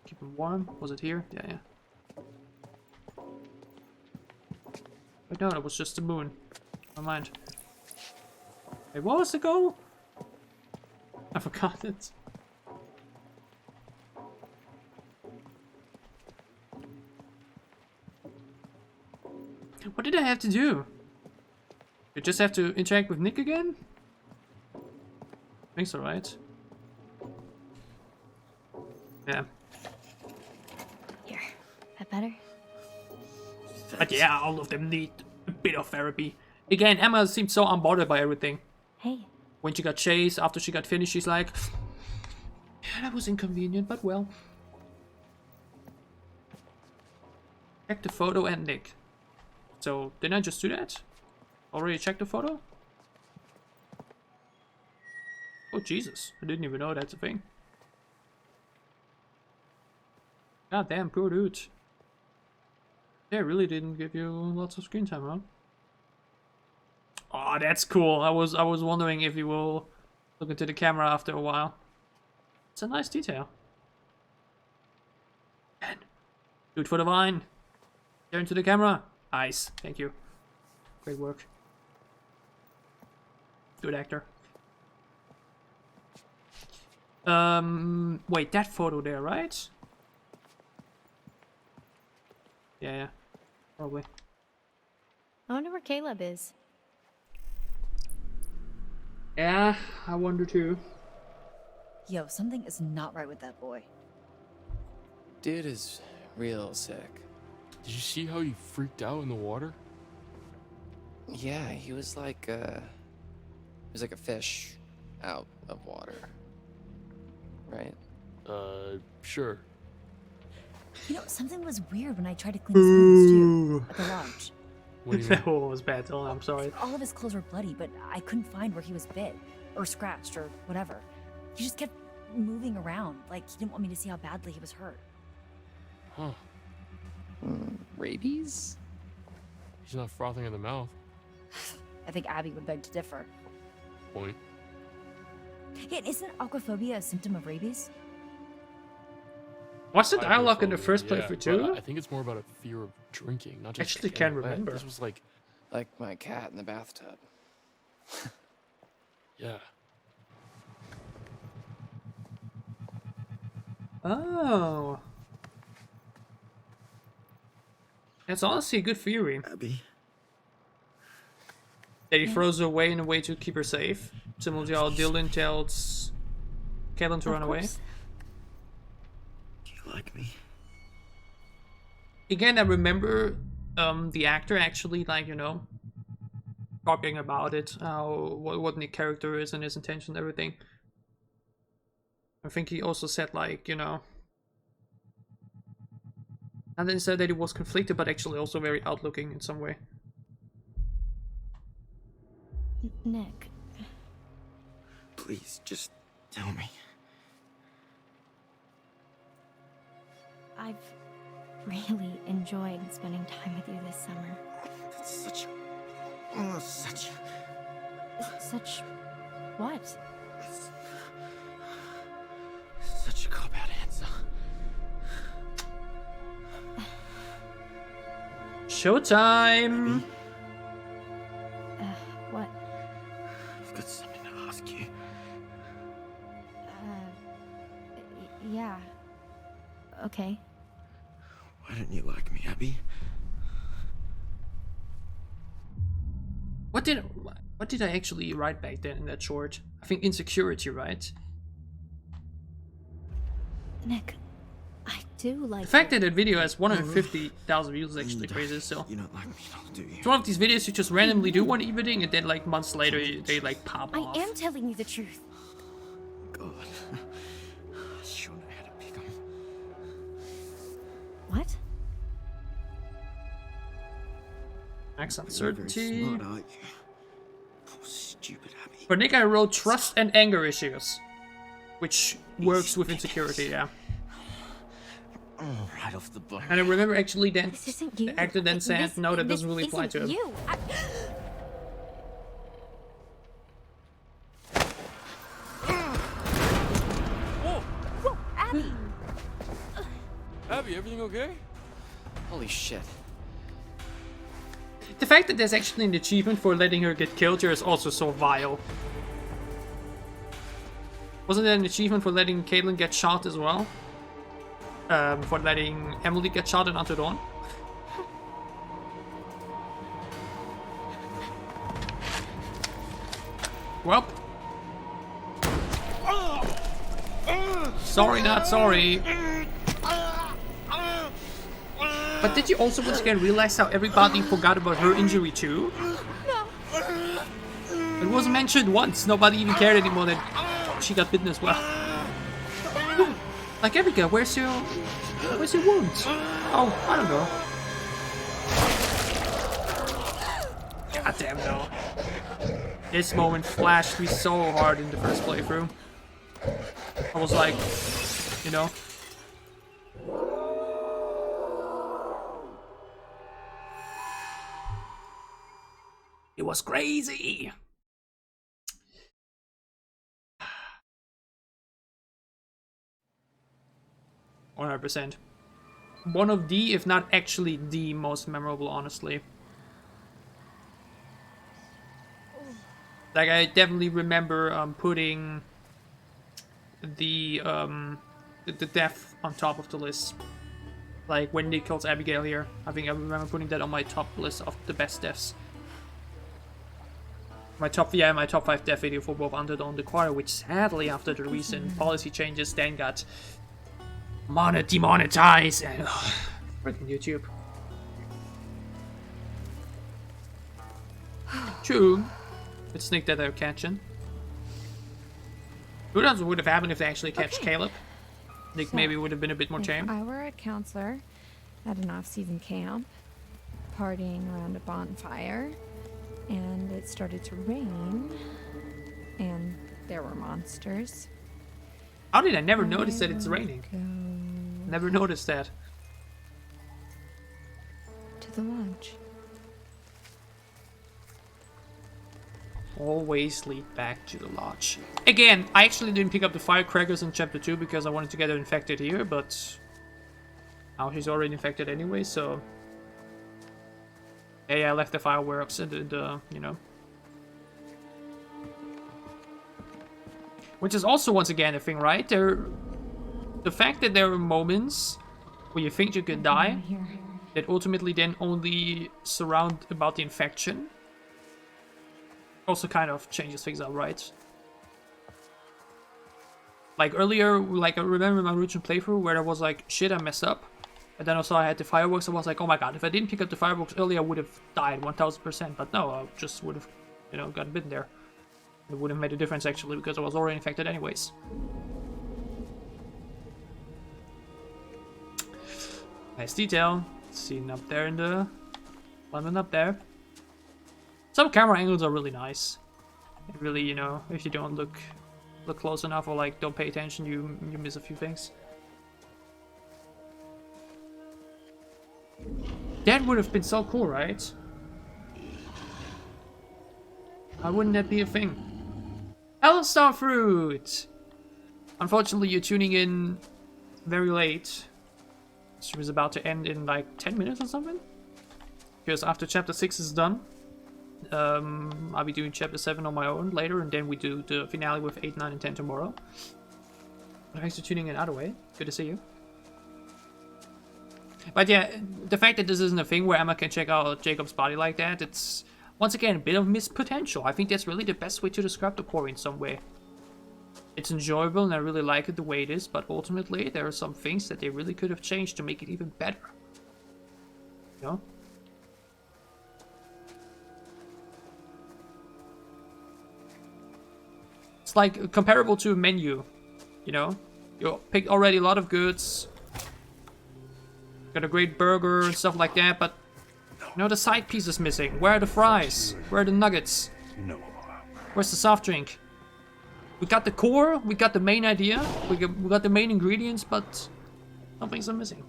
Keep them warm? Was it here? Yeah. Wait, no, that was just the moon. Never mind. Wait, what was the goal? I forgot it. What did I have to do? You just have to interact with Nick again? I think so, right? Yeah. Here, that better? But yeah, all of them need a bit of therapy. Again, Emma seemed so unbothered by everything. Hey. When she got chased, after she got finished, she's like, yeah, that was inconvenient, but well. Check the photo and Nick. So, didn't I just do that? Already checked the photo? Oh, Jesus. I didn't even know that's a thing. God damn, poor dude. Yeah, really didn't give you lots of screen time, huh? Oh, that's cool. I was wondering if you will look into the camera after a while. It's a nice detail. And do it for the vine. Stare into the camera. Nice. Thank you. Great work. Good actor. Wait, that photo there, right? Yeah, probably. I wonder where Caleb is. Yeah, I wonder too. Yo, something is not right with that boy. Dude is real sick. Did you see how he freaked out in the water? Yeah, he was like a fish out of water. Right? Sure. You know, something was weird when I tried to clean his wounds too, at the lodge. What do you mean? That was bad. Oh, I'm sorry. All of his clothes were bloody, but I couldn't find where he was bit, or scratched, or whatever. He just kept moving around, like he didn't want me to see how badly he was hurt. Huh. Rabies? He's not frothing at the mouth. I think Abby would beg to differ. Point. Yeah, and isn't aquaphobia a symptom of rabies? What's the dialogue in the first playthrough too? I think it's more about a fear of drinking, not just. Actually, can't remember. This was like my cat in the bathtub. Yeah. Oh. That's honestly a good theory. Abby. That he throws her away in a way to keep her safe. Similar to how Dylan tells Kaitlyn to run away. Do you like me? Again, I remember the actor actually, like, you know, talking about it, how what the character is and his intention and everything. I think he also said, like, you know, and then said that he was conflicted, but actually also very outlooking in some way. Nick. Please, just tell me. I've really enjoyed spending time with you this summer. That's such Such what? such a cop-out answer. Showtime! What? I've got something to ask you. Yeah. Okay. Why don't you like me, Abby? What did I actually write back then in that short? I think insecurity, right? Nick, I do like The fact that that video has 150,000 views is actually crazy still. You don't like me, do you? It's one of these videos you just randomly do one evening and then like months later they like pop off. I am telling you the truth. God. I sure know how to pick 'em. What? Max You're uncertainty. very smart, aren't you? Poor stupid Abby. For Nick, I wrote trust and anger issues, which works with insecurity, yeah. Right off the bat. And I remember actually then This isn't you. the actor then said, no, that doesn't really apply to him. You. Whoa, Abby! Abby, everything okay? Holy shit. The fact that there's actually an achievement for letting her get killed here is also so vile. Wasn't there an achievement for letting Kaitlyn get shot as well? For letting Emily get shot in Until Dawn? Well. Sorry, not sorry. But did you also once again realize how everybody forgot about her injury too? No. It wasn't mentioned once. Nobody even cared anymore that she got bitten as well. Like, Abigail, where's your wound? Oh, I don't know. God damn no. This moment flashed me so hard in the first playthrough. I was like, you know. It was crazy. 100%. One of the, if not actually the most memorable, honestly. Like, I definitely remember putting the death on top of the list. Like, when Nick kills Abigail here. I think I remember putting that on my top list of the best deaths. My top 5 death video for both Until Dawn and the Quarry, which sadly, after the recent policy changes, then got demonetized and freaking YouTube. True. It's Nick that they're catching. Who knows what would have happened if they actually catch Caleb? think So, maybe it would have been a bit more if tame. I were a counselor at an off-season camp, partying around a bonfire, and it started to rain, and there were monsters. How did I never notice that it's raining? Never noticed that. To the lodge. Always lead back to the lodge. Again, I actually didn't pick up the firecrackers in chapter 2 because I wanted to get her infected here, but now she's already infected anyway, so yeah, I left the fireworks and the you know. Which is also once again a thing, right? The fact that there are moments where you think you could die that ultimately then only surround about the infection also kind of changes things up, right? Like earlier, like I remember my original playthrough where I was like, shit, I messed up. And then also I had the fireworks, I was like, oh my god, if I didn't pick up the fireworks earlier, I would have died 1000%. But no, I just would have, you know, got bitten there. It would have made a difference actually, because I was already infected anyways. Nice detail. Seen up there in the lemon up there. Some camera angles are really nice. And really, you know, if you don't look close enough or like don't pay attention, you miss a few things. That would have been so cool, right? Why wouldn't that be a thing? Hello, Starfruit! Unfortunately, you're tuning in very late. The stream is about to end in like 10 minutes or something. Because after chapter 6 is done, I'll be doing chapter 7 on my own later, and then we do the finale with 8, 9, and 10 tomorrow. But thanks for tuning in either way. Good to see you. But yeah, the fact that this isn't a thing where Emma can check out Jacob's body like that, it's once again a bit of missed potential. I think that's really the best way to describe the Quarry in some way. It's enjoyable and I really like it the way it is, but ultimately there are some things that they really could have changed to make it even better. You know? It's like comparable to a menu, you know? You picked already a lot of goods, got a great burger and stuff like that, but you know, the side piece is missing. Where are the fries? Where are the nuggets? Where's the soft drink? We got the core, we got the main idea, we got the main ingredients, but some things are missing.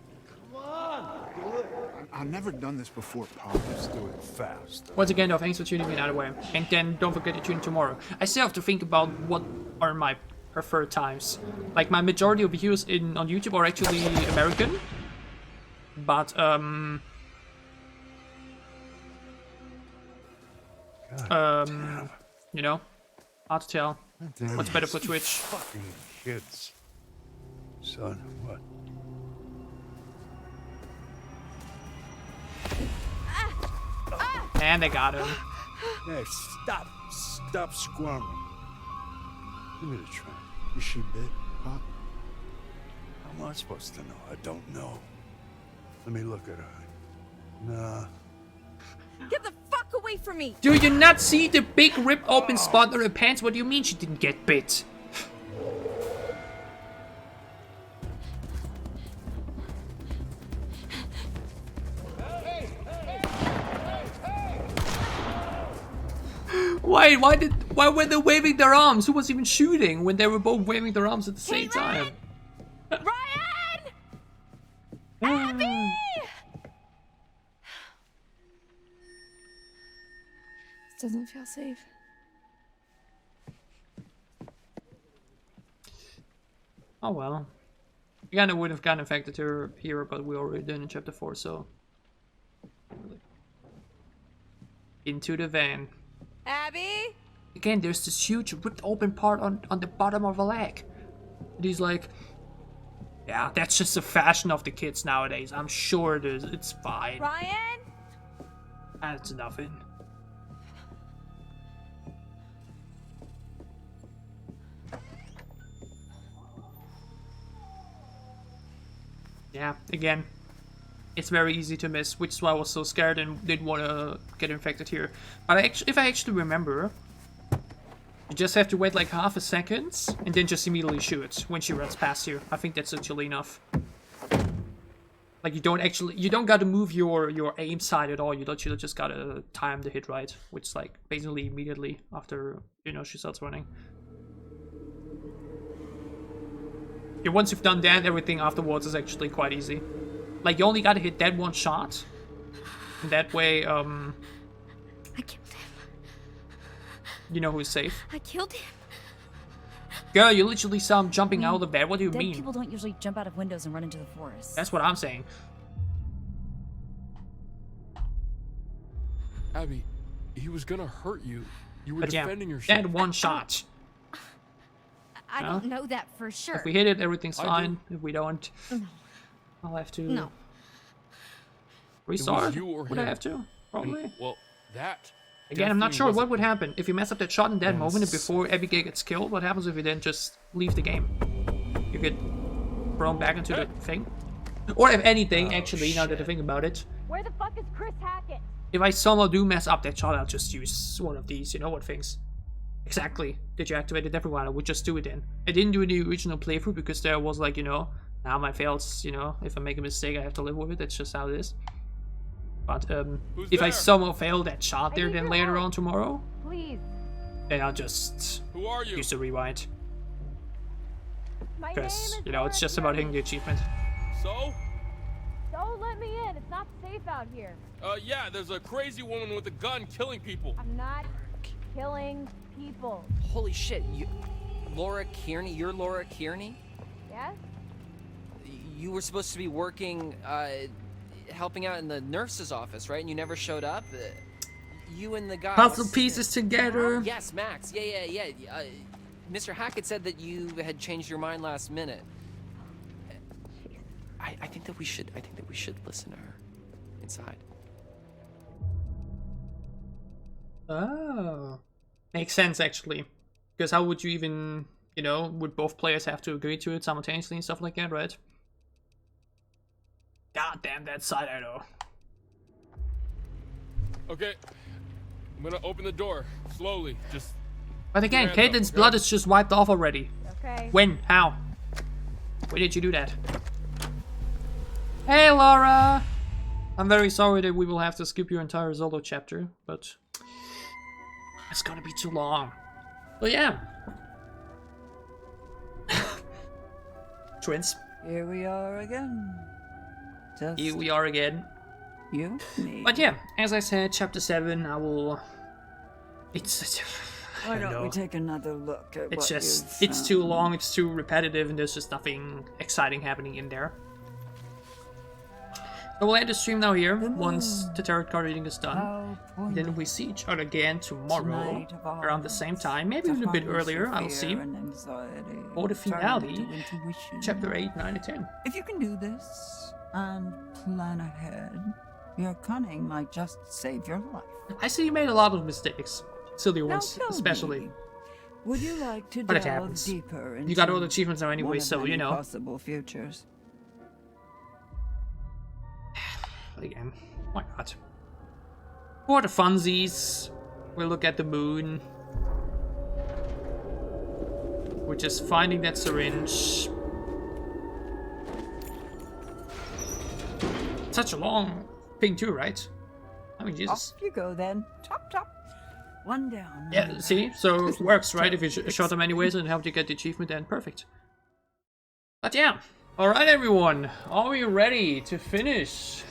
I've never done this before, Pop. Let's do it fast. Once again, though, thanks for tuning in either way. And then don't forget to tune in tomorrow. I still have to think about what are my preferred times. Like, my majority of views on YouTube are actually American. But, you know, hard to tell. What's better for Twitch? Fucking kids. Son, what? And they got him. Hey, stop squirming. Give me the tray. Is she bit, Pop? How am I supposed to know? I don't know. Let me look at her. Nah. Get the fuck away from me! Do you not see the big rip open spot on her pants? What do you mean she didn't get bit? Why were they waving their arms? Who was even shooting when they were both waving their arms at the same time? Ryan! Abby! This doesn't feel safe. Oh well. We kinda would have gotten infected here, but we already did in chapter 4, so. Into the van. Abby? Again, there's this huge ripped open part on the bottom of a leg. And he's like, yeah, that's just the fashion of the kids nowadays. I'm sure it's fine. Ryan? That's nothing. Yeah, again, it's very easy to miss, which is why I was so scared and didn't want to get infected here. But if I actually remember, You just have to wait like half a second and then just immediately shoot when she runs past you. I think that's actually enough. Like you don't gotta move your aim sight at all. You literally just gotta time the hit right, which is like basically immediately after, you know, she starts running. Yeah, once you've done that, everything afterwards is actually quite easy. Like you only gotta hit that one shot. And that way, I killed him. You know who's safe. I killed him. Girl, you literally saw him jumping out of bed. What do you Dead mean? people don't usually jump out of windows and run into the forest. That's what I'm saying. Abby, he was gonna hurt you. You were But yeah, defending yourself. that one shot. I don't know that for sure. If we hit it, everything's I do. fine. If we don't, No. I'll have to No. restart. you or Would I him. have to? Probably. And, well, that. Again, I'm not definitely sure what wasn't- would happen if you mess up that shot in that And moment and before Abigail gets killed. What happens if you then just leave the game? You get thrown back into the thing. Or if anything, actually, now that I think about it, Where the fuck is Chris Hackett? if I somehow do mess up that shot, I'll just use one of these. You know what things? Exactly. Did you activate it everyone? I would just do it then. I didn't do the original playthrough because there was like, you know, now my fails, you know, if I make a mistake, I have to live with it. That's just how it is. But if I somehow fail that shot there, then later on tomorrow, Please. then I'll just Who are you? use the rewind. My name Because, is you know, it's just about hitting the achievement. So? Don't let me in. It's not safe out here. Yeah, there's a crazy woman with a gun killing people. I'm not killing people. Holy shit, Laura Kearney? You're Laura Kearney? Yes? You were supposed to be working, helping out in the nurse's office, right? And you never showed up? You and the guy... Puzzle pieces together. Yes, Max. Yeah. Mr. Hackett said that you had changed your mind last minute. I think that we should listen to her inside. Oh. Makes sense, actually. Because how would you even, you know, would both players have to agree to it simultaneously and stuff like that, right? God damn that side arrow. Okay, I'm gonna open the door slowly. Just. But again, Put your hands Kaitlyn's up, blood okay? is just wiped off already. Okay. When? How? When did you do that? Hey, Laura! I'm very sorry that we will have to skip your entire solo chapter, but it's gonna be too long. But yeah. Twins. Here we are again. Just Here we are again. you, me. But yeah, as I said, chapter 7, I will... It's... Why I don't know. we take another look at It's what just, you've it's too found? long, it's too repetitive, and there's just nothing exciting happening in there. So we'll end the stream now here, once the tarot card reading is done. Then we see each other again tomorrow, Tonight of ours, around the same time, maybe to a little bit find earlier, some I'll see. fear and anxiety For the turned finale, into intuition. chapter 8, 9, and 10. If you can do this and plan ahead, your cunning might just save your life. I see you made a lot of mistakes, silly Now ones, tell especially. me, would you like to But it delve happens. deeper into You got all the achievements now anyway, one of so, many you know. possible futures? Again, why not? For the funsies, we'll look at the moon. We're just finding that syringe. Such a long thing too, right? I mean, Jesus. Off you go then. Top, top. One down. Yeah, see? So it works, right? If you shot them anyways and helped you get the achievement, then perfect. But yeah. Alright, everyone. Are we ready to finish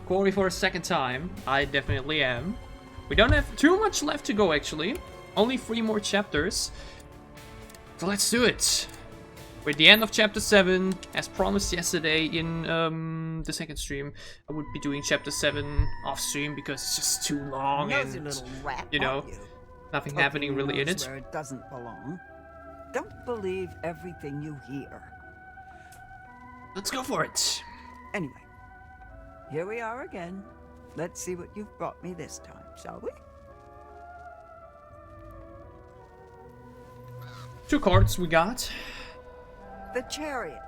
Quarry for a second time? I definitely am. We don't have too much left to go, actually. Only 3 more chapters. So let's do it. We're at the end of chapter 7. As promised yesterday in the second stream, I would be doing chapter 7 off stream because it's just too long Nosy and, little rat, you know, aren't you? nothing Poking happening your really in nose it. where it doesn't belong. Don't believe everything you hear. Let's go for it. Anyway, here we are again. Let's see what you've brought me this time, shall we? 2 cards we got. The Chariot.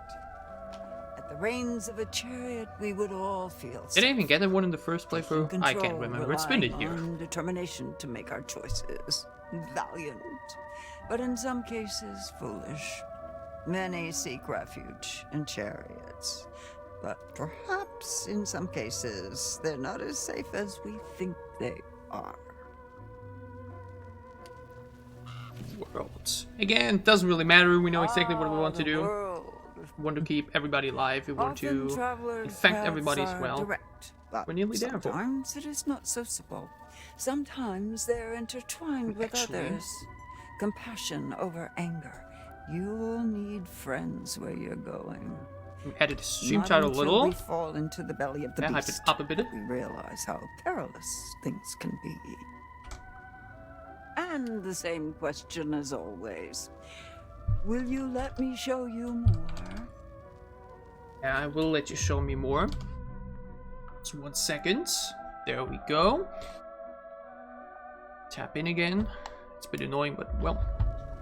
A the reins of a chariot, we would all feel Did I even get one in the first playthrough? I can't control, remember. It's been a relying year. on determination to make our choices. Valiant, but in some cases foolish. Many seek refuge in chariots, but perhaps in some cases they're not as safe as we think they are. Worlds. Again, doesn't really matter. We know exactly what we want to do. We want to keep everybody alive. We want to infect everybody as well. Direct, but we're nearly there. Sometimes it is not so simple. Sometimes they're intertwined with others. Compassion over anger. You'll need friends where you're going. We added the stream title a little. We fall into the belly of the beast. Hype it up a bit. We realize how perilous things can be. And the same question as always. Will you let me show you more? Yeah, I will let you show me more. Just 1 second. There we go. Tap in again. It's a bit annoying, but well.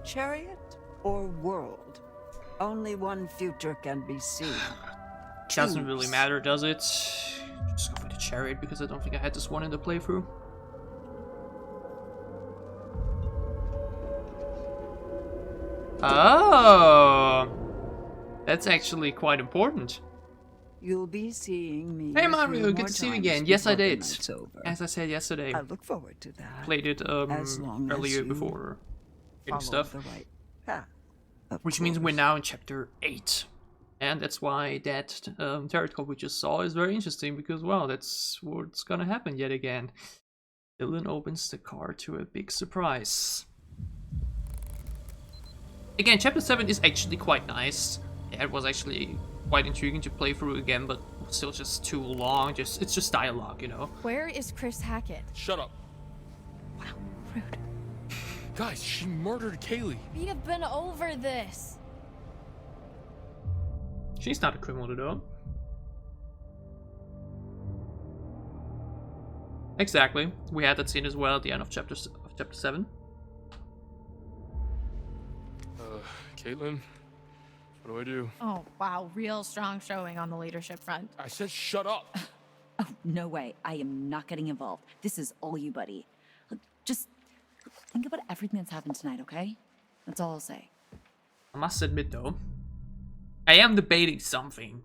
Chariot or world? Only one future can be seen. Doesn't really matter, does it? Just go for the chariot because I don't think I had this one in the playthrough. Oh, that's actually quite important. You'll be seeing me. Hey Mario, good to see you again. Yes, I did. As I said yesterday. I look forward to that. Played it earlier before getting stuff. The right path, which means we're now in chapter 8. And that's why that tarot card we just saw is very interesting because, well, that's what's gonna happen yet again. Dylan opens the card to a big surprise. Again, chapter 7 is actually quite nice. Yeah, it was actually quite intriguing to play through again, but still just too long. It's just dialogue, you know. Where is Chris Hackett? Shut up. Wow, rude. Guys, she murdered Kaylee. We have been over this. She's not a criminal at all. Exactly. We had that scene as well at the end of chapter 7. Kaitlyn, what do I do? Oh, wow. Real strong showing on the leadership front. I said shut up. Oh, no way. I am not getting involved. This is all you, buddy. Look, just think about everything that's happened tonight, okay? That's all I'll say. I must admit, though, I am debating something.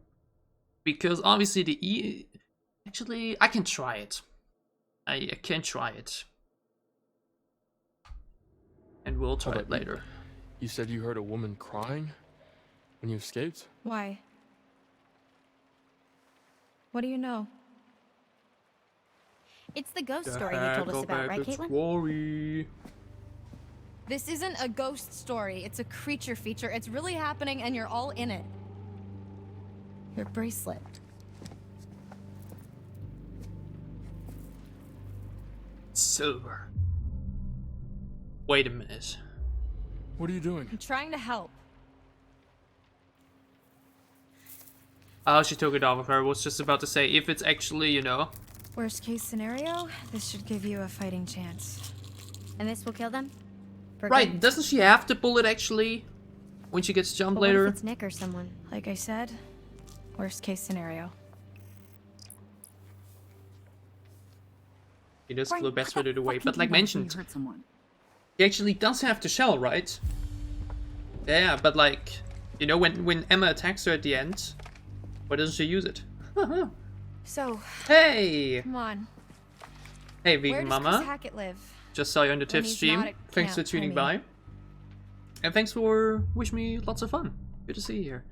Because obviously the Actually, I can try it. I can try it. And we'll try it later. You said you heard a woman crying when you escaped? Why? What do you know? It's the ghost story you told us about, right, Kaitlyn? Quarry. This isn't a ghost story. It's a creature feature. It's really happening and you're all in it. Your bracelet. Silver. Wait a minute. What are you doing? I'm trying to help. Oh, she took it off of her. I was just about to say, if it's actually, you know. Worst case scenario, this should give you a fighting chance. And this will kill them? Right, doesn't she have to pull it actually? When she gets jumped But later? what if it's Nick or someone? Like I said, worst case scenario. He does flew best with it away, but like mentioned, hurt someone. he actually does have the shell, right? Yeah, but like, you know, when Emma attacks her at the end, why doesn't she use it? So, hey! Come on. Hey, Where vegan does mama. Chris Hackett live? Just saw you on the When TIFF he's stream. not at Thanks for camp, tuning I mean. by. And thanks for wishing me lots of fun. Good to see you here.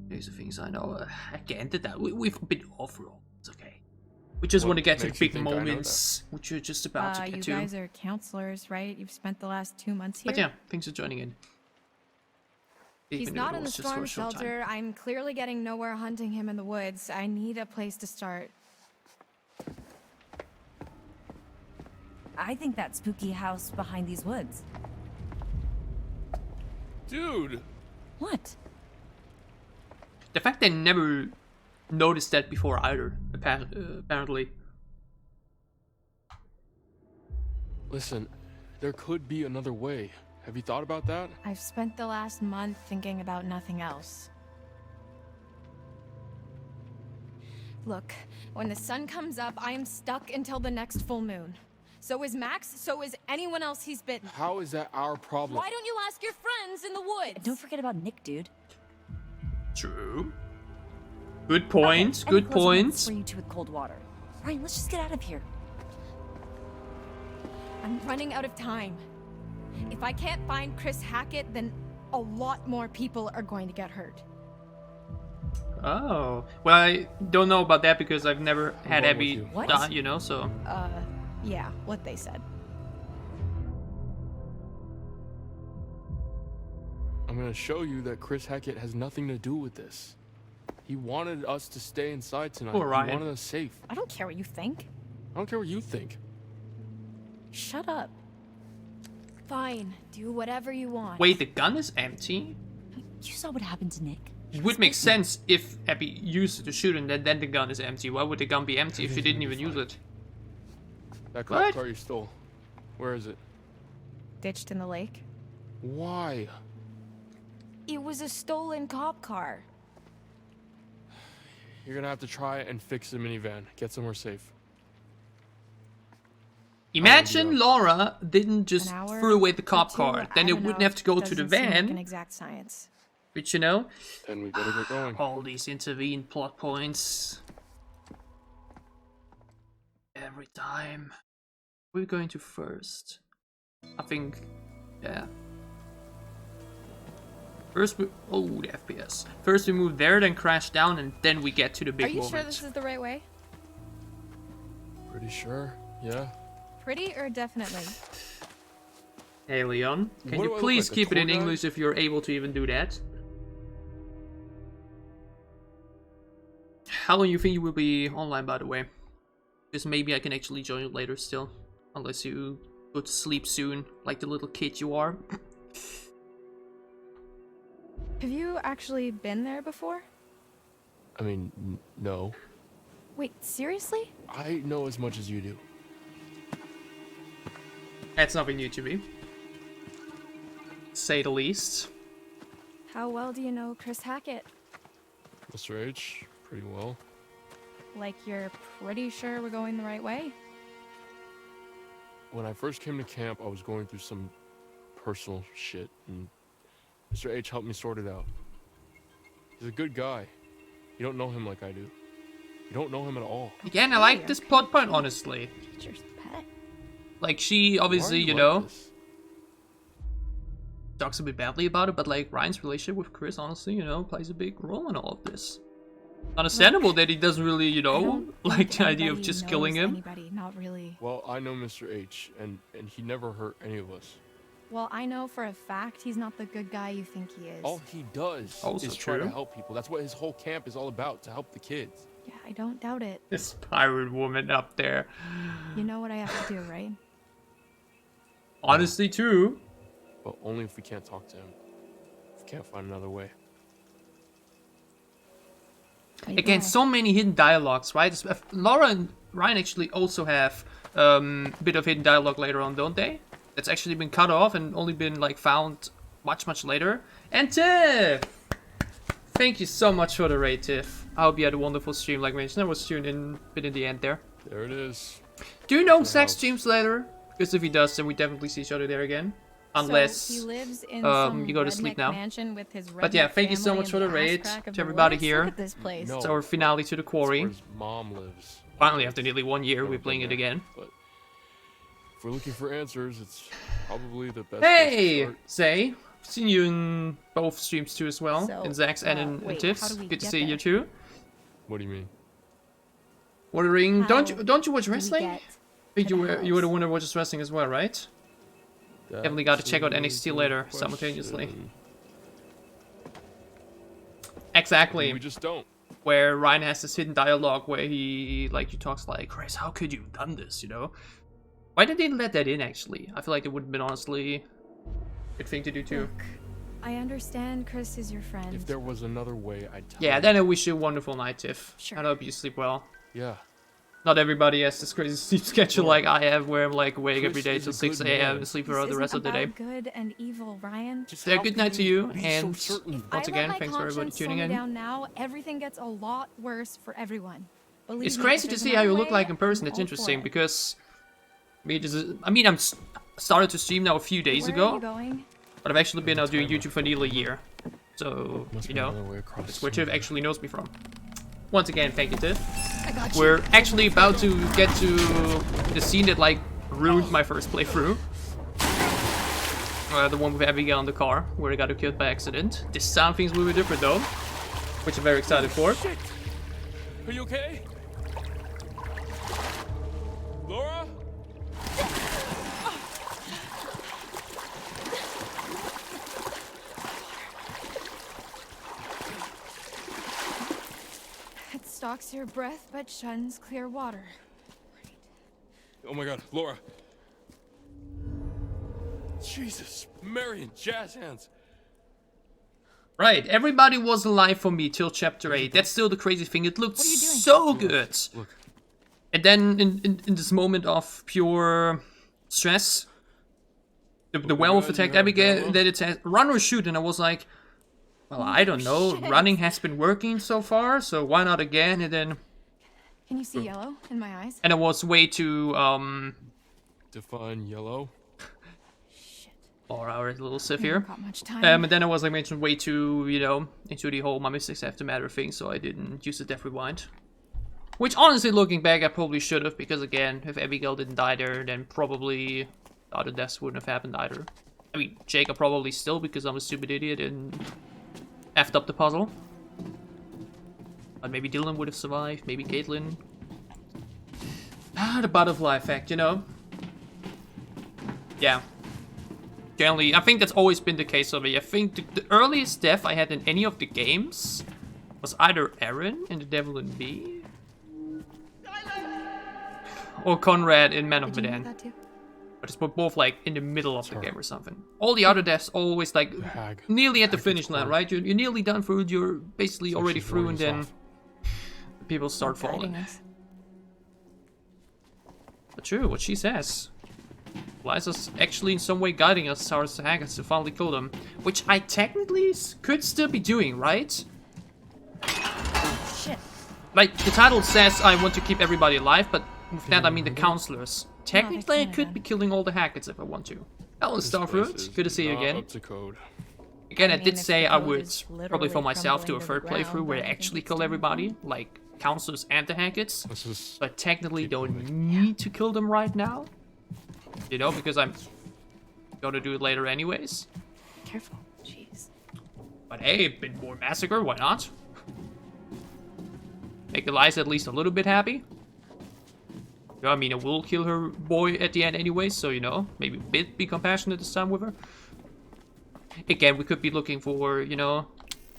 These are things I know. Again, we've been off for all. It's okay. We just want to get to the big moments, which you're just about to get You to. guys are counselors, right? You've spent the last 2 months here. But yeah, thanks for joining in. He's Even if not it in the was just for storm a short time. shelter. I'm clearly getting nowhere hunting him in the woods. I need a place to start. I think that spooky house behind these woods. Dude! What? The fact they never noticed that before either, apparently. Listen, there could be another way. Have you thought about that? I've spent the last month thinking about nothing else. Look, when the sun comes up, I am stuck until the next full moon. So is Max, so is anyone else he's bitten. How is that our problem? Why don't you ask your friends in the woods? And don't forget about Nick, dude. True. Good point. Okay, Good any closing point. comments for you two with cold water. Ryan, let's just get out of here. I'm running out of time. If I can't find Chris Hackett, then a lot more people are going to get hurt. Oh. Well, I don't know about that because I've never had going Abby with you. die, you know, so. Yeah, what they said. I'm gonna show you that Chris Hackett has nothing to do with this. He wanted us to stay inside tonight. Poor Ryan. He wanted us safe. I don't care what you think. I don't care what you think. Shut up. Fine, do whatever you want. Wait, the gun is empty? You saw what happened to Nick. It would make sense if Abby used it to shoot and then the gun is empty. Why would the gun be empty if she didn't even use it? That What? cop car you stole. Where is it? Ditched in the lake? Why? It was a stolen cop car. You're gonna have to try and fix the minivan. Get somewhere safe. Imagine Laura didn't just An hour throw away the or cop two, car. I Then it don't wouldn't know. have to go to the Doesn't seem like an van. exact science. But you know, Then we better get going. all these intervened plot points. Every time. We're going to first. I think, yeah. First we, oh, the FPS. First we move there, then crash down, and then we get to the big Are you moment. sure this is the right way? Pretty sure. Yeah. Pretty or definitely? Hey Leon, can What you do I look please like, a keep it in tour guide? English if you're able to even do that? How long you think you will be online, by the way? Because maybe I can actually join you later still. Unless you go to sleep soon, like the little kid you are. Have you actually been there before? I mean, no. Wait, seriously? I know as much as you do. That's nothing new to me. Say the least. How well do you know Chris Hackett? Mr. H, pretty well. Like you're pretty sure we're going the right way? When I first came to camp, I was going through some personal shit, and Mr. H helped me sort it out. He's a good guy. You don't know him like I do. You don't know him at all. Again, I like this plot point, honestly. Teacher's pet. Like, she obviously, Why are you like know, this? talks a bit badly about it, but like Ryan's relationship with Chris, honestly, you know, plays a big role in all of this. Understandable that he doesn't really, you know, like the idea of just killing him. Anybody, not really. Well, I know Mr. H, and he never hurt any of us. Well, I know for a fact he's not the good guy you think he is. All he does Also is try to true. help people. That's what his whole camp is all about, to help the kids. Yeah, I don't doubt it. This pirate woman up there. You know what I have to do, right? Honestly, true. But only if we can't talk to him. If we can't find another way. Again, so many hidden dialogues, right? Laura and Ryan actually also have a bit of hidden dialogue later on, don't they? That's actually been cut off and only been like found much later. And Tiff! Thank you so much for the raid, Tiff. I hope you had a wonderful stream, like mentioned. I was tuned in a bit in the end there. There it is. Do you know The Zach house. streams later? Because if he does, then we definitely see each other there again. Unless so he lives in some you go to sleep redneck now. mansion with his But yeah, redneck thank you so family much in for the raid ass crack of to the everybody woods. here. Look at this place. No. It's our finale to the That's Quarry. where his mom lives. Finally, after nearly 1 year, Never we're been playing it there, again. But if we're looking for answers, it's probably the best place to Hey, start. Zay. I've seen you in both streams too as well. So, in Zach's and in wait, Tiff's. how do we Good to get see you there? too. What do you mean? Wondering, How don't you watch do we wrestling? get I think to you the were the house? one who watches wrestling as well, right? Definitely got to check out NXT later simultaneously. Exactly. Maybe we just don't. Where Ryan has this hidden dialogue where he talks like, Chris, how could you have done this, you know? Why did they let that in, actually? I feel like it would have been honestly a good thing to do too. Look, I understand Chris is your friend. If there was another way, I'd tell Yeah, you. then I wish you a wonderful night, Tiff. Sure. I hope you sleep well. Yeah. Not everybody has this crazy sleep schedule like I have, where I'm like awake every Chris day is till a 6 good a.m. man. and sleep This throughout the rest of isn't the day. about good and evil, Ryan. Just Yeah, help good night to people you, be so and certain. once I again, let my thanks for everybody conscience tuning slow me in. down now, everything gets a lot worse for everyone. Believe It's me, crazy if to there's see how you another look way, like in person. I'm It's all interesting for it. because I'm started to stream now a few days Where are ago, you going? but I've actually been out doing YouTube for nearly a year. So, Must you be know, another way across that's where Tiff actually knows me from. Once again, thank you, Tiff. I got you. We're actually about to get to the scene that, like, ruined my first playthrough. The one with Abigail in the car, where I got killed by accident. This time things will be different, though, which I'm very excited for. Shit. Are you okay? Laura? It stalks your breath but shuns clear water. Oh my god, Laura. Jesus, Mary and jazz hands. Right, everybody was alive for me till chapter 8. That's still the crazy thing. It looked so good. Look. And then in this moment of pure stress, the werewolf attacked Abigail, then it said run or shoot, and I was like, well, I don't know. Running has been working so far, so why not again? And then Can you see yellow in my eyes? I was way too Define yellow. or our little Sif We here. haven't got much time. And then I was like mentioned way too, you know, into the whole my mistakes have to matter thing, so I didn't use the death rewind. Which honestly, looking back, I probably should have, because again, if Abigail didn't die there, then probably the other deaths wouldn't have happened either. I mean, Jacob probably still, because I'm a stupid idiot and effed up the puzzle. But maybe Dylan would have survived, maybe Kaitlyn. The butterfly effect, you know? Yeah. Generally, I think that's always been the case of me. I think the earliest death I had in any of the games was either Erin in The Devil in Me or Conrad in Man of Medan. But it's both like in the middle of the game or something. All the other deaths always like nearly at the finish line, right? You're nearly done through, you're basically already through, and then people start falling. But true, what she says. Liza's actually in some way guiding us towards the Hackett to finally kill them. Which I technically could still be doing, right? Shit. Like, the title says I want to keep everybody alive, but with that I mean the counselors. Technically I could be killing all the Hacketts if I want to. Hello, Starfruit. Good to see you again. Up to code. Again, I did if say the I code would is probably literally for myself do a crumbling third to the playthrough ground, where I then I actually think kill it's everybody, like counselors and the Hacketts. Just So I technically don't need to kill them right now. You know, because I'm gonna do it later anyways. Careful. Jeez. But hey, a bit more massacre, why not? Make Eliza at least a little bit happy. Yeah, I mean, I will kill her boy at the end anyway, so, you know, maybe a bit be compassionate this time with her. Again, we could be looking for, you know,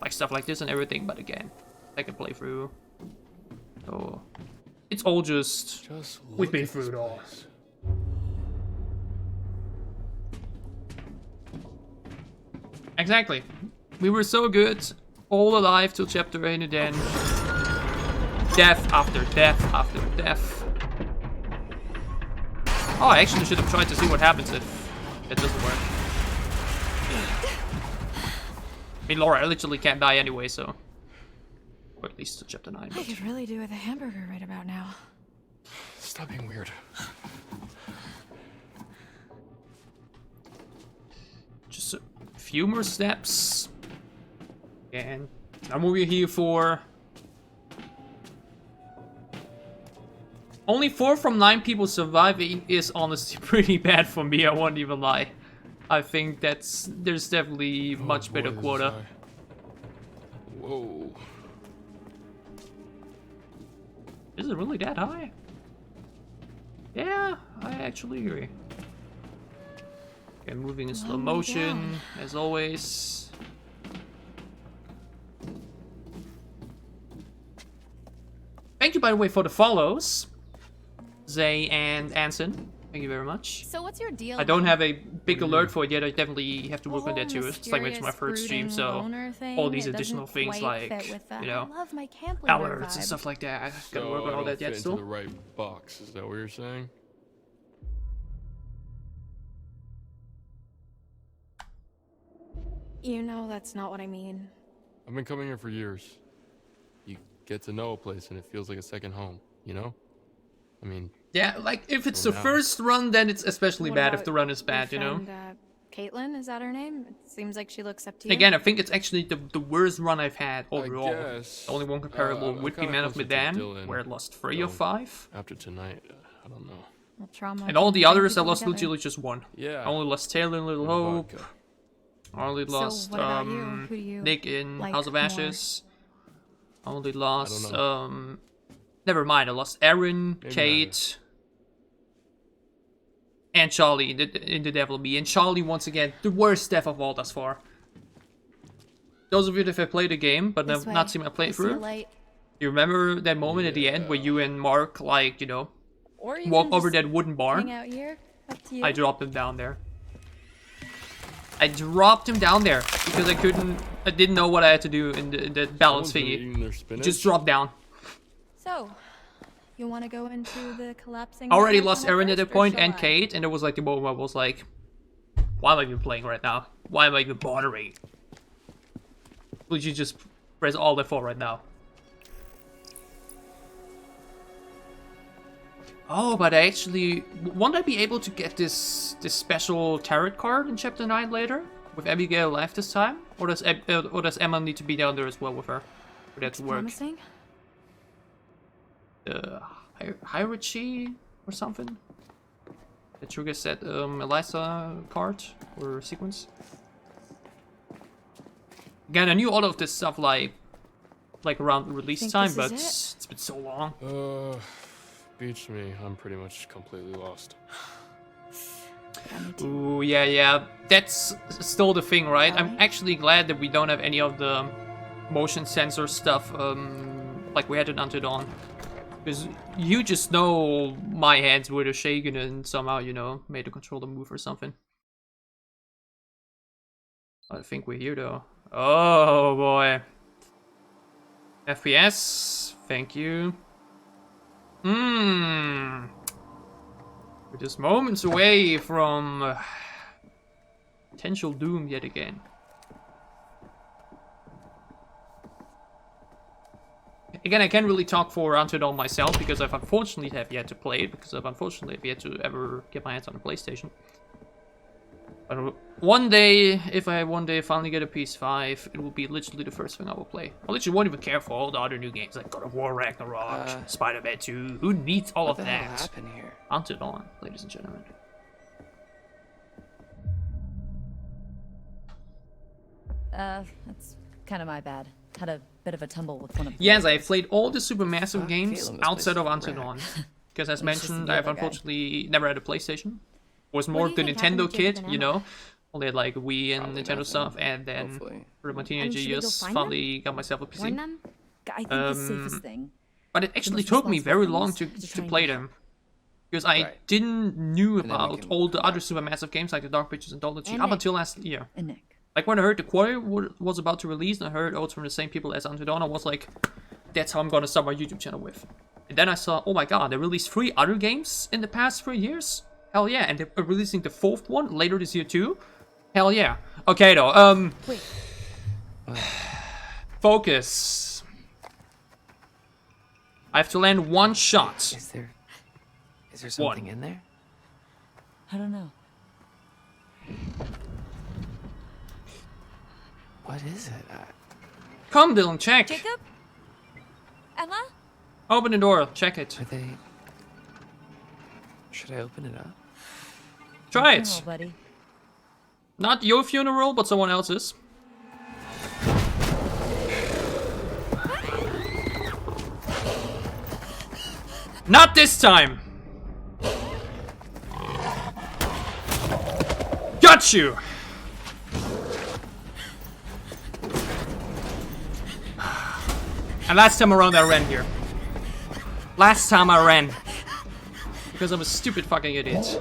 like stuff like this and everything, but again, second playthrough. So, it's all just we've been through it all. Exactly. We were so good, all alive till chapter 8, and then death after death after death. Oh, I actually should have tried to see what happens if it doesn't work. I mean, Laura literally can't die anyway, so... Or at least to chapter 9. I could really do with a hamburger right about now. Stop being weird. Just a few more steps. And I'm what we're here for. Only 4 from 9 people surviving is honestly pretty bad for me, I won't even lie. I think there's definitely much better quota. Whoa. Is it really that high? Yeah, I actually agree. Okay, moving in slow motion, as always. Thank you, by the way, for the follows. Zay and Anson. Thank you very much. So what's your deal? I don't have a big alert for it yet. I definitely have to work on that too. It's like it's my mysterious first stream, brooding so loner thing, all these it additional doesn't things quite like, fit with the you know, I love my camp leader alerts and vibe. stuff like that. I gotta So work on I all don't that yet fit still. into the right box. Is that what you're saying? You know that's not what I mean. I've been coming here for years. You get to know a place and it feels like a second home, you know? I mean... Yeah, like, if it's so the now- first run, then it's especially What bad if about the run is your bad, you know? friend, Kaitlyn, is that her name? It seems like she looks up to you. Again, I think it's actually the worst run I've had overall. guess. The only one comparable I'm would be kinda Man of closer to Medan, Dylan, where I lost 3 though, of 5. After tonight, I don't know. Well, trauma And all can the bring others, I people lost together. literally just 1. Yeah. I only lost Taylor in Little Hope. vodka. I only So, lost what about you? Who do you Nick in like House of more? Ashes. I only lost know. never mind, I lost Erin, Maybe Kate, and Charlie in the Devil Me. And Charlie, once again, the worst death of all thus far. Those of you that have played the game but This have way. not seen my I see a playthrough, light. you remember that moment at the end where you and Mark, like, you know, Or you walk can over just that wooden barn? hang out here. Up to you. I dropped him down there. I dropped him down there because I didn't know what I had to do in the balance Someone's been thingy. eating their spinach? Just drop down. So, you want to go into the collapsing? I already network lost tunnel Erin at first, that or point shall and I? Kate, and it was like the moment where I was like, why am I even playing right now? Why am I even bothering? Would you just press all F4 right now? Oh, but I actually... Won't I be able to get this special tarot card in Chapter 9 later? With Abigail alive this time? Or does Emma need to be down there as well with her? For that to work? Promising. Hierarchy or something? That triggers that Eliza card or sequence. Again, I knew all of this stuff like around the release Think time, this but is it's been so long. Beats me. I'm pretty much completely lost. Ooh, yeah. That's still the thing, right? I'm actually glad that we don't have any of the motion sensor stuff like we had in Until Dawn. Because you just know my hands would have shaken and somehow, you know, made the controller move or something. I think we're here though. Oh boy. FPS, thank you. We're just moments away from potential doom yet again. Again, I can't really talk for Until Dawn myself because I've unfortunately have yet to play it, because I've unfortunately have yet to ever get my hands on a PlayStation. But one day, if I one day finally get a PS5, it will be literally the first thing I will play. I literally won't even care for all the other new games like God of War, Ragnarok, Spider-Man 2. Who needs all of What the hell that? happened here? Until Dawn, ladies and gentlemen. That's kind of my bad. Had a bit of a tumble with one of the Yes, I played all the Supermassive games Kaitlyn, this outside of place is Until a Dawn. wreck. Because as It's just mentioned, the I've other guy. unfortunately never had a PlayStation. Was What more do you the think happened Nintendo to Jacob kid, and you Emma? know? Only had like Wii and Nintendo nothing. stuff, and then Hopefully. through my I teenage mean, should we go years, find them? finally got myself a PC. Warn them? I think the safest thing. But it The actually most took me responsible very thing long is to try to and play get them. Because I didn't knew And then we about can all the other Supermassive games like the Dark Pictures Anthology And up Nick. until last year. And Nick. Like when I heard the Quarry was about to release and I heard it's from the same people as Until Dawn, I was like, that's how I'm gonna start my YouTube channel with. And then I saw, oh my god, they released 3 other games in the past 3 years? Hell yeah, and they're releasing the 4th one later this year too? Hell yeah. Okay though, Wait. focus. I have to land one shot. Is there something One. in there? I don't know. What is it? Come Dylan, check. Jacob? Emma? Open the door, check it. Are they... Should I open it up? Try Funeral, it. buddy. Not your funeral, but someone else's. Not this time! Got you! And last time around I ran here. Last time I ran. Because I'm a stupid fucking idiot.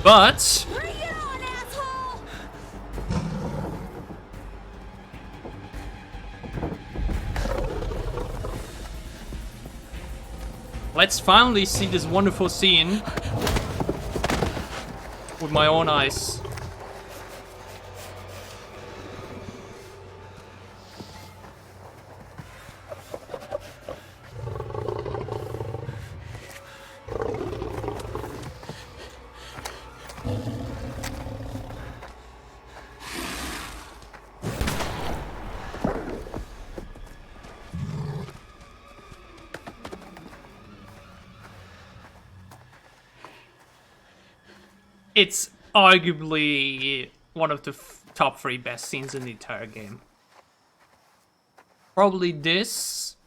But... let's finally see this wonderful scene with my own eyes. It's arguably one of the top 3 best scenes in the entire game. Probably this,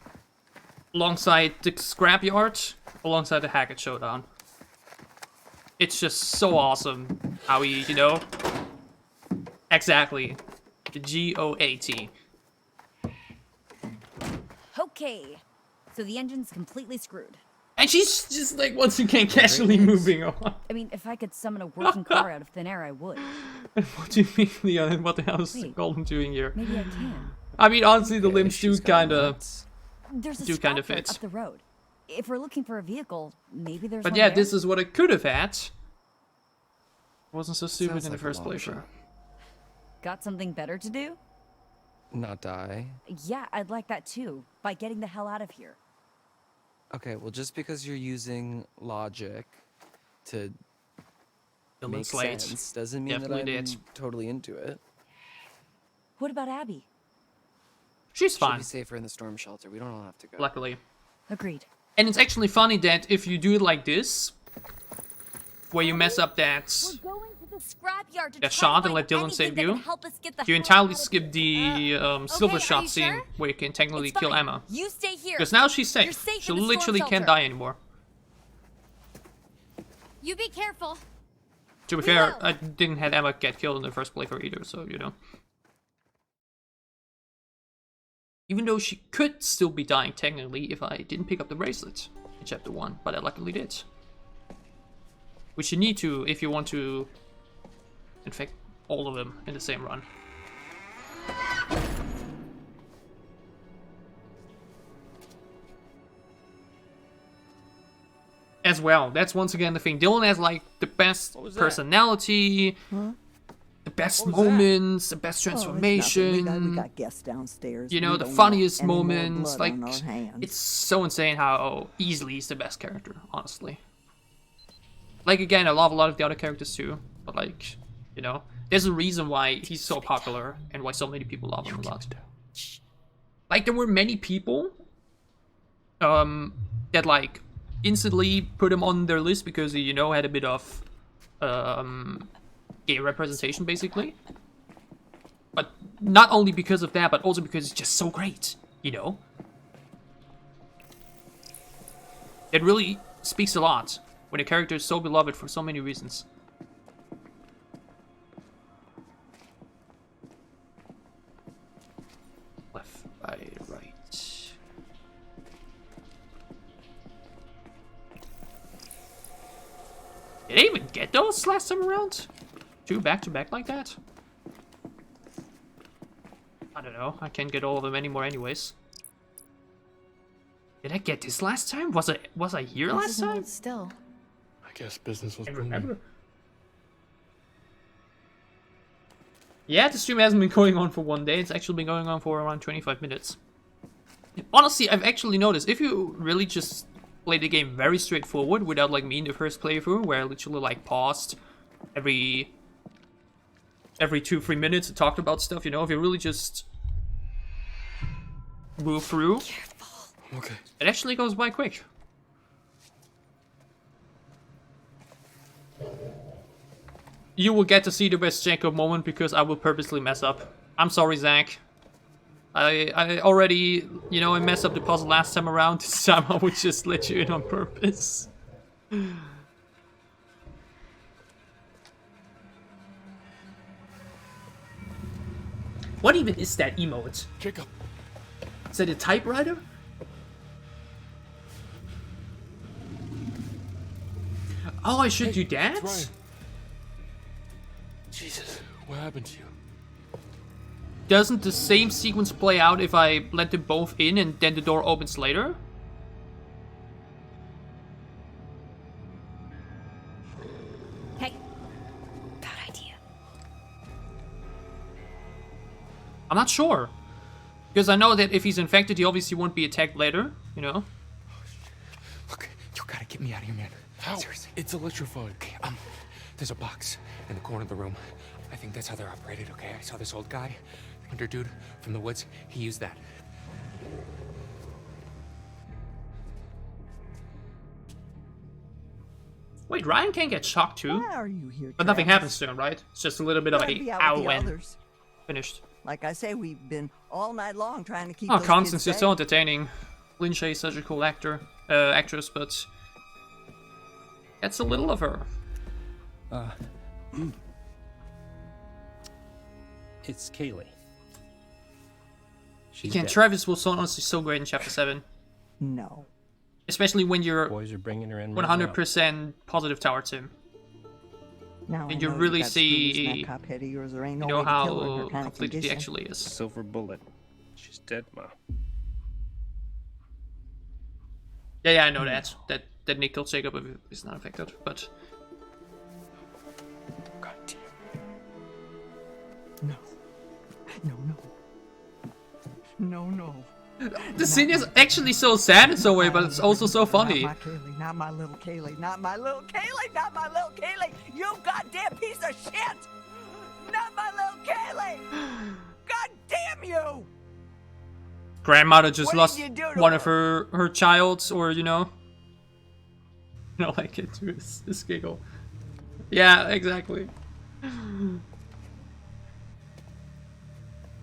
alongside the scrapyard, alongside the Hackett showdown. It's just so awesome how he, you know, exactly, the GOAT. Okay, so the engine's completely screwed. And she's just like once again casually moving on. I mean, if I could summon a working car out of thin air, I would. What do you mean, Leon? What the hell is Golden doing here? Maybe I can. I mean, honestly, the limbs do kind of There's a fit. scrapyard up the road. If we're looking for a vehicle, maybe there's But one yeah, there? this is what it could have had. Wasn't so stupid Sounds in the like a first long place. shot. Got something better to do? Not die. Yeah, I'd like that too. By getting the hell out of here. Okay, well, just because you're using logic to Build make slate. sense doesn't mean Definitely that I'm did. totally into it. What about Abby? She's She'll fine. be safer in the storm shelter. We don't all have to go. Luckily. Agreed. And it's actually funny that if you do it like this, where you mess up that The scrapyard to that shot and let Dylan save you, you entirely skip the silver shot scene where you can technically kill Emma. You stay here. Because now she's You're safe. safe She in the storm literally can't shelter. die anymore. You be careful. To be fair, I didn't have Emma get killed in the first playthrough either, so you know. Even though she could still be dying technically if I didn't pick up the bracelet in chapter 1, but I luckily did. Which you need to if you want to infect all of them in the same run. As well, that's once again the thing. Dylan has like the best personality, the best moments, the best transformation. We got guests downstairs. You know, We the don't funniest want any more moments. blood Like, on our hands. it's so insane how easily he's the best character, honestly. Like, again, I love a lot of the other characters too, but like, you know, there's a reason why he's so popular and why so many people love him a lot. Like, there were many people that like instantly put him on their list because he, you know, had a bit of gay representation, basically. But not only because of that, but also because it's just so great, you know? It really speaks a lot when a character is so beloved for so many reasons. Left, right, right. Did I even get those last time around? 2 back-to-back like that? I don't know. I can't get all of them anymore anyways. Did I get this last time? Was I here last time? Still. I guess business was I booming. remember. Yeah, the stream hasn't been going on for 1 day. It's actually been going on for around 25 minutes. Honestly, I've actually noticed, if you really just play the game very straightforward, without like me in the first playthrough, where I literally like paused every 2-3 minutes and talked about stuff, you know, if you really just move through, Okay. it actually goes by quick. You will get to see the best Jacob moment because I will purposely mess up. I'm sorry, Zach. I already, you know, I messed up the puzzle last time around. This time I would just let you in on purpose. What even is that emote? Jacob. Is that a typewriter? Oh, I should do that? Ryan. Jesus, what happened to you? Doesn't the same sequence play out if I let them both in and then the door opens later? Hey. Bad idea. I'm not sure. Because I know that if he's infected, he obviously won't be attacked later, you know? Look, you gotta get me out of here, man. How? Seriously. It's electrified. Okay, there's a box in the corner of the room. I think that's how they're operated, okay? I saw this old guy, hunter dude from the woods. He used that. Wait, Ryan can get shocked too? Why are you here, But nothing Travis? happens to him, right? It's just a little bit of Gotta a be out ow with the when others. finished. Like I say, we've been all night long trying to keep Oh, those Constance kids is so safe. entertaining. Lin Shaye is such a cool actress, but that's a little of her. It's Kaylee. She's Again, dead. Travis was honestly so great in Chapter 7. No. Especially when you're Boys are bringing her in. 100% positive towards him. Now And I you know really got screws in see, that cop head of yours. There ain't you no know, way to kill her in her how kind of conflicted he condition. actually is. Silver bullet. She's dead, Ma. Yeah, I know that Nick killed Jacob is not affected, but God damn. No. the scene is actually so sad in some way, but it's also so funny. Not my Kaylee, not my little Kaylee, not my little Kaylee, not my little Kaylee! You goddamn piece of shit! Not my little Kaylee! God damn you! Grandmother just What lost did you do to one of her childs, or you know, like it to his giggle. Yeah, exactly.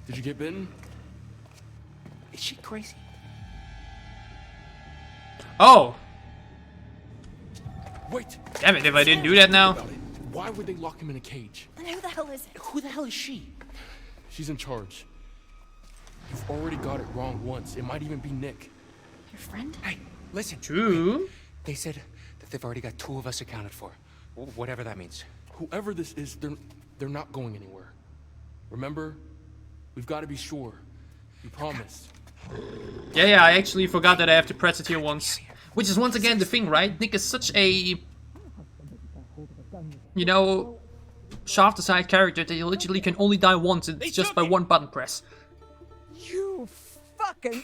Did you get bitten? Is she crazy? Oh, Wait! damn it! If I didn't do that now. Why would they lock him in a cage? Then who the hell is it? Who the hell is she? She's in charge. You've already got it wrong once. It might even be Nick. Your friend? Hey, listen. True. They said that they've already got 2 of us accounted for. Whatever that means. Whoever this is, they're not going anywhere. Remember? We've got to be sure. You promised. Yeah, I actually forgot that I have to press it here once. Which is once again the thing, right? Nick is such a, you know, shaft-aside character that you literally can only die once. It's just by one button press. You fucking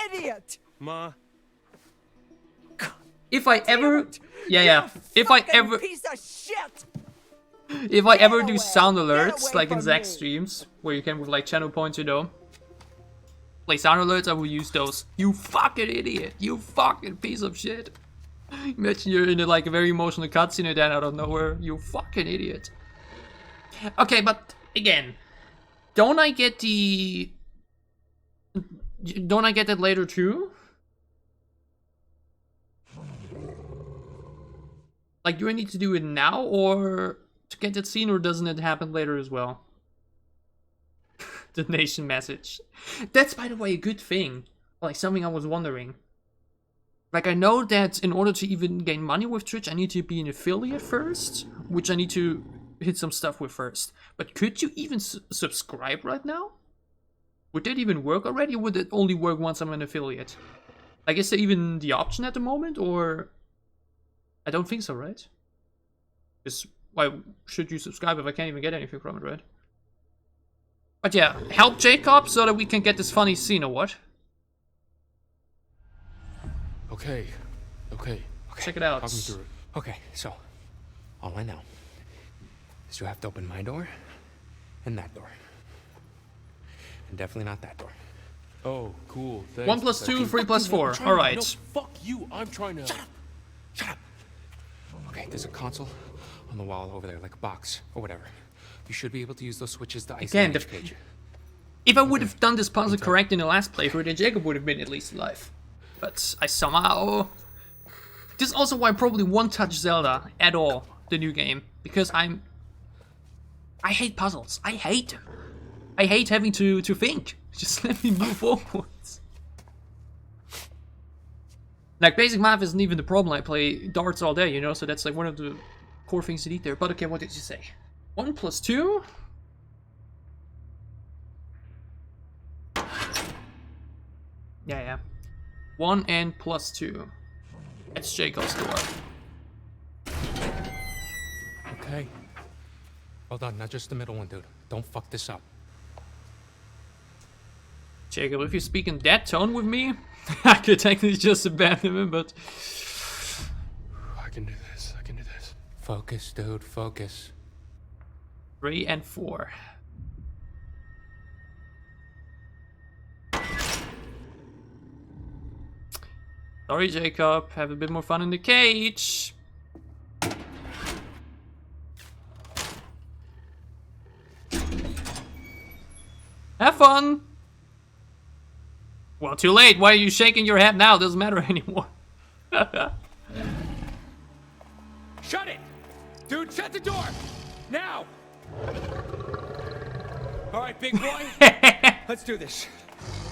idiot! Ma. If I ever, if I ever, Piece of shit! if I ever do sound alerts like in Zach's streams, where you can with like channel points, you know, play sound alerts, I will use those. You fucking idiot! You fucking piece of shit! Imagine you're in like a very emotional cutscene and then out of nowhere, you fucking idiot. Okay, but again, don't I get that later too? Like, do I need to do it now or to get that scene, or doesn't it happen later as well? Donation message. That's, by the way, a good thing. Like, something I was wondering. Like, I know that in order to even gain money with Twitch, I need to be an affiliate first, which I need to hit some stuff with first. But could you even subscribe right now? Would that even work already, or would it only work once I'm an affiliate? Like, is there even the option at the moment, or... I don't think so, right? Because why should you subscribe if I can't even get anything from it, right? But yeah, help Jacob so that we can get this funny scene, or what? Okay. Check it out. Talk me through it. Okay, so all I know is you have to open my door and that door. And definitely not that door. Oh, cool. Thanks. 1 plus 2, 3 plus 4. No, Alright. fuck you. I'm trying to... Shut up! Okay, there's a console on the wall over there, like a box or whatever. You should be able to use those switches to Again, isolate each cage. if I would have done this puzzle correct in the last playthrough, then Jacob would have been at least alive. But I somehow... This is also why I probably won't touch Zelda at all, the new game. Because I hate puzzles. I hate them. I hate having to think. Just let me move forwards. Like, basic math isn't even the problem. I play darts all day, you know? So that's like one of the core things to eat there. But okay, what did you say? 1 plus 2? Yeah. 1 and plus 2. That's Jacob's door. Okay. Hold on, not just the middle one, dude. Don't fuck this up. Jacob, if you speak in that tone with me, I could technically just abandon him, but... I can do this. Focus, dude, focus. 3 and 4. Sorry, Jacob. Have a bit more fun in the cage. Have fun! Well, too late. Why are you shaking your head now? Doesn't matter anymore. Shut it! Dude, shut the door! Now! Alright, big boy. Let's do this.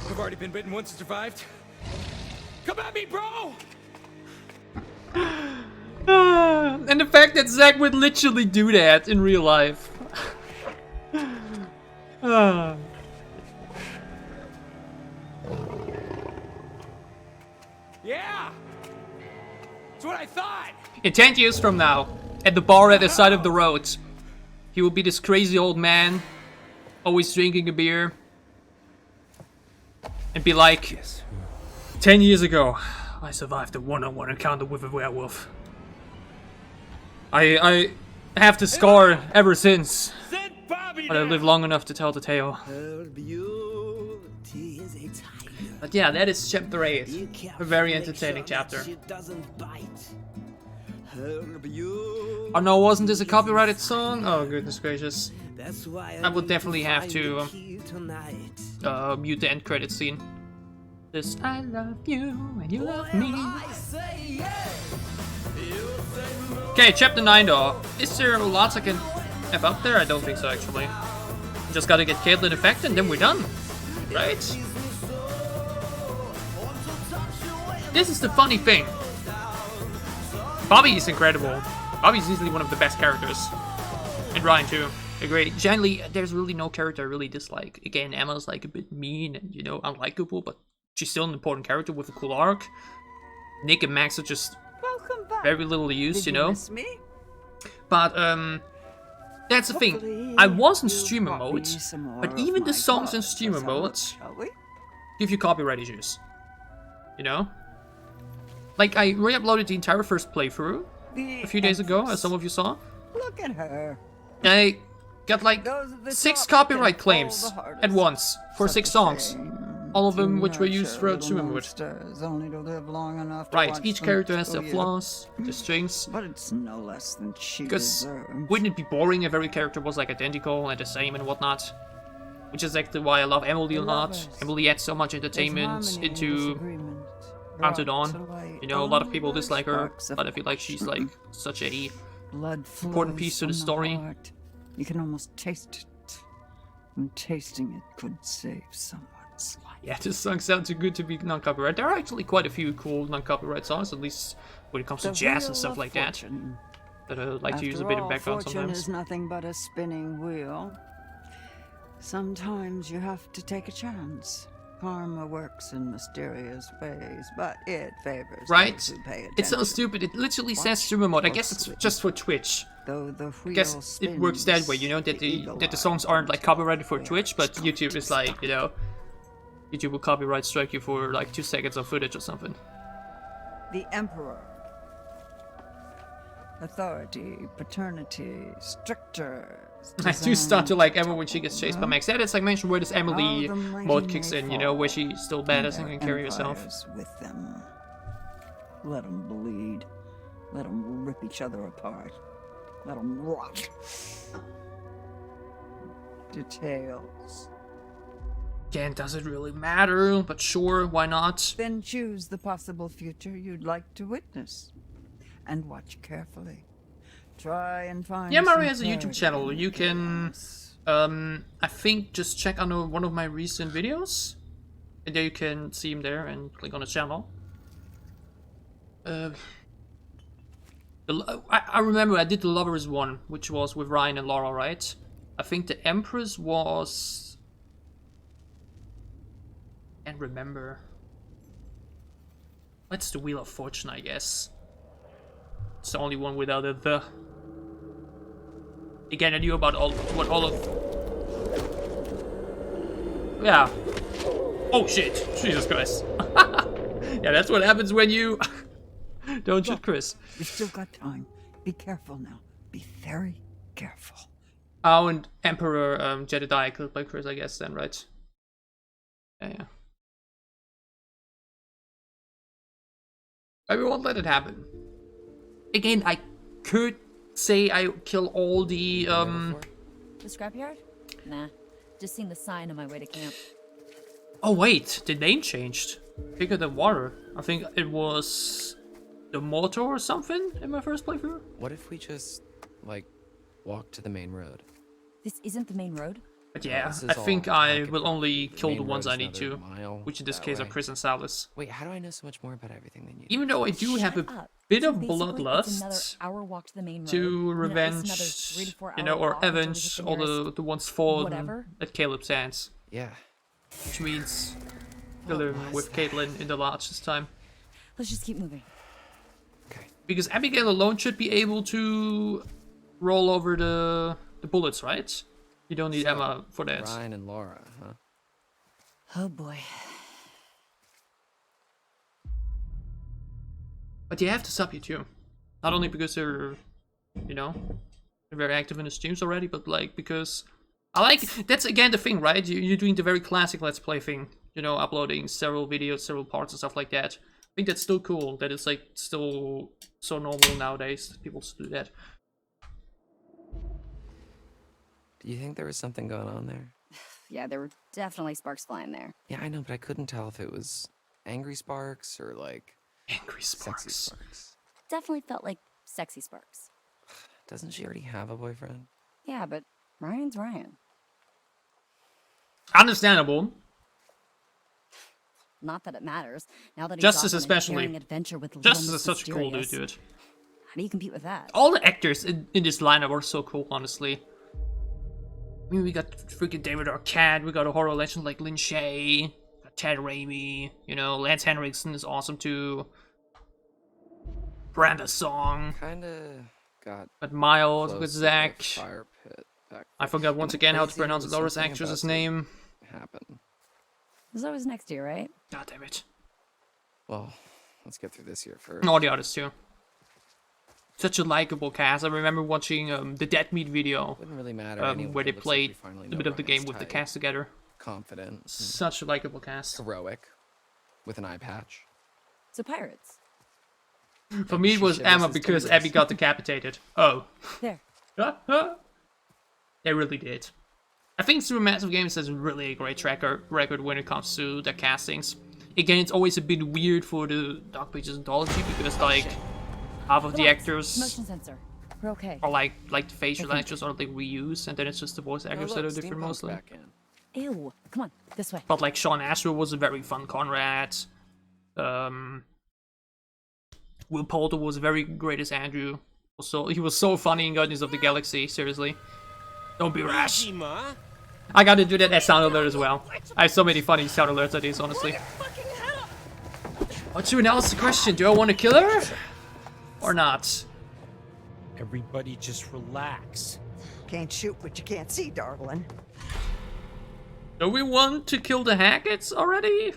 I've already been bitten once and survived. Come at me, bro! And the fact that Zach would literally do that in real life. Yeah! That's what I thought! In 10 years from now, at the bar at the side of the road, he will be this crazy old man, always drinking a beer, and be like, 10 years ago, I survived a one-on-one encounter with a werewolf. I have the scar ever since, but I lived long enough to tell the tale. But yeah, that is chapter 8. A very entertaining chapter. Oh no, wasn't this a copyrighted song? Oh goodness gracious. I would definitely have to mute the end credit scene. This I love you and you love me. Okay, chapter 9 though. Is there lots I can have up there? I don't think so actually. Just gotta get Kaitlyn effect and then we're done. Right? This is the funny thing. Bobby is incredible. Bobby's easily one of the best characters. And Ryan too. Agree. Generally, there's really no character I really dislike. Again, Emma's like a bit mean and, you know, unlikable, but she's still an important character with a cool arc. Nick and Max are just very little used, you know. But that's the thing. I was in streamer mode, but even the songs in streamer mode give you copyright issues. You know? Like, I re-uploaded the entire first playthrough a few days ago, as some of you saw. Look at her. I got like 6 copyright claims at once for 6 songs. All of them which were used throughout streamer mode. Right, each character has their flaws, their strengths. But it's no less than she Because deserves. wouldn't it be boring if every character was like identical and the same and whatnot? Which is actually why I love Emily a lot. Emily adds so much entertainment into Until Dawn. You know, a lot of people dislike her, but I feel like she's like such a important piece to the story. You can almost taste it. And tasting it could save someone's life. Yeah, this song sounds too good to be non-copyright. There are actually quite a few cool non-copyright songs, at least when it comes to jazz and stuff like that. That I like to use a bit of background fortune sometimes. is nothing but a spinning wheel. Sometimes you have to take a chance. Karma works in mysterious ways, but it favors Right? those who pay attention. It's so stupid. It literally says streamer mode. I guess it's just for Twitch. I guess it works that way, you know, that the songs aren't like copyrighted for Twitch, but YouTube is like, you know, YouTube will copyright strike you for like 2 seconds of footage or something. The Emperor. Authority, paternity, stricter. I do start to like Emma when she gets chased by Max. Yeah, that's like mentioned where this Emily mode kicks in, you know, where she's still badass and can carry herself. With them. Let them bleed. Let them rip each other apart. Let them rot. Details. Again, does it really matter? But sure, why not? Then choose the possible future you'd like to witness. And watch carefully. Try and find. Yeah, Mario has a YouTube channel. You can, I think, just check on one of my recent videos. And there you can see him there and click on his channel. I remember I did the Lovers one, which was with Ryan and Laura, right? I think the Empress was... I can't remember. That's the Wheel of Fortune, I guess. It's the only one without a the. Again, I knew about what all of... Yeah. Oh shit, Jesus Christ. Yeah, that's what happens when you... Don't shoot Chris. You've still got time. Be careful now. Be very careful. Oh, and Emperor Jedediah killed by Chris, I guess, then, right? Yeah. I won't let it happen. Again, I could say I kill all the The scrapyard? Nah. Just seen the sign on my way to camp. Oh wait, the name changed. Bigger than water. I think it was the motor or something in my first playthrough. What if we just, like, walk to the main road? This isn't the main road? But yeah, this is I think all I Hackett will property. only kill the Main ones road I is need to, another mile which in this that case are way. Chris and Salis. Wait, how do I know so much more about everything than you? Even though I do have a bit of bloodlust Another hour walk to the main road. to and then at least revenge, another 3 to 4 you know, hour or walk until we avenge hit all nearest the ones fallen whatever. at Caleb's hands. Yeah. Which means kill him with Kaitlyn in the lodge this time. Let's just keep moving. Because Abigail alone should be able to roll over the bullets, right? You don't need Emma for that. Ryan and Laura, huh? Oh boy. But they have to sub you too. Not only because they're, you know, they're very active in the streams already, but like because I like, that's again the thing, right? You're doing the very classic Let's Play thing, you know, uploading several videos, several parts and stuff like that. I think that's still cool, that it's like still so normal nowadays, people still do that. Do you think there was something going on there? Yeah, there were definitely sparks flying there. Yeah, I know, but I couldn't tell if it was angry sparks or like angry sparks. Sexy sparks. Definitely felt like sexy sparks. Doesn't she already have a boyfriend? Yeah, but Ryan's Ryan. Understandable. Not that it matters. Now that he's Justice off on a especially. daring adventure with Justice Little is such a cool dude, Mysterious. dude. How do you compete with that? All the actors in this lineup are so cool, honestly. I mean, we got freaking David Arquette, we got a horror legend like Lin Shaye, got Ted Raimi, you know, Lance Henriksen is awesome too. Brenda Song. Kinda got. But Miles close with to the Zach. fire pit back I forgot once again how to crazy pronounce was Laura's something actress's about to name. happen. There's always next year, right? God damn it. Well, let's get through this year first. And all the others too. Such a likable cast. I remember watching the Dead Meat video. Wouldn't really matter anyway. Where they It looks like played we finally a know bit of the Ryan's game with the type. cast together. Confident. Such a likable cast. Heroic. With an eye patch. So pirates. For me, it was should Emma listen to because this. Abby got decapitated. Oh. There. They really did. I think Supermassive Games has really a great record when it comes to their castings. Again, it's always a bit weird for the Dark Pages anthology because like half of the Relax. actors Motion sensor. We're okay. are like the facial actors are like reused, and then it's just the voice actors that are different Steampunk's mostly. back in. Ew. Come on, this way. But like Sean Asher was a very fun Conrad. Will Poulter was very great as Andrew. Also, he was so funny in Guardians of the Galaxy. Seriously, don't be rash. I gotta do that as sound alert as well. I have so many funny sound alerts at these, honestly. But to now is the question: do I want to kill her or not? Everybody just relax. Can't shoot what you can't see, darling. Do we want to kill the Hacketts already?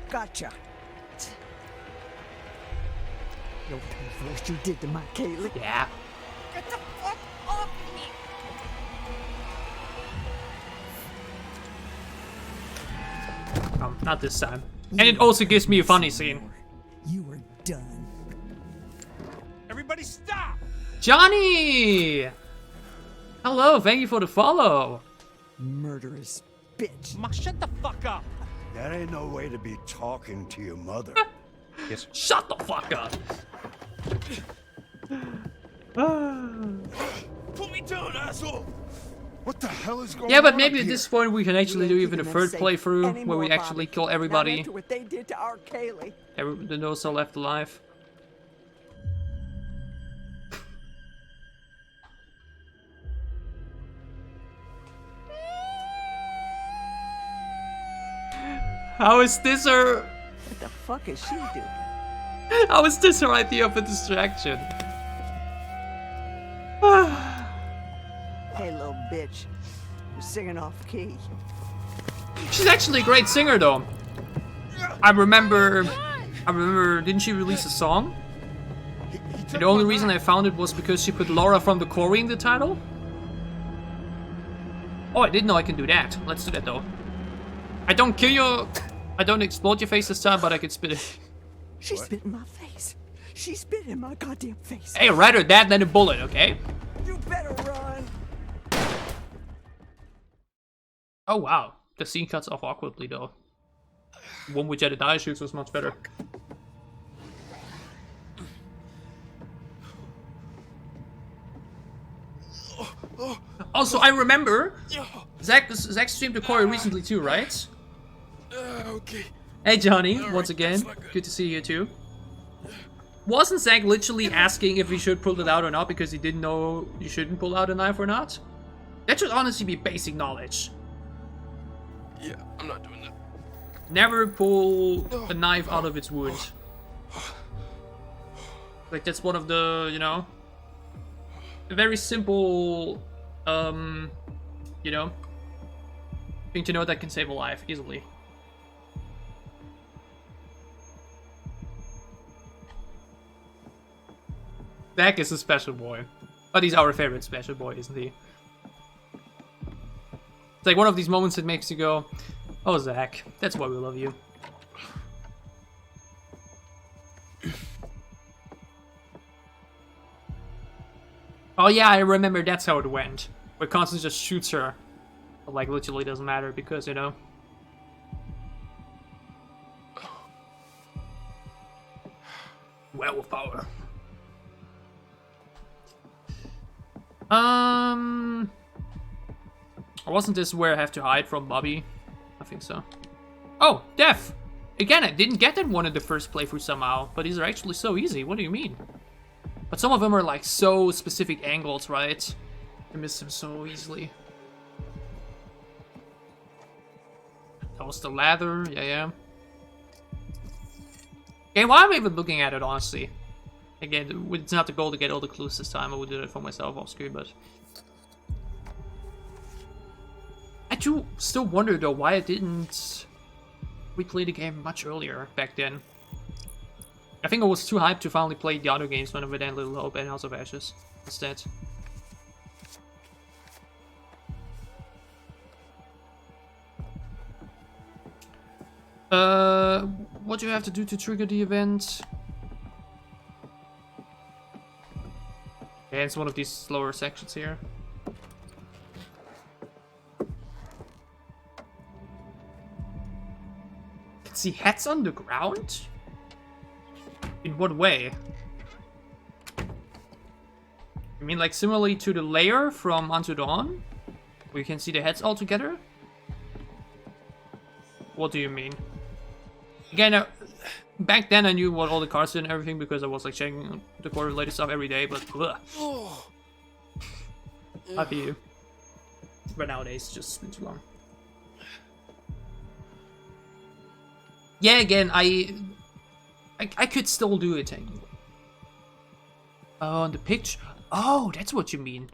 Gotcha. You'll pay for what you did to my Kaylee. Yeah. Get the fuck off me! Not this time. And it also gives me a funny scene. You were done. Everybody stop! Johnny! Hello, thank you for the follow. Murderous bitch. Ma, shut the fuck up! That ain't no way to be talking to your mother. Yes. Shut the fuck up. Put me down, asshole! What the hell is going on? Yeah, but maybe up at here? this point we can actually do even a keeping them third safe playthrough where anymore, we actually Bobby. kill Not everybody. after what they did to our Kaylee. The no soul left alive. How is this her? What the fuck is she doing? How is this her idea of a distraction? Hey, little bitch. You're singing off key. She's actually a great singer, though. I remember, didn't she release a song? And the only reason I found it was because she put Laura from the Quarry in the title. Oh, I didn't know I can do that. Let's do that, though. I don't explode your face this time, but I can spit it. She spit in my face. She spit in my goddamn face. Hey, rather that than a bullet, okay? You better run. Oh wow, the scene cuts off awkwardly though. One with Jedediah shoots was much better. Also, I remember Zach streamed to Quarry recently too, right? Okay. Hey Johnny, once again, good to see you too. Wasn't Zach literally asking if we should pull it out or not because he didn't know you shouldn't pull out a knife or not? That should honestly be basic knowledge. Yeah, I'm not doing that. Never pull a knife out of its wound. Like, that's one of the, you know, a very simple, you know, thing to know that can save a life easily. Zach is a special boy. But he's our favorite special boy, isn't he? It's like one of these moments that makes you go, oh, Zach, that's why we love you. Oh yeah, I remember that's how it went. Where Constance just shoots her. But like, literally doesn't matter because, you know. Werewolf power. Wasn't this where I have to hide from Bobby? I think so. Oh, Death! Again, I didn't get that one in the first playthrough somehow, but these are actually so easy. What do you mean? But some of them are like so specific angles, right? I miss them so easily. That was the ladder, yeah. Okay, why am I even looking at it, honestly? Again, it's not the goal to get all the clues this time. I would do it for myself off screen, but... I do still wonder, though, why I didn't replay the game much earlier back then. I think I was too hyped to finally play the other games when I went in Little Hope and House of Ashes instead. What do you have to do to trigger the event? Yeah, it's one of these slower sections here. Can see hats on the ground? In what way? You mean like similarly to the layer from Unto Dawn? Where you can see the heads all together? What do you mean? Again, back then I knew what all the cards did and everything because I was like checking the core related stuff every day, but I feel you. But nowadays it's just been too long. Yeah, again, I could still do it anyway. Oh, the picture. Oh, that's what you mean.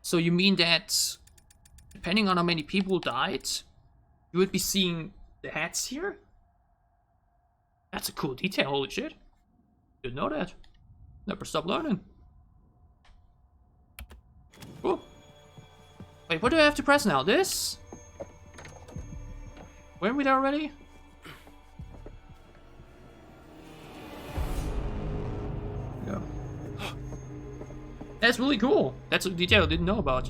So you mean that depending on how many people died, you would be seeing the heads here? That's a cool detail, holy shit. Didn't know that. Never stop learning. Cool. Wait, what do I have to press now? This? Weren't we there already? Yeah. That's really cool. That's a detail I didn't know about.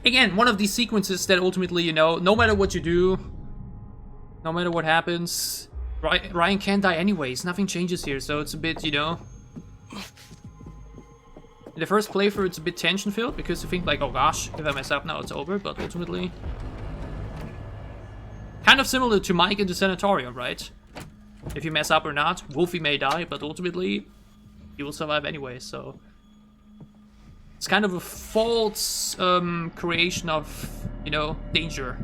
Again, one of these sequences that ultimately, you know, no matter what you do, no matter what happens, Ryan can't die anyways. Nothing changes here, so it's a bit, you know... In the first playthrough, it's a bit tension-filled, because you think like, oh gosh, if I mess up now, it's over, but ultimately... Kind of similar to Mike in the sanatorium, right? If you mess up or not, Wolfie may die, but ultimately, he will survive anyway, so... It's kind of a false creation of, you know, danger.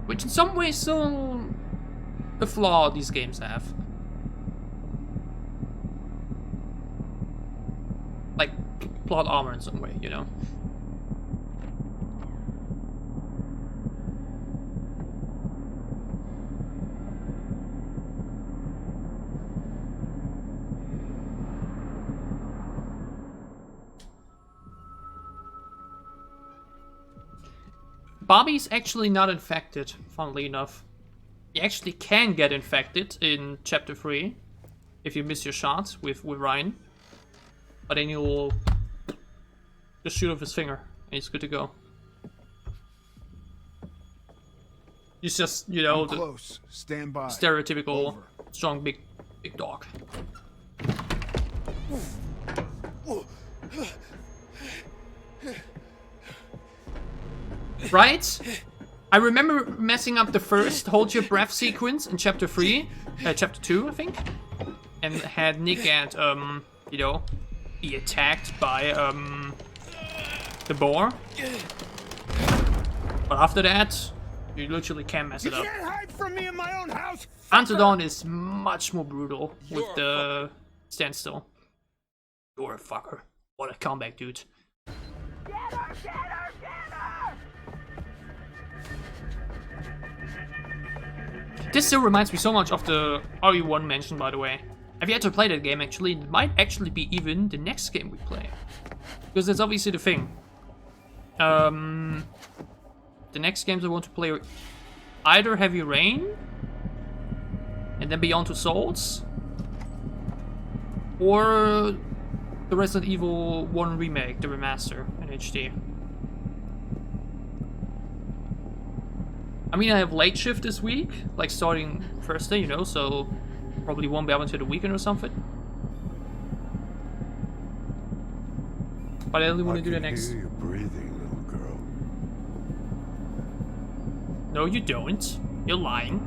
Which in some ways still a flaw these games have. Like, plot armor in some way, you know? Bobby's actually not infected, funnily enough. You actually can get infected in Chapter 3 if you miss your shot with Ryan. But then you'll just shoot off his finger and he's good to go. He's just, you know, the close. Stand by. stereotypical Over. strong big dog. Right? I remember messing up the first hold your breath sequence in chapter 3, chapter 2, I think, and had Nick and you know, be attacked by the boar. But after that, you literally can't mess it up. You can't hide from me in my own house. Until Dawn is much more brutal with the standstill. You're a fucker. What a comeback, dude. This still reminds me so much of the RE1 mention, by the way. I've yet to play that game, actually. It might actually be even the next game we play. Because that's obviously the thing. The next games I want to play are either Heavy Rain, and then Beyond Two Souls, or the Resident Evil 1 remake, the remaster in HD. I mean, I have late shift this week, like starting Thursday, you know, so probably won't be up until the weekend or something. But I only want to do the next. Hear you breathing, little girl. No, you don't. You're lying.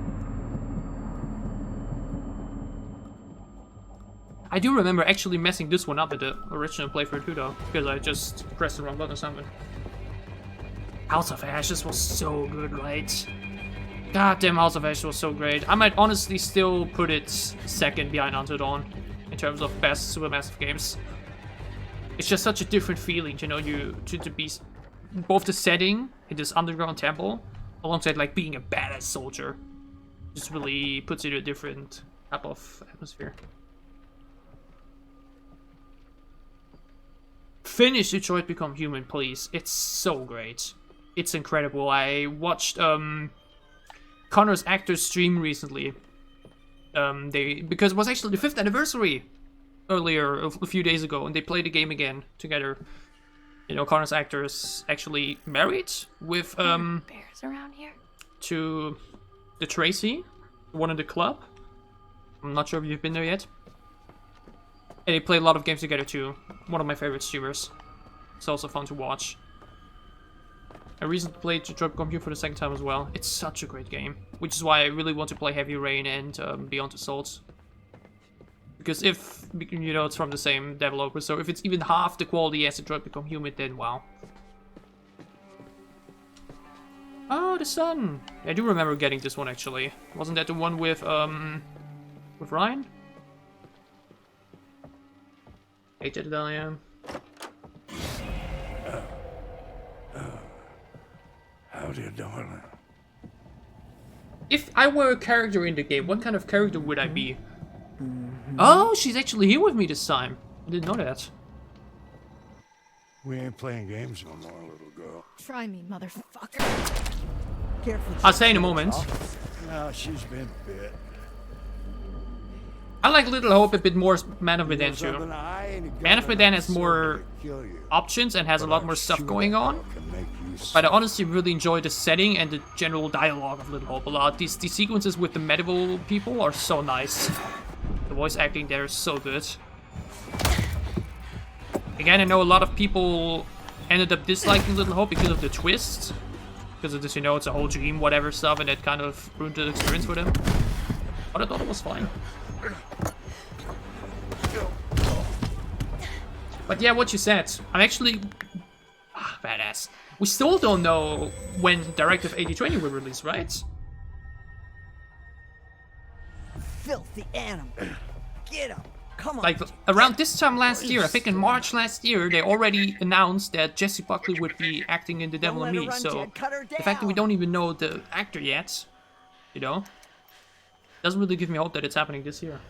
I do remember actually messing this one up at the original playthrough too, though, because I just pressed the wrong button or something. House of Ashes was so good, right? Goddamn, House of Ashes was so great. I might honestly still put it second behind Until Dawn in terms of best Supermassive games. It's just such a different feeling, you know, to be both the setting in this underground temple, alongside like being a badass soldier. Just really puts it in a different type of atmosphere. Finish Detroit Become Human, please. It's so great. It's incredible. I watched Connor's actor's stream recently. Because it was actually the 5th anniversary earlier, a few days ago, and they played the game again together. You know, Connor's actor is actually married with bears around here. to the Tracy, the one in the club. I'm not sure if you've been there yet. And they play a lot of games together too. One of my favorite streamers. It's also fun to watch. I recently played Detroit Become Human for the second time as well. It's such a great game, which is why I really want to play Heavy Rain and Beyond Two Souls. Because if, you know, it's from the same developer, so if it's even half the quality as Detroit Become Human, then wow. Oh, the sun! I do remember getting this one actually. Wasn't that the one with Ryan? Hated it, I am. Howdy, darling. If I were a character in the game, what kind of character would I be? Oh, she's actually here with me this time. I didn't know that. We ain't playing games no more, little girl. Try me, motherfucker. Careful. I'll say in a moment. No, she's been bit. I like Little Hope a bit more Man of Medan too. Man of Medan has more options and has a lot more stuff going on. But I honestly really enjoy the setting and the general dialogue of Little Hope a lot. These sequences with the medieval people are so nice. The voice acting there is so good. Again, I know a lot of people ended up disliking Little Hope because of the twist. Because of this, you know, it's a whole dream, whatever stuff, and it kind of ruined the experience for them. But I thought it was fine. But yeah, what you said, I'm actually... badass. We still don't know when Directive 8020 will release, right? Filthy animal. Get him. Come on. Like, around this time last year, I think in March last year, they already announced that Jessie Buckley would be acting in The Devil and Me, so the fact that we don't even know the actor yet, you know, doesn't really give me hope that it's happening this year.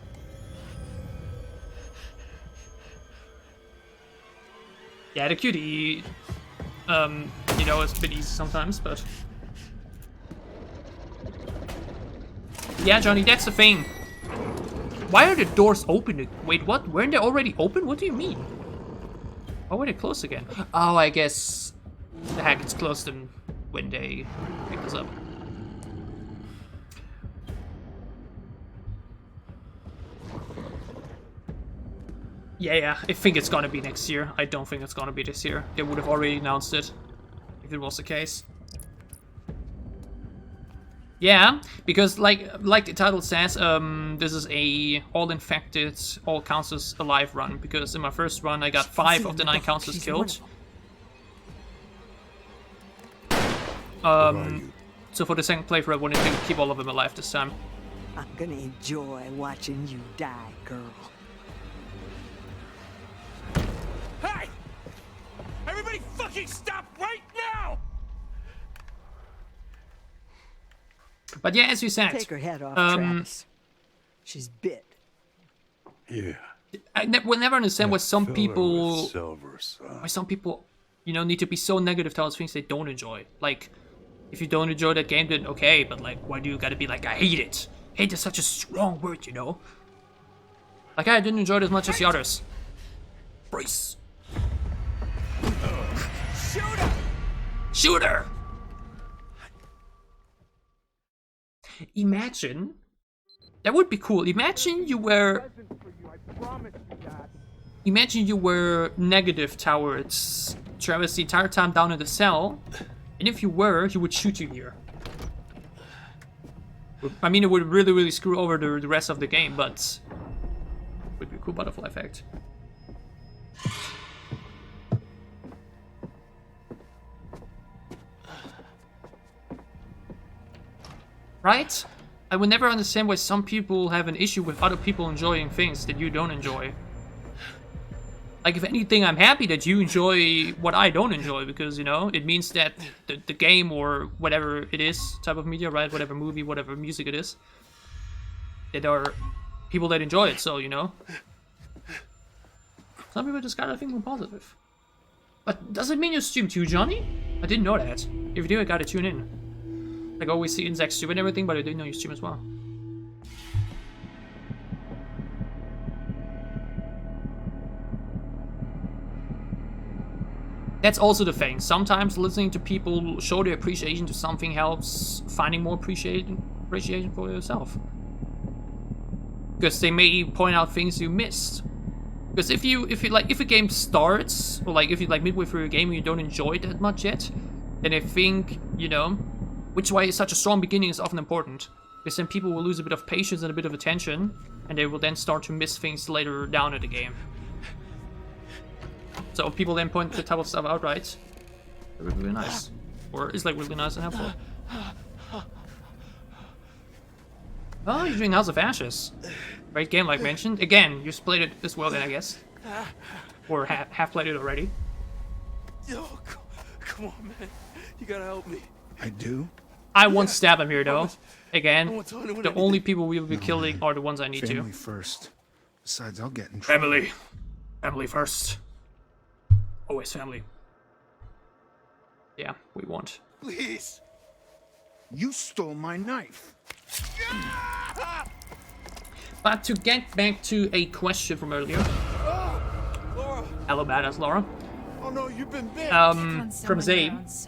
Yeah, the cutie, you know, it's a bit easy sometimes, but... Yeah, Johnny, that's the thing. Why are the doors open? Wait, what? Weren't they already open? What do you mean? Why were they closed again? Oh, I guess the Hackett's closed them when they picked us up. Yeah, I think it's gonna be next year. I don't think it's gonna be this year. They would have already announced it if it was the case. Yeah, because like the title says, this is a all infected, all councils alive run. Because in my first run, I got 5 of the 9 councils killed. So for the second playthrough, I wanted to keep all of them alive this time. I'm gonna enjoy watching you die, girl. Hey! Everybody fucking stop right now! But yeah, as you said, Take her head off, Travis. She's bit. Yeah. I will never understand why some Fill her people, with silver, son. you know, need to be so negative towards things they don't enjoy. Like, if you don't enjoy that game, then okay, but like, why do you gotta be like, I hate it? Hate is such a strong word, you know? Like, I didn't enjoy it as much as the others. Brace. Shooter! Shooter! Imagine, that would be cool. Imagine you were negative towards Travis the entire time down in the cell, and if you were, he would shoot you here. I mean, it would really screw over the rest of the game, but it would be a cool butterfly effect. Right? I would never understand why some people have an issue with other people enjoying things that you don't enjoy. Like, if anything, I'm happy that you enjoy what I don't enjoy, because, you know, it means that the game or whatever it is, type of media, right? Whatever movie, whatever music it is, that there are people that enjoy it, so, you know. Some people just gotta think more positive. But does it mean you stream too, Johnny? I didn't know that. If you do, I gotta tune in. Like, I always see in Zach's stream and everything, but I didn't know you stream as well. That's also the thing. Sometimes listening to people show their appreciation to something helps finding more appreciation for yourself. Because they may point out things you missed. Because if a game starts, or like if you like midway through a game and you don't enjoy it that much yet, then I think, you know, which is why such a strong beginning is often important. Because then people will lose a bit of patience and a bit of attention, and they will then start to miss things later down in the game. So people then point the type of stuff out, right? Really nice. Or it's like really nice and helpful. Oh, you're doing House of Ashes. Great game, like mentioned. Again, you played it as well then, I guess. Or half played it already. Yo, come on, man. You gotta help me. I do? I won't stab him here, though. Again, the only people we will be killing are the ones I need to. Family first. Besides, I'll get in trouble. Family. Family first. Always family. Yeah, we won't. Please. You stole my knife. But to get back to a question from earlier. Laura. Hello, badass Laura. Oh no, you've been bit. From Zabe.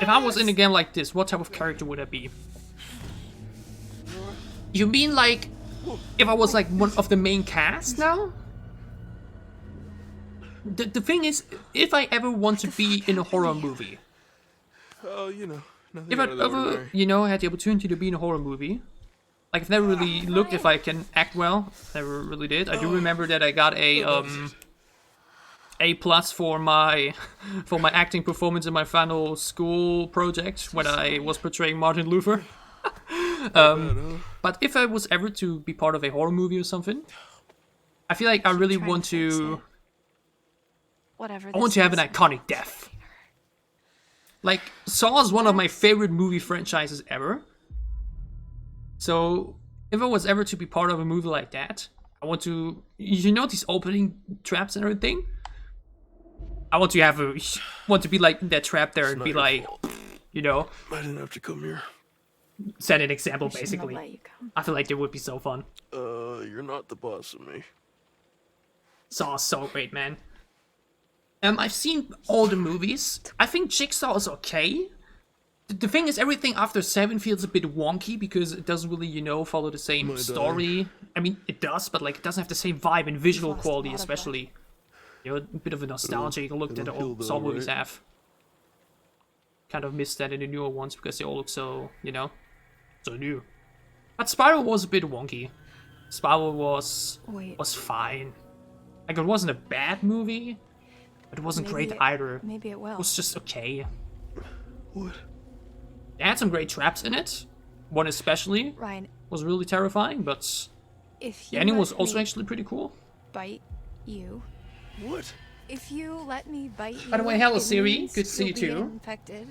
If I was in a game like this, what type of character would I be? You mean like, if I was like one of the main cast now? The thing is, if I ever want to be in a horror movie, Oh, you know, nothing if I out of the ever, ordinary. you know, had the opportunity to be in a horror movie, like I've never really looked if I can act well. Never really did. I do remember that I got A+ for my acting performance in my final school project when I was portraying Martin Luther. But if I was ever to be part of a horror movie or something, I feel like I really want to. Whatever. I want to have an iconic death. Like, Saw is one of my favorite movie franchises ever. So, if I was ever to be part of a movie like that, I want to, you know, these opening traps and everything. I want to be like that trap there and be like, you know. I didn't have to come here. set an example, I shouldn't have basically. let you come. I feel like it would be so fun. You're not the boss of me. Saw is so great, man. I've seen all the movies. I think Jigsaw is okay. The thing is, everything after 7 feels a bit wonky because it doesn't really, you know, follow the same story. I mean, it does, but like it doesn't have the same vibe and visual quality, especially. You know, a bit of a nostalgic look that all Saw movies have. Kind of missed that in the newer ones because they all look so, you know, so new. But Spiral was a bit wonky. Spiral was fine. Like, it wasn't a bad movie, but it wasn't great either. Maybe it will. It was just okay. What? It had some great traps in it. One especially Ryan, was really terrifying, but if the you ending let was also me actually pretty cool. bite you. What? If you let me bite you. By the way, hello it Siri, means good to see you you'll be too. Infected,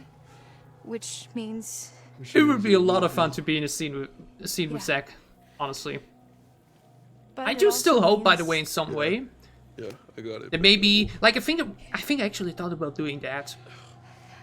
which means It would be a lot of fun to be in a scene with Zack, honestly. But I it do also still hope, by means- the way, in some way. Yeah, I got it. That maybe, like, I think I actually thought about doing that.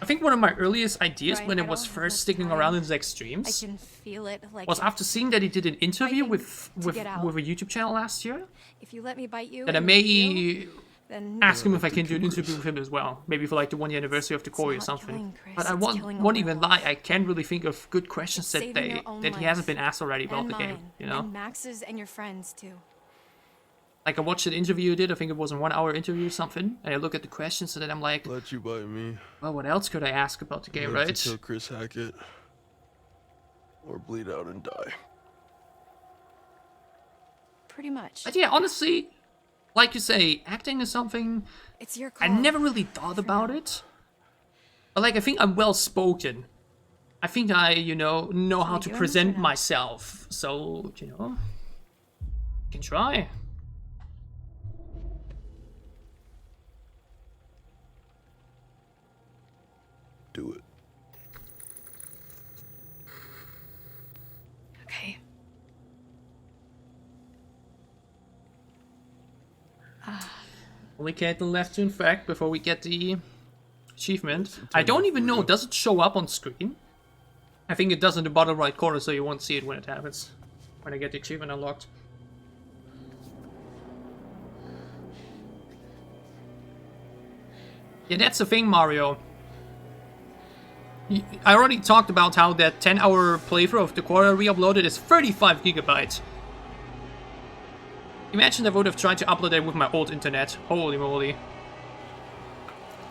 I think one of my earliest ideas Ryan, when I it was don't have first enough sticking time. around in Zack's I streams can feel it like was after seeing that he did an interview with get out. a YouTube channel last year. if you let me bite you. That I and may you heal, then ask him if I can do an interview with him as well. Maybe for like the 1 year anniversary of the Quarry or something. killing, Chris, But I it's killing all won't their even lie, I can't really think of good questions that saving your own he hasn't life. been asked already about and the game, mine, you know? And Max's and your friends too. Like, I watched an interview you did, I think it was a 1 hour interview or something, and I look at the questions and then I'm like, Let you bite me. well, what else could I ask about the game, Let you right? kill Chris Hackett. Or bleed out and die. Pretty much. But yeah, honestly, like you say, acting is something It's your I call. never really thought about it. But like, I think I'm well spoken. I think I, you know how to do this or present no? myself. So, you know, can try. Do it. Okay. Only Kaitlyn left to infect before we get the achievement. I don't even know, does it show up on screen? I think it does in the bottom right corner, so you won't see it when it happens. When I get the achievement unlocked. Yeah, that's the thing, Mario. I already talked about how that 10-hour playthrough of the Quarry re-uploaded is 35 gigabytes. Imagine I would have tried to upload it with my old internet. Holy moly.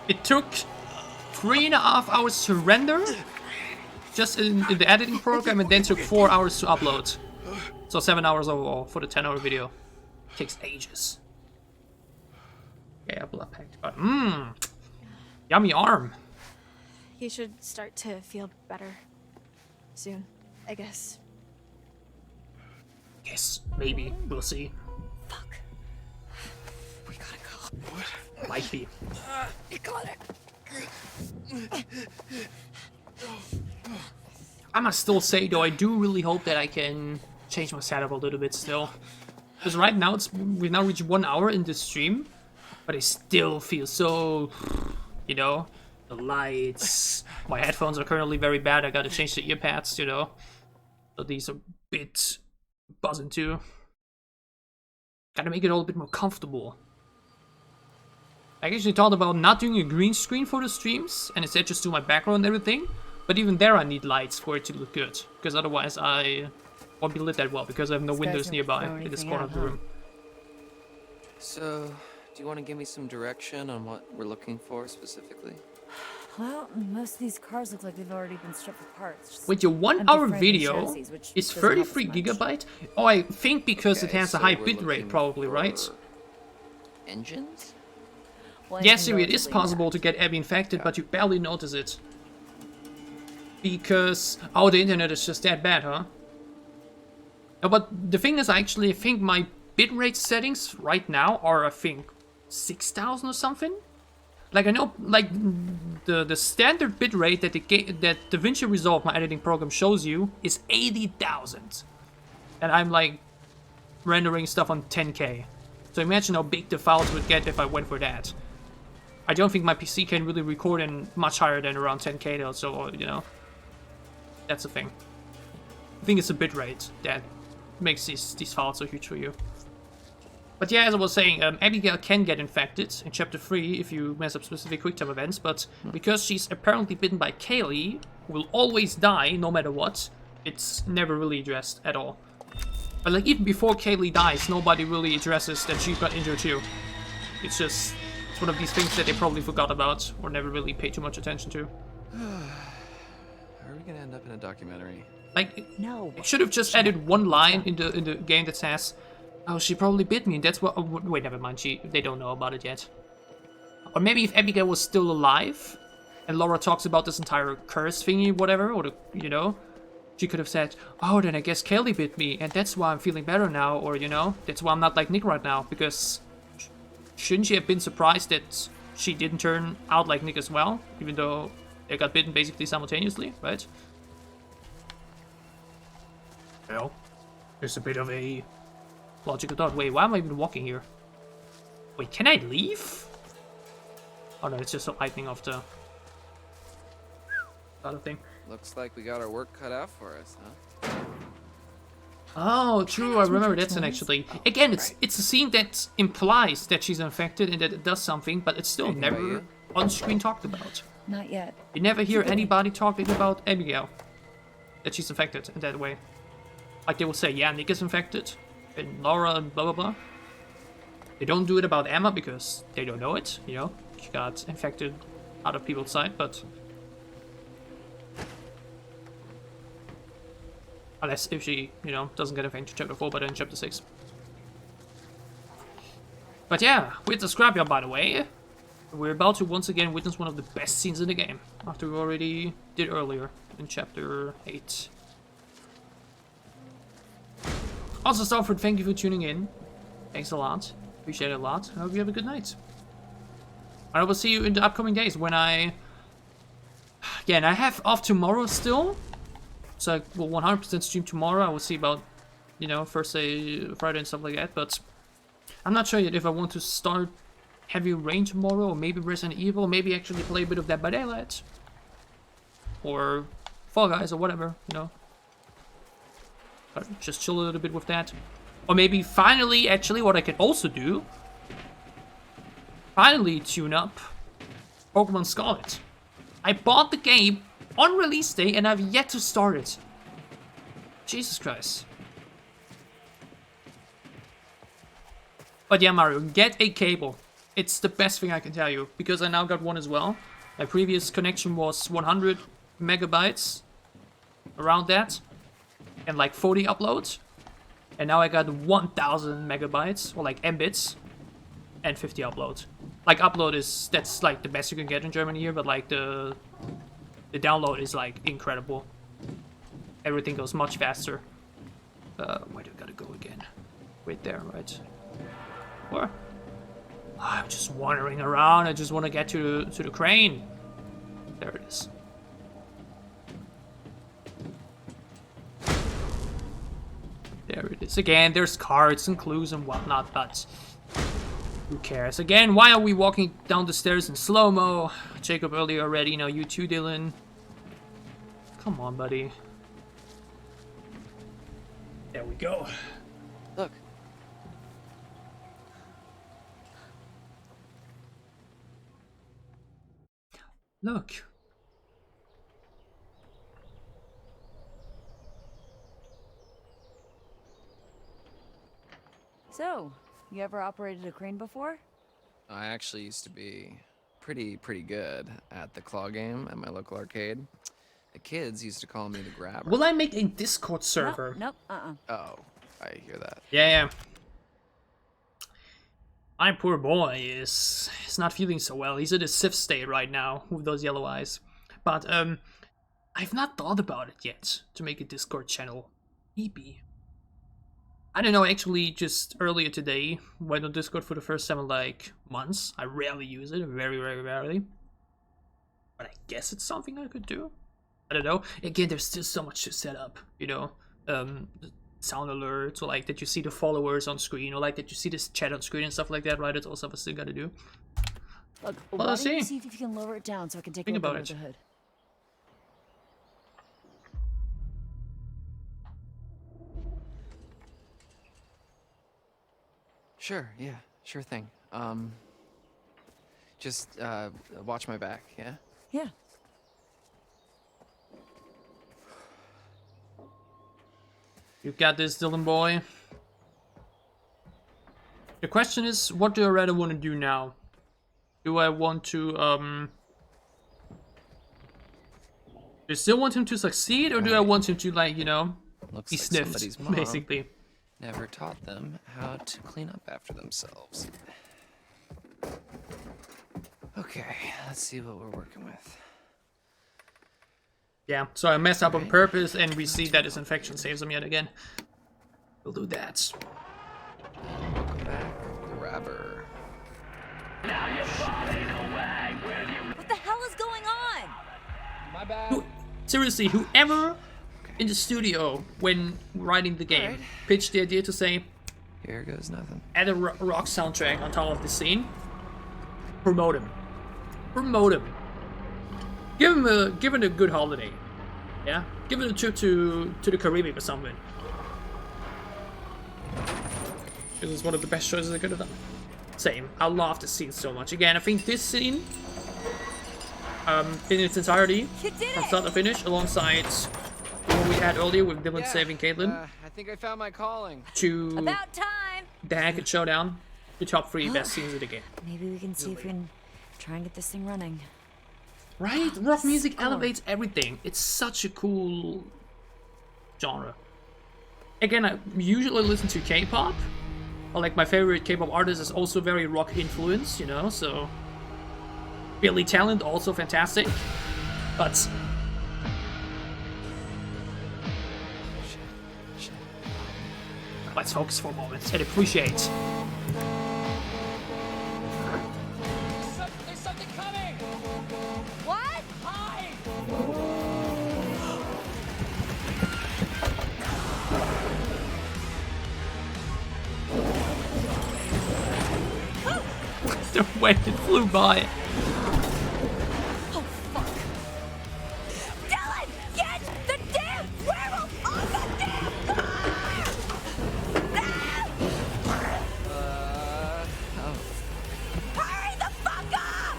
It took 3.5 hours to render, just in the editing program, and then took 4 hours to upload. So 7 hours overall for the 10-hour video. Takes ages. Yeah, blood packed, but yummy arm. You should start to feel better soon, I guess. Yes, maybe. We'll see. Fuck. We gotta go. What? Might be. You got it. I must still say, though, I do really hope that I can change my setup a little bit still. Because right now, we've now reached 1 hour in this stream, but I still feel so, you know, the lights. My headphones are currently very bad. I gotta change the ear pads, you know. So these are a bit buzzing too. Gotta make it all a bit more comfortable. I actually thought about not doing a green screen for the streams, and instead just do my background and everything. But even there I need lights for it to look good, because otherwise I won't be lit that well, because I have no windows nearby in this corner of the room. So, do you want to give me some direction on what we're looking for specifically? Well, most of these cars look like they've already been stripped of parts. With your 1 hour video, is 33 gigabyte? Oh, I think because it has a high bitrate, probably, right? Engines? Well, Yes, Siri, it is possible to get Abby infected, but you barely notice it. Because, oh, the internet is just that bad, huh? No, but the thing is, I actually think my bitrate settings right now are, I think, 6,000 or something? Like, I know, like, the standard bitrate that that DaVinci Resolve, my editing program, shows you is 80,000. And I'm, like, rendering stuff on 10K. So imagine how big the files would get if I went for that. I don't think my PC can really record in much higher than around 10K though, so, you know. That's the thing. I think it's the bitrate that makes these files so huge for you. But yeah, as I was saying, Abigail can get infected in Chapter 3 if you mess up specific QuickTime events, but because she's apparently bitten by Kaylee, who will always die no matter what, it's never really addressed at all. But like, even before Kaylee dies, nobody really addresses that she got injured too. It's just, it's one of these things that they probably forgot about, or never really paid too much attention to. Are we gonna end up in a documentary? Like, no. It should have just added one line in the game that says, "Oh, she probably bit me," and that's what. Oh, wait, never mind. They don't know about it yet. Or maybe if Abigail was still alive, and Laura talks about this entire curse thingy, whatever, or she could have said, "Oh, then I guess Kaylee bit me, and that's why I'm feeling better now," or that's why I'm not like Nick right now. Because shouldn't she have been surprised that she didn't turn out like Nick as well, even though they got bitten basically simultaneously, right? Well, there's a bit of a logical thought. Wait, why am I even walking here? Wait, can I leave? Oh no, it's just a lightning of the other thing. Looks like we got our work cut out for us, huh? Oh, true. I remember that scene actually. Again, it's a scene that implies that she's infected and that it does something, but it's still never on screen talked about. Not yet. You never hear anybody talking about Abigail, that she's infected in that way. Like they will say, yeah, Nick is infected, and Laura and blah blah blah. They don't do it about Emma because they don't know it, She got infected out of people's sight, but unless if she, doesn't get infected in Chapter 4, but in Chapter 6. But yeah, with the scrapyard, by the way, we're about to once again witness one of the best scenes in the game, after we already did earlier in Chapter 8. Also, Starford, thank you for tuning in. Thanks a lot. Appreciate it a lot. I hope you have a good night. I will see you in the upcoming days when I have off tomorrow still. So I will 100% stream tomorrow. I will see about, Thursday, Friday and stuff like that. But I'm not sure yet if I want to start Heavy Rain tomorrow, or maybe Resident Evil, maybe actually play a bit of Dead by Daylight. Or Fall Guys or whatever, But just chill a little bit with that. Or maybe finally, actually, what I could also do, finally tune up Pokemon Scarlet. I bought the game on release day and I've yet to start it. Jesus Christ. But yeah, Mario, get a cable. It's the best thing I can tell you, because I now got one as well. My previous connection was 100 megabytes, around that, and like 40 uploads. And now I got 1000 megabytes, or like mbits, and 50 uploads. Like upload that's like the best you can get in Germany here, but like the download is like incredible. Everything goes much faster. Where do I gotta go again? Wait there, right? Or I'm just wandering around. I just want to get to the crane. There it is. There it is. Again, there's cards and clues and whatnot, but who cares? Again, why are we walking down the stairs in slow-mo? Jacob earlier already, you too, Dylan. Come on, buddy. There we go. Look. Look. So, you ever operated a crane before? I actually used to be pretty good at the claw game at my local arcade. The kids used to call me the grabber. Will I make a Discord server? Nope. Oh, I hear that. Yeah. My poor boy is not feeling so well. He's in a Sith state right now with those yellow eyes. But I've not thought about it yet to make a Discord channel. Maybe. I don't know, actually just earlier today, went on Discord for the first time in like months. I rarely use it, very, very rarely. But I guess it's something I could do. I don't know. Again, there's still so much to set up, sound alerts, or like that you see the followers on screen, or like that you see this chat on screen and stuff like that, right? It's all stuff I still gotta do. Look, well, why don't you see if you can lower it down so I can take a look under the hood? Sure, yeah, sure thing. Just watch my back, yeah? Yeah. You got this, Dylan boy. The question is, what do I rather want to do now? Do I want to, do I still want him to succeed, or do I want him to, like, you know, Looks be like sniffed, somebody's mom basically? never taught them how to clean up after themselves. Okay, let's see what we're working with. Yeah, so I messed up on purpose, and we see that his infection saves him yet again. We'll do that. Welcome back, grabber. What the hell is going on? My bad. Seriously, whoever in the studio when writing the game pitched the idea to say, here goes nothing, add a rock soundtrack on top of the scene, promote him. Promote him. Give him a good holiday. Yeah? Give him a trip to the Caribbean or something. This is one of the best choices I could have done. Same. I love this scene so much. Again, I think this scene, in its entirety, from start to finish, alongside the one we had earlier with Dylan saving Kaitlyn, I think I found my calling. to About time. the Hackett showdown, the top 3 best scenes of the game. Maybe we can see if we can try and get this thing running. Right? Rock music elevates everything. It's such a cool genre. Again, I usually listen to K-pop. Like, my favorite K-pop artist is also very rock influenced, you know, so... Billy Talent, also fantastic. But... let's focus for a moment and appreciate. There's something coming! What? Hide! The way it flew by. Oh, fuck. Dylan, get the damn werewolf on the damn car! Hurry the fuck up!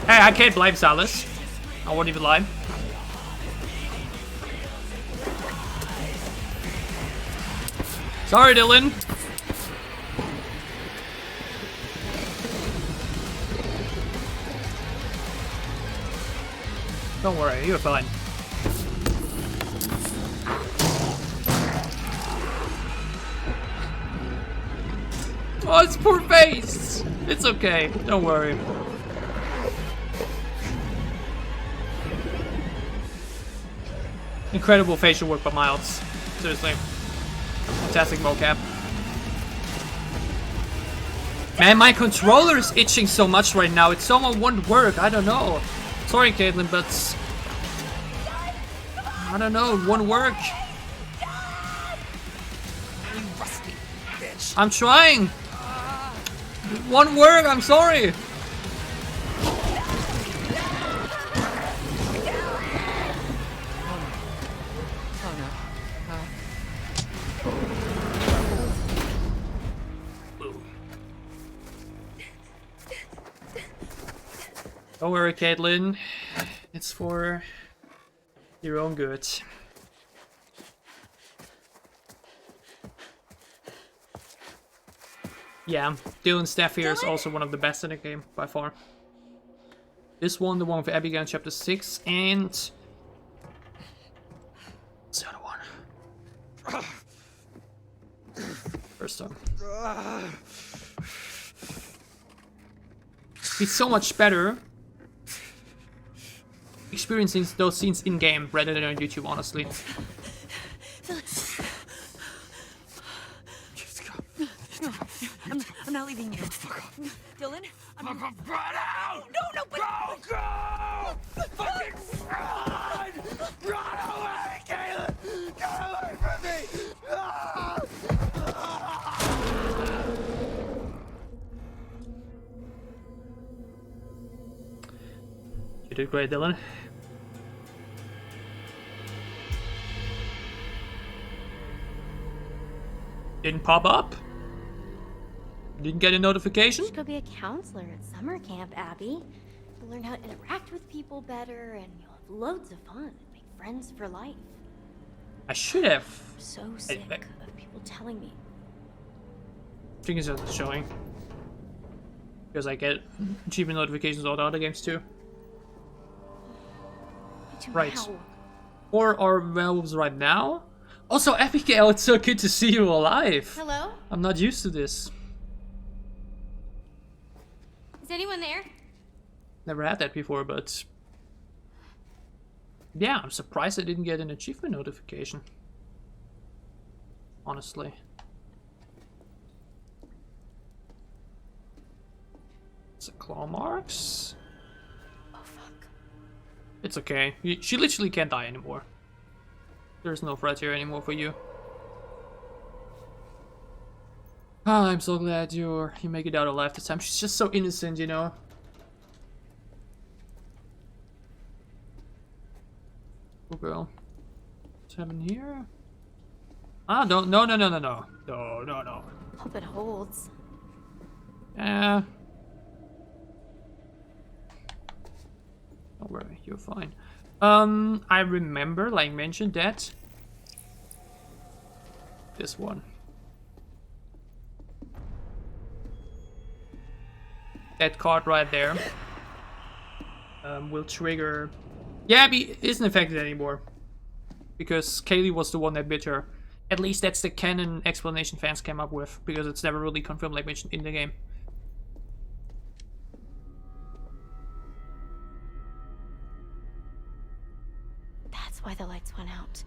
Hey, I can't blame Salis. I won't even lie. Sorry, Dylan. Don't worry, you're fine. Oh, it's poor face. It's okay. Don't worry. Incredible facial work by Miles. Seriously. Fantastic mocap. Man, my controller is itching so much right now. It's so much won't work. I don't know. Sorry, Kaitlyn, but... I don't know. It won't work. I'm trying. It won't work. I'm sorry. Don't worry, Kaitlyn. It's for your own good. Yeah, Dylan's staff here is also one of the best in the game, by far. This one, the one with Abigail in Chapter 6, and... what's the other one? First time. It's so much better experiencing those scenes in-game rather than on YouTube, honestly. No, I'm not leaving you. Dylan, I'm... Run out! No, but... Go! Fucking run! Run away, Kaitlyn! Get away from me! did great, Dylan. Didn't pop up? Didn't get a notification? You should go be a counselor at summer camp, Abby. You'll learn how to interact with people better, and you'll have loads of fun and make friends for life. I should have. I'm so sick of people telling me. I think it's not showing. Because I get achievement notifications all the other games too. Right. Or are werewolves right now? Also, Abigail, it's so good to see you alive. Hello? I'm not used to this. Is anyone there? Never had that before, but... yeah, I'm surprised I didn't get an achievement notification. Honestly. It's a claw marks. Oh fuck. It's okay. She literally can't die anymore. There's no threat here anymore for you. Oh, I'm so glad you make it out alive this time. She's just so innocent, you know. Oh girl. What's happening here? Ah, no. Hope it holds. Yeah. Don't worry, you're fine. I remember, like mentioned, that this one. That card right there will trigger. Yeah, Abby isn't affected anymore because Kaylee was the one that bit her. At least that's the canon explanation fans came up with, because it's never really confirmed, like mentioned, in the game. That's why the lights went out.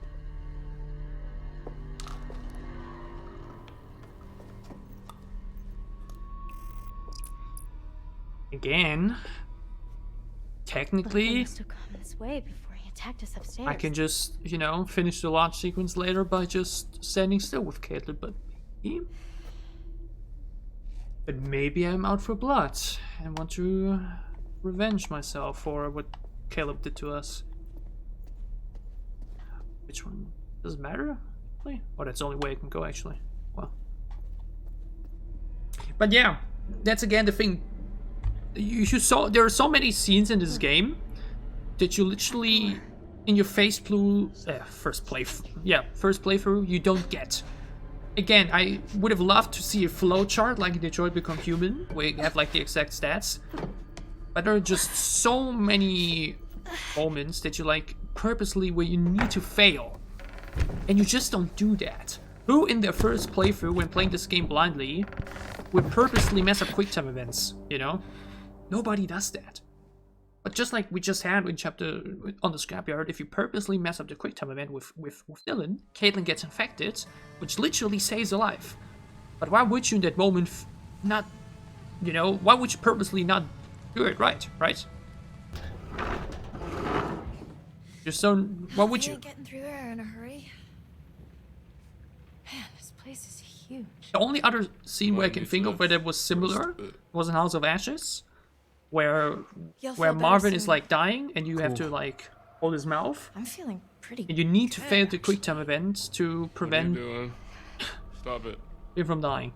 Again, technically, Must have come this way before he attacked us upstairs. I can just, you know, finish the launch sequence later by just standing still with Kaitlyn, but maybe I'm out for blood and want to revenge myself for what Caleb did to us. Which one? Does it matter? Oh, that's the only way I can go, actually. Well. But yeah, that's again the thing. You saw there are so many scenes in this game that you literally, in your first playthrough, you don't get. Again, I would have loved to see a flowchart like in Detroit Become Human, where you have like the exact stats. But there are just so many moments that you like purposely where you need to fail, and you just don't do that. Who in their first playthrough, when playing this game blindly, would purposely mess up QuickTime events? You know, nobody does that. But just like we just had in chapter on the scrapyard, if you purposely mess up the QuickTime event with Dylan, Kaitlyn gets infected, which literally saves a life. But why would you in that moment not, you know, why would you purposely not do it right? Just so, why would you? Getting through there in a hurry. Man, this place is huge. The only other scene where I can think of where that was similar was in House of Ashes, where Marvin is like dying and you have to like hold his mouth. I'm feeling pretty. And you need to fail the QuickTime event to prevent Stop it. him from dying.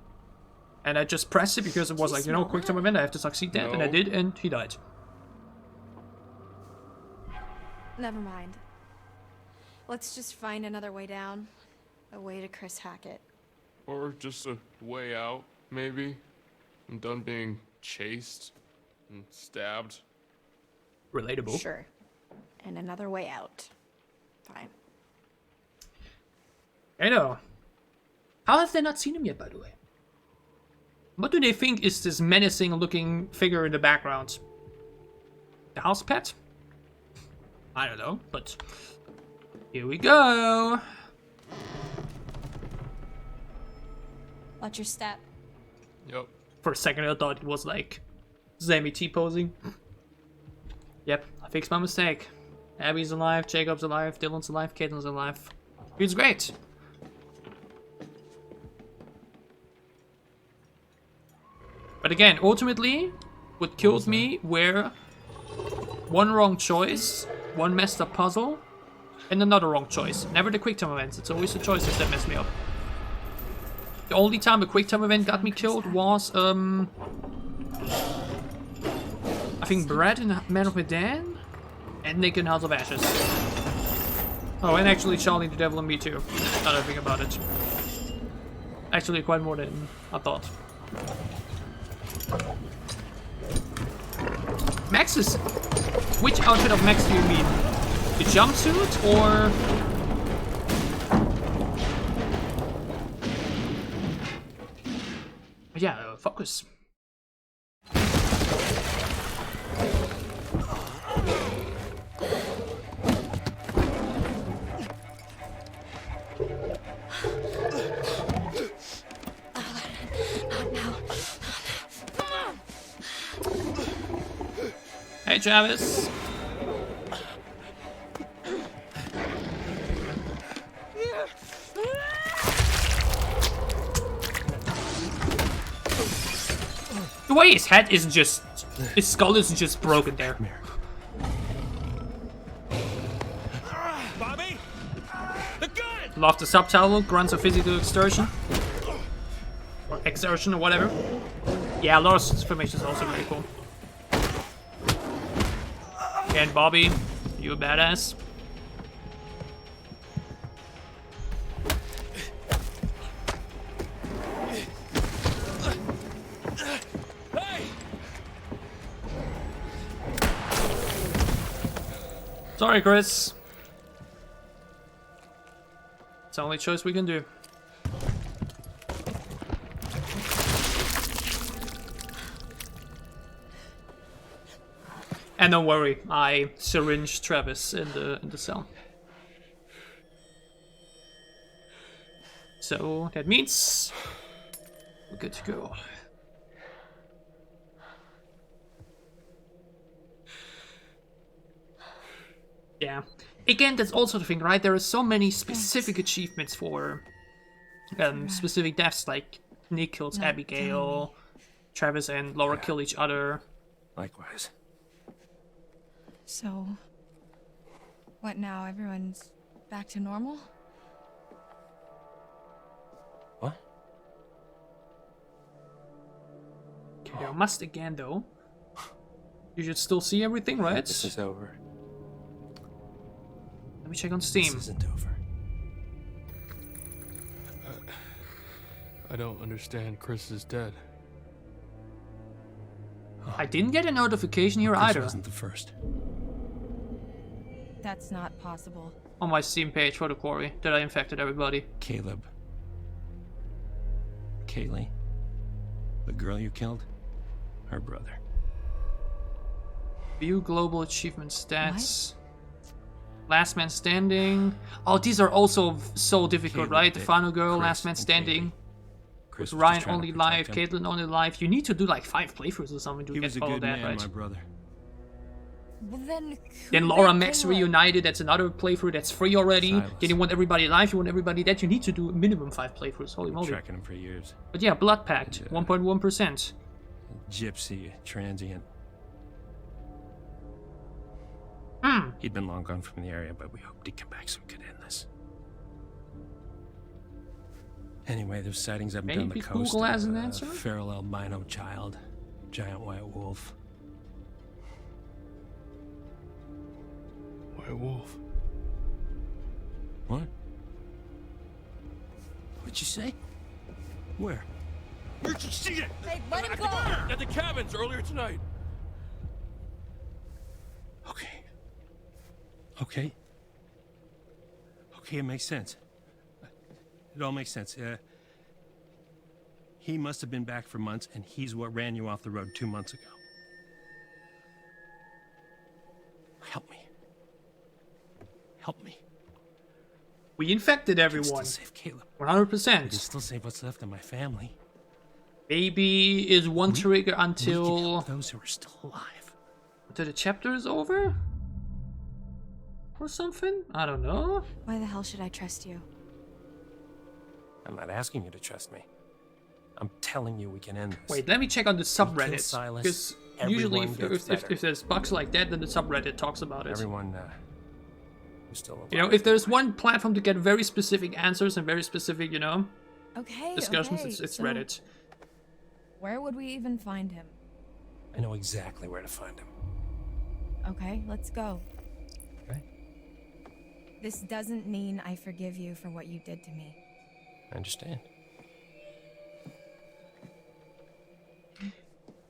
And I just pressed it because it was like, you know, QuickTime event, I have to succeed that, and I did, and he died. Never mind. Let's just find another way down. A way to Chris Hackett. Or just a way out, maybe. I'm done being chased and stabbed. Relatable. Sure. And another way out. Fine. I know. How have they not seen him yet, by the way? What do they think is this menacing looking figure in the background? The house pet? I don't know, but here we go. Watch your step. Yep. For a second I thought it was like Zammy T-posing. Yep, I fixed my mistake. Abby's alive, Jacob's alive, Dylan's alive, Kaitlyn's alive. It's great. But again, ultimately, what killed me one wrong choice, one messed up puzzle, and another wrong choice. Never the quick time events. It's always the choices that mess me up. The only time a quick time event got me killed was I think Brad in Man of Medan and Nick in House of Ashes. Oh, and actually Charlie the Devil and Me too. Now that I think about it. Actually quite more than I thought. Max's... Which outfit of Max do you mean? The jumpsuit or... Yeah, focus. Hey, Travis. The way his head isn't just... His skull isn't just broken there. Bobby! The gun! Love the subtitle, Grunts of Physical Exertion. Or Exertion or whatever. Yeah, a lot of information is also really cool. And Bobby, you a badass. Sorry, Chris. It's the only choice we can do. And don't worry, I syringed Travis in the cell. So that means we're good to go. Yeah. Again, that's also the thing, right? There are so many specific achievements for specific deaths, like Nick kills Abigail, Travis and Laura kill each other. Likewise. So, what now? Everyone's back to normal? What? Okay, I must again, though. You should still see everything, right? This is over. Let me check on Steam. This isn't over. I don't understand. Chris is dead. I didn't get a notification here Chris either. wasn't the first. That's not possible. On my Steam page for the Quarry that I infected everybody. Caleb. Kaylee. The girl you killed. Her brother. View global achievement stats. Last man standing. Oh, these are also so difficult, Caleb right? The bit final girl, Chris last man and standing. Chris With was just Ryan trying to only protect live, him. Caitlyn only live. You need to do like 5 playthroughs or something to He get was a all good that, man, right? my brother. Well, then Then Laura Max Reunited, that's another playthrough that's free already. Silas. Then you want everybody alive, you want everybody dead. You need to do minimum 5 playthroughs. Holy moly. Tracking him for years. But yeah, Blood Pact, 1.1%. Gypsy, transient. Hmm. He'd been long gone from the area, but we hoped he'd come back so we could end this. Anyway, there's sightings up and down the Maybe coast. Google has of an a answer? Feral albino child, giant white wolf. White wolf. What? What'd you say? Where? Where'd you see it? Hey, let him go! At the cabins earlier tonight. Okay. Okay. Okay, it makes sense. It all makes sense. He must have been back for months, and he's what ran you off the road 2 months ago. Help me. Help me. We infected everyone. Still save Caleb. 100%. I can still save what's left of my family. Maybe is one trigger We can until help those who are still alive. the chapter is over? Or something? I don't know. Why the hell should I trust you? I'm not asking you to trust me. I'm telling you we can end this. Wait, let me check on the We kill subreddit. Silas, Because usually Everyone if, gets if there's bugs like that, then the subreddit talks about it. Everyone who's still alive. You know, if there's one platform to get very specific answers and very specific, you know, discussions, okay, it's so Reddit. Where would we even find him? I know exactly where to find him. Okay, let's go. Okay. This doesn't mean I forgive you for what you did to me. I understand.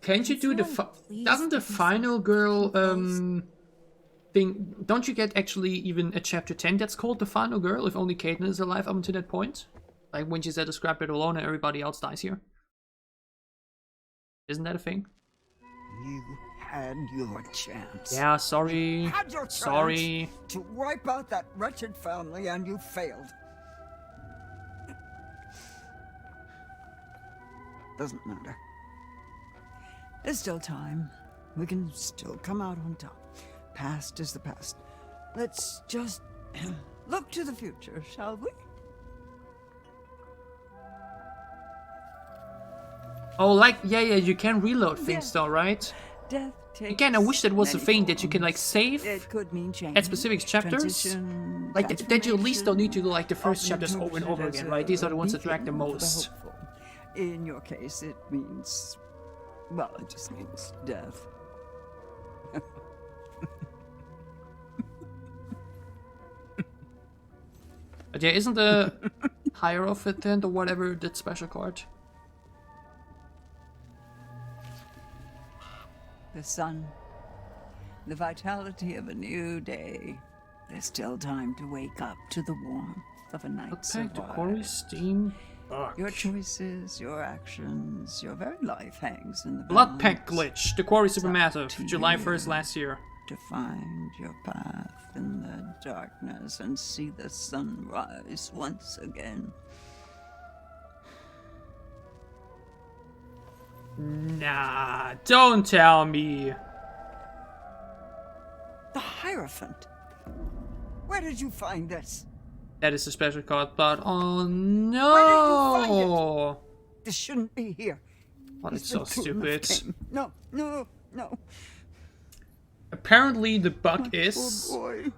Can't you do the doesn't the final girl thing, don't you get actually even a chapter 10 that's called the final girl if only Kaitlyn is alive up until that point? Like when she's at the scrapyard alone and everybody else dies here. Isn't that a thing? You had your chance. Yeah, sorry. Had your chance Sorry. to wipe out that wretched family, and you failed. Doesn't matter. There's still time. We can still come out on top. Past is the past. Let's just look to the future, shall we? Oh, like, yeah, you can reload things though, right? Death Again, I wish that was a thing that you can like save It could mean change, at specific chapters. transition, Like that you at least don't need to do like the first often chapters over and over interpreted again, as right? These are the ones that beacon drag the for most. hopeful. In your case, it means, well, it just means death. But yeah, isn't the Hierophant or whatever that special card? The sun, the vitality of a new day. There's still time to wake up to the warmth of a night's Pack to survival. Quarry, Steam. Your choices, your actions, your very life hangs in the Blood balance. Pack Glitch, the Quarry Supermassive, July 1st last year. To find your path in the darkness and see the sun rise once again. Nah, don't tell me. The Hierophant. Where did you find this? That is a special card, but oh Where no! did you find it? This shouldn't be here. What He's is so been too much stupid. pain. No, no, no. Apparently the bug My is poor boy.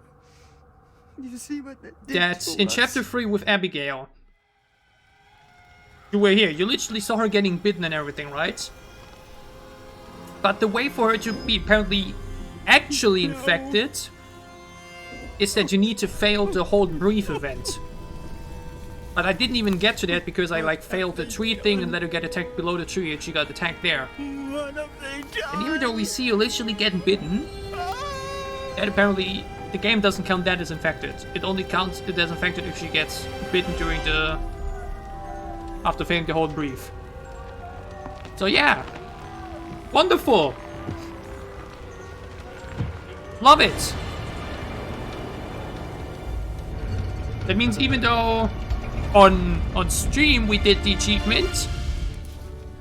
You see what they did that to in us? chapter 3 with Abigail, you were here, you literally saw her getting bitten and everything, right? But the way for her to be apparently actually infected is that you need to fail the hold brief event. But I didn't even get to that because I like failed the tree thing and let her get attacked below the tree and she got attacked there. And even though we see you literally getting bitten, that apparently the game doesn't count that as infected. It only counts it as infected if she gets bitten during the after failing the hold brief. So yeah, wonderful. Love it. That means even though on stream we did the achievement,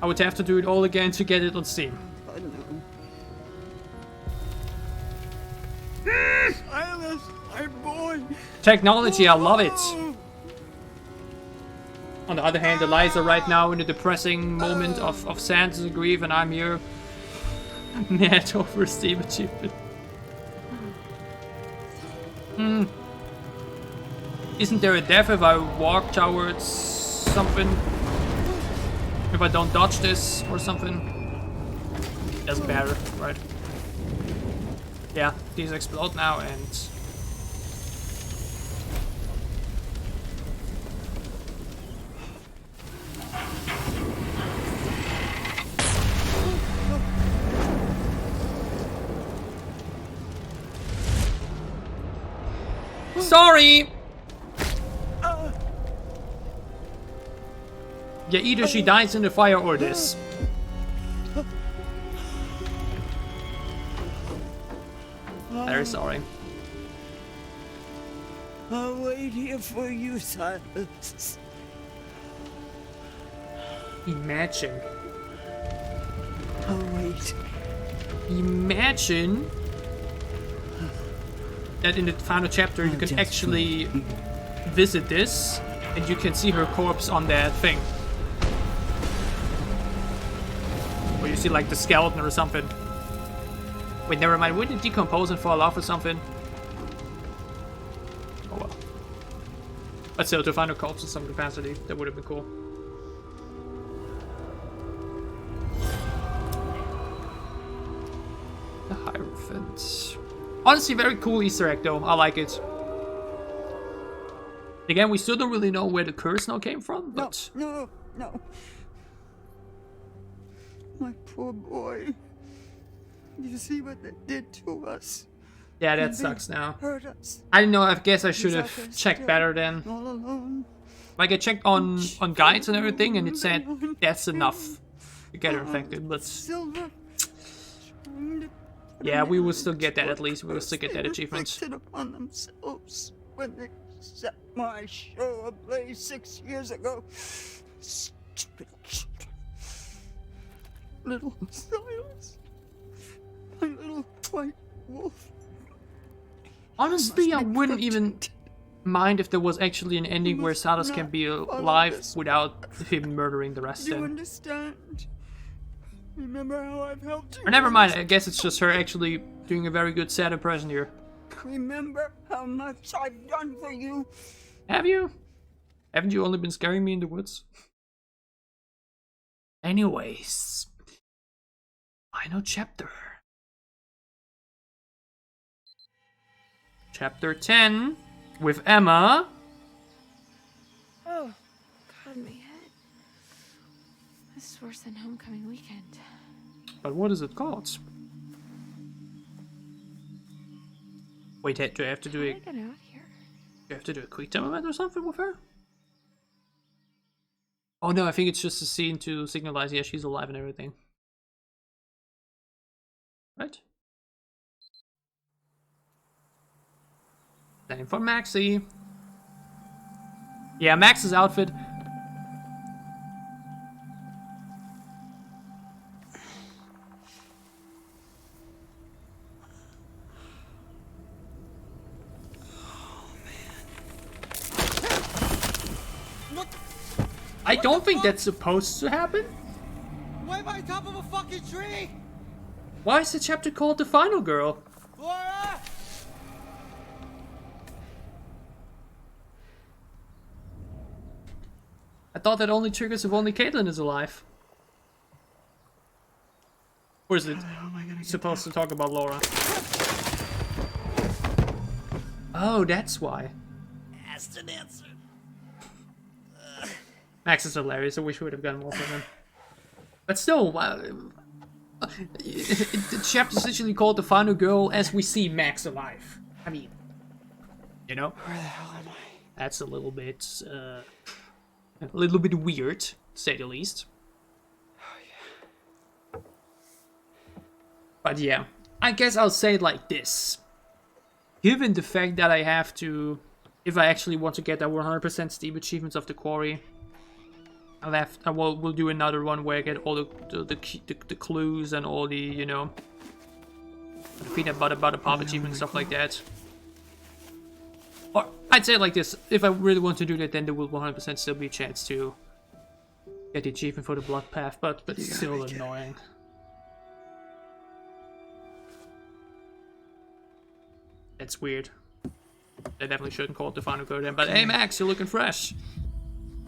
I would have to do it all again to get it on Steam. Silas, my boy. Technology, I love it. On the other hand, Eliza right now in a depressing moment of sadness and grief, and I'm here mad over a Steam achievement. Isn't there a death if I walk towards something? If I don't dodge this or something? Doesn't matter, right? Yeah, these explode now and... Sorry! Yeah, either she dies in the fire or this. Very sorry. I'll wait here for you, Silas. Imagine. I'll wait. Imagine that in the final chapter you can actually visit this and you can see her corpse on that thing. Or you see like the skeleton or something. Wait, never mind. Wouldn't it decompose and fall off or something? Oh well. But still, to find a corpse in some capacity, that would have been cool. The Hierophant. Honestly, very cool Easter egg though. I like it. Again, we still don't really know where the curse now came from, but... No. My poor boy. You see what they did to us? Yeah, that sucks now. Hurt us. I don't know, I guess I should have checked better then. All alone. Like, I checked on guides and everything, and it said that's enough to get her infected, but... Silver. Yeah, we will still get that at least. We will still get that achievement. Inflicted upon themselves when they set my show ablaze 6 years ago. Stupid children. Little Silas. My little white wolf. Honestly, I wouldn't even mind if there was actually an ending where Silas can be alive without him murdering the rest of You them. understand? Remember how I've helped you? Or never mind, I guess it's just her actually doing a very good sad impression here. Remember how much I've done for you? Have you? Haven't you only been scaring me in the woods? Anyways. Final chapter. Chapter 10 with Emma. Oh, God, my head. This is worse than homecoming weekend. But what is it called? Wait, do I have to do a... How did I get out here? Do I have to do a quick time event or something with her? Oh no, I think it's just a scene to signalize, yeah, she's alive and everything. Right? Same for Maxie. Yeah, Max's outfit. I don't think that's supposed to happen. Why am I on top of a fucking tree? Why is the chapter called The Final Girl? Laura! I thought that only triggers if only Kaitlyn is alive. Or is it supposed to talk about Laura? Oh, that's why. Asked and answered. Max is hilarious. I wish we would have gotten more from him. But still, the chapter is literally called The Final Girl as we see Max alive. I mean, you know? Where the hell am I? That's a little bit weird, to say the least. Oh, yeah. But yeah, I guess I'll say it like this. Given the fact that I have to, if I actually want to get that 100% Steam achievements of the Quarry, we'll do another one where I get all the clues and all the, you know, the peanut butter pop achievement and stuff like that. Or I'd say it like this: if I really want to do that, then there will 100% still be a chance to get the achievement for the blood path, but it's still annoying. That's weird. They definitely shouldn't call it the final girl then. But hey, Max, you're looking fresh.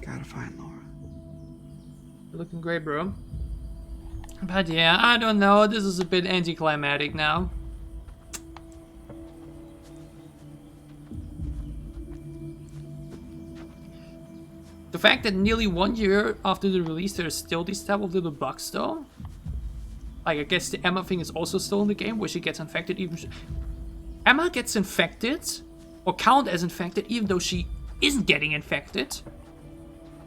Gotta find Laura. You're looking great, bro. But yeah, I don't know. This is a bit anticlimactic now. The fact that nearly 1 year after the release, there's still these type of little bugs, though. Like, I guess the Emma thing is also still in the game, where she gets infected. Emma gets infected, or count as infected, even though she isn't getting infected.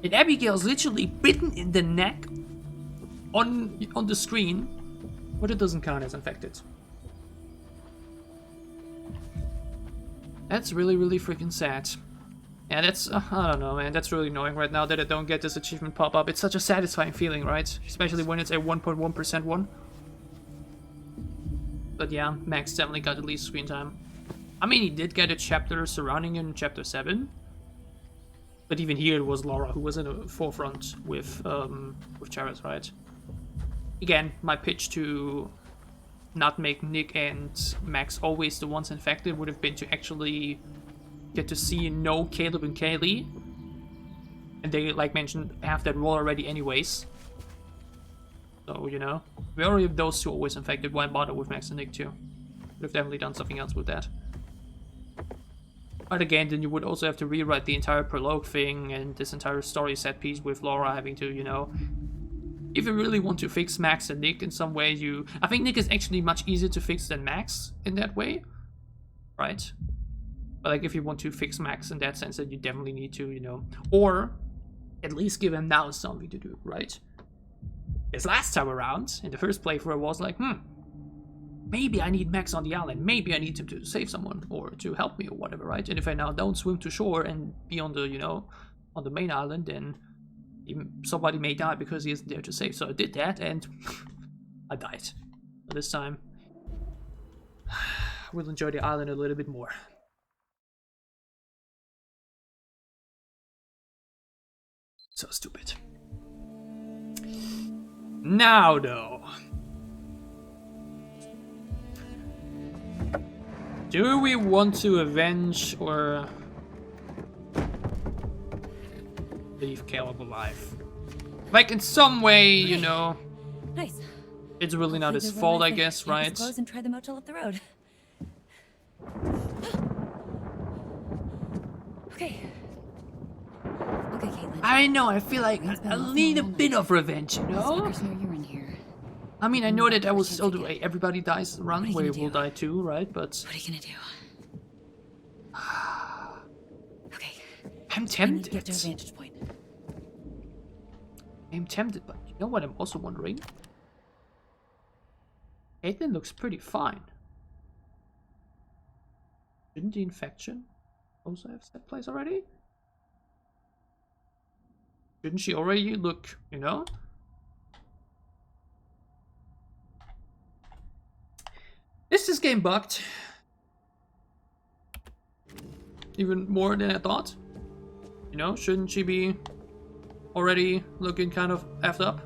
And Abigail's literally bitten in the neck on the screen, but it doesn't count as infected. That's really, really freaking sad. Yeah, that's, I don't know, man, that's really annoying right now that I don't get this achievement pop up. It's such a satisfying feeling, right? Especially when it's a 1.1% one. But yeah, Max definitely got the least screen time. I mean, he did get a chapter surrounding him in chapter 7. But even here it was Laura who was in the forefront with Charis, right? Again, my pitch to not make Nick and Max always the ones infected would have been to actually get to see and know Caleb and Kaylee. And they, like mentioned, have that role already anyways. So, you know, we already have those two always infected. Why bother with Max and Nick too? Would have definitely done something else with that. But again, then you would also have to rewrite the entire prologue thing and this entire story set piece with Laura having to, you know... If you really want to fix Max and Nick in some way, I think Nick is actually much easier to fix than Max in that way. Right? But like, if you want to fix Max in that sense, then you definitely need to, you know... Or at least give him now something to do, right? Because last time around, in the first playthrough, I was like, maybe I need Max on the island. Maybe I need him to save someone or to help me or whatever, right? And if I now don't swim to shore and be on the, you know, on the main island, then somebody may die because he isn't there to save. So I did that and I died. But this time, we'll enjoy the island a little bit more. So stupid. Now, though. Do we want to avenge or leave Caleb alive? Like, in some way, you know. Nice. It's really not his fault, I guess, right? Close and try the motel up the road. Okay. Okay, Kaitlyn. I know, I feel like I need a bit of revenge, you know? I mean, I know that I will still do a everybody dies run where we'll die too, right? But what are you gonna do? Okay. I'm tempted. Get to a vantage point. I'm tempted, but you know what I'm also wondering? Kaitlyn looks pretty fine. Shouldn't the infection also have set place already? Shouldn't she already look, you know? Is this game bugged? Even more than I thought? You know, shouldn't she be already looking kind of effed up?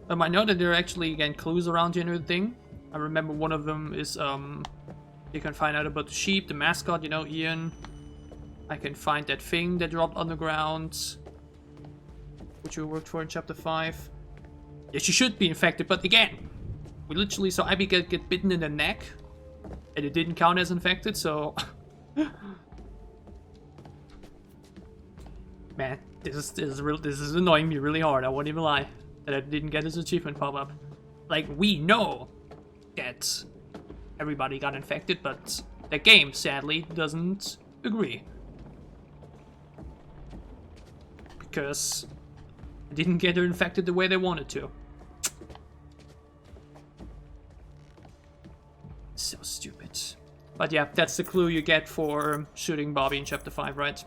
I know that there are actually, again, clues around the inner thing. I remember one of them is, you can find out about the sheep, the mascot, you know, Ian. I can find that thing that dropped underground, which we worked for in chapter 5. Yeah, she should be infected, but again, we literally saw Abigail get bitten in the neck, and it didn't count as infected, so... Man, this is annoying me really hard, I won't even lie, that I didn't get this achievement pop-up. Like, we know that everybody got infected, but the game, sadly, doesn't agree. Because they didn't get her infected the way they wanted to. So stupid. But yeah, that's the clue you get for shooting Bobby in chapter 5, right?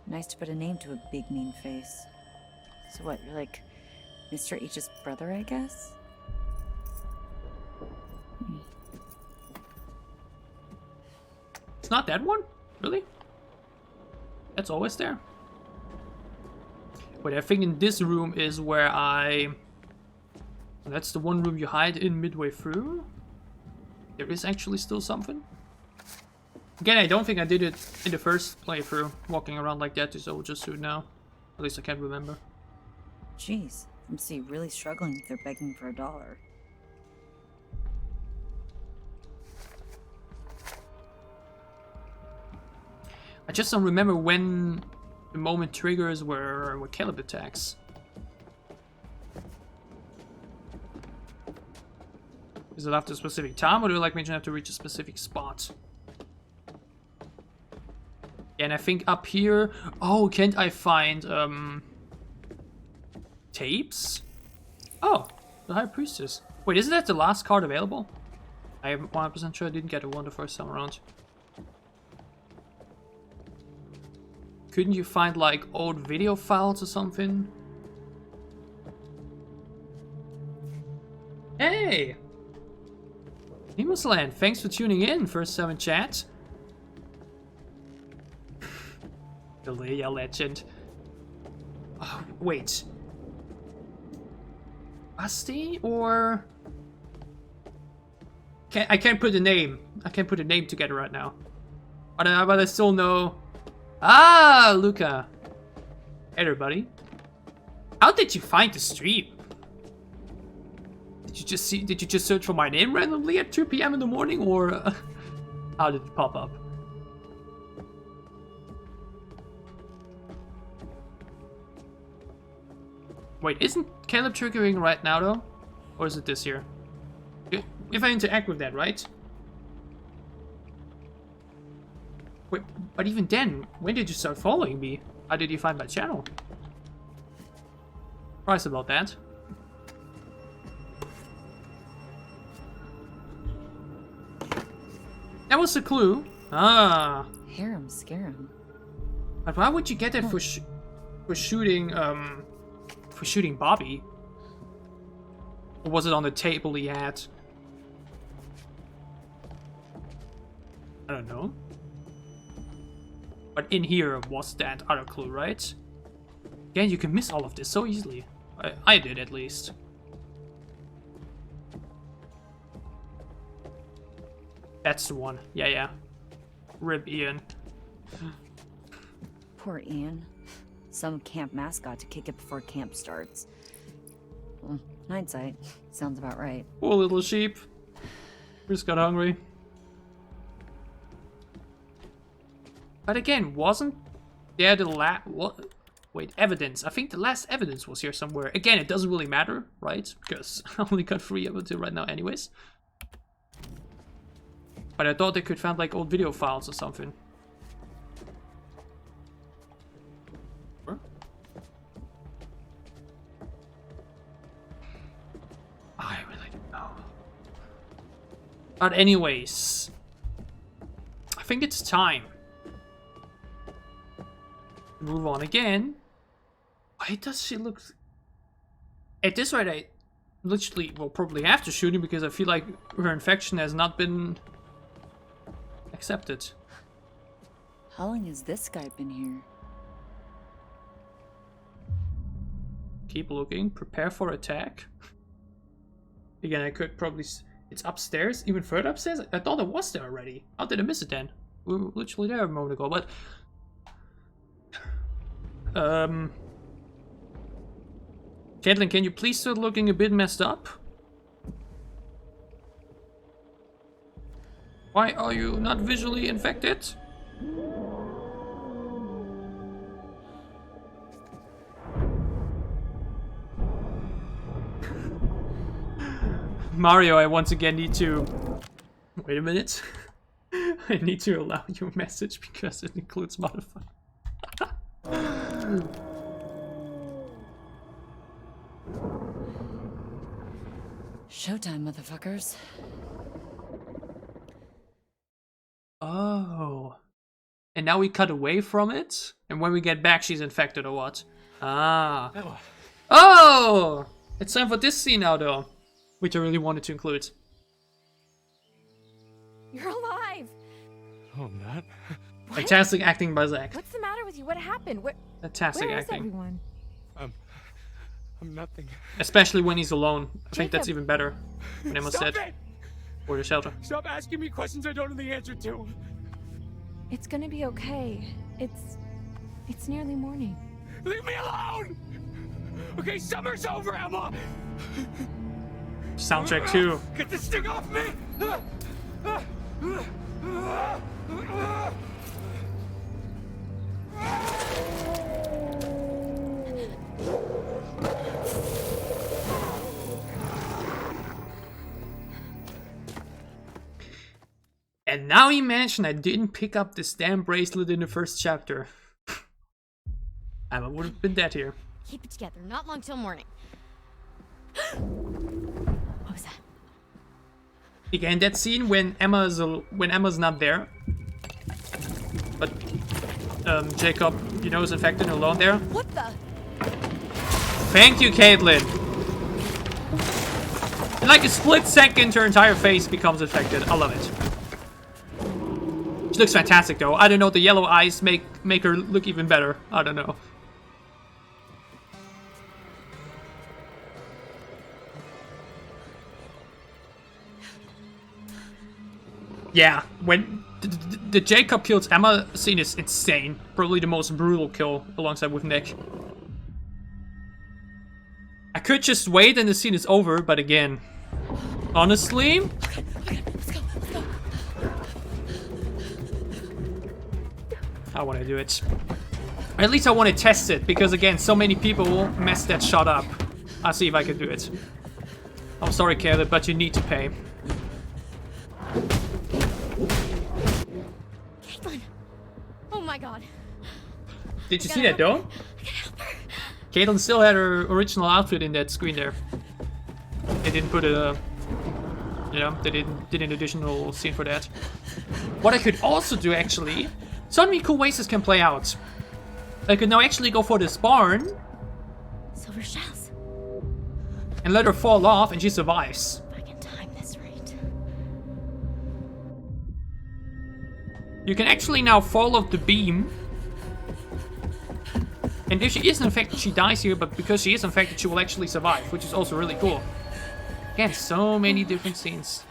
Nice to put a name to a big mean face. So what, you're like Mr. H's brother, I guess? It's not that one? Really? That's always there? Wait, I think in this room is where that's the one room you hide in midway through? There is actually still something? Again, I don't think I did it in the first playthrough, walking around like that, so we'll just do it now. At least I can't remember. Jeez, I'm see really struggling if they're begging for $1. I just don't remember when the moment triggers where Caleb attacks. Is it after a specific time, or do you like mention I have to reach a specific spot? Yeah, and I think up here... Oh, can't I find, tapes? Oh, the High Priestess. Wait, isn't that the last card available? I am 100% sure I didn't get one the first time around. Couldn't you find, like, old video files or something? Hey! Nemusland, thanks for tuning in, first 7 chat. The Leia legend. Oh, wait. Asti or... I can't put a name. I can't put a name together right now. But I still know... Ah, Luca. Hey there, buddy. How did you find the stream? Did you just search for my name randomly at 2 PM in the morning, or how did it pop up? Wait, isn't Caleb triggering right now though? Or is it this year? If I interact with that, right? Wait, but even then, when did you start following me? How did you find my channel? Surprised about that. That was the clue. Ah. Hear him, scare him. But why would you get that for shooting Bobby? Or was it on the table he had? I don't know. But in here was that other clue, right? Again, you can miss all of this so easily. I did, at least. That's the one. Yeah. Rip Ian. Poor Ian. Some camp mascot to kick it before camp starts. Well, hindsight, sounds about right. Poor little sheep. Just got hungry. But again, wasn't there the wait, evidence. I think the last evidence was here somewhere. Again, it doesn't really matter, right? Because I only got 3 up until right now anyways. But I thought they could find like old video files or something. Huh? I really don't know. But anyways, I think it's time. Move on again. Why does she look... At this rate, I literally will probably have to shoot him because I feel like her infection has not been accepted. How long has this guy been here? Keep looking. Prepare for attack. Again, I could probably... It's upstairs? Even further upstairs? I thought it was there already. How did I miss it then? We were literally there a moment ago, but... Kaitlyn, can you please start looking a bit messed up? Why are you not visually infected? Mario, I once again need to... Wait a minute. I need to allow you a message because it includes modifier. Showtime, motherfuckers. Oh. And now we cut away from it? And when we get back, she's infected or what? Ah. Oh! It's time for this scene now, though. Which I really wanted to include. You're alive! Oh, I'm not. Fantastic acting by Zach. What's the matter with you? What happened? Fantastic where acting. Is everyone? I'm nothing. Especially when he's alone. I think Jacob. that's even better. When Emma said. Or the shelter. Stop asking me questions I don't know the answer to. It's gonna be okay. It's nearly morning. Leave me alone! Okay, summer's over, Emma! Soundtrack 2. Get this thing off me! And now you mention I didn't pick up this damn bracelet in the first chapter. Emma would have been dead here. Keep it together. Not long till morning. What was that? Again, that scene when Emma's not there, but Jacob, you know, is infected and alone there. What the? Thank you, Kaitlyn. In like a split second, her entire face becomes infected. I love it. She looks fantastic, though. I don't know. The yellow eyes make her look even better. I don't know. Yeah, when the Jacob kills Emma scene is insane. Probably the most brutal kill alongside with Nick. I could just wait and the scene is over, but again, honestly, I want to do it. Or at least I want to test it, because again, so many people messed that shot up. I'll see if I can do it. I'm sorry, Caleb, but you need to pay. Kaitlyn! Oh my god. Did you see that though? Kaitlyn still had her original outfit in that screen there. They didn't put a... Yeah, they did an additional scene for that. What I could also do, actually... So many cool ways this can play out. I could now actually go for this barn. Silver shells. And let her fall off and she survives. If I can time this right. You can actually now fall off the beam. And if she is infected, she dies here, but because she is infected, she will actually survive, which is also really cool. Again, so many different scenes.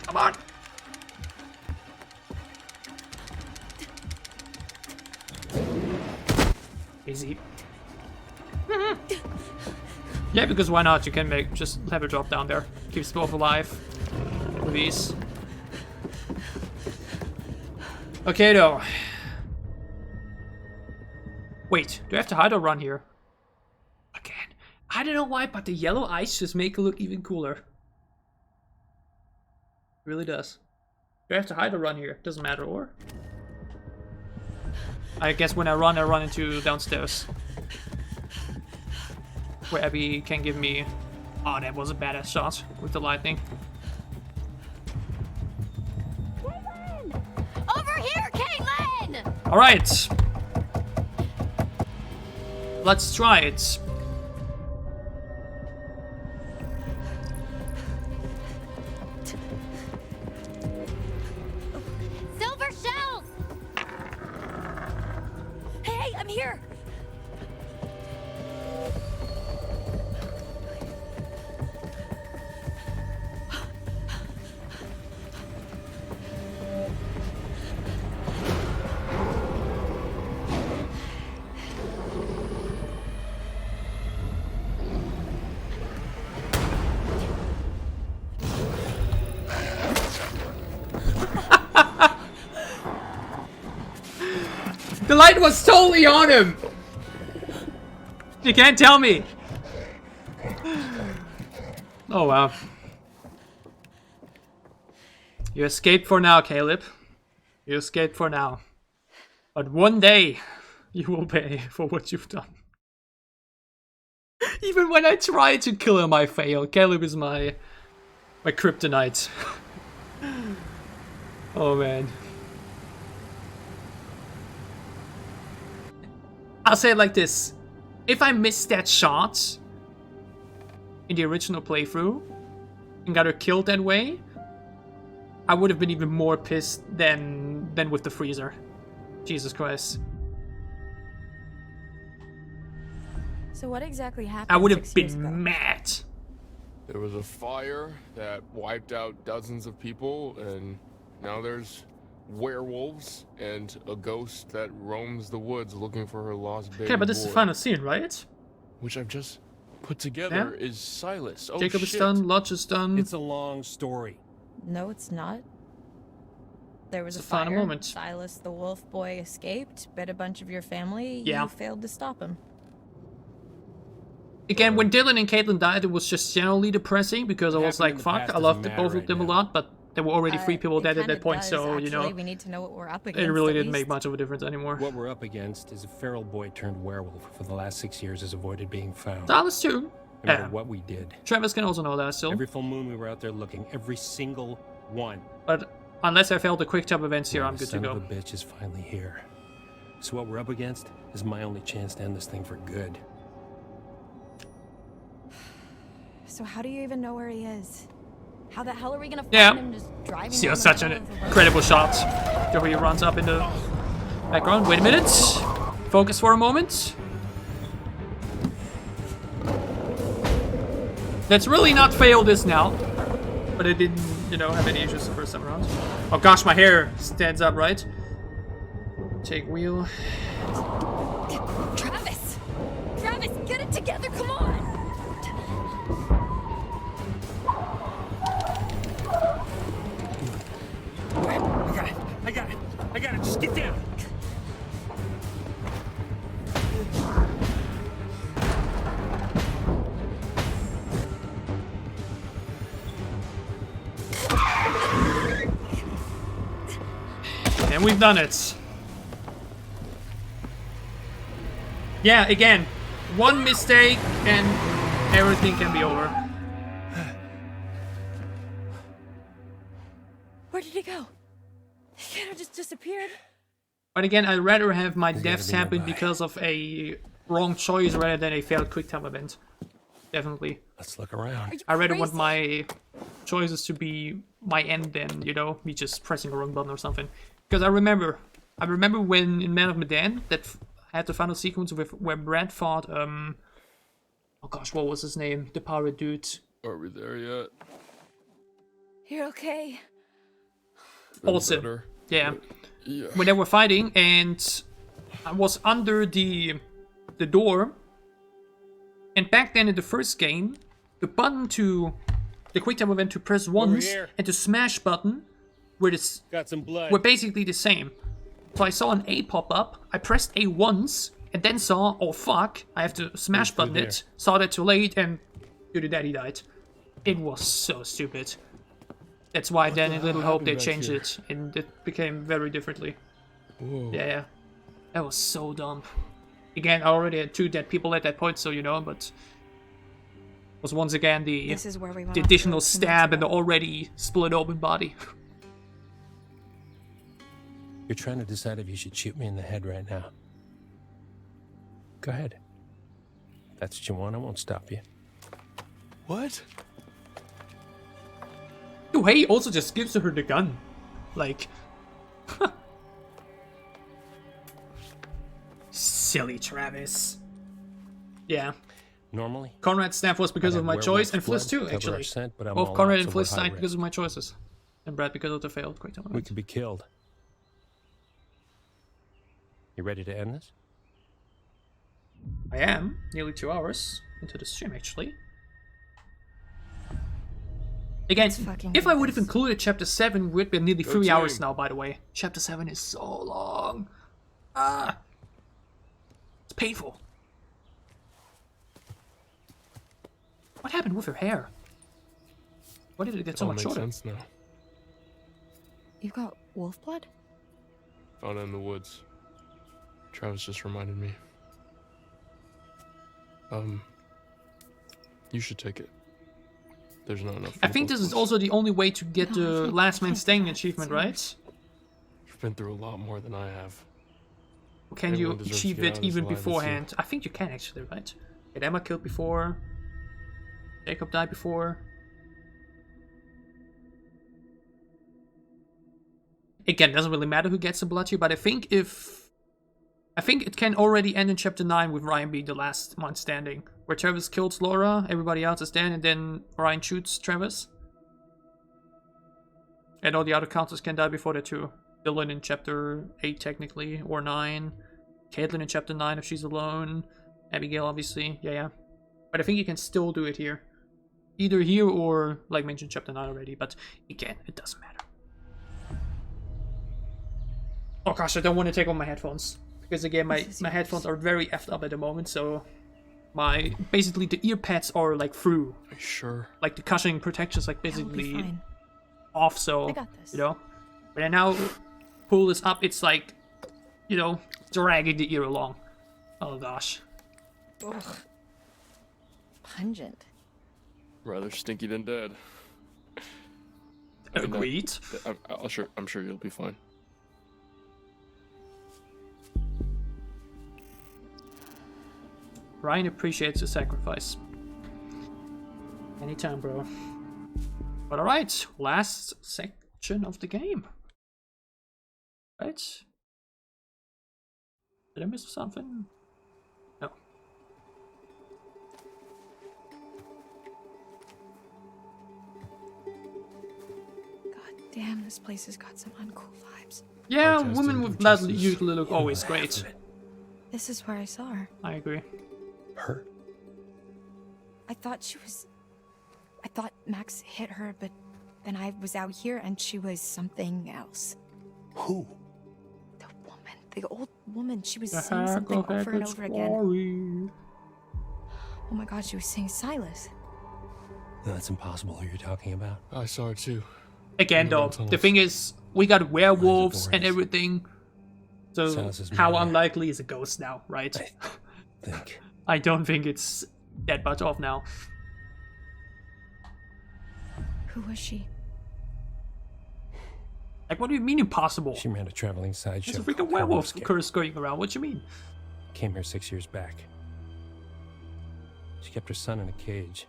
Come on! Easy. Yeah, because why not? You can just have her drop down there. Keeps both alive. With ease. Okay, though. Wait, do I have to hide or run here? Again. I don't know why, but the yellow eyes just make it look even cooler. It really does. Do I have to hide or run here? Doesn't matter, or? I guess when I run into downstairs. Where Abby can give me... Oh, that was a badass shot with the lightning. Kaitlyn! Over here, Kaitlyn! Alright. Let's try it. Silver shells! Hey, I'm here! The light was totally on him! You can't tell me! Oh wow. You escaped for now, Caleb. You escaped for now. But one day, you will pay for what you've done. Even when I try to kill him, I fail. Caleb is my kryptonite. Oh man. I'll say it like this. If I missed that shot in the original playthrough and got her killed that way, I would have been even more pissed than with the freezer. Jesus Christ. So what exactly happened? I would have been mad. There was a fire that wiped out dozens of people, and now there's werewolves and a ghost that roams the woods looking for her lost baby. Okay, but this is the final scene, right? Which I've just put together is Silas. Oh, Jacob shit. is done, Lodge is done. It's a long story. No, it's not. There was It's a a final fire. moment. Silas the wolf boy escaped, bit a bunch of your family. Yeah. You failed to stop him. Again, when Dylan and Kaitlyn died, it was just generally depressing because I was like, fuck, I loved both of them a lot, but there were already 3 people dead at that point, so, you know, we need to know what we're up against. it really at didn't least. make much of a difference anymore. What we're up against is a feral boy turned werewolf who for the last 6 years has avoided being found. Silas too. No matter Yeah. what we did. Travis can also know that still. Every full moon we were out there looking, every single one. But unless I failed the quick tap events here, I'm good to Son go. of a bitch is finally here. So what we're up against is my only chance to end this thing for good. So how do you even know where he is? How the hell are we gonna find Yeah. him just driving See, down that's the such an middle of the road? incredible shot. There he runs up in the background. Wait a minute. Focus for a moment. Let's really not fail this now. But I didn't, have any issues the first time around. Oh gosh, my hair stands up, right? Take wheel. Travis! Travis, get it together, come on! I got it. Just get down. And we've done it. Yeah, again, one mistake and everything can be over. Where did he go? He kind of just disappeared. But again, I'd rather have my There's deaths gotta be happen nearby. because of a wrong choice rather than a failed quick time event. Definitely. Let's look around. I rather want my choices to be my end than, me just pressing a wrong button or something. Because I remember when in Man of Medan that had the final sequence with where Brad fought oh gosh, what was his name? The pirate dude. Are we there yet? You're okay. Olsen. Better. Yeah. Yeah. When they were fighting and I was under the door, and back then in the first game, the button to the quick time event to press once here. and the smash button were Got some blood. were basically the same. So I saw an A pop up, I pressed A once, and then saw, oh fuck, I have to smash button there. it, saw that too late, and due to that he died. It was so stupid. That's why then in Little Hope they happened back changed here? it, and it became very differently. Whoa. Yeah. That was so dumb. Again, I already had 2 dead people at that point, so but was once again the This is where we went the off the additional road 2 stab in months the already split open body. You're trying to decide if you should shoot me in the head right now. Go ahead. If that's what you want, I won't stop you. What? Dude, hey, also just gives her the gun. Like... Silly Travis. Yeah. Normally, Conrad's snap was because I'd of have my choice, and werewolf Fliss too, blood, cover actually. our scent, but I'm Both all Conrad out, and so we're Fliss high died risk. because of my choices. And Brad because of the failed quick time we event. could be killed. You ready to end this? I am. Nearly 2 hours into the stream, actually. Again, if I would have included Chapter 7, we'd be nearly Go 3 team. hours now, by the way. Chapter 7 is so long. Ah! It's painful. What happened with her hair? Why did it get so All much makes shorter? sense now. You've got wolf blood? Found it in the woods. Travis just reminded me. You should take it. There's not enough. I think this is also the only way to get the Last Man Standing achievement, right? You've been through a lot more than I have. Can you Everyone deserves to achieve get it out as even alive as you. beforehand? I think you can actually, right? Get Emma killed before. Jacob died before. Again, doesn't really matter who gets the blood here, but I think it can already end in Chapter 9 with Ryan being the last one standing. Where Travis kills Laura, everybody else is dead, and then Ryan shoots Travis. And all the other counters can die before that too. Dylan in Chapter 8 technically, or 9. Kaitlyn in Chapter 9 if she's alone. Abigail obviously, yeah. But I think you can still do it here. Either here or, like mentioned, Chapter 9 already, but again, it doesn't matter. Oh gosh, I don't want to take off my headphones. Because again, my headphones are very effed up at the moment, so... basically the ear pads are like through. Are you sure? Like the cushioning protection's like basically fine. off, so, I got this. When I now pull this up, it's like, dragging the ear along. Oh gosh. Ugh. Pungent. Rather stinky than dead. Agreed. I'm sure you'll be fine. Ryan appreciates the sacrifice. Anytime, bro. But alright, last section of the game. Right? Did I miss something? No. Damn, this place has got some uncool vibes. Yeah, women with blood usually look always great. This is where I saw her. I agree. Her? I thought Max hit her, but then I was out here and she was something else. Who? The old woman. She was saying something over and over again. Oh my god, she was saying Silas. No, that's impossible who you're talking about. I saw her too. Again, though, the thing is, we got werewolves and everything. So, how unlikely is a ghost now, right? I don't think it's that much off now. Who was she? Like, what do you mean impossible? She ran a traveling sideshow. There's a freaking werewolf curse going around. What do you mean? Came here 6 years back. She kept her son in a cage.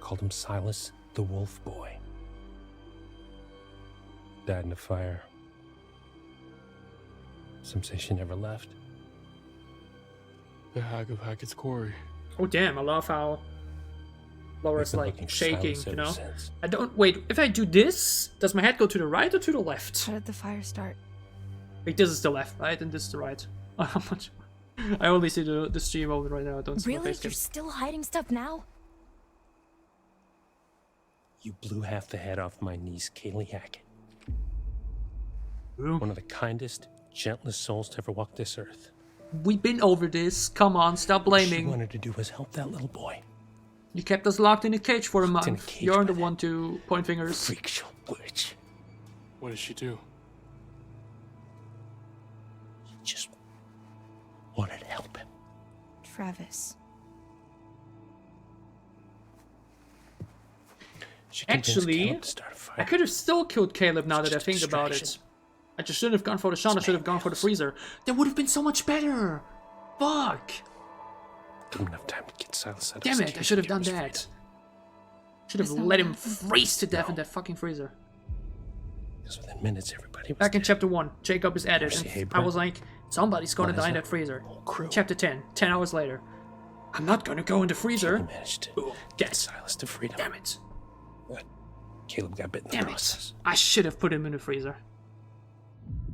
Called him Silas the Wolf Boy. Died in a fire. Some say she never left. The Hag of Hackett's Quarry. Oh damn, I love how Laura's like shaking, you know? I don't wait, if I do this, does my head go to the right or to the left? How did the fire start? Wait, this is the left, right? And this is the right. How much? I only see the stream over right now. I don't see my Really? face You're still hiding stuff now? You blew half the head off my niece, Kaylee Hackett. One of the kindest, gentlest souls to ever walk this earth. We've been over this. Come on, stop blaming. What she wanted to do was help that little boy. You kept us locked in a cage for a month. You're the one to point fingers. Freak show witch. What did she do? She just wanted to help him. Travis. Actually, I could have still killed Caleb now that I think about it. I just shouldn't have gone for the shot, I should have gone for the freezer. That would have been so much better! Fuck! Give him enough time to get Silas out of Damn it, I should have done that. Should have let him freeze to death in that fucking freezer. Because within minutes, everybody was Back in chapter 1, Jacob is at it, and I Abram. was like, somebody's gonna die in that freezer. Chapter 10, 10 hours later. I'm not gonna go in the freezer. Managed to get Silas to freedom. Damn it. But Caleb got bit in the Damn process. it. I should have put him in the freezer.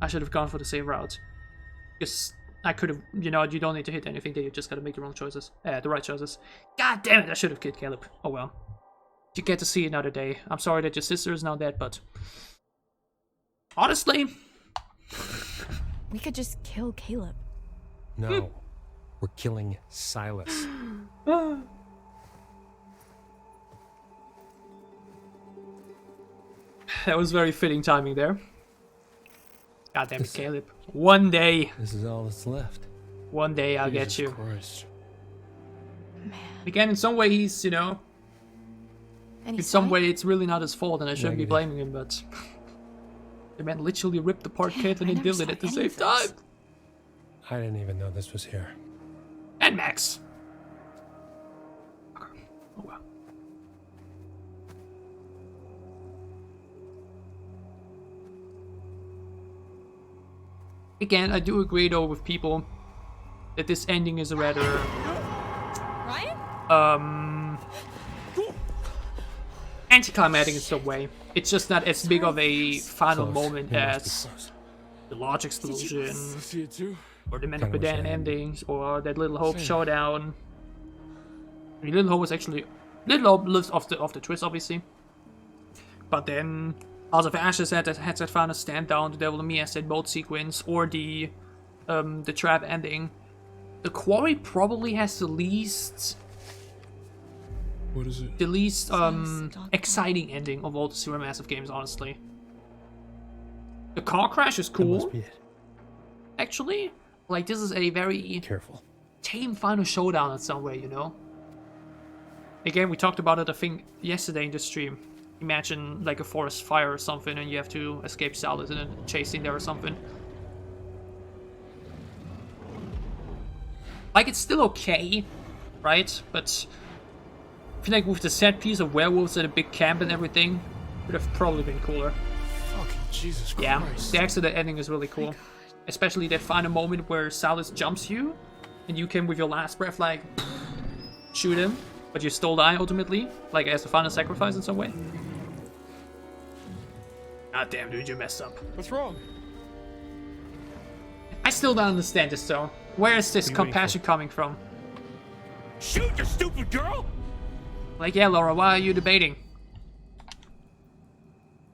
I should have gone for the safe route. Because I could have, you know, you don't need to hit anything there, you just gotta make the wrong choices. The right choices. God damn it, I should have killed Caleb. Oh well. You get to see another day. I'm sorry that your sister is now dead, but... honestly... We could just kill Caleb. No. We're killing Silas. That was very fitting timing there. God damn it, Caleb. One day. This is all that's left. One day I'll get you. Christ. Again, in some way he's, you know... in some way it's really not his fault and I shouldn't be blaming him, but... the man literally ripped apart Kaitlyn and Dylan at the same time. I didn't even know this was here. And Max. Oh well. Again, I do agree though with people that this ending is a rather anticlimactic in some way. It's just not as big of a final moment as the large explosion, or the Medan endings, or that Little Hope showdown. I mean, Little Hope was actually Little Hope lives off the twist, obviously, but then House of Ashes had that final stand down, the Devil in Me has that boat sequence, or the trap ending. The Quarry probably has the least. What is it? The least exciting ending of all the Supermassive games, honestly. The car crash is cool. That must be it. Actually, like this is a very tame final showdown in some way, you know. Again, we talked about it I think yesterday in the stream. Imagine like a forest fire or something, and you have to escape Silas and then chasing there or something. Like it's still okay, right? But feel like with the set piece of werewolves at a big camp and everything, would have probably been cooler. Fucking Jesus Christ. Yeah, the accident ending is really cool. Especially that final moment where Salis jumps you, and you can, with your last breath, like, shoot him, but you still die ultimately, like as a final sacrifice in some way. God damn, dude, you messed up. What's wrong? I still don't understand this though. Where is this compassion coming from? Shoot, you stupid girl! Like, yeah, Laura, why are you debating?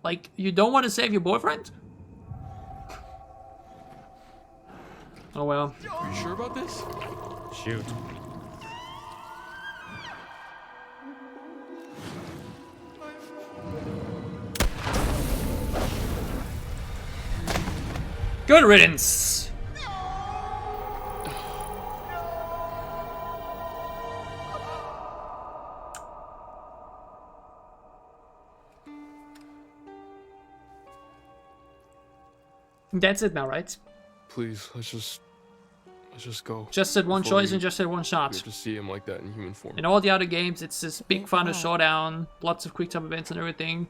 Like, you don't want to save your boyfriend? Oh well. Are you sure about this? Shoot. Good riddance! That's it now, right? Please, let's just go. Just said one Before choice we and just said one shot. get to see him like that in human form. In all the other games, it's this big final showdown, lots of quick time events and everything.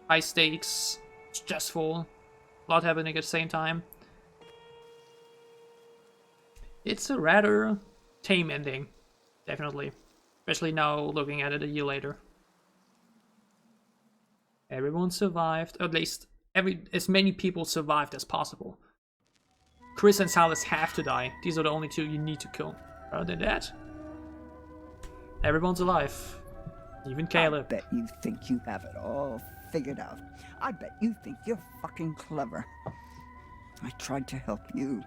High stakes, stressful, a lot happening at the same time. It's a rather tame ending, definitely. Especially now looking at it a year later. Everyone survived, or at least as many people survived as possible. Chris and Salis have to die. These are the only two you need to kill. Other than that, everyone's alive. Even Caleb. I bet you think you have it all figured out. I bet you think you're fucking clever. I tried to help you.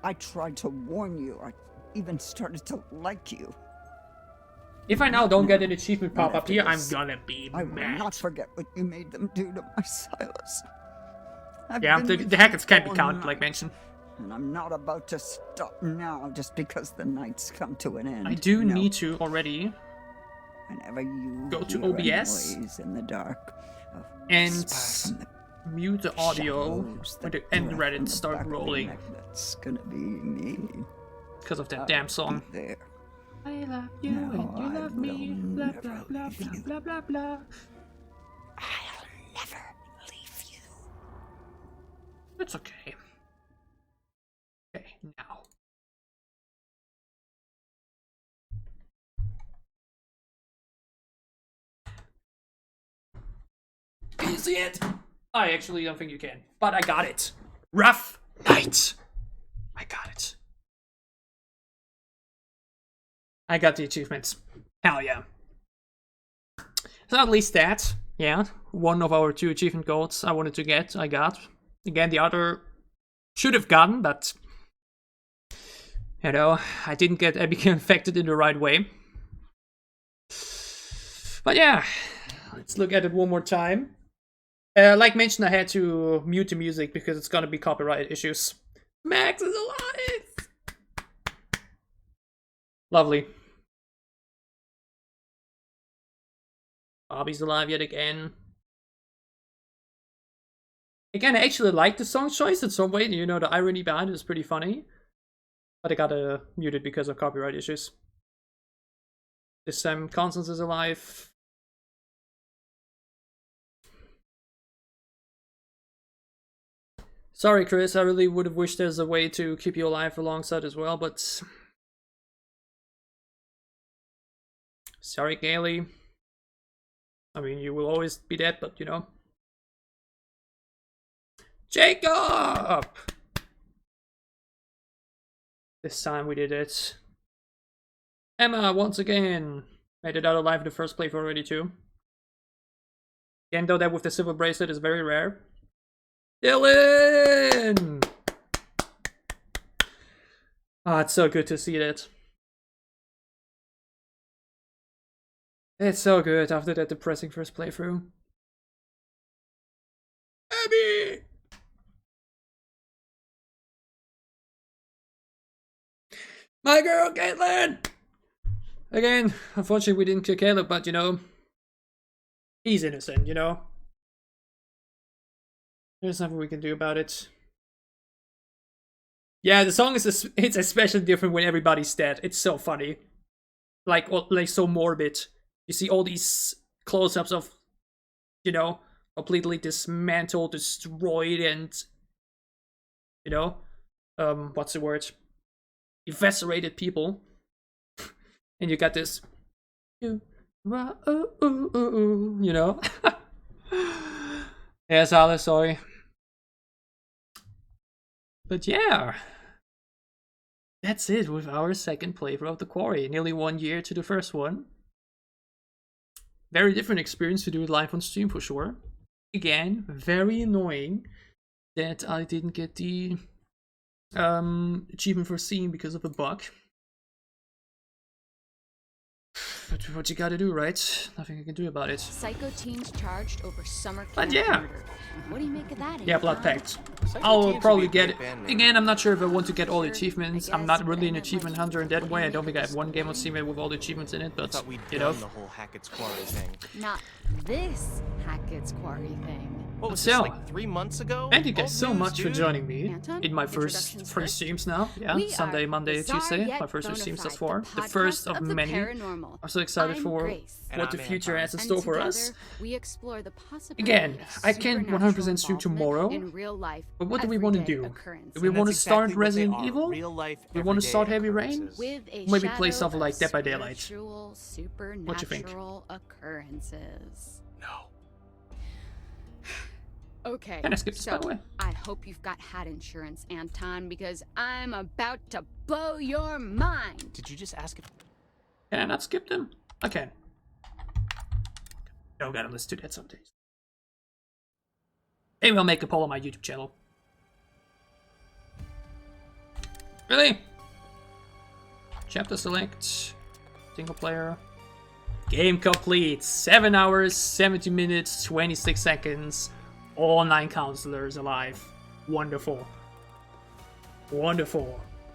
I tried to warn you. I even started to like you. If I now don't get an achievement pop up here, I'm gonna be I will mad. not forget what you made them do to my Silas. Yeah, the Hacketts can't be counted, like mentioned. And I'm not about to stop now just because the night's come to an end. I do No. need to already Whenever you go to hear a OBS noise in the dark, and mute the audio when the end credits start rolling. That's gonna be me. Because of that damn song. There. I love you No, and you I love me. will Blah never blah blah leave blah you. blah blah blah. I'll never leave you. It's okay. Okay, now. Can you see it? I actually don't think you can, but I got it. Rough night. I got it. I got the achievements. Hell yeah. So at least that, yeah, one of our 2 achievement goals I wanted to get, I got. Again, the other should have gotten, but you know, I didn't get Abigail infected in the right way. But yeah, let's look at it one more time. Like mentioned, I had to mute the music because it's gonna be copyright issues. Max is alive! Lovely. Bobby's alive yet again. Again, I actually like the song choice in some way. You know, the irony behind it is pretty funny. But I gotta mute it because of copyright issues. This time, Constance is alive. Sorry, Chris, I really would have wished there's a way to keep you alive alongside as well, but... Sorry, Gailey. I mean, you will always be dead, but you know. Jacob! This time we did it. Emma, once again. Made it out alive in the first playthrough already too. Again, though, that with the silver bracelet is very rare. Dylan! Ah, it's so good to see that. It's so good after that depressing first playthrough. Abby! My girl, Kaitlyn! Again, unfortunately we didn't kill Caleb, but you know, he's innocent, you know? There's nothing we can do about it. Yeah, the song is it's especially different when everybody's dead. It's so funny. Like so morbid. You see all these close-ups of, you know, completely dismantled, destroyed, and, you know, what's the word? Eviscerated people. And you got this, you know? Yeah, Salim, sorry. But yeah, that's it with our second playthrough of the Quarry. Nearly 1 year to the first one. Very different experience to do it live on stream for sure. Again, very annoying that I didn't get the achievement for seeing because of a bug. But what you gotta do, right? Nothing I can do about it. Psycho teens charged over summer camp But yeah. murder. What do you make of that? Yeah, Blood Pact. I'll probably get it. Again, I'm not sure if I want to get all the achievements. I'm not really an achievement hunter in that way. I don't think I have one game on Steam with all the achievements in it, but, you know. The whole Hackett's Quarry thing. Not this Hackett's Quarry thing. What was So, this, like 3 months ago? thank you guys so Old much news, for dude. joining me Anton, in my first introductions three first. streams now. Yeah, We Sunday, are Monday, bizarre Tuesday. yet My first two streams thus bonafide, far. the The first podcast of the many. paranormal. I'm so excited I'm for Grace. what the future has in And store for together, us. we explore the possibility Again, of I can't supernatural 100% stream tomorrow. in real life, But what do we want to everyday do? occurrences. Do we want to start Resident Evil? Real-life, Do we want to everyday start Heavy Rain? occurrences. With a Maybe play shadow stuff of like Dead by Daylight. spiritual, What you think? supernatural occurrences. Okay, Can I skip this, so by the way? I hope you've got hat insurance, Anton, because I'm about to blow your mind. Did you just ask if... Can I not skip them? I can. Oh god, let's do that some days. Maybe I'll make a poll on my YouTube channel. Really? Chapter select. Single player. Game complete. 7 hours, 70 minutes, 26 seconds. All 9 counselors alive. Wonderful. Wonderful.